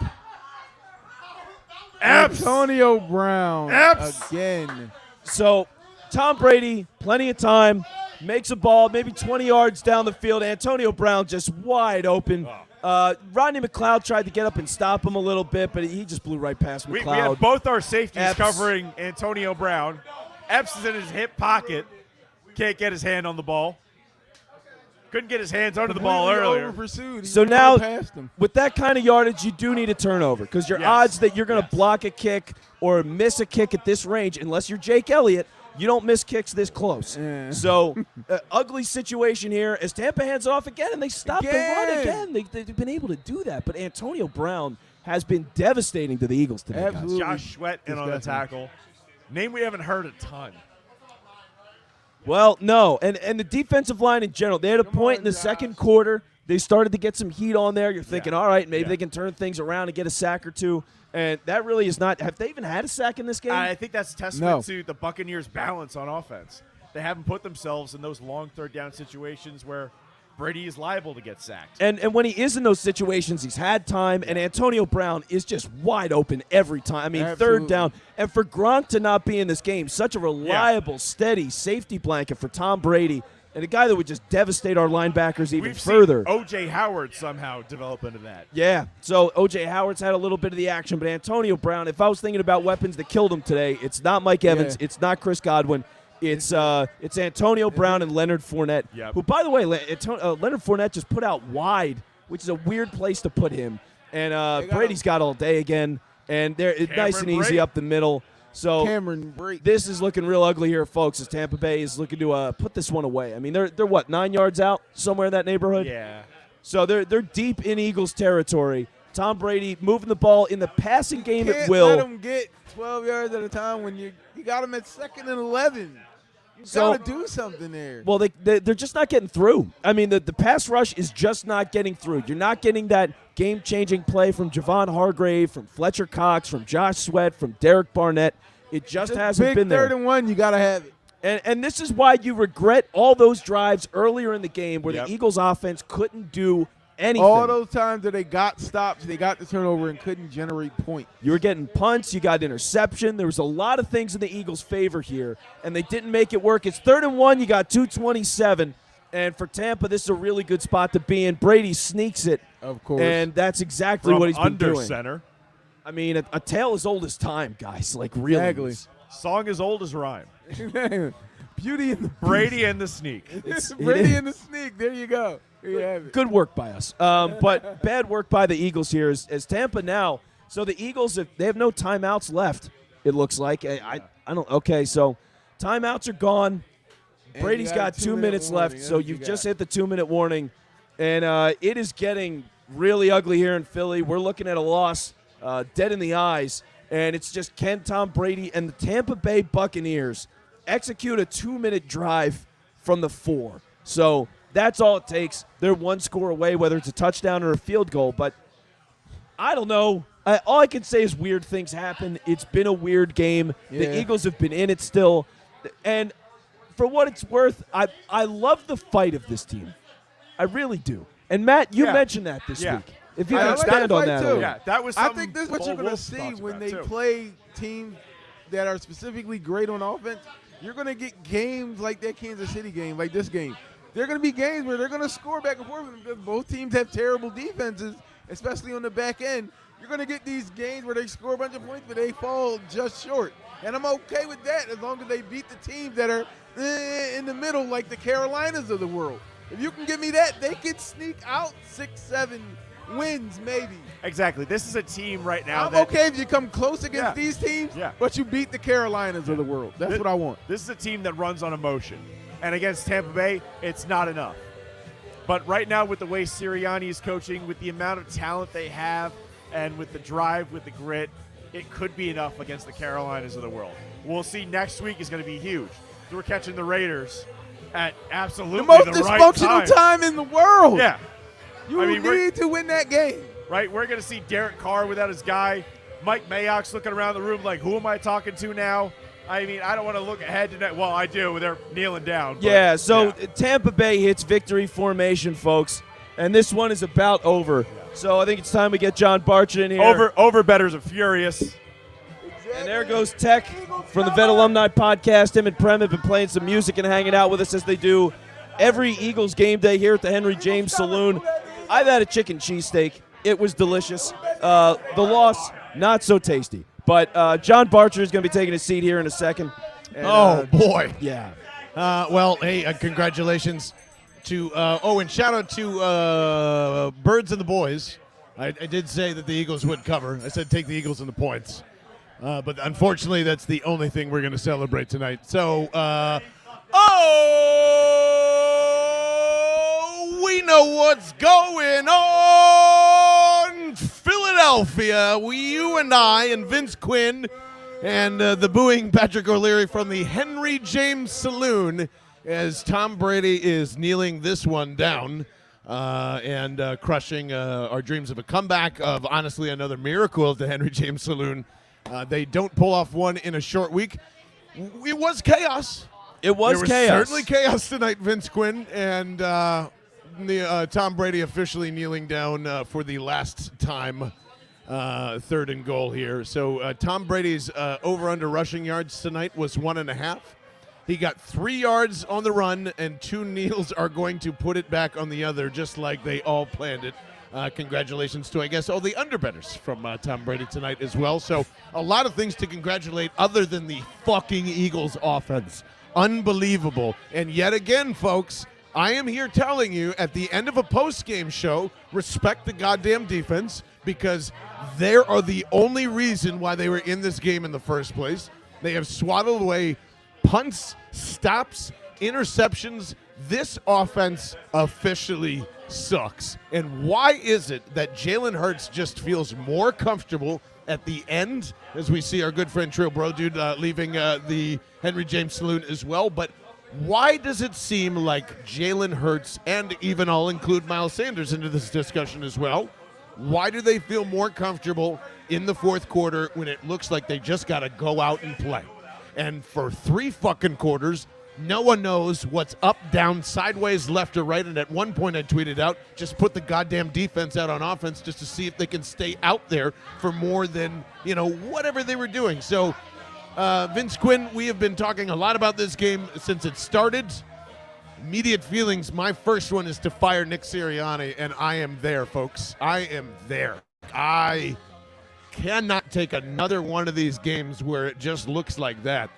Antonio Brown Epps. again. So Tom Brady, plenty of time, makes a ball, maybe 20 yards down the field. Antonio Brown just wide open. Rodney McLeod tried to get up and stop him a little bit, but he just blew right past We McLeod. have both our safeties Epps. covering Antonio Brown. Epps is in his hip pocket. Can't get his hand on the ball. Couldn't get his hands under the ball earlier. So now, with that kind of yardage, you do need a turnover because your odds that you're going to block a kick or miss a kick at this range, unless you're Jake Elliott, you don't miss kicks this close. Yeah. So, ugly situation here as Tampa hands it off again, and they stop the run again. They've been able to do that, but Antonio Brown has been devastating to the Eagles today, Absolutely. guys. Josh Sweat in on the tackle. Name we haven't heard a ton. Well, no, and the defensive line in general, they had a point in the second quarter. They started to get some heat on there. You're thinking, all right, maybe they can turn things around and get a sack or two. And that really is not – have they even had a sack in this game? I think that's a testament to the Buccaneers' balance on offense. They haven't put themselves in those long third down situations where Brady is liable to get sacked. And when he is in those situations, he's had time, and Antonio Brown is just wide open every time. I mean, third down. And for Gronk to not be in this game, such a reliable, steady safety blanket for Tom Brady, and a guy that would just devastate our linebackers even further. Seen O.J. Howard somehow develop into that. Yeah, so O.J. Howard's had a little bit of the action, but Antonio Brown, if I was thinking about weapons that killed him today, it's not Mike Evans, it's not Chris Godwin. It's Antonio Brown and Leonard Fournette, who, by the way, Leonard Fournette just put out wide, which is a weird place to put him. And Brady's got all day again, and they're nice and easy up the middle. So this is looking real ugly here, folks, as Tampa Bay is looking to put this one away. I mean, they're what, 9 yards out, somewhere in that neighborhood? Yeah. So they're deep in Eagles territory. Tom Brady moving the ball in the passing game Can't at will. let them get 12 yards at a time when you got them at 2nd and 11. You got to do something there. Well, they're just not getting through. I mean, the pass rush is just not getting through. You're not getting that game-changing play from Javon Hargrave, from Fletcher Cox, from Josh Sweat, from Derek Barnett. It just hasn't been there. Big 3rd and 1, you got to have it. And this is why you regret all those drives earlier in the game where the Eagles' offense couldn't do anything. All those times that they got stops, they got the turnover and couldn't generate points. You were getting punts, you got interception. There was a lot of things in the Eagles' favor here, and they didn't make it work. It's 3rd and 1, you got 2:27. And for Tampa, this is a really good spot to be in. Brady sneaks it. Of course. And that's exactly what he's been under doing. Center. I mean, a tale as old as time, guys. Like, really. Exactly. Song as old as rhyme. Beauty and the Brady and the sneak. Brady and the sneak. There you go. There you have it. Good work by us. But bad work by the Eagles here as Tampa now. So the Eagles, they have no timeouts left, it looks like. I don't. Okay, so timeouts are gone. And Brady's got 2 minutes left, so you've just hit the 2-minute warning. And it is getting really ugly here in Philly. We're looking at a loss dead in the eyes. And it's just can Tom Brady and the Tampa Bay Buccaneers execute a 2-minute drive from the 4. So that's all it takes. They're one score away, whether it's a touchdown or a field goal. But I don't know. All I can say is weird things happen. It's been a weird game. Yeah. The Eagles have been in it still. And for what it's worth, I love the fight of this team. I really do. And, Matt, you mentioned that this week. If you can expand on that. Too. Yeah, that was I think this is what you're going to Wolf see talks when about, they too. play teams that are specifically great on offense. You're going to get games like that Kansas City game, like this game. There are going to be games where they're going to score back and forth because both teams have terrible defenses, especially on the back end. You're going to get these games where they score a bunch of points, but they fall just short. And I'm okay with that as long as they beat the teams that are in the middle, like the Carolinas of the world. If you can give me that, they could sneak out 6-7 wins maybe. Exactly. This is a team right now. I'm okay if you come close against these teams, Yeah. but you beat the Carolinas of the world. That's what I want. This is a team that runs on emotion. And against Tampa Bay, it's not enough. But right now, with the way Sirianni is coaching, with the amount of talent they have, and with the drive, with the grit, it could be enough against the Carolinas of the world. We'll see next week is going to be huge. So we're catching the Raiders at absolutely The most right dysfunctional time in the world. Yeah. You need to win that game. Right? We're going to see Derek Carr without his guy. Mike Mayock's looking around the room like, who am I talking to now? I mean, I don't want to look ahead to that. Well, I do. They're kneeling down. Yeah, so Tampa Bay hits victory formation, folks. And this one is about over. Yeah. So I think it's time we get John Barcher in here. Over betters are furious. And there goes Tech from the Vet Alumni Podcast. Him and Prem have been playing some music and hanging out with us as they do every Eagles game day here at the Henry James Saloon. I've had a chicken cheesesteak. It was delicious. The loss, not so tasty. But John Barcher is going to be taking a seat here in a second. And, boy. Yeah. Well, hey, congratulations to and shout out to Birds and the Boys. I did say that the Eagles would cover. I said take the Eagles and the points. But unfortunately, that's the only thing we're going to celebrate tonight. So, we know what's going on. Philadelphia, you and I and Vince Quinn and the booing Patrick O'Leary from the Henry James Saloon as Tom Brady is kneeling this one down and crushing our dreams of a comeback, of honestly another miracle at the Henry James Saloon. They don't pull off one in a short week. It was chaos. It was chaos. Certainly chaos tonight, Vince Quinn, and Tom Brady officially kneeling down for the last time, 3rd and goal here. So Tom Brady's over-under rushing yards tonight was 1.5. He got 3 yards on the run, and 2 kneels are going to put it back on the other, just like they all planned it. Congratulations to, I guess, all the underbetters from Tom Brady tonight as well. So a lot of things to congratulate other than the fucking Eagles offense. Unbelievable. And yet again, folks, I am here telling you at the end of a post-game show, respect the goddamn defense, because they are the only reason why they were in this game in the first place. They have swaddled away punts, stops, interceptions. This offense officially sucks. And why is it that Jalen Hurts just feels more comfortable at the end, as we see our good friend Trill Bro Dude leaving the Henry James Saloon as well? But why does it seem like Jalen Hurts, and even I'll include Miles Sanders into this discussion as well, why do they feel more comfortable in the fourth quarter when it looks like they just got to go out and play? And for 3 fucking quarters, no one knows what's up, down, sideways, left, or right. And at one point I tweeted out, just put the goddamn defense out on offense just to see if they can stay out there for more than, whatever they were doing. So, Vince Quinn, we have been talking a lot about this game since it started. Immediate feelings, my first one is to fire Nick Sirianni, and I am there, folks. I am there. I cannot take another one of these games where it just looks like that.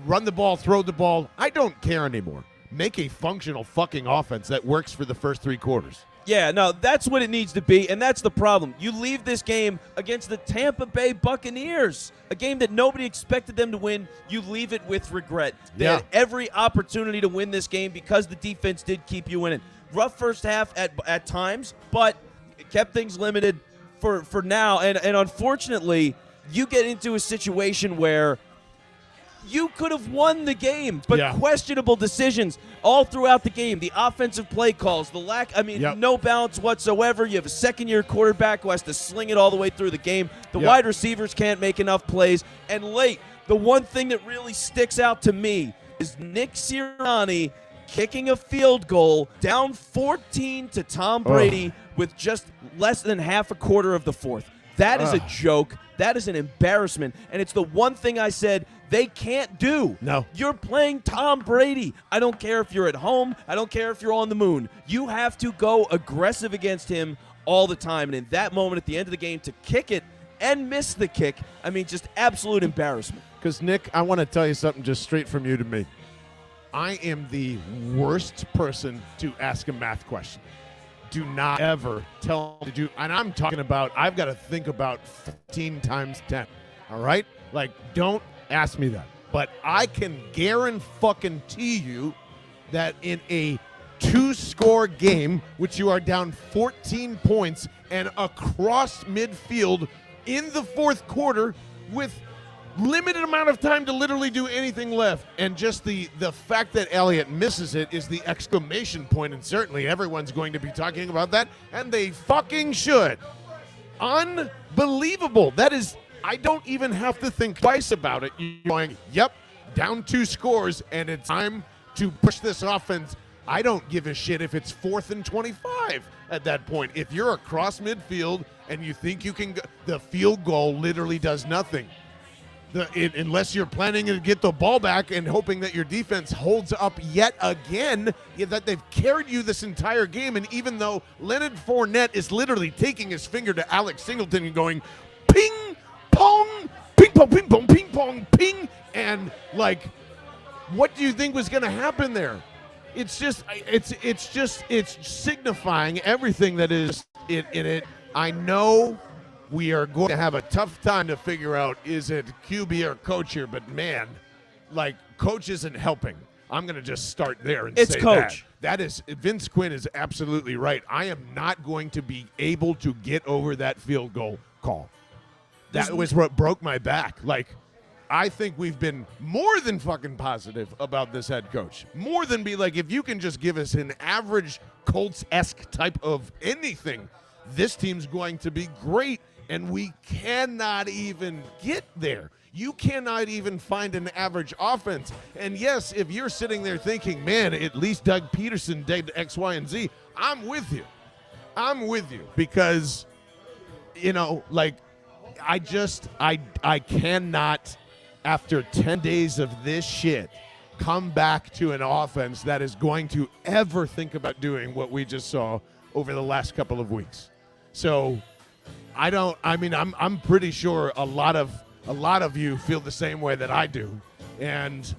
Run the ball, throw the ball. I don't care anymore. Make a functional fucking offense that works for the first 3 quarters. Yeah, no, that's what it needs to be, and that's the problem. You leave this game against the Tampa Bay Buccaneers, a game that nobody expected them to win. You leave it with regret. They had every opportunity to win this game because the defense did keep you in it. Rough first half at times, but it kept things limited for now. And unfortunately, you get into a situation where You could have won the game, but questionable decisions all throughout the game. The offensive play calls, the lack, no balance whatsoever. You have a second-year quarterback who has to sling it all the way through the game. The wide receivers can't make enough plays. And late, the one thing that really sticks out to me is Nick Sirianni kicking a field goal down 14 to Tom Brady with just less than half a quarter of the fourth. That is a joke. That is an embarrassment. And it's the one thing I said they can't do. No. You're playing Tom Brady. I don't care if you're at home. I don't care if you're on the moon. You have to go aggressive against him all the time. And in that moment at the end of the game, to kick it and miss the kick, just absolute embarrassment. Because, Nick, I want to tell you something just straight from you to me. I am the worst person to ask a math question. Do not ever tell me to do, and I'm talking about, I've got to think about 15 times 10, all right? Like, don't ask me that. But I can guarantee you that in a 2-score game, which you are down 14 points and across midfield in the fourth quarter with limited amount of time to literally do anything left, and just the fact that Elliott misses it is the exclamation point, and certainly everyone's going to be talking about that, and they fucking should. Unbelievable. That is, I don't even have to think twice about it. You're going, yep, down 2 scores, and it's time to push this offense. I don't give a shit if it's 4th and 25 at that point. If you're across midfield and you think you can go, the field goal literally does nothing. Unless you're planning to get the ball back and hoping that your defense holds up yet again, that they've carried you this entire game. And even though Leonard Fournette is literally taking his finger to Alex Singleton and going, ping, pong, ping, pong, ping, pong, ping, pong, ping. And, like, what do you think was going to happen there? It's just, it's signifying everything that is in it. I know we are going to have a tough time to figure out, is it QB or coach here? But, man, like, coach isn't helping. I'm going to just start there and say coach. That is, Vince Quinn is absolutely right. I am not going to be able to get over that field goal call. That was what broke my back. Like, I think we've been more than fucking positive about this head coach. More than be like, if you can just give us an average Colts-esque type of anything, this team's going to be great. And we cannot even get there. You cannot even find an average offense. And yes, if you're sitting there thinking, man, at least Doug Peterson did X, Y, and Z, I'm with you. I'm with you because, like, I cannot, after 10 days of this shit, come back to an offense that is going to ever think about doing what we just saw over the last couple of weeks. So I'm pretty sure a lot of you feel the same way that I do. And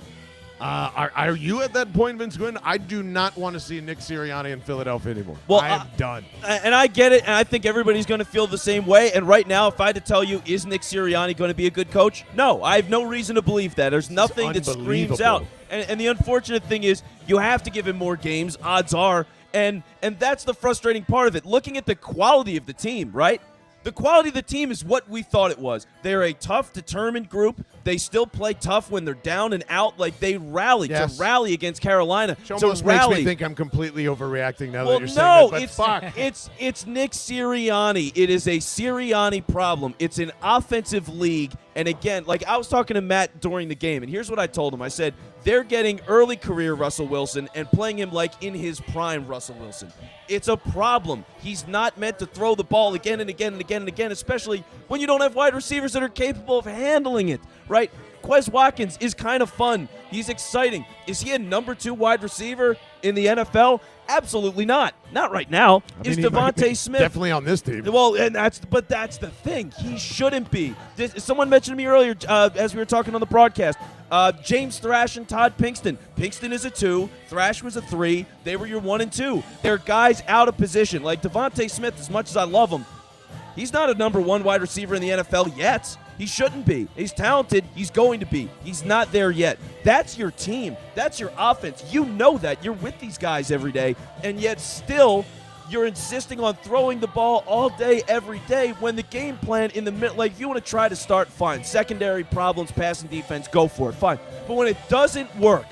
are you at that point, Vince Quinn? I do not want to see Nick Sirianni in Philadelphia anymore. Well, I am done. And I get it, and I think everybody's going to feel the same way. And right now, if I had to tell you, is Nick Sirianni going to be a good coach? No, I have no reason to believe that. There's nothing that screams out. And the unfortunate thing is you have to give him more games, odds are. And that's the frustrating part of it. Looking at the quality of the team, right? The quality of the team is what we thought it was. They're a tough, determined group. They still play tough when they're down and out. Like, they rally to rally against Carolina. Which almost makes me think I'm completely overreacting now that you're saying that. But fuck. It's Nick Sirianni. It is a Sirianni problem. It's an offensive league. And again, like I was talking to Matt during the game, and here's what I told him. I said, they're getting early career Russell Wilson and playing him like in his prime Russell Wilson. It's a problem. He's not meant to throw the ball again and again and again and again, especially when you don't have wide receivers that are capable of handling it, right? Quez Watkins is kind of fun. He's exciting. Is he a number 2 wide receiver in the NFL? Absolutely not. Not right now. Is Devontae Smith definitely on this team? Well, and that's the thing. He shouldn't be. Someone mentioned to me earlier as we were talking on the broadcast. James Thrash and Todd Pinkston. Pinkston is a 2. Thrash was a 3. They were your 1 and 2. They're guys out of position. Like Devontae Smith, as much as I love him, he's not a number 1 wide receiver in the NFL yet. He shouldn't be. He's talented. He's going to be. He's not there yet. That's your team. That's your offense. You know that. You're with these guys every day, and yet still you're insisting on throwing the ball all day, every day, when the game plan in the middle, like if you want to try to start, fine. Secondary problems, passing defense, go for it, fine. But when it doesn't work,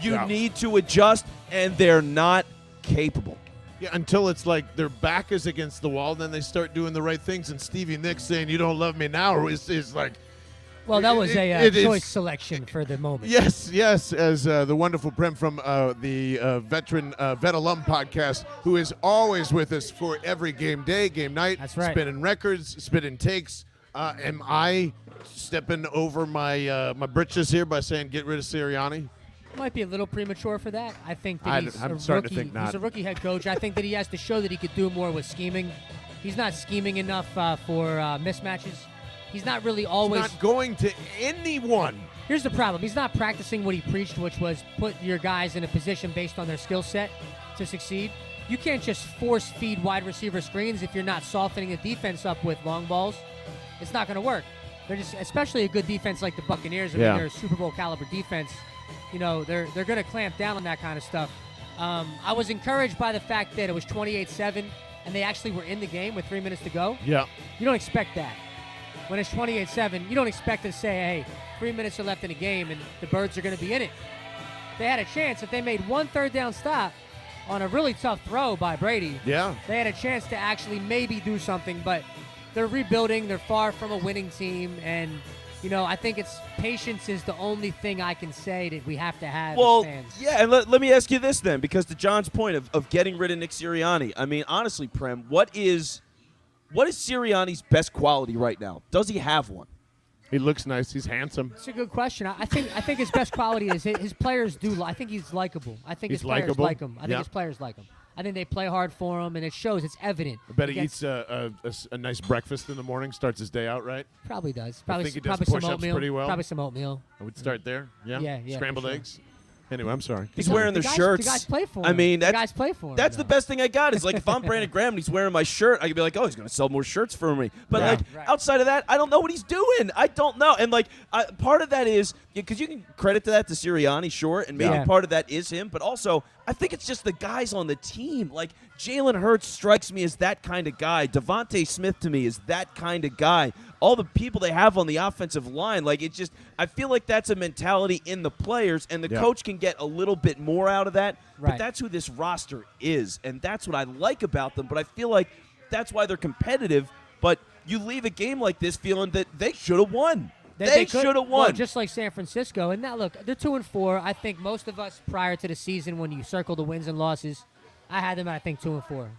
you need to adjust, and they're not capable. Yeah, until it's like their back is against the wall, then they start doing the right things. And Stevie Nicks saying, "You don't love me now," is like. Well, that was a choice selection for the moment. Yes, as the wonderful Prem from the Veteran Vet Alum podcast, who is always with us for every game day, game night. That's right. Spinning records, spinning takes. Am I stepping over my my britches here by saying get rid of Sirianni? Might be a little premature for that. I think that I'm starting to think not. He's a rookie head coach. I think that he has to show that he could do more with scheming. He's not scheming enough for mismatches. He's not really always not going to anyone. Here's the problem. He's not practicing what he preached, which was put your guys in a position based on their skill set to succeed. You can't just force feed wide receiver screens if you're not softening the defense up with long balls. It's not going to work. They're just, especially a good defense like the Buccaneers. I mean, they're a Super Bowl caliber defense. You know, they're going to clamp down on that kind of stuff. I was encouraged by the fact that it was 28-7 and they actually were in the game with 3 minutes to go. Yeah. You don't expect that. When it's 28-7, you don't expect to say, hey, 3 minutes are left in the game and the Birds are going to be in it. They had a chance. If they made one third down stop on a really tough throw by Brady, they had a chance to actually maybe do something, but they're rebuilding. They're far from a winning team, and you know, I think it's patience is the only thing I can say that we have to have as fans. Yeah, and let me ask you this then, because to John's point of getting rid of Nick Sirianni, I mean, honestly, Prem, what is Sirianni's best quality right now? Does he have one? He looks nice. He's handsome. It's a good question. I think his best quality is his players do. I think he's likable. I think his players like him. I think his players like him. I think they play hard for him, and it shows. It's evident. I bet he eats a nice breakfast in the morning, starts his day out right. Probably does. I think he does probably push-ups some oatmeal. pretty well. Probably some oatmeal. I would start there. Yeah. Yeah. Scrambled eggs. Anyway, I'm sorry. He's wearing their shirts. The guys play for him. I mean, the guys play for him. That's the best thing I got. Is like if I'm Brandon Graham and he's wearing my shirt, I could be like, oh, he's going to sell more shirts for me. But outside of that, I don't know what he's doing. I don't know. And like part of that is because you can credit that to Sirianni, sure, and maybe part of that is him. But also, I think it's just the guys on the team. Like Jalen Hurts strikes me as that kind of guy. Devontae Smith to me is that kind of guy. All the people they have on the offensive line, like it just, I feel like that's a mentality in the players, and the coach can get a little bit more out of that. But that's who this roster is, and that's what I like about them. But I feel like that's why they're competitive. But you leave a game like this feeling that they should have won. They should have won. Well, just like San Francisco. And now, look, they're 2-4. I think most of us prior to the season, when you circle the wins and losses, I had them at, I think, 2-4.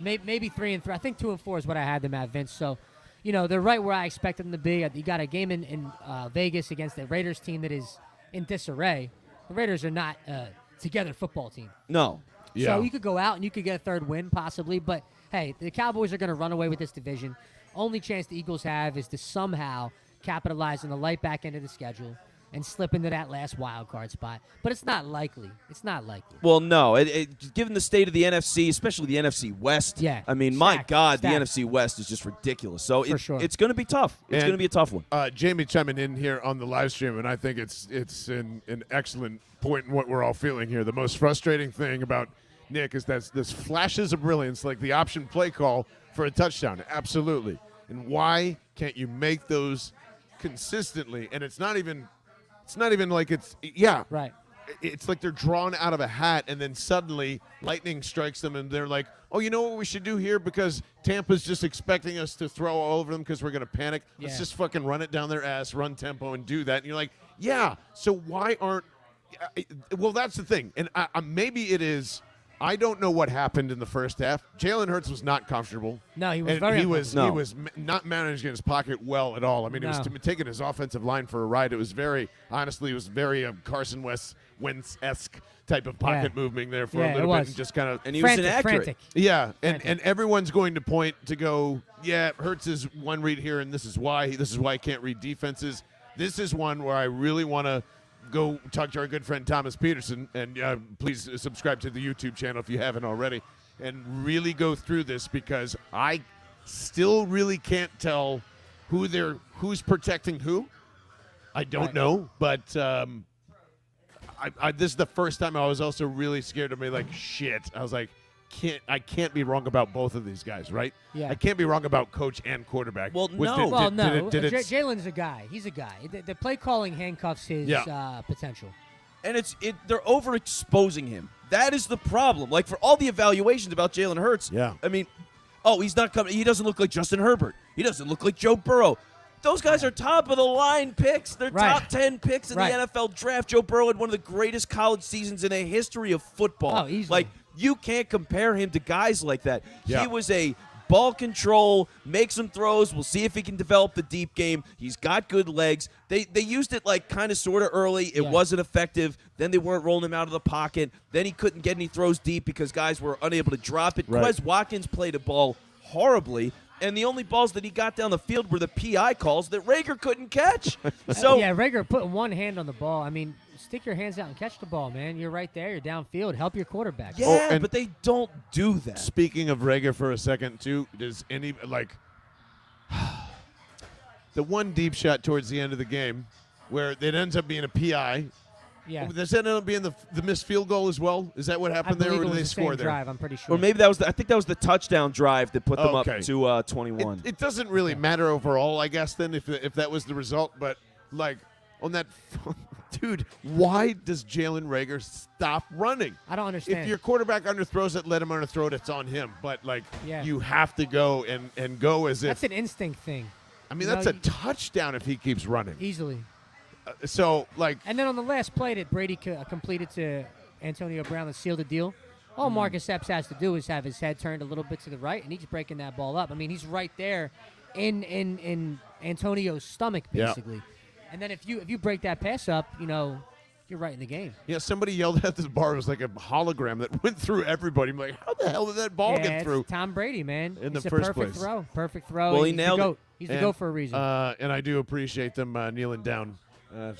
Maybe 3-3. I think 2-4 is what I had them at, Vince. So, you know, they're right where I expected them to be. You got a game in Vegas against the Raiders team that is in disarray. The Raiders are not a together football team. No. So you could go out and you could get a third win possibly. But, hey, the Cowboys are going to run away with this division. Only chance the Eagles have is to somehow capitalize on the light back end of the schedule and slip into that last wild card spot. But it's not likely. Well, no. Given the state of the NFC, especially the NFC West, I mean, my God, the NFC West is just ridiculous. So it's going to be tough. It's going to be a tough one. Jamie chiming in here on the live stream, and I think it's an excellent point in what we're all feeling here. The most frustrating thing about Nick is that there's flashes of brilliance, like the option play call for a touchdown. Absolutely. And why can't you make those consistently? And it's not even like it's right. It's like they're drawn out of a hat, and then suddenly lightning strikes them, and they're like, "Oh, you know what we should do here? Because Tampa's just expecting us to throw all over them because we're gonna panic. Let's just fucking run it down their ass, run tempo, and do that." And you're like, "Yeah." So why aren't? Well, that's the thing, and maybe it is. I don't know what happened in the first half. Jalen Hurts was not comfortable. No, he was he was not managing his pocket well at all. I mean, it was taking his offensive line for a ride. It was very Carson Wentz-esque type of pocket movement there for a little bit, and just kind of. And he was inaccurate. Frantic. Yeah, and everyone's going to point to go, yeah, Hurts is one read here, and this is why he can't read defenses. This is one where I really want to go talk to our good friend Thomas Peterson, and please subscribe to the YouTube channel if you haven't already, and really go through this, because I still really can't tell who's protecting who. I don't know, but this is the first time I was also really scared to be like, shit. I was like, can't be wrong about both of these guys, right? Yeah. I can't be wrong about coach and quarterback. Well, no. Jalen's a guy. He's a guy. The play calling handcuffs his potential. And they're overexposing him. That is the problem. Like, for all the evaluations about Jalen Hurts, I mean, he's not coming. He doesn't look like Justin Herbert. He doesn't look like Joe Burrow. Those guys are top-of-the-line picks. They're top 10 picks in the NFL draft. Joe Burrow had one of the greatest college seasons in the history of football. Oh, easily. Like, you can't compare him to guys like that. Yeah. He was a ball control, make some throws. We'll see if he can develop the deep game. He's got good legs. They used it like kind of sort of early. It wasn't effective. Then they weren't rolling him out of the pocket. Then he couldn't get any throws deep because guys were unable to drop it. Quez Watkins played a ball horribly. And the only balls that he got down the field were the PI calls that Rager couldn't catch. So Rager putting one hand on the ball. I mean, stick your hands out and catch the ball, man. You're right there. You're downfield. Help your quarterback. Yeah, but they don't do that. Speaking of Rager for a second, too, does any, like, the one deep shot towards the end of the game where it ends up being a PI. Yeah. Does that end up being the missed field goal as well? Is that what happened there, or did they score there? Drive, I'm pretty sure. Or maybe I think that was the touchdown drive that put them up to 21. It doesn't really matter overall, I guess, then, if that was the result. But, like, on that – dude, why does Jalen Rager stop running? I don't understand. If your quarterback underthrows it, let him underthrow it. It's on him. But, like, you have to go and go as if – That's an instinct thing. I mean, that's a touchdown if he keeps running. Easily. And then on the last play that Brady completed to Antonio Brown that sealed the deal, all Marcus Epps has to do is have his head turned a little bit to the right, and he's breaking that ball up. I mean, he's right there in Antonio's stomach, basically. Yeah. And then if you break that pass up, you're right in the game. Yeah, somebody yelled at this bar. It was like a hologram that went through everybody. I'm like, how the hell did that ball get through? It's Tom Brady, man. In the first first place. Perfect throw. Well, he nailed it. He's the GOAT for a reason. And I do appreciate them kneeling down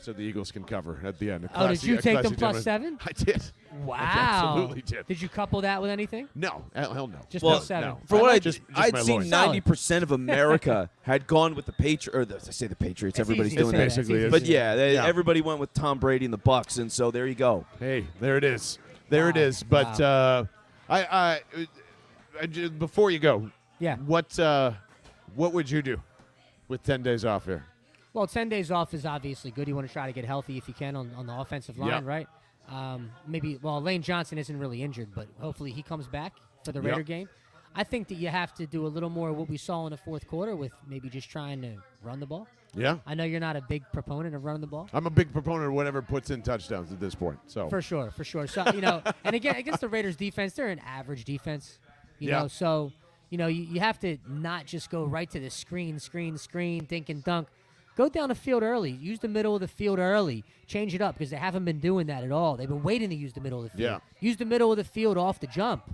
so the Eagles can cover at the end. Did you take them +7? I did. Wow. I absolutely did. Did you couple that with anything? No. Hell no. Just +7. No. For what I'd seen 90% of America had gone with the Patriots. I say the Patriots. Everybody's doing that. Basically. But everybody went with Tom Brady and the Bucs, and so there you go. Hey, there it is. It is. But I before you go, what would you do with 10 days off here? Well, 10 days off is obviously good. You want to try to get healthy if you can on the offensive line, right? Lane Johnson isn't really injured, but hopefully he comes back for the Raider game. I think that you have to do a little more of what we saw in the fourth quarter with maybe just trying to run the ball. Yeah. I know you're not a big proponent of running the ball. I'm a big proponent of whatever puts in touchdowns at this point. So For sure. So, and again, against the Raiders defense, they're an average defense. You know, so, you have to not just go right to the screen, think and dunk. Go down the field early. Use the middle of the field early. Change it up because they haven't been doing that at all. They've been waiting to use the middle of the field. Yeah. Use the middle of the field off the jump.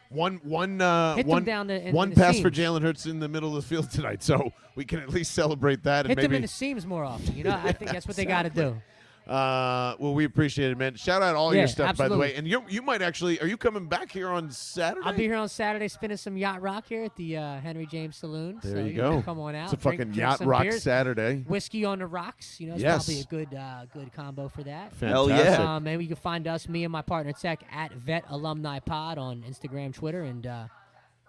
One Hit pass seams. for Jalen Hurts in the middle of the field tonight, so we can at least celebrate that. Hit and them in the seams more often. I think that's what they got to do. Well, we appreciate it, man. Shout out all your stuff, absolutely. by the way. And you might actually – are you coming back here on Saturday? I'll be here on Saturday spinning some yacht rock here at the Henry James Saloon. There you go. Come on out. It's a fucking yacht rock beers. Saturday. Whiskey on the rocks. It's probably a good combo for that. Fantastic. Hell yeah. Maybe you can find us, me and my partner Tech, at Vet Alumni Pod on Instagram, Twitter, and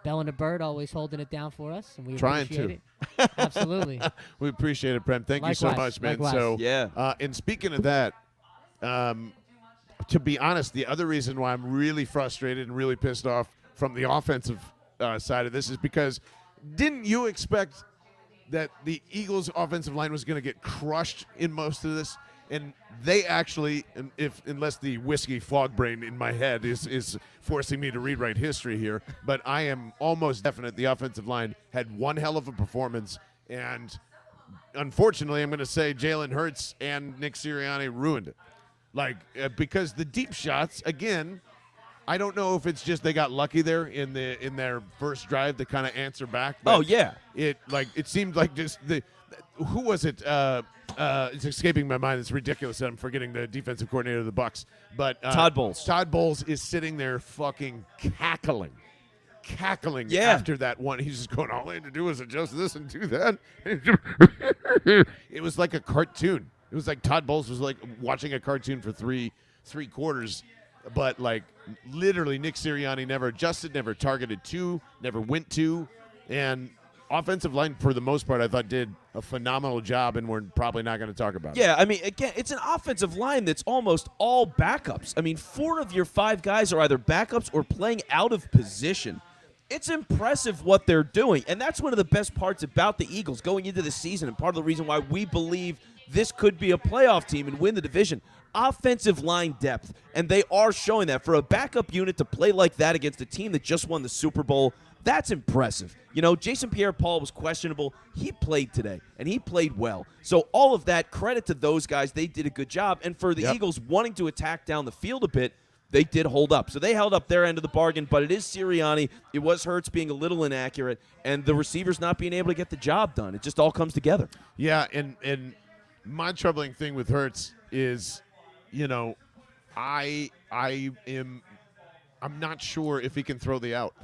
Bell and the Bird always holding it down for us, and we appreciate it. Absolutely. We appreciate it, Prem. Thank you so much, man. Likewise. So, and speaking of that, to be honest, the other reason why I'm really frustrated and really pissed off from the offensive side of this is because didn't you expect that the Eagles' offensive line was going to get crushed in most of this? And they actually, unless the whiskey fog brain in my head is forcing me to rewrite history here, but I am almost definite the offensive line had one hell of a performance, and unfortunately, I'm going to say Jalen Hurts and Nick Sirianni ruined it. Because the deep shots, again, I don't know if it's just they got lucky there in their first drive to kind of answer back. Oh yeah, it seemed like just who was it? It's escaping my mind. It's ridiculous that I'm forgetting the defensive coordinator of the Bucs. But Todd Bowles. Todd Bowles is sitting there fucking cackling after that one. He's just going, all I had to do was adjust this and do that. It was like a cartoon. It was like Todd Bowles was like watching a cartoon for three quarters. but like literally Nick Sirianni never adjusted, never targeted to, never went to, and offensive line for the most part I thought did a phenomenal job, and we're probably not going to talk about it. Yeah, I mean, again, it's an offensive line that's almost all backups. I mean, 4 of your 5 guys are either backups or playing out of position. It's impressive what they're doing, and that's one of the best parts about the Eagles going into the season, and part of the reason why we believe this could be a playoff team and win the division. Offensive line depth, and they are showing that. For a backup unit to play like that against a team that just won the Super Bowl, that's impressive. You know, Jason Pierre-Paul was questionable. He played today, and he played well. So all of that, credit to those guys. They did a good job. And for the Eagles wanting to attack down the field a bit, they did hold up. So they held up their end of the bargain, but it is Sirianni. It was Hurts being a little inaccurate, and the receivers not being able to get the job done. It just all comes together. Yeah, and my troubling thing with Hurts is, you know, I'm not sure if he can throw the out.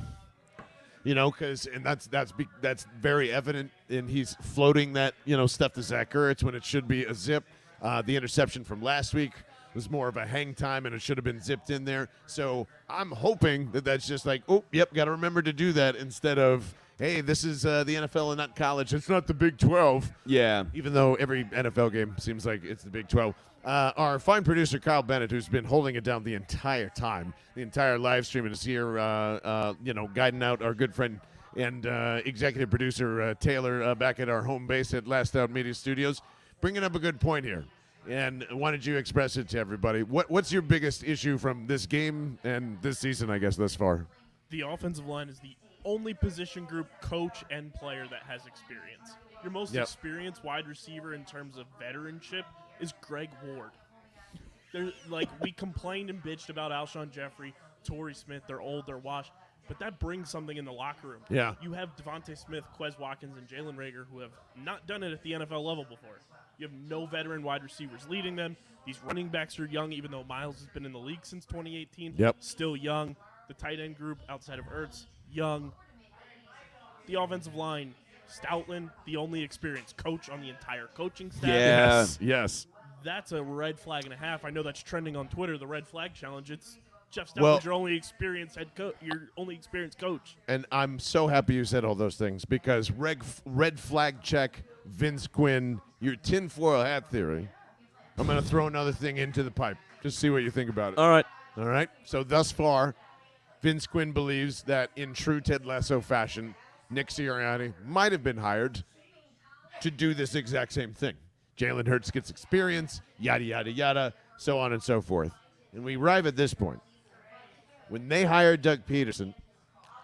You know, that's very evident, and he's floating that, you know, stuff to Zach Ertz when it should be a zip. The interception from last week was more of a hang time, and it should have been zipped in there. So I'm hoping that that's just like, oh, yep, got to remember to do that, instead of, hey, this is the NFL and not college. It's not the Big 12. Yeah. Even though every NFL game seems like it's the Big 12. Our fine producer, Kyle Bennett, who's been holding it down the entire time, the entire live stream, is here, you know, guiding out our good friend and executive producer, Taylor, back at our home base at Last Out Media Studios, bringing up a good point here. And why don't you express it to everybody? What's your biggest issue from this game and this season, I guess, thus far? The offensive line is the only position group, coach, and player that has experience. Your most experienced wide receiver in terms of veteranship is Greg Ward. We complained and bitched about Alshon Jeffrey, Torrey Smith. They're old, they're washed. But that brings something in the locker room. Yeah. You have Devontae Smith, Quez Watkins, and Jalen Reagor who have not done it at the NFL level before. You have no veteran wide receivers leading them. These running backs are young, even though Miles has been in the league since 2018. Yep. Still young. The tight end group outside of Ertz, young. The offensive line, Stoutland, the only experienced coach on the entire coaching staff. Yes. That's a red flag and a half. I know that's trending on Twitter, the red flag challenge. It's Jeff Stoutland's your only experienced head coach, your only experienced coach. And I'm so happy you said all those things, because red flag check, Vince Quinn, your tinfoil hat theory. I'm going to throw another thing into the pipe. Just see what you think about it. All right. So thus far, Vince Quinn believes that in true Ted Lasso fashion, Nick Sirianni might have been hired to do this exact same thing. Jalen Hurts gets experience, yada, yada, yada, so on and so forth. And we arrive at this point. When they hired Doug Peterson,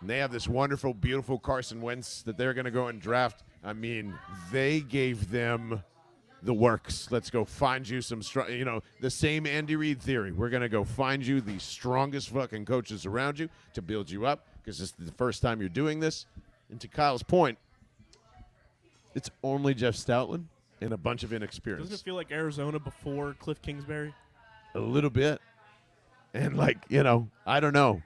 and they have this wonderful, beautiful Carson Wentz that they're going to go and draft, I mean, they gave them the works. Let's go find you some the same Andy Reid theory. We're going to go find you the strongest fucking coaches around you to build you up, because this is the first time you're doing this. And to Kyle's point, it's only Jeff Stoutland and a bunch of inexperience. Doesn't it feel like Arizona before Cliff Kingsbury? A little bit. And I don't know.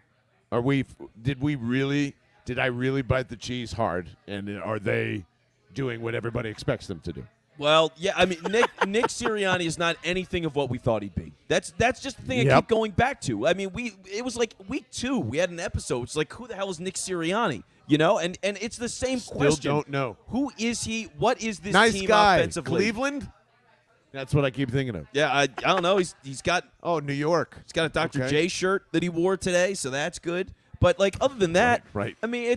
Did I really bite the cheese hard? And are they doing what everybody expects them to do? Well, yeah, I mean, Nick Sirianni is not anything of what we thought he'd be. That's just the thing I keep going back to. I mean, it was like week 2. We had an episode. It's like, who the hell is Nick Sirianni? You know, and it's the same question. Still don't know. Who is he? What is this nice team guy. offensively? Cleveland? That's what I keep thinking of. Yeah, I don't know. He's got New York. He's got a Dr. J shirt that he wore today, so that's good. But other than that, right. I mean,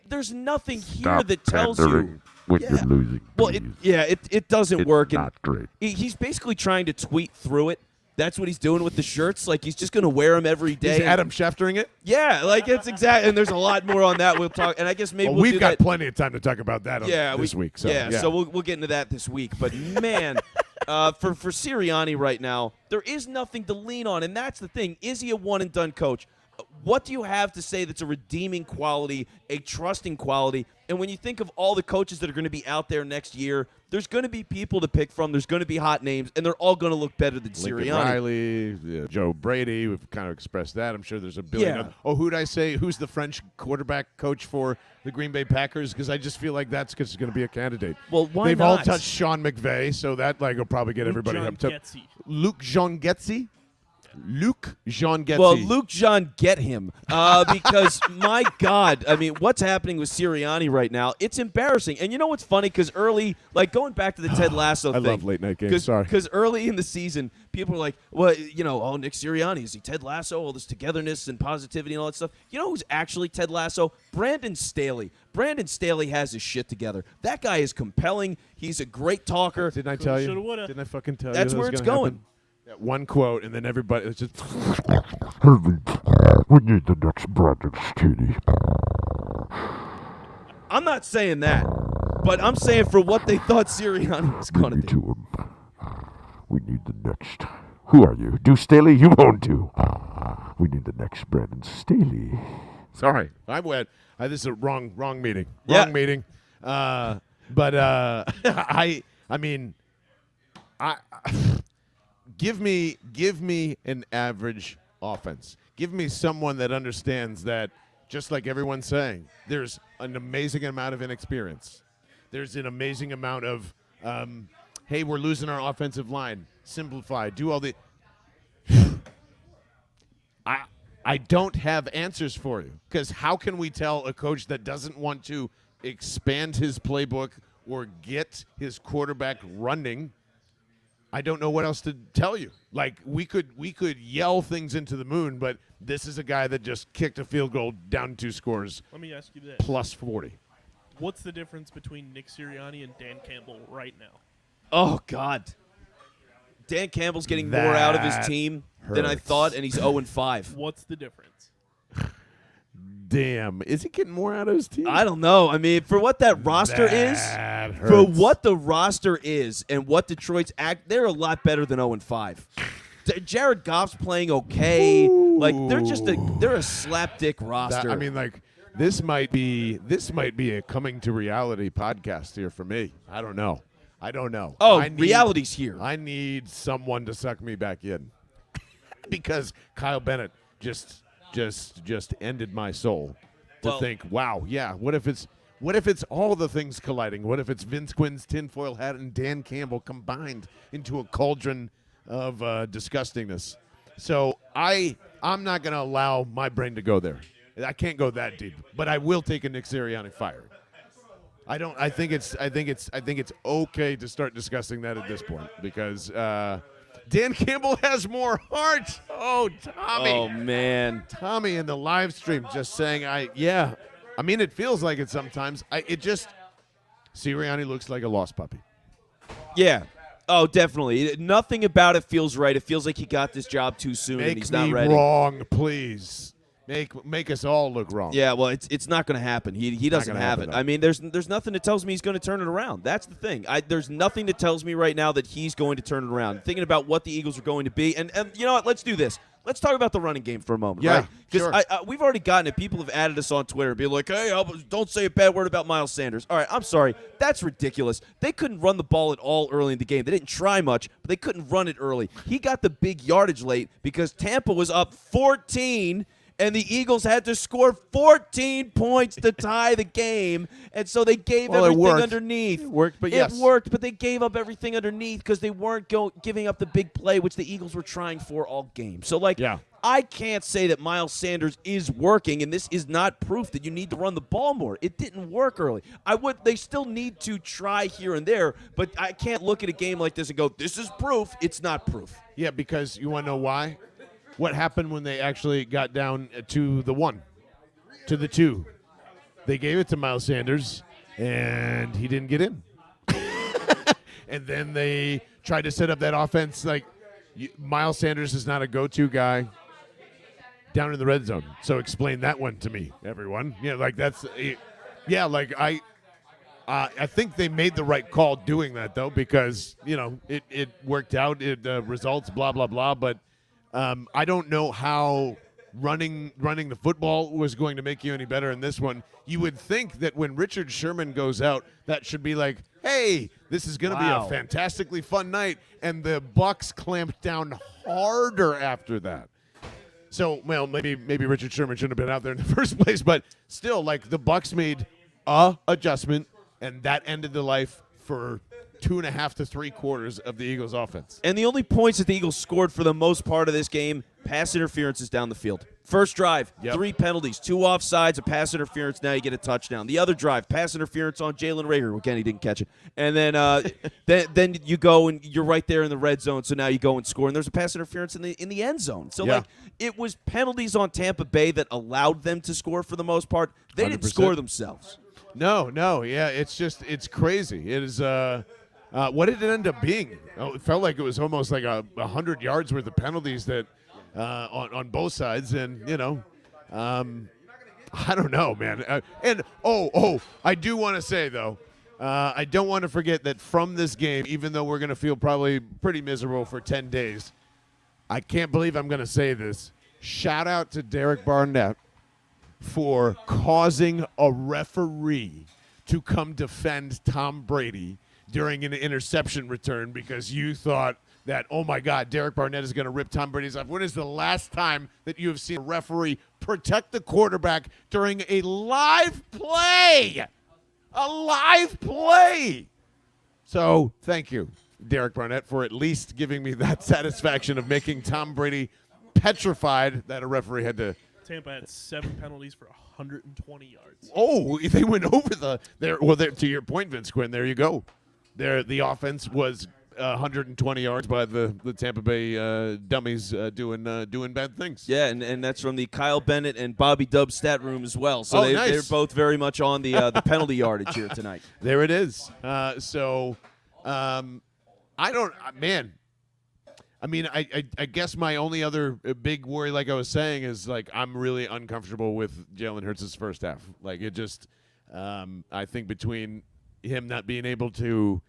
there's nothing here that tells you when you're losing. Well, it doesn't it's work. Not great. He's basically trying to tweet through it. That's what he's doing with the shirts. Like, he's just going to wear them every day. Is Adam Scheftering it? Yeah, it's exactly. And there's a lot more on that. We'll talk. And I guess maybe we've got plenty of time to talk about that this week. So, so we'll get into that this week. But man, for Sirianni right now, there is nothing to lean on, and that's the thing. Is he a one and done coach? What do you have to say that's a redeeming quality, a trusting quality? And when you think of all the coaches that are going to be out there next year, there's going to be people to pick from. There's going to be hot names, and they're all going to look better than Lincoln Sirianni. Riley, Joe Brady, we've kind of expressed that. I'm sure there's a billion. Yeah. Oh, who'd I say? Who's the French quarterback coach for the Green Bay Packers? Because I just feel like that's going to be a candidate. Well, why They've not? all touched Sean McVay, so that will probably get everybody up to. Luke Jean Getzy? Luke Jean Getty. Well, Luke Jean, get him. Because, my God, I mean, what's happening with Sirianni right now? It's embarrassing. And you know what's funny? Because early, like going back to the Ted Lasso I thing. love late night games, sorry. Because early in the season, people were like, well, you know, oh, Nick Sirianni, is he Ted Lasso? All this togetherness and positivity and all that stuff. You know who's actually Ted Lasso? Brandon Staley. Brandon Staley has his shit together. That guy is compelling. He's a great talker. Didn't I tell you? Shoulda, woulda. Didn't I fucking tell you? That's that where was it's gonna going. happen? That one quote, and then everybody was just. We need the next Brandon Staley. I'm not saying that, but I'm saying for what they thought Sirianni was going to do. We need the next. Who are you? Do Staley? You won't do. We need the next Brandon Staley. Sorry, I went. This is a wrong meeting. Yeah. Wrong meeting. I mean, give me an average offense. Give me someone that understands that, just like everyone's saying, there's an amazing amount of inexperience. There's an amazing amount of, hey, we're losing our offensive line. Simplify. Do all the. I don't have answers for you, because how can we tell a coach that doesn't want to expand his playbook or get his quarterback running? I don't know what else to tell you. Like, we could yell things into the moon, but this is a guy that just kicked a field goal down 2 scores. Let me ask you this. Plus 40. What's the difference between Nick Sirianni and Dan Campbell right now? Oh, God. Dan Campbell's getting more out of his team than I thought, and he's 0-5. What's the difference? Damn. Is he getting more out of his team? I don't know. I mean, for what that roster is, for what the roster is and what Detroit's act, they're a lot better than 0-5. Jared Goff's playing okay. Ooh. Like, they're a slapdick roster. This might be a coming to reality podcast here for me. I don't know. Oh, reality's here. I need someone to suck me back in. Because Kyle Bennett just ended my soul to think, wow, yeah, what if it's all the things colliding? What if it's Vince Quinn's tinfoil hat and Dan Campbell combined into a cauldron of disgustingness? So I'm not going to allow my brain to go there. I can't go that deep, but I will take a Nick Sirianni fire. I think it's okay to start discussing that at this point, because Dan Campbell has more heart. Oh, Tommy. Oh, man. Tommy in the live stream just saying, I mean, it feels like it sometimes. Sirianni looks like a lost puppy. Yeah. Oh, definitely. Nothing about it feels right. It feels like he got this job too soon and he's not ready. Make me wrong, please. Make us all look wrong. Yeah, well, it's not going to happen. He doesn't have it. I mean, there's nothing that tells me he's going to turn it around. That's the thing. There's nothing that tells me right now that he's going to turn it around. Thinking about what the Eagles are going to be, and you know what? Let's do this. Let's talk about the running game for a moment. Yeah, right? Because sure. We've already gotten it. People have added us on Twitter, being like, "Hey, don't say a bad word about Miles Sanders." All right, I'm sorry. That's ridiculous. They couldn't run the ball at all early in the game. They didn't try much, but they couldn't run it early. He got the big yardage late because Tampa was up 14. And the Eagles had to score 14 points to tie the game, and so they gave everything underneath. It worked, but It worked, but they gave up everything underneath because they weren't giving up the big play, which the Eagles were trying for all game. So, I can't say that Miles Sanders is working, and this is not proof that you need to run the ball more. It didn't work early. They still need to try here and there, but I can't look at a game like this and go, this is proof. It's not proof. Yeah, because you want to know why? What happened when they actually got down to the 1, to the 2? They gave it to Miles Sanders, and he didn't get in. And then they tried to set up that offense. Like, Miles Sanders is not a go-to guy down in the red zone. So explain that one to me, everyone. I think they made the right call doing that, though, because, it worked out. Results, blah, blah, blah, but I don't know how running the football was going to make you any better in this one. You would think that when Richard Sherman goes out, that should be like, hey, this is going to be a fantastically fun night, and the Bucs clamped down harder after that. So, well, maybe Richard Sherman shouldn't have been out there in the first place, but still, the Bucs made a adjustment, and that ended the life for 2.5 to 3 quarters of the Eagles' offense. And the only points that the Eagles scored for the most part of this game, pass interferences down the field. First drive, 3 penalties, 2 offsides, a pass interference. Now you get a touchdown. The other drive, pass interference on Jalen Reagor. Again, he didn't catch it. And then then you go and you're right there in the red zone. So now you go and score. And there's a pass interference in the end zone. So like it was penalties on Tampa Bay that allowed them to score for the most part. They 100%. Didn't score themselves. No, yeah, it's crazy. It is. What did it end up being? Oh, it felt like it was almost like 100 yards worth of penalties that on both sides, and I don't know, man. I do want to say though, I don't want to forget that from this game, even though we're going to feel probably pretty miserable for 10 days, I can't believe I'm going to say this. Shout out to Derek Barnett for causing a referee to come defend Tom Brady during an interception return because you thought that, oh, my God, Derek Barnett is going to rip Tom Brady's off. When is the last time that you have seen a referee protect the quarterback during a live play? A live play. So thank you, Derek Barnett, for at least giving me that satisfaction of making Tom Brady petrified that a referee had to. Tampa had 7 penalties for 120 yards. Oh, they went over to your point, Vince Quinn, there you go. The offense was 120 yards by the Tampa Bay dummies doing bad things. Yeah, and that's from the Kyle Bennett and Bobby Dubb stat room as well. So they're both very much on the penalty yardage here tonight. There it is. I don't – man, I mean, I guess my only other big worry, like I was saying, is, like, I'm really uncomfortable with Jalen Hurts' first half. Like, it just I think between him not being able to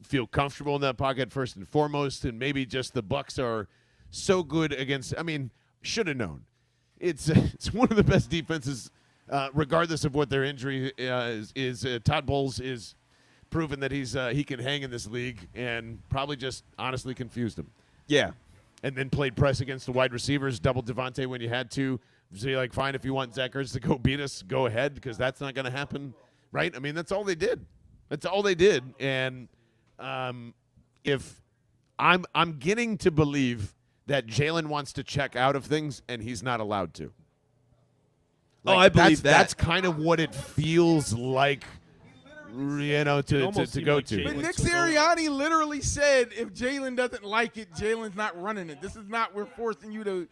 feel comfortable in that pocket first and foremost, and maybe just the Bucs are so good against – I mean, should have known. It's one of the best defenses, regardless of what their injury is. Todd Bowles is proven that he can hang in this league and probably just honestly confused him. Yeah. And then played press against the wide receivers, doubled Devontae when you had to. So you're like, fine, if you want Zach Ertz to go beat us, go ahead, because that's not going to happen, right? I mean, that's all they did. That's all they did. And if I'm getting to believe that Jalen wants to check out of things and he's not allowed to. Like, I believe that. That's kind of what it feels like, to go to. But Nick Sirianni literally said if Jalen doesn't like it, Jalen's not running it. This is not we're forcing you to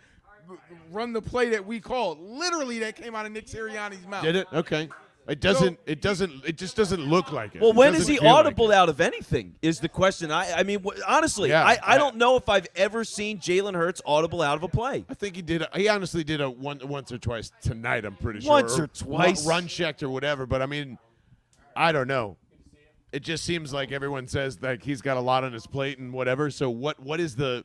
run the play that we called. Literally, that came out of Nick Sirianni's mouth. Did it? Okay. It just doesn't look like it. Well, when is he audible out of anything is the question. I mean, honestly, I don't know if I've ever seen Jalen Hurts audible out of a play. I think he did. He honestly did once or twice tonight, I'm pretty sure. Once or twice. Run checked or whatever. But, I mean, I don't know. It just seems like everyone says like he's got a lot on his plate and whatever. So what is the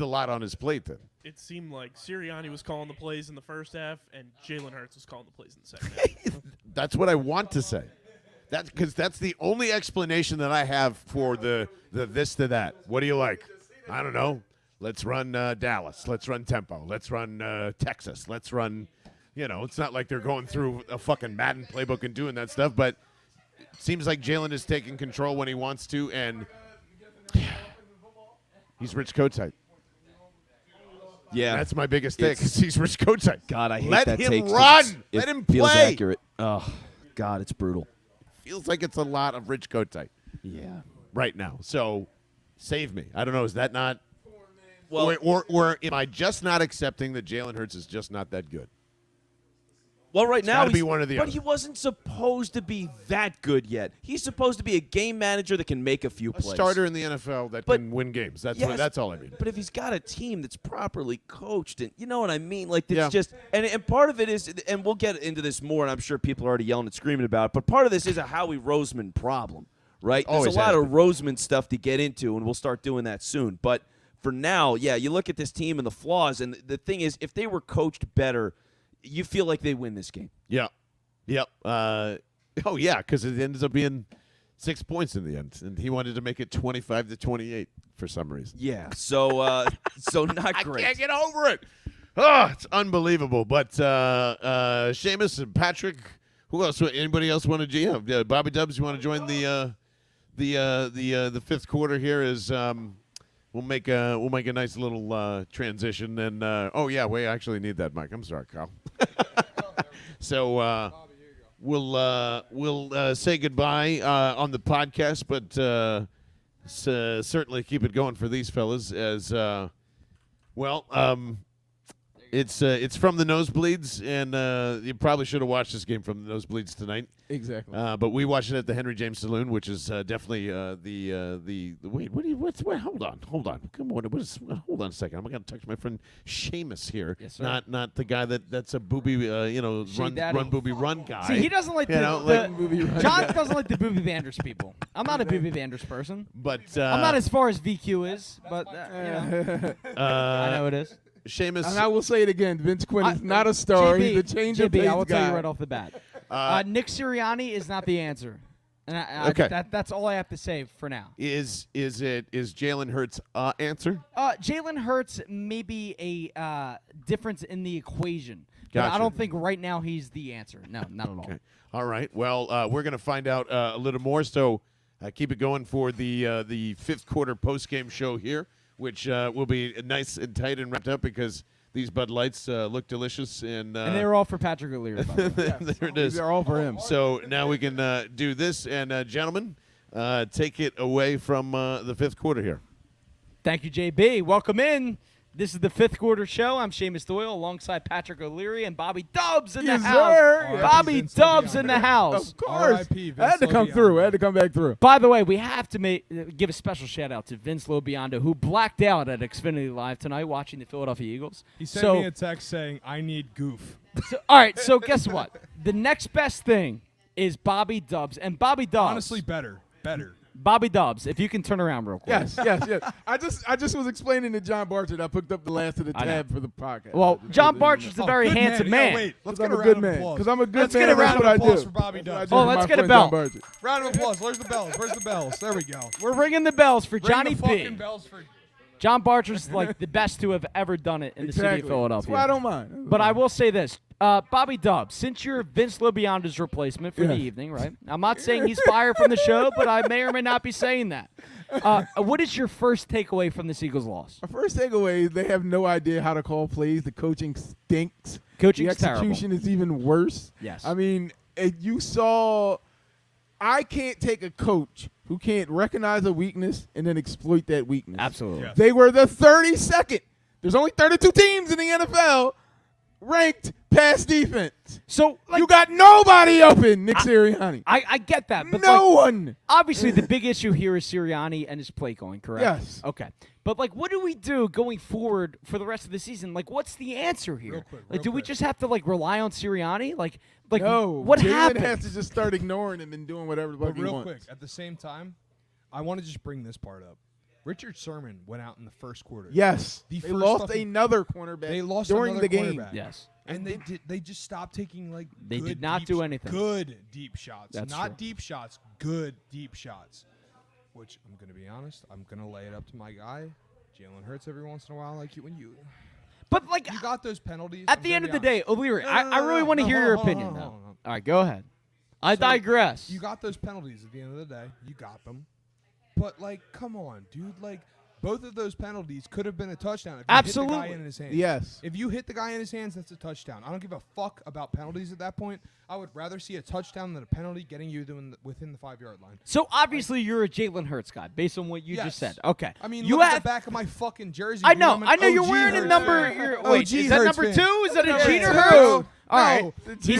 lot on his plate then? It seemed like Sirianni was calling the plays in the first half and Jalen Hurts was calling the plays in the second half. That's what I want to say. Because that's the only explanation that I have for the this to that. What do you like? I don't know. Let's run Dallas. Let's run tempo. Let's run Texas. Let's run, it's not like they're going through a fucking Madden playbook and doing that stuff, but it seems like Jalen is taking control when he wants to, and he's Rich Kotite. Yeah, that's my biggest thing. He's Rich Kotite. God, I hate Let that him take. Run. Let him play. Feels accurate. Oh, God, it's brutal. Feels like it's a lot of Rich Kotite. Yeah. Right now. So, save me. I don't know. Is that not? Well, or am I just not accepting that Jalen Hurts is just not that good? Well, right now he's one or the but other. He wasn't supposed to be that good yet. He's supposed to be a game manager that can make a few plays. A starter in the NFL that can win games. That's all I mean. But if he's got a team that's properly coached, and you know what I mean, like it's just and part of it is, and we'll get into this more, and I'm sure people are already yelling and screaming about it. But part of this is a Howie Roseman problem, right? There's a lot of Roseman stuff to get into, and we'll start doing that soon. But for now, you look at this team and the flaws, and the thing is, if they were coached better, you feel like they win this game. Yeah. Yep. Because it ends up being 6 points in the end, and he wanted to make it 25-28 for some reason. Yeah. So not great. I can't get over it. Oh, it's unbelievable. But Seamus and Patrick, who else? Anybody else want to? Bobby Dubbs, you want to join the the fifth quarter here is we'll make a nice little transition. And we actually need that mic. I'm sorry, Kyle. So we'll say goodbye on the podcast, but certainly keep it going for these fellas as it's from the nosebleeds, and you probably should have watched this game from the nosebleeds tonight. Exactly. But we watched it at the Henry James Saloon, which is definitely the wait. Hold on. Come on. Hold on a second. I'm gonna talk to my friend Seamus here. Yes, sir. Not the guy that's a booby, run booby run guy. See, he doesn't like John doesn't like the Booby Vanders people. I'm not a Booby Vanders person. But I'm not as far as VQ is, but I know it is. Seamus. And I will say it again. Vince Quinn is not a star. He's a change of pace I will tell guy. you right off the bat. Nick Sirianni is not the answer. And Okay. That's all I have to say for now. Is Jalen Hurts answer? Jalen Hurts may be a difference in the equation. But Gotcha. I don't think right now he's the answer. No, not at all. Okay. All right. Well, we're going to find out a little more. So keep it going for the fifth quarter post-game show here, which will be nice and tight and wrapped up because these Bud Lights look delicious. And they were all for Patrick O'Leary. By the way. There it is. They're all for him. So now we can do this. And, gentlemen, take it away from the fifth quarter here. Thank you, JB. Welcome in. This is the fifth quarter show. I'm Seamus Doyle alongside Patrick O'Leary and Bobby Dubs in the house. Sir. Bobby Dubs in the house. Of course. I had to come through. I had to come back through. By the way, we have to give a special shout out to Vince Lobiondo, who blacked out at Xfinity Live tonight watching the Philadelphia Eagles. He sent me a text saying, I need goof. All right, so guess what? The next best thing is Bobby Dubs. And Bobby Dubs. Honestly, better. Bobby Dubs, if you can turn around real quick. Yes. I just was explaining to John Barcher that I picked up the last of the tab for the podcast. Well, John Barcher's a very handsome man. Wait, let's I'm get a a good round of man. applause. Because I'm a good Let's man. get a That's round what of I applause do. for Bobby Dubs. Oh, let's get a bell. Round of applause. Where's the bells? Where's the bells? There we go. We're ringing the bells for Ring Johnny the P. fucking bells for John Barcher's like the best to have ever done it in the city of Philadelphia. That's why I don't mind. But I will say this. Bobby Dubs, since you're Vince Lobiondo's replacement for the evening, right? I'm not saying he's fired from the show, but I may or may not be saying that. What is your first takeaway from this Eagles loss? My first takeaway is they have no idea how to call plays. The coaching stinks. Coaching's the execution is even worse. Yes. I mean, you saw – I can't take a coach who can't recognize a weakness and then exploit that weakness. Absolutely. Yes. They were the 32nd. There's only 32 teams in the NFL ranked pass defense. So you got nobody open, Nick Sirianni. I get that. But no one. Obviously, the big issue here is Sirianni and his play calling, correct? Yes. Okay. But, what do we do going forward for the rest of the season? What's the answer here? Do we just have to, rely on Sirianni? No. What Jalen happened? has to just start ignoring him and doing whatever But he real wants. quick, at the same time, I want to just bring this part up. Richard Sherman went out in the first quarter. Yes. They lost another cornerback They lost during another the game. cornerback. Yes. And they just stopped taking They good did not deep do anything. Good deep shots. That's Not true. deep shots, good deep shots. Which I'm gonna be honest, I'm gonna lay it up to my guy, Jalen Hurts every once in a while, But you got those penalties. At the end of the day, O'Leary, I really want to hear your opinion, though. Hold on. All right, go ahead. I digress. You got those penalties at the end of the day. You got them. But come on, dude. Both of those penalties could have been a touchdown if you Absolutely. hit the guy in his hands. Yes. If you hit the guy in his hands, that's a touchdown. I don't give a fuck about penalties at that point. I would rather see a touchdown than a penalty getting you within the 5-yard line. So obviously you're a Jalen Hurts guy, based on what you just said. Okay. I mean, you look have at the back of my fucking jersey. I know. I'm an I know you're OG wearing a Hurts number. fan. Wait, OG is that Hurts number fan. 2? Is that a Yeah, Jeter it's Hurts? two. All right. No, He's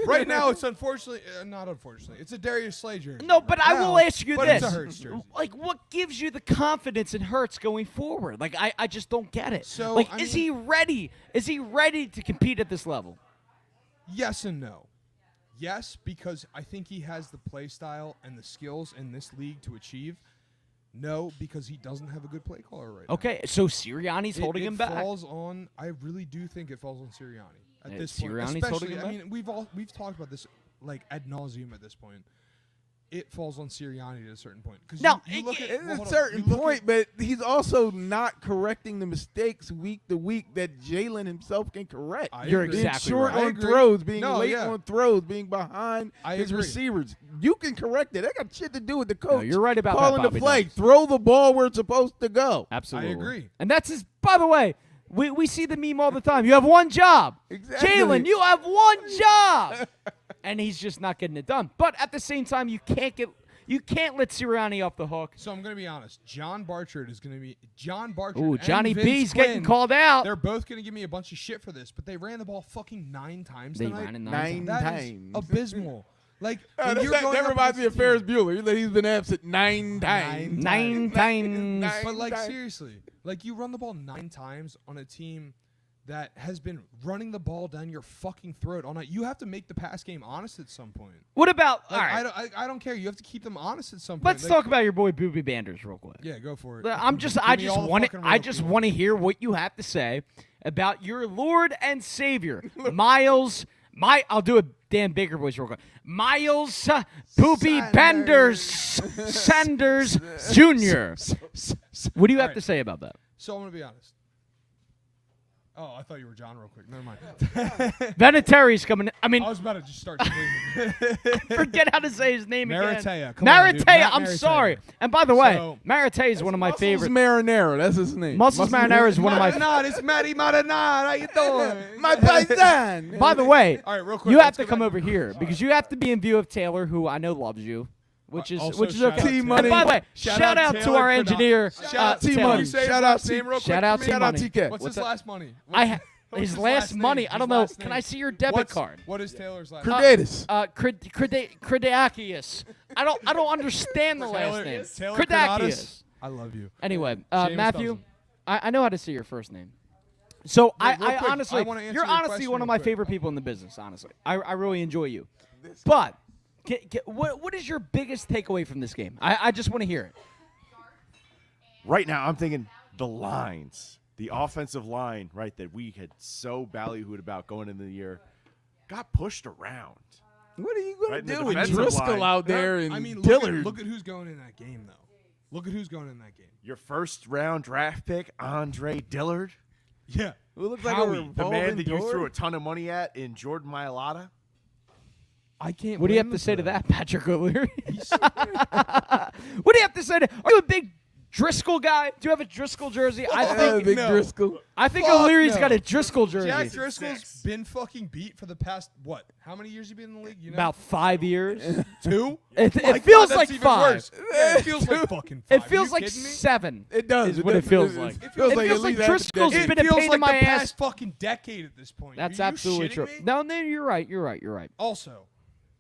right now, it's unfortunately not unfortunately. It's a Darius Slay jersey. No, but I Now, will ask you but this: it's a Hurts jersey. what gives you the confidence in Hurts going forward? I just don't get it. So, is he ready? Is he ready to compete at this level? Yes and no. Yes, because I think he has the play style and the skills in this league to achieve. No, because he doesn't have a good play caller right now. Okay, so Sirianni's holding him back. I really do think it falls on Sirianni at this point. Sirianni's holding Especially, him back? we've talked about this ad nauseum at this point. it falls on Sirianni at a certain point. No, you look at At a certain point, but he's also not correcting the mistakes week to week that Jalen himself can correct. You're being exactly short right. on throws, being late on throws, being behind his receivers. You can correct it. That got shit to do with the coach. No, you're right about calling that, the Bobby play. Dobbs. Throw the ball where it's supposed to go. Absolutely. I agree. And that's his. By the way, we see the meme all the time. You have one job. Exactly. Jalen, you have one job. And he's just not getting it done. But at the same time, you can't let Sirianni off the hook. So I'm going to be honest. John Barchard is going to be Ooh, and Johnny Vince B's Quinn, getting called out. They're both going to give me a bunch of shit for this, but they ran the ball fucking 9 times They tonight. ran it 9 That times. is abysmal. Like when you're that going up reminds me of against a Ferris team- Bueller. He's been absent 9 times. 9 times. But like seriously, like you run the ball 9 times on a team that has been running the ball down your fucking throat all night. You have to make the pass game honest at some point. What about? Like, all right. I don't care. You have to keep them honest at some point. Let's Like, talk about your boy Booby Banders real quick. Yeah, go for it. I just want to hear what you have to say about your Lord and Savior, Miles. I'll do a Dan Baker voice real quick. Miles Booby Banders Sanders Jr. What do you have to say about that? So I'm gonna be honest. Oh, I thought you were John real quick. Never mind. Vinatieri's coming in. I mean, I was about to just start screaming. forget how to say his name again. Maratea. Come on, dude. Maratea. Matt I'm Maratea. sorry. And by the way, So- Maratea is one of my favorite. Marinara. That's his name. Muscles Marinara is one of my. Marinade, it's Matty Marinade. How you doing? My paisan. By the way, All right, real quick. you have let's to go come back. over here because you have to be in view of Taylor, who I know loves you, which is Also, which is shout okay. out T And Money. by the way, Shout shout out out to Taylor our Crenna. engineer, Shout out T Taylor. Money. Say his Shout out last T. name real Shout out T Shout out Money. TK. What's his last money? His his last last money. name? I don't His know. last Can name. I see your debit card? What is Taylor's last Credatus. Credacius. I don't understand the last name. Taylor Credacius. Credatus? I love you. Anyway, Seamus Matthew, doesn't. I know how to say your first name. So I real quick, honestly, I wanna answer you're your honestly question one of real my quick. favorite people in the business. Honestly, I really enjoy you. But what is your biggest takeaway from this game? I just want to hear it. Right now, I'm thinking the lines, the offensive line, right, that we had so ballyhooed about going into the year, got pushed around. What are you going Right in to the do with defensive Driscoll line. out there and I mean, Dillard? look at who's going in that game, though. Look at who's going in that game. Your first round draft pick, Andre Dillard, Yeah. It looks like Howie, the man that you threw a ton of money at in Jordan Mailata. I can't. What do you have to say to that, Patrick O'Leary? What do you have to say to? Are you a big Driscoll guy? Do you have a Driscoll jersey? I think Big no. Driscoll. I think Fuck O'Leary's no. got a Driscoll jersey. Jack Driscoll's been fucking beat for the past what? How many years he been in the league? You know? About 5 years. 2. It My God, feels that's like even 5. worse. Yeah, it feels like fucking 5. It feels Are you like kidding me? 7. It does. Is what it feels like. It feels It like feels at like least half a Driscoll's decade. been It a feels pain like in my the ass. past fucking decade at this point. That's Are you absolutely shitting true. me? No, you're right. You're right. Also,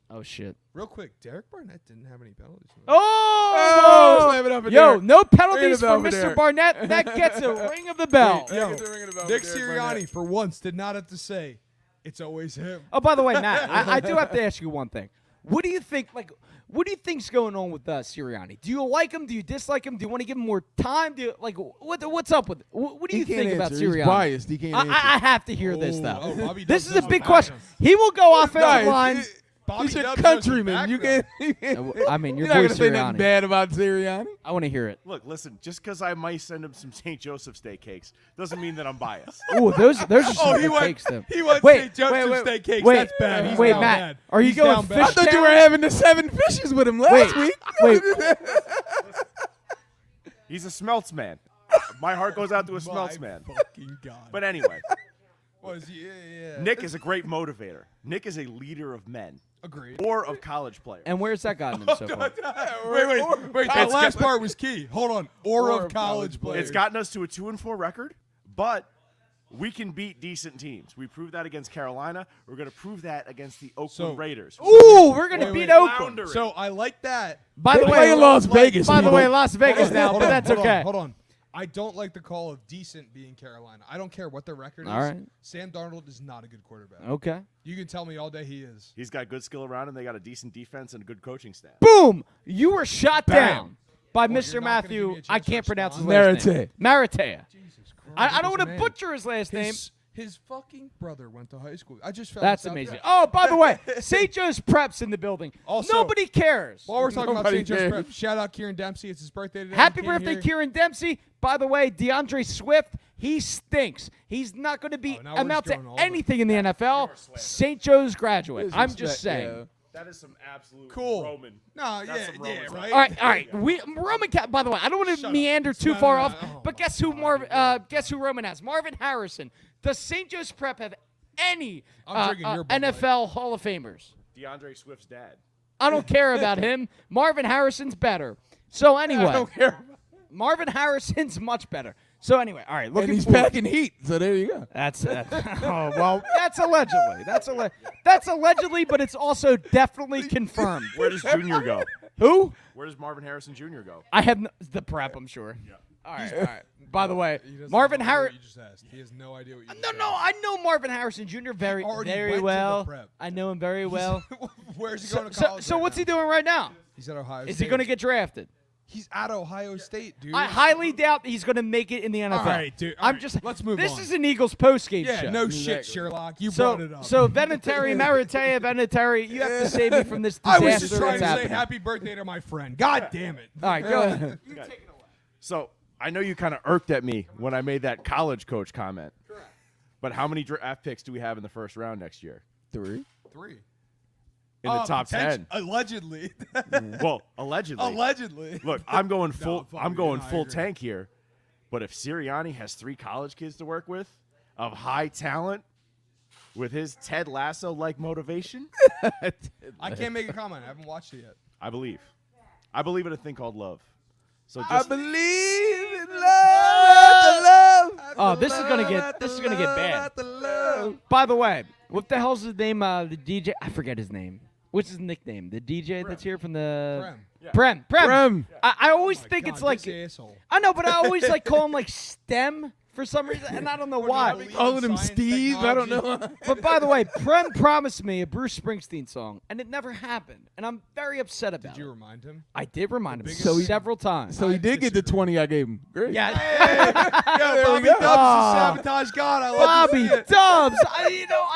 Oh shit. real quick, Derek Barnett didn't have any penalties. Oh! slam it up for Yo, Derek. no Ring the penalties bell for for Mr. Derek. Barnett. That gets a ring of the bell. Yo, Get the ring of the bell Nick for Derek Barnett. Sirianni, for once, did not have to say, it's always him. Oh, by the way, Matt, I do have to ask you one thing. What do you think? What do you think's going on with Sirianni? Do you like him? Do you dislike him? Do you want to give him more time? Do you, what's up with? What do you He can't think about answer. He's Sirianni? biased. He can't answer. I have to hear this though. Oh, Bobby This Dubs is a knows big the question. background. He will go offensive No, line. Bobby He's your Dubs knows his countryman. You background. can't. I mean, your You're boy not gonna say nothing Sirianni. bad about Sirianni. I want to hear it. Look, listen, just because I might send him some St. Joseph steak cakes doesn't mean that I'm biased. Oh, those are some good cakes though. He wants Wait, St. Joseph wait, steak cakes. wait, That's bad. He's wait, down Matt, bad. are you He's going down bad. I fish thought you town? were having the 7 fishes with him last week. Wait. He's a smelts man. My heart goes out to a smelts man. Fucking God. But anyway, Yeah. Nick is a great motivator. Nick is a leader of men Agreed. or of college players. And where's that gotten him so far? Wait. That last part was key. Hold on. Or of college players. It's gotten us to a 2-4 record, but we can beat decent teams. We proved that against Carolina. We're going to prove that against the Oakland Raiders. Ooh, we're gonna beat Oakland. So I like that. By the They way, play in Las Vegas. By the people. way, Las Vegas now, but that's okay. Hold on. I don't like the call of decent being Carolina. I don't care what their record is. All right. Sam Darnold is not a good quarterback. Okay. You can tell me all day he is. He's got good skill around him. They got a decent defense and a good coaching staff. Boom! You were shot down by you're Mr. not gonna give Matthew. me a chance I to can't pronounce his respond? last name. Maratea. Jesus Christ. I don't want to Man. butcher his last name. His fucking brother went to high school. I just found That's this out amazing. today. Oh, by the way, St. Joe's Prep's in the building. Also, nobody cares. While we're talking about Nobody St. Joe's cares. Prep, shout out Kieran Dempsey. It's his birthday today. Happy He came birthday, here. Kieran Dempsey. By the way, DeAndre Swift, he stinks. He's not going to be now we're amount just to going all anything in the NFL. St. Joe's graduate. I'm just saying. That is some absolute Cool. Roman. No, That's yeah, some Roman yeah, stuff. right? All right. Roman. By the way, I don't want to meander too far off. But guess who? Guess who Roman has? Marvin Harrison. Does St. Joe's Prep have any I'm drinking your Bud Light. NFL Hall of Famers? DeAndre Swift's dad. I don't care about him. Marvin Harrison's better. So anyway, I don't care. Marvin Harrison's much better. So anyway, all right. And he's forward. packing heat. So there you go. That's oh well. That's allegedly. That's allegedly, but it's also definitely confirmed. Where does Junior go? Who? Where does Marvin Harrison Jr. go? I have the Prep. I'm sure. Yeah. All right. By the way, Marvin Harrison. You just asked. He has no idea what you No. I know Marvin Harrison Jr. very went well. to the Prep. I know him very well. Where's he going to So, college? so right what's now? he doing right now? He's at Ohio State. Is he going to get drafted? He's at Ohio State, dude. I highly doubt he's going to make it in the NFL. All right, dude. All I'm right, just. let's move This on. is an Eagles postgame Yeah, show. no shit, Sherlock. You So, brought it up. so Venetary, you have to save me from this I disaster was just trying that's to say happening. happy birthday to my friend. God damn it. All right, go ahead. So I know you kind of irked at me when I made that college coach comment. Correct. But how many draft picks do we have in the first round next year? 3. In the top 10. Allegedly. Well, allegedly. Allegedly. Look, I'm going full. fuck I'm you. going No, I full agree. tank here. But if Sirianni has 3 college kids to work with, of high talent, with his Ted Lasso-like motivation, I can't make a comment. I haven't watched it yet. I believe. I believe in a thing called love. So I just believe in love. Oh, this is gonna get bad. By the way, what the hell's his name? The DJ. I forget his name. What's his nickname? The DJ that's here from the Prem. I always think it's like I know, but I always like call him like STEM for some reason, and I don't know why. Calling him Steve. I don't know. But by the way, Prem promised me a Bruce Springsteen song, and it never happened, and I'm very upset about it. Did you remind him? I did remind him So he- several times. So he did get the 20 I gave him. Great. Yeah. Yo, Bobby go. Dubs is sabotage God. I love Bobby to see it. Dubs.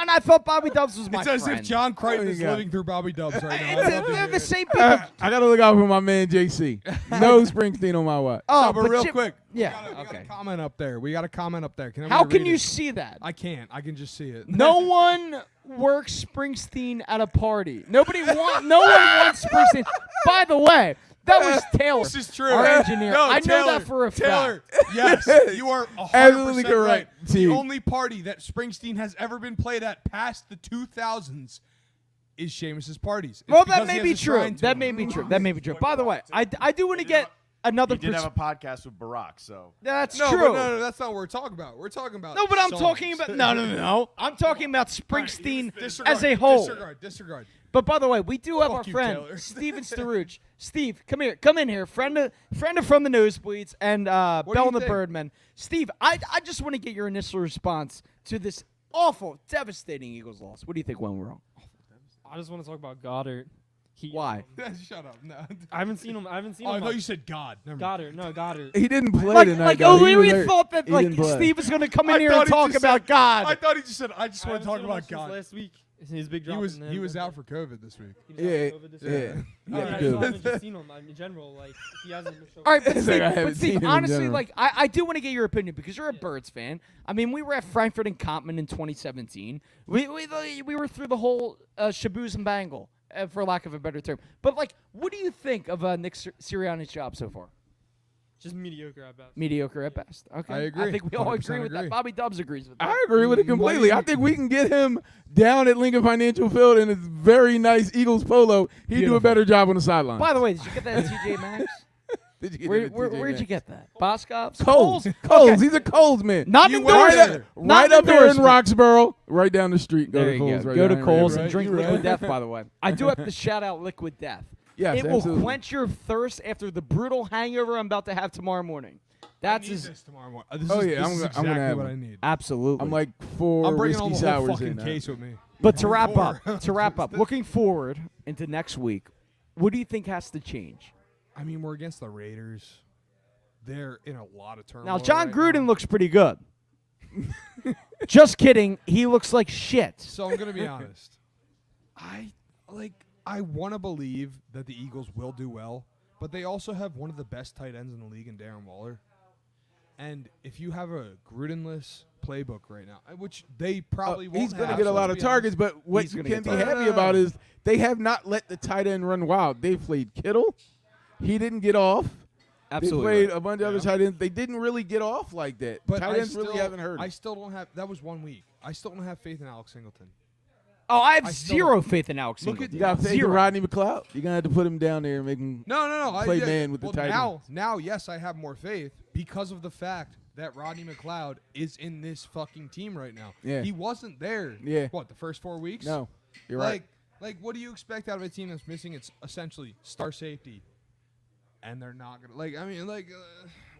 And I thought Bobby Dubs was my It's as friend. if John Crichton There is you go. living through Bobby Dubs right now. I love to They're hear the it. same people. I got to look out for my man, JC. No Springsteen on my watch. Oh, but real quick. Yeah. We got okay. a comment up there. We got a comment up there. How can you read it? see that? I can't. I can just see it. No one works Springsteen at a party. No one wants Springsteen. By the way, that was Taylor. This is true. Our engineer. No, I know Taylor, that for a Taylor, fact. yes, you are 100% Absolutely correct, right. The T. only party that Springsteen has ever been played at past the 2000s is Seamus's parties. It's Well, that because he may has be a true. shrine to That him. may be true. That may be true. By the way, I do want to get another. he did have a podcast with Barack, so That's No, true. but no, that's not what we're talking about. We're talking about No, but I'm songs. talking about no. I'm talking about Springsteen Disregard, as a whole. Disregard. But by the way, we do have Fuck our you, friend Taylor. Steven Staruch. Steve, come here, come in here, friend of from the Nosebleeds and Bell do you and the think? Birdmen. Steve, I just want to get your initial response to this awful, devastating Eagles loss. What do you think went wrong? I just want to talk about Goddard. Why? Shut up. No. I haven't seen him. Oh, I him. thought you said God. Never mind. Goddard. No, Goddard. He didn't play Like, tonight. like though. oh, He we was hurt. thought that He like didn't play. Steve was going to come in I here and thought he talk just about said- God. I thought he just said, I just I want to haven't talk seen him about much since God. last week. His big drop. He was out for COVID this week. Yeah. Yeah. Yeah. I Good. haven't just seen him in general. Like he hasn't. Shown All right, but It's like I Steve, haven't seen him in honestly, general. like I do want to get your opinion because you're a Birds fan. I mean, we were at Frankfurt and Compton in 2017. We were through the whole shaboos and bangle, for lack of a better term. But like, what do you think of Nick Sirianni's job so far? Just mediocre at best. Mediocre at best. Okay, I agree. I think we all 100% agree with that. agree. Bobby Dubs agrees with that. I agree with it completely. I think we can get him down at Lincoln Financial Field in his very nice Eagles polo. He'd do Beautiful. a better job on the sideline. By the way, did you get that at TJ Maxx? Did you get Where, that at where, TJ where'd you Maxx? get that? Boscov's? Coles. Okay. He's a Coles man. Not You endorsement. Right up, Not right up here in endorsement. Roxborough, right down the street. Go There to you Coles. go. Right Go down to here. Coles You're and right. drink You're Liquid right. Death, by the way. I do have to shout out Liquid Death. Yes, it will absolutely. quench your thirst after the brutal hangover I'm about to have tomorrow morning. That's I need this tomorrow morning. This Oh, is, yeah, this I'm is gonna- I'm exactly gonna have what one. I need. Absolutely. I'm like 4 I'm bringing all whiskey the whole sours fucking in. case with me. But to wrap up, looking forward into next week, what do you think has to change? I mean, we're against the Raiders. They're in a lot of turmoil. Now, John right Gruden now. looks pretty good. Just kidding. He looks like shit. So I'm gonna be honest. I want to believe that the Eagles will do well, but they also have one of the best tight ends in the league in Darren Waller. And if you have a Grudenless playbook right now, which they probably won't he's going to have, get a lot of targets, but what you can be happy about is they have not let the tight end run wild. They played Kittle. He didn't get off. Absolutely. They played a bunch of other tight ends. They didn't really get off like that. But tight ends really haven't heard. I still don't have – that was 1 week. I still don't have faith in Alex Singleton. Oh, I have zero faith in Alex Singleton. You got faith in Rodney McLeod? You're going to have to put him down there and make him play man with the tight end. Now, yes, I have more faith because of the fact that Rodney McLeod is in this fucking team right now. Yeah. He wasn't there, the first 4 weeks? No, you're right. Like, what do you expect out of a team that's missing its essentially star safety? And they're not going to,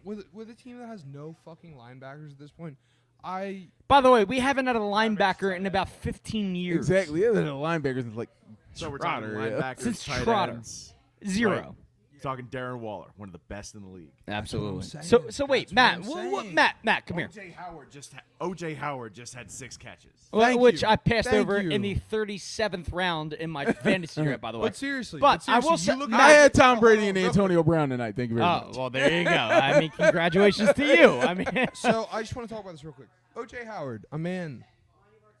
with a team that has no fucking linebackers at this point, By the way, we haven't had a linebacker in about 15 years. Exactly. Yeah, the linebackers is like So we're talking linebackers, Since tight Trotter. ends. Zero. Right. You're talking Darren Waller, one of the best in the league. Absolutely. So wait, Matt, Matt, come here. O.J. Howard just had 6 catches. Which I passed over in the 37th round in my fantasy draft, by the way. But seriously, I will say, I had Tom Brady and Antonio Brown tonight. Thank you very much. Oh, well, there you go. I mean, congratulations to you. I mean, so I just want to talk about this real quick. O.J. Howard, a man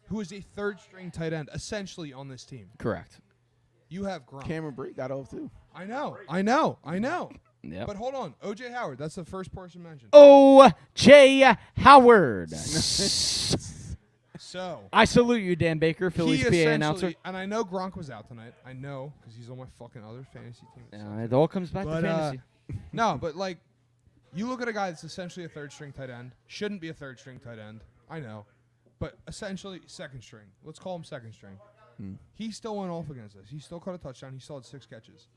who is a third-string tight end, essentially on this team. Correct. You have Gronk. Cameron Brate got off too. I know. Yep. But hold on, O.J. Howard. That's the first person mentioned. O.J. Howard. So I salute you, Dan Baker, Phillies PA announcer. And I know Gronk was out tonight. I know because he's on my fucking other fantasy team. It all comes back to fantasy. No, but you look at a guy that's essentially a third-string tight end. Shouldn't be a third-string tight end. I know, but essentially second string. Let's call him second string. He still went off against us. He still caught a touchdown. He still had 6 catches.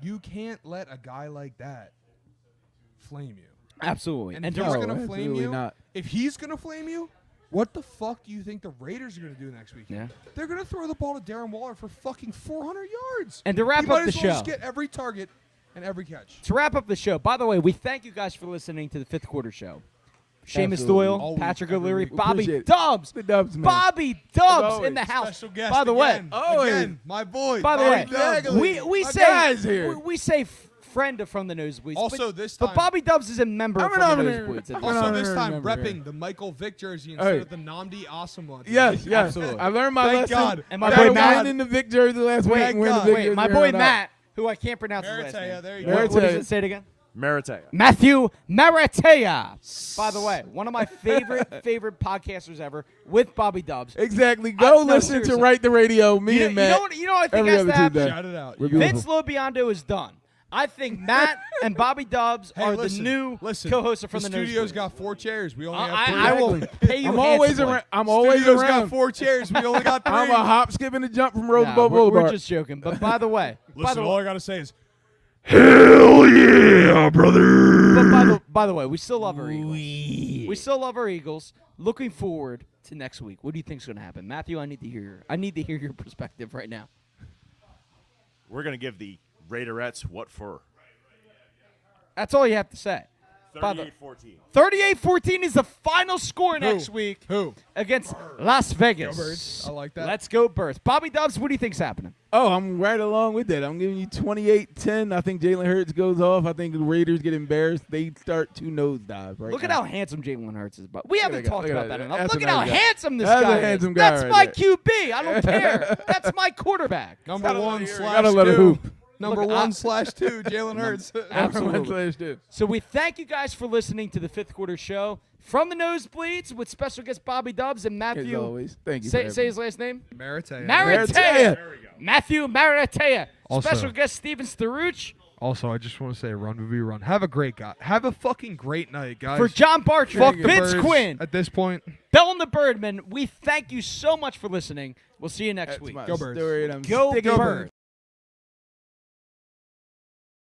You can't let a guy like that flame you. Absolutely. And if he's going to flame you, if he's going to flame you, what the fuck do you think the Raiders are going to do next week? Yeah. They're going to throw the ball to Darren Waller for fucking 400 yards. And to wrap up the show, just get every target and every catch. To wrap up the show, by the way, we thank you guys for listening to the Fifth Quarter Show. Seamus Doyle, Always, Patrick O'Leary, week. Bobby Dubs. The Dubs, man. Bobby Dubs in the house. Special guest By the way, again, my boy. by the way, we say friend of From the Nosebleeds. Also this time, but Bobby Dubs is a member of From the Nosebleeds. Also this time, repping the Michael Vick jersey instead of the Namdi Awesome one. Yes, absolutely. I learned my lesson. God. And my boy Matt in the Vick jersey last week. Wait, my boy Matt, who I can't pronounce his last name. There you go. What does it say it again? Maratea. Matthew Maratea. By the way, one of my favorite podcasters ever with Bobby Dubs. Exactly. Go listen to Write the Radio. Me and Matt. You know what I think has to happen? Shout it out. Vince Lobiondo is done. I think Matt and Bobby Dubs are the new co-hosts of From the studio's Nosebleeds. got 4 chairs. We only have 3. I will pay you I'm always around. Studio's got 4 chairs. We only got 3. I'm a hop, skip, and a jump from Roosevelt Boulevard. We're just joking. But by the way, all I got to say is, hell yeah, brother. But by the way, we still love our Eagles. We still love our Eagles. Looking forward to next week. What do you think's going to happen, Matthew? I need to hear your perspective right now. We're going to give the Raiderettes what for? That's all you have to say. 38-14. 38-14 is the final score next week. Who? Against Las Vegas. Go Birds. I like that. Let's go, Birds. Bobby Dubs, what do you think's happening? Oh, I'm right along with that. I'm giving you 28-10. I think Jalen Hurts goes off. I think the Raiders get embarrassed. They start to nosedive right Look now. at how handsome Jalen Hurts is. But we haven't talked about that enough. That's Look a at how nice guy. handsome this That's guy a handsome is. guy That's right my there. QB. I don't care. That's my quarterback. Number 1/2. Gotta let her hoop. Number 1/2, Jalen Hurts. Absolutely. So we thank you guys for listening to the Fifth Quarter Show from the Nosebleeds with special guest Bobby Dubs and Matthew. As always. Thank you. Say his last name. Maratea. Maratea. There we go. Matthew Maratea. Also- Special guest Steven Staruch. Also, I just want to say, run, Ruby, run. Have a great guy. Have a fucking great night, guys. For John Bartry, Fuck the Vince Birds Quinn, at this point. Bell and the Birdman, we thank you so much for listening. We'll see you next week. my Go Birds. story, and I'm Go sticking Birds.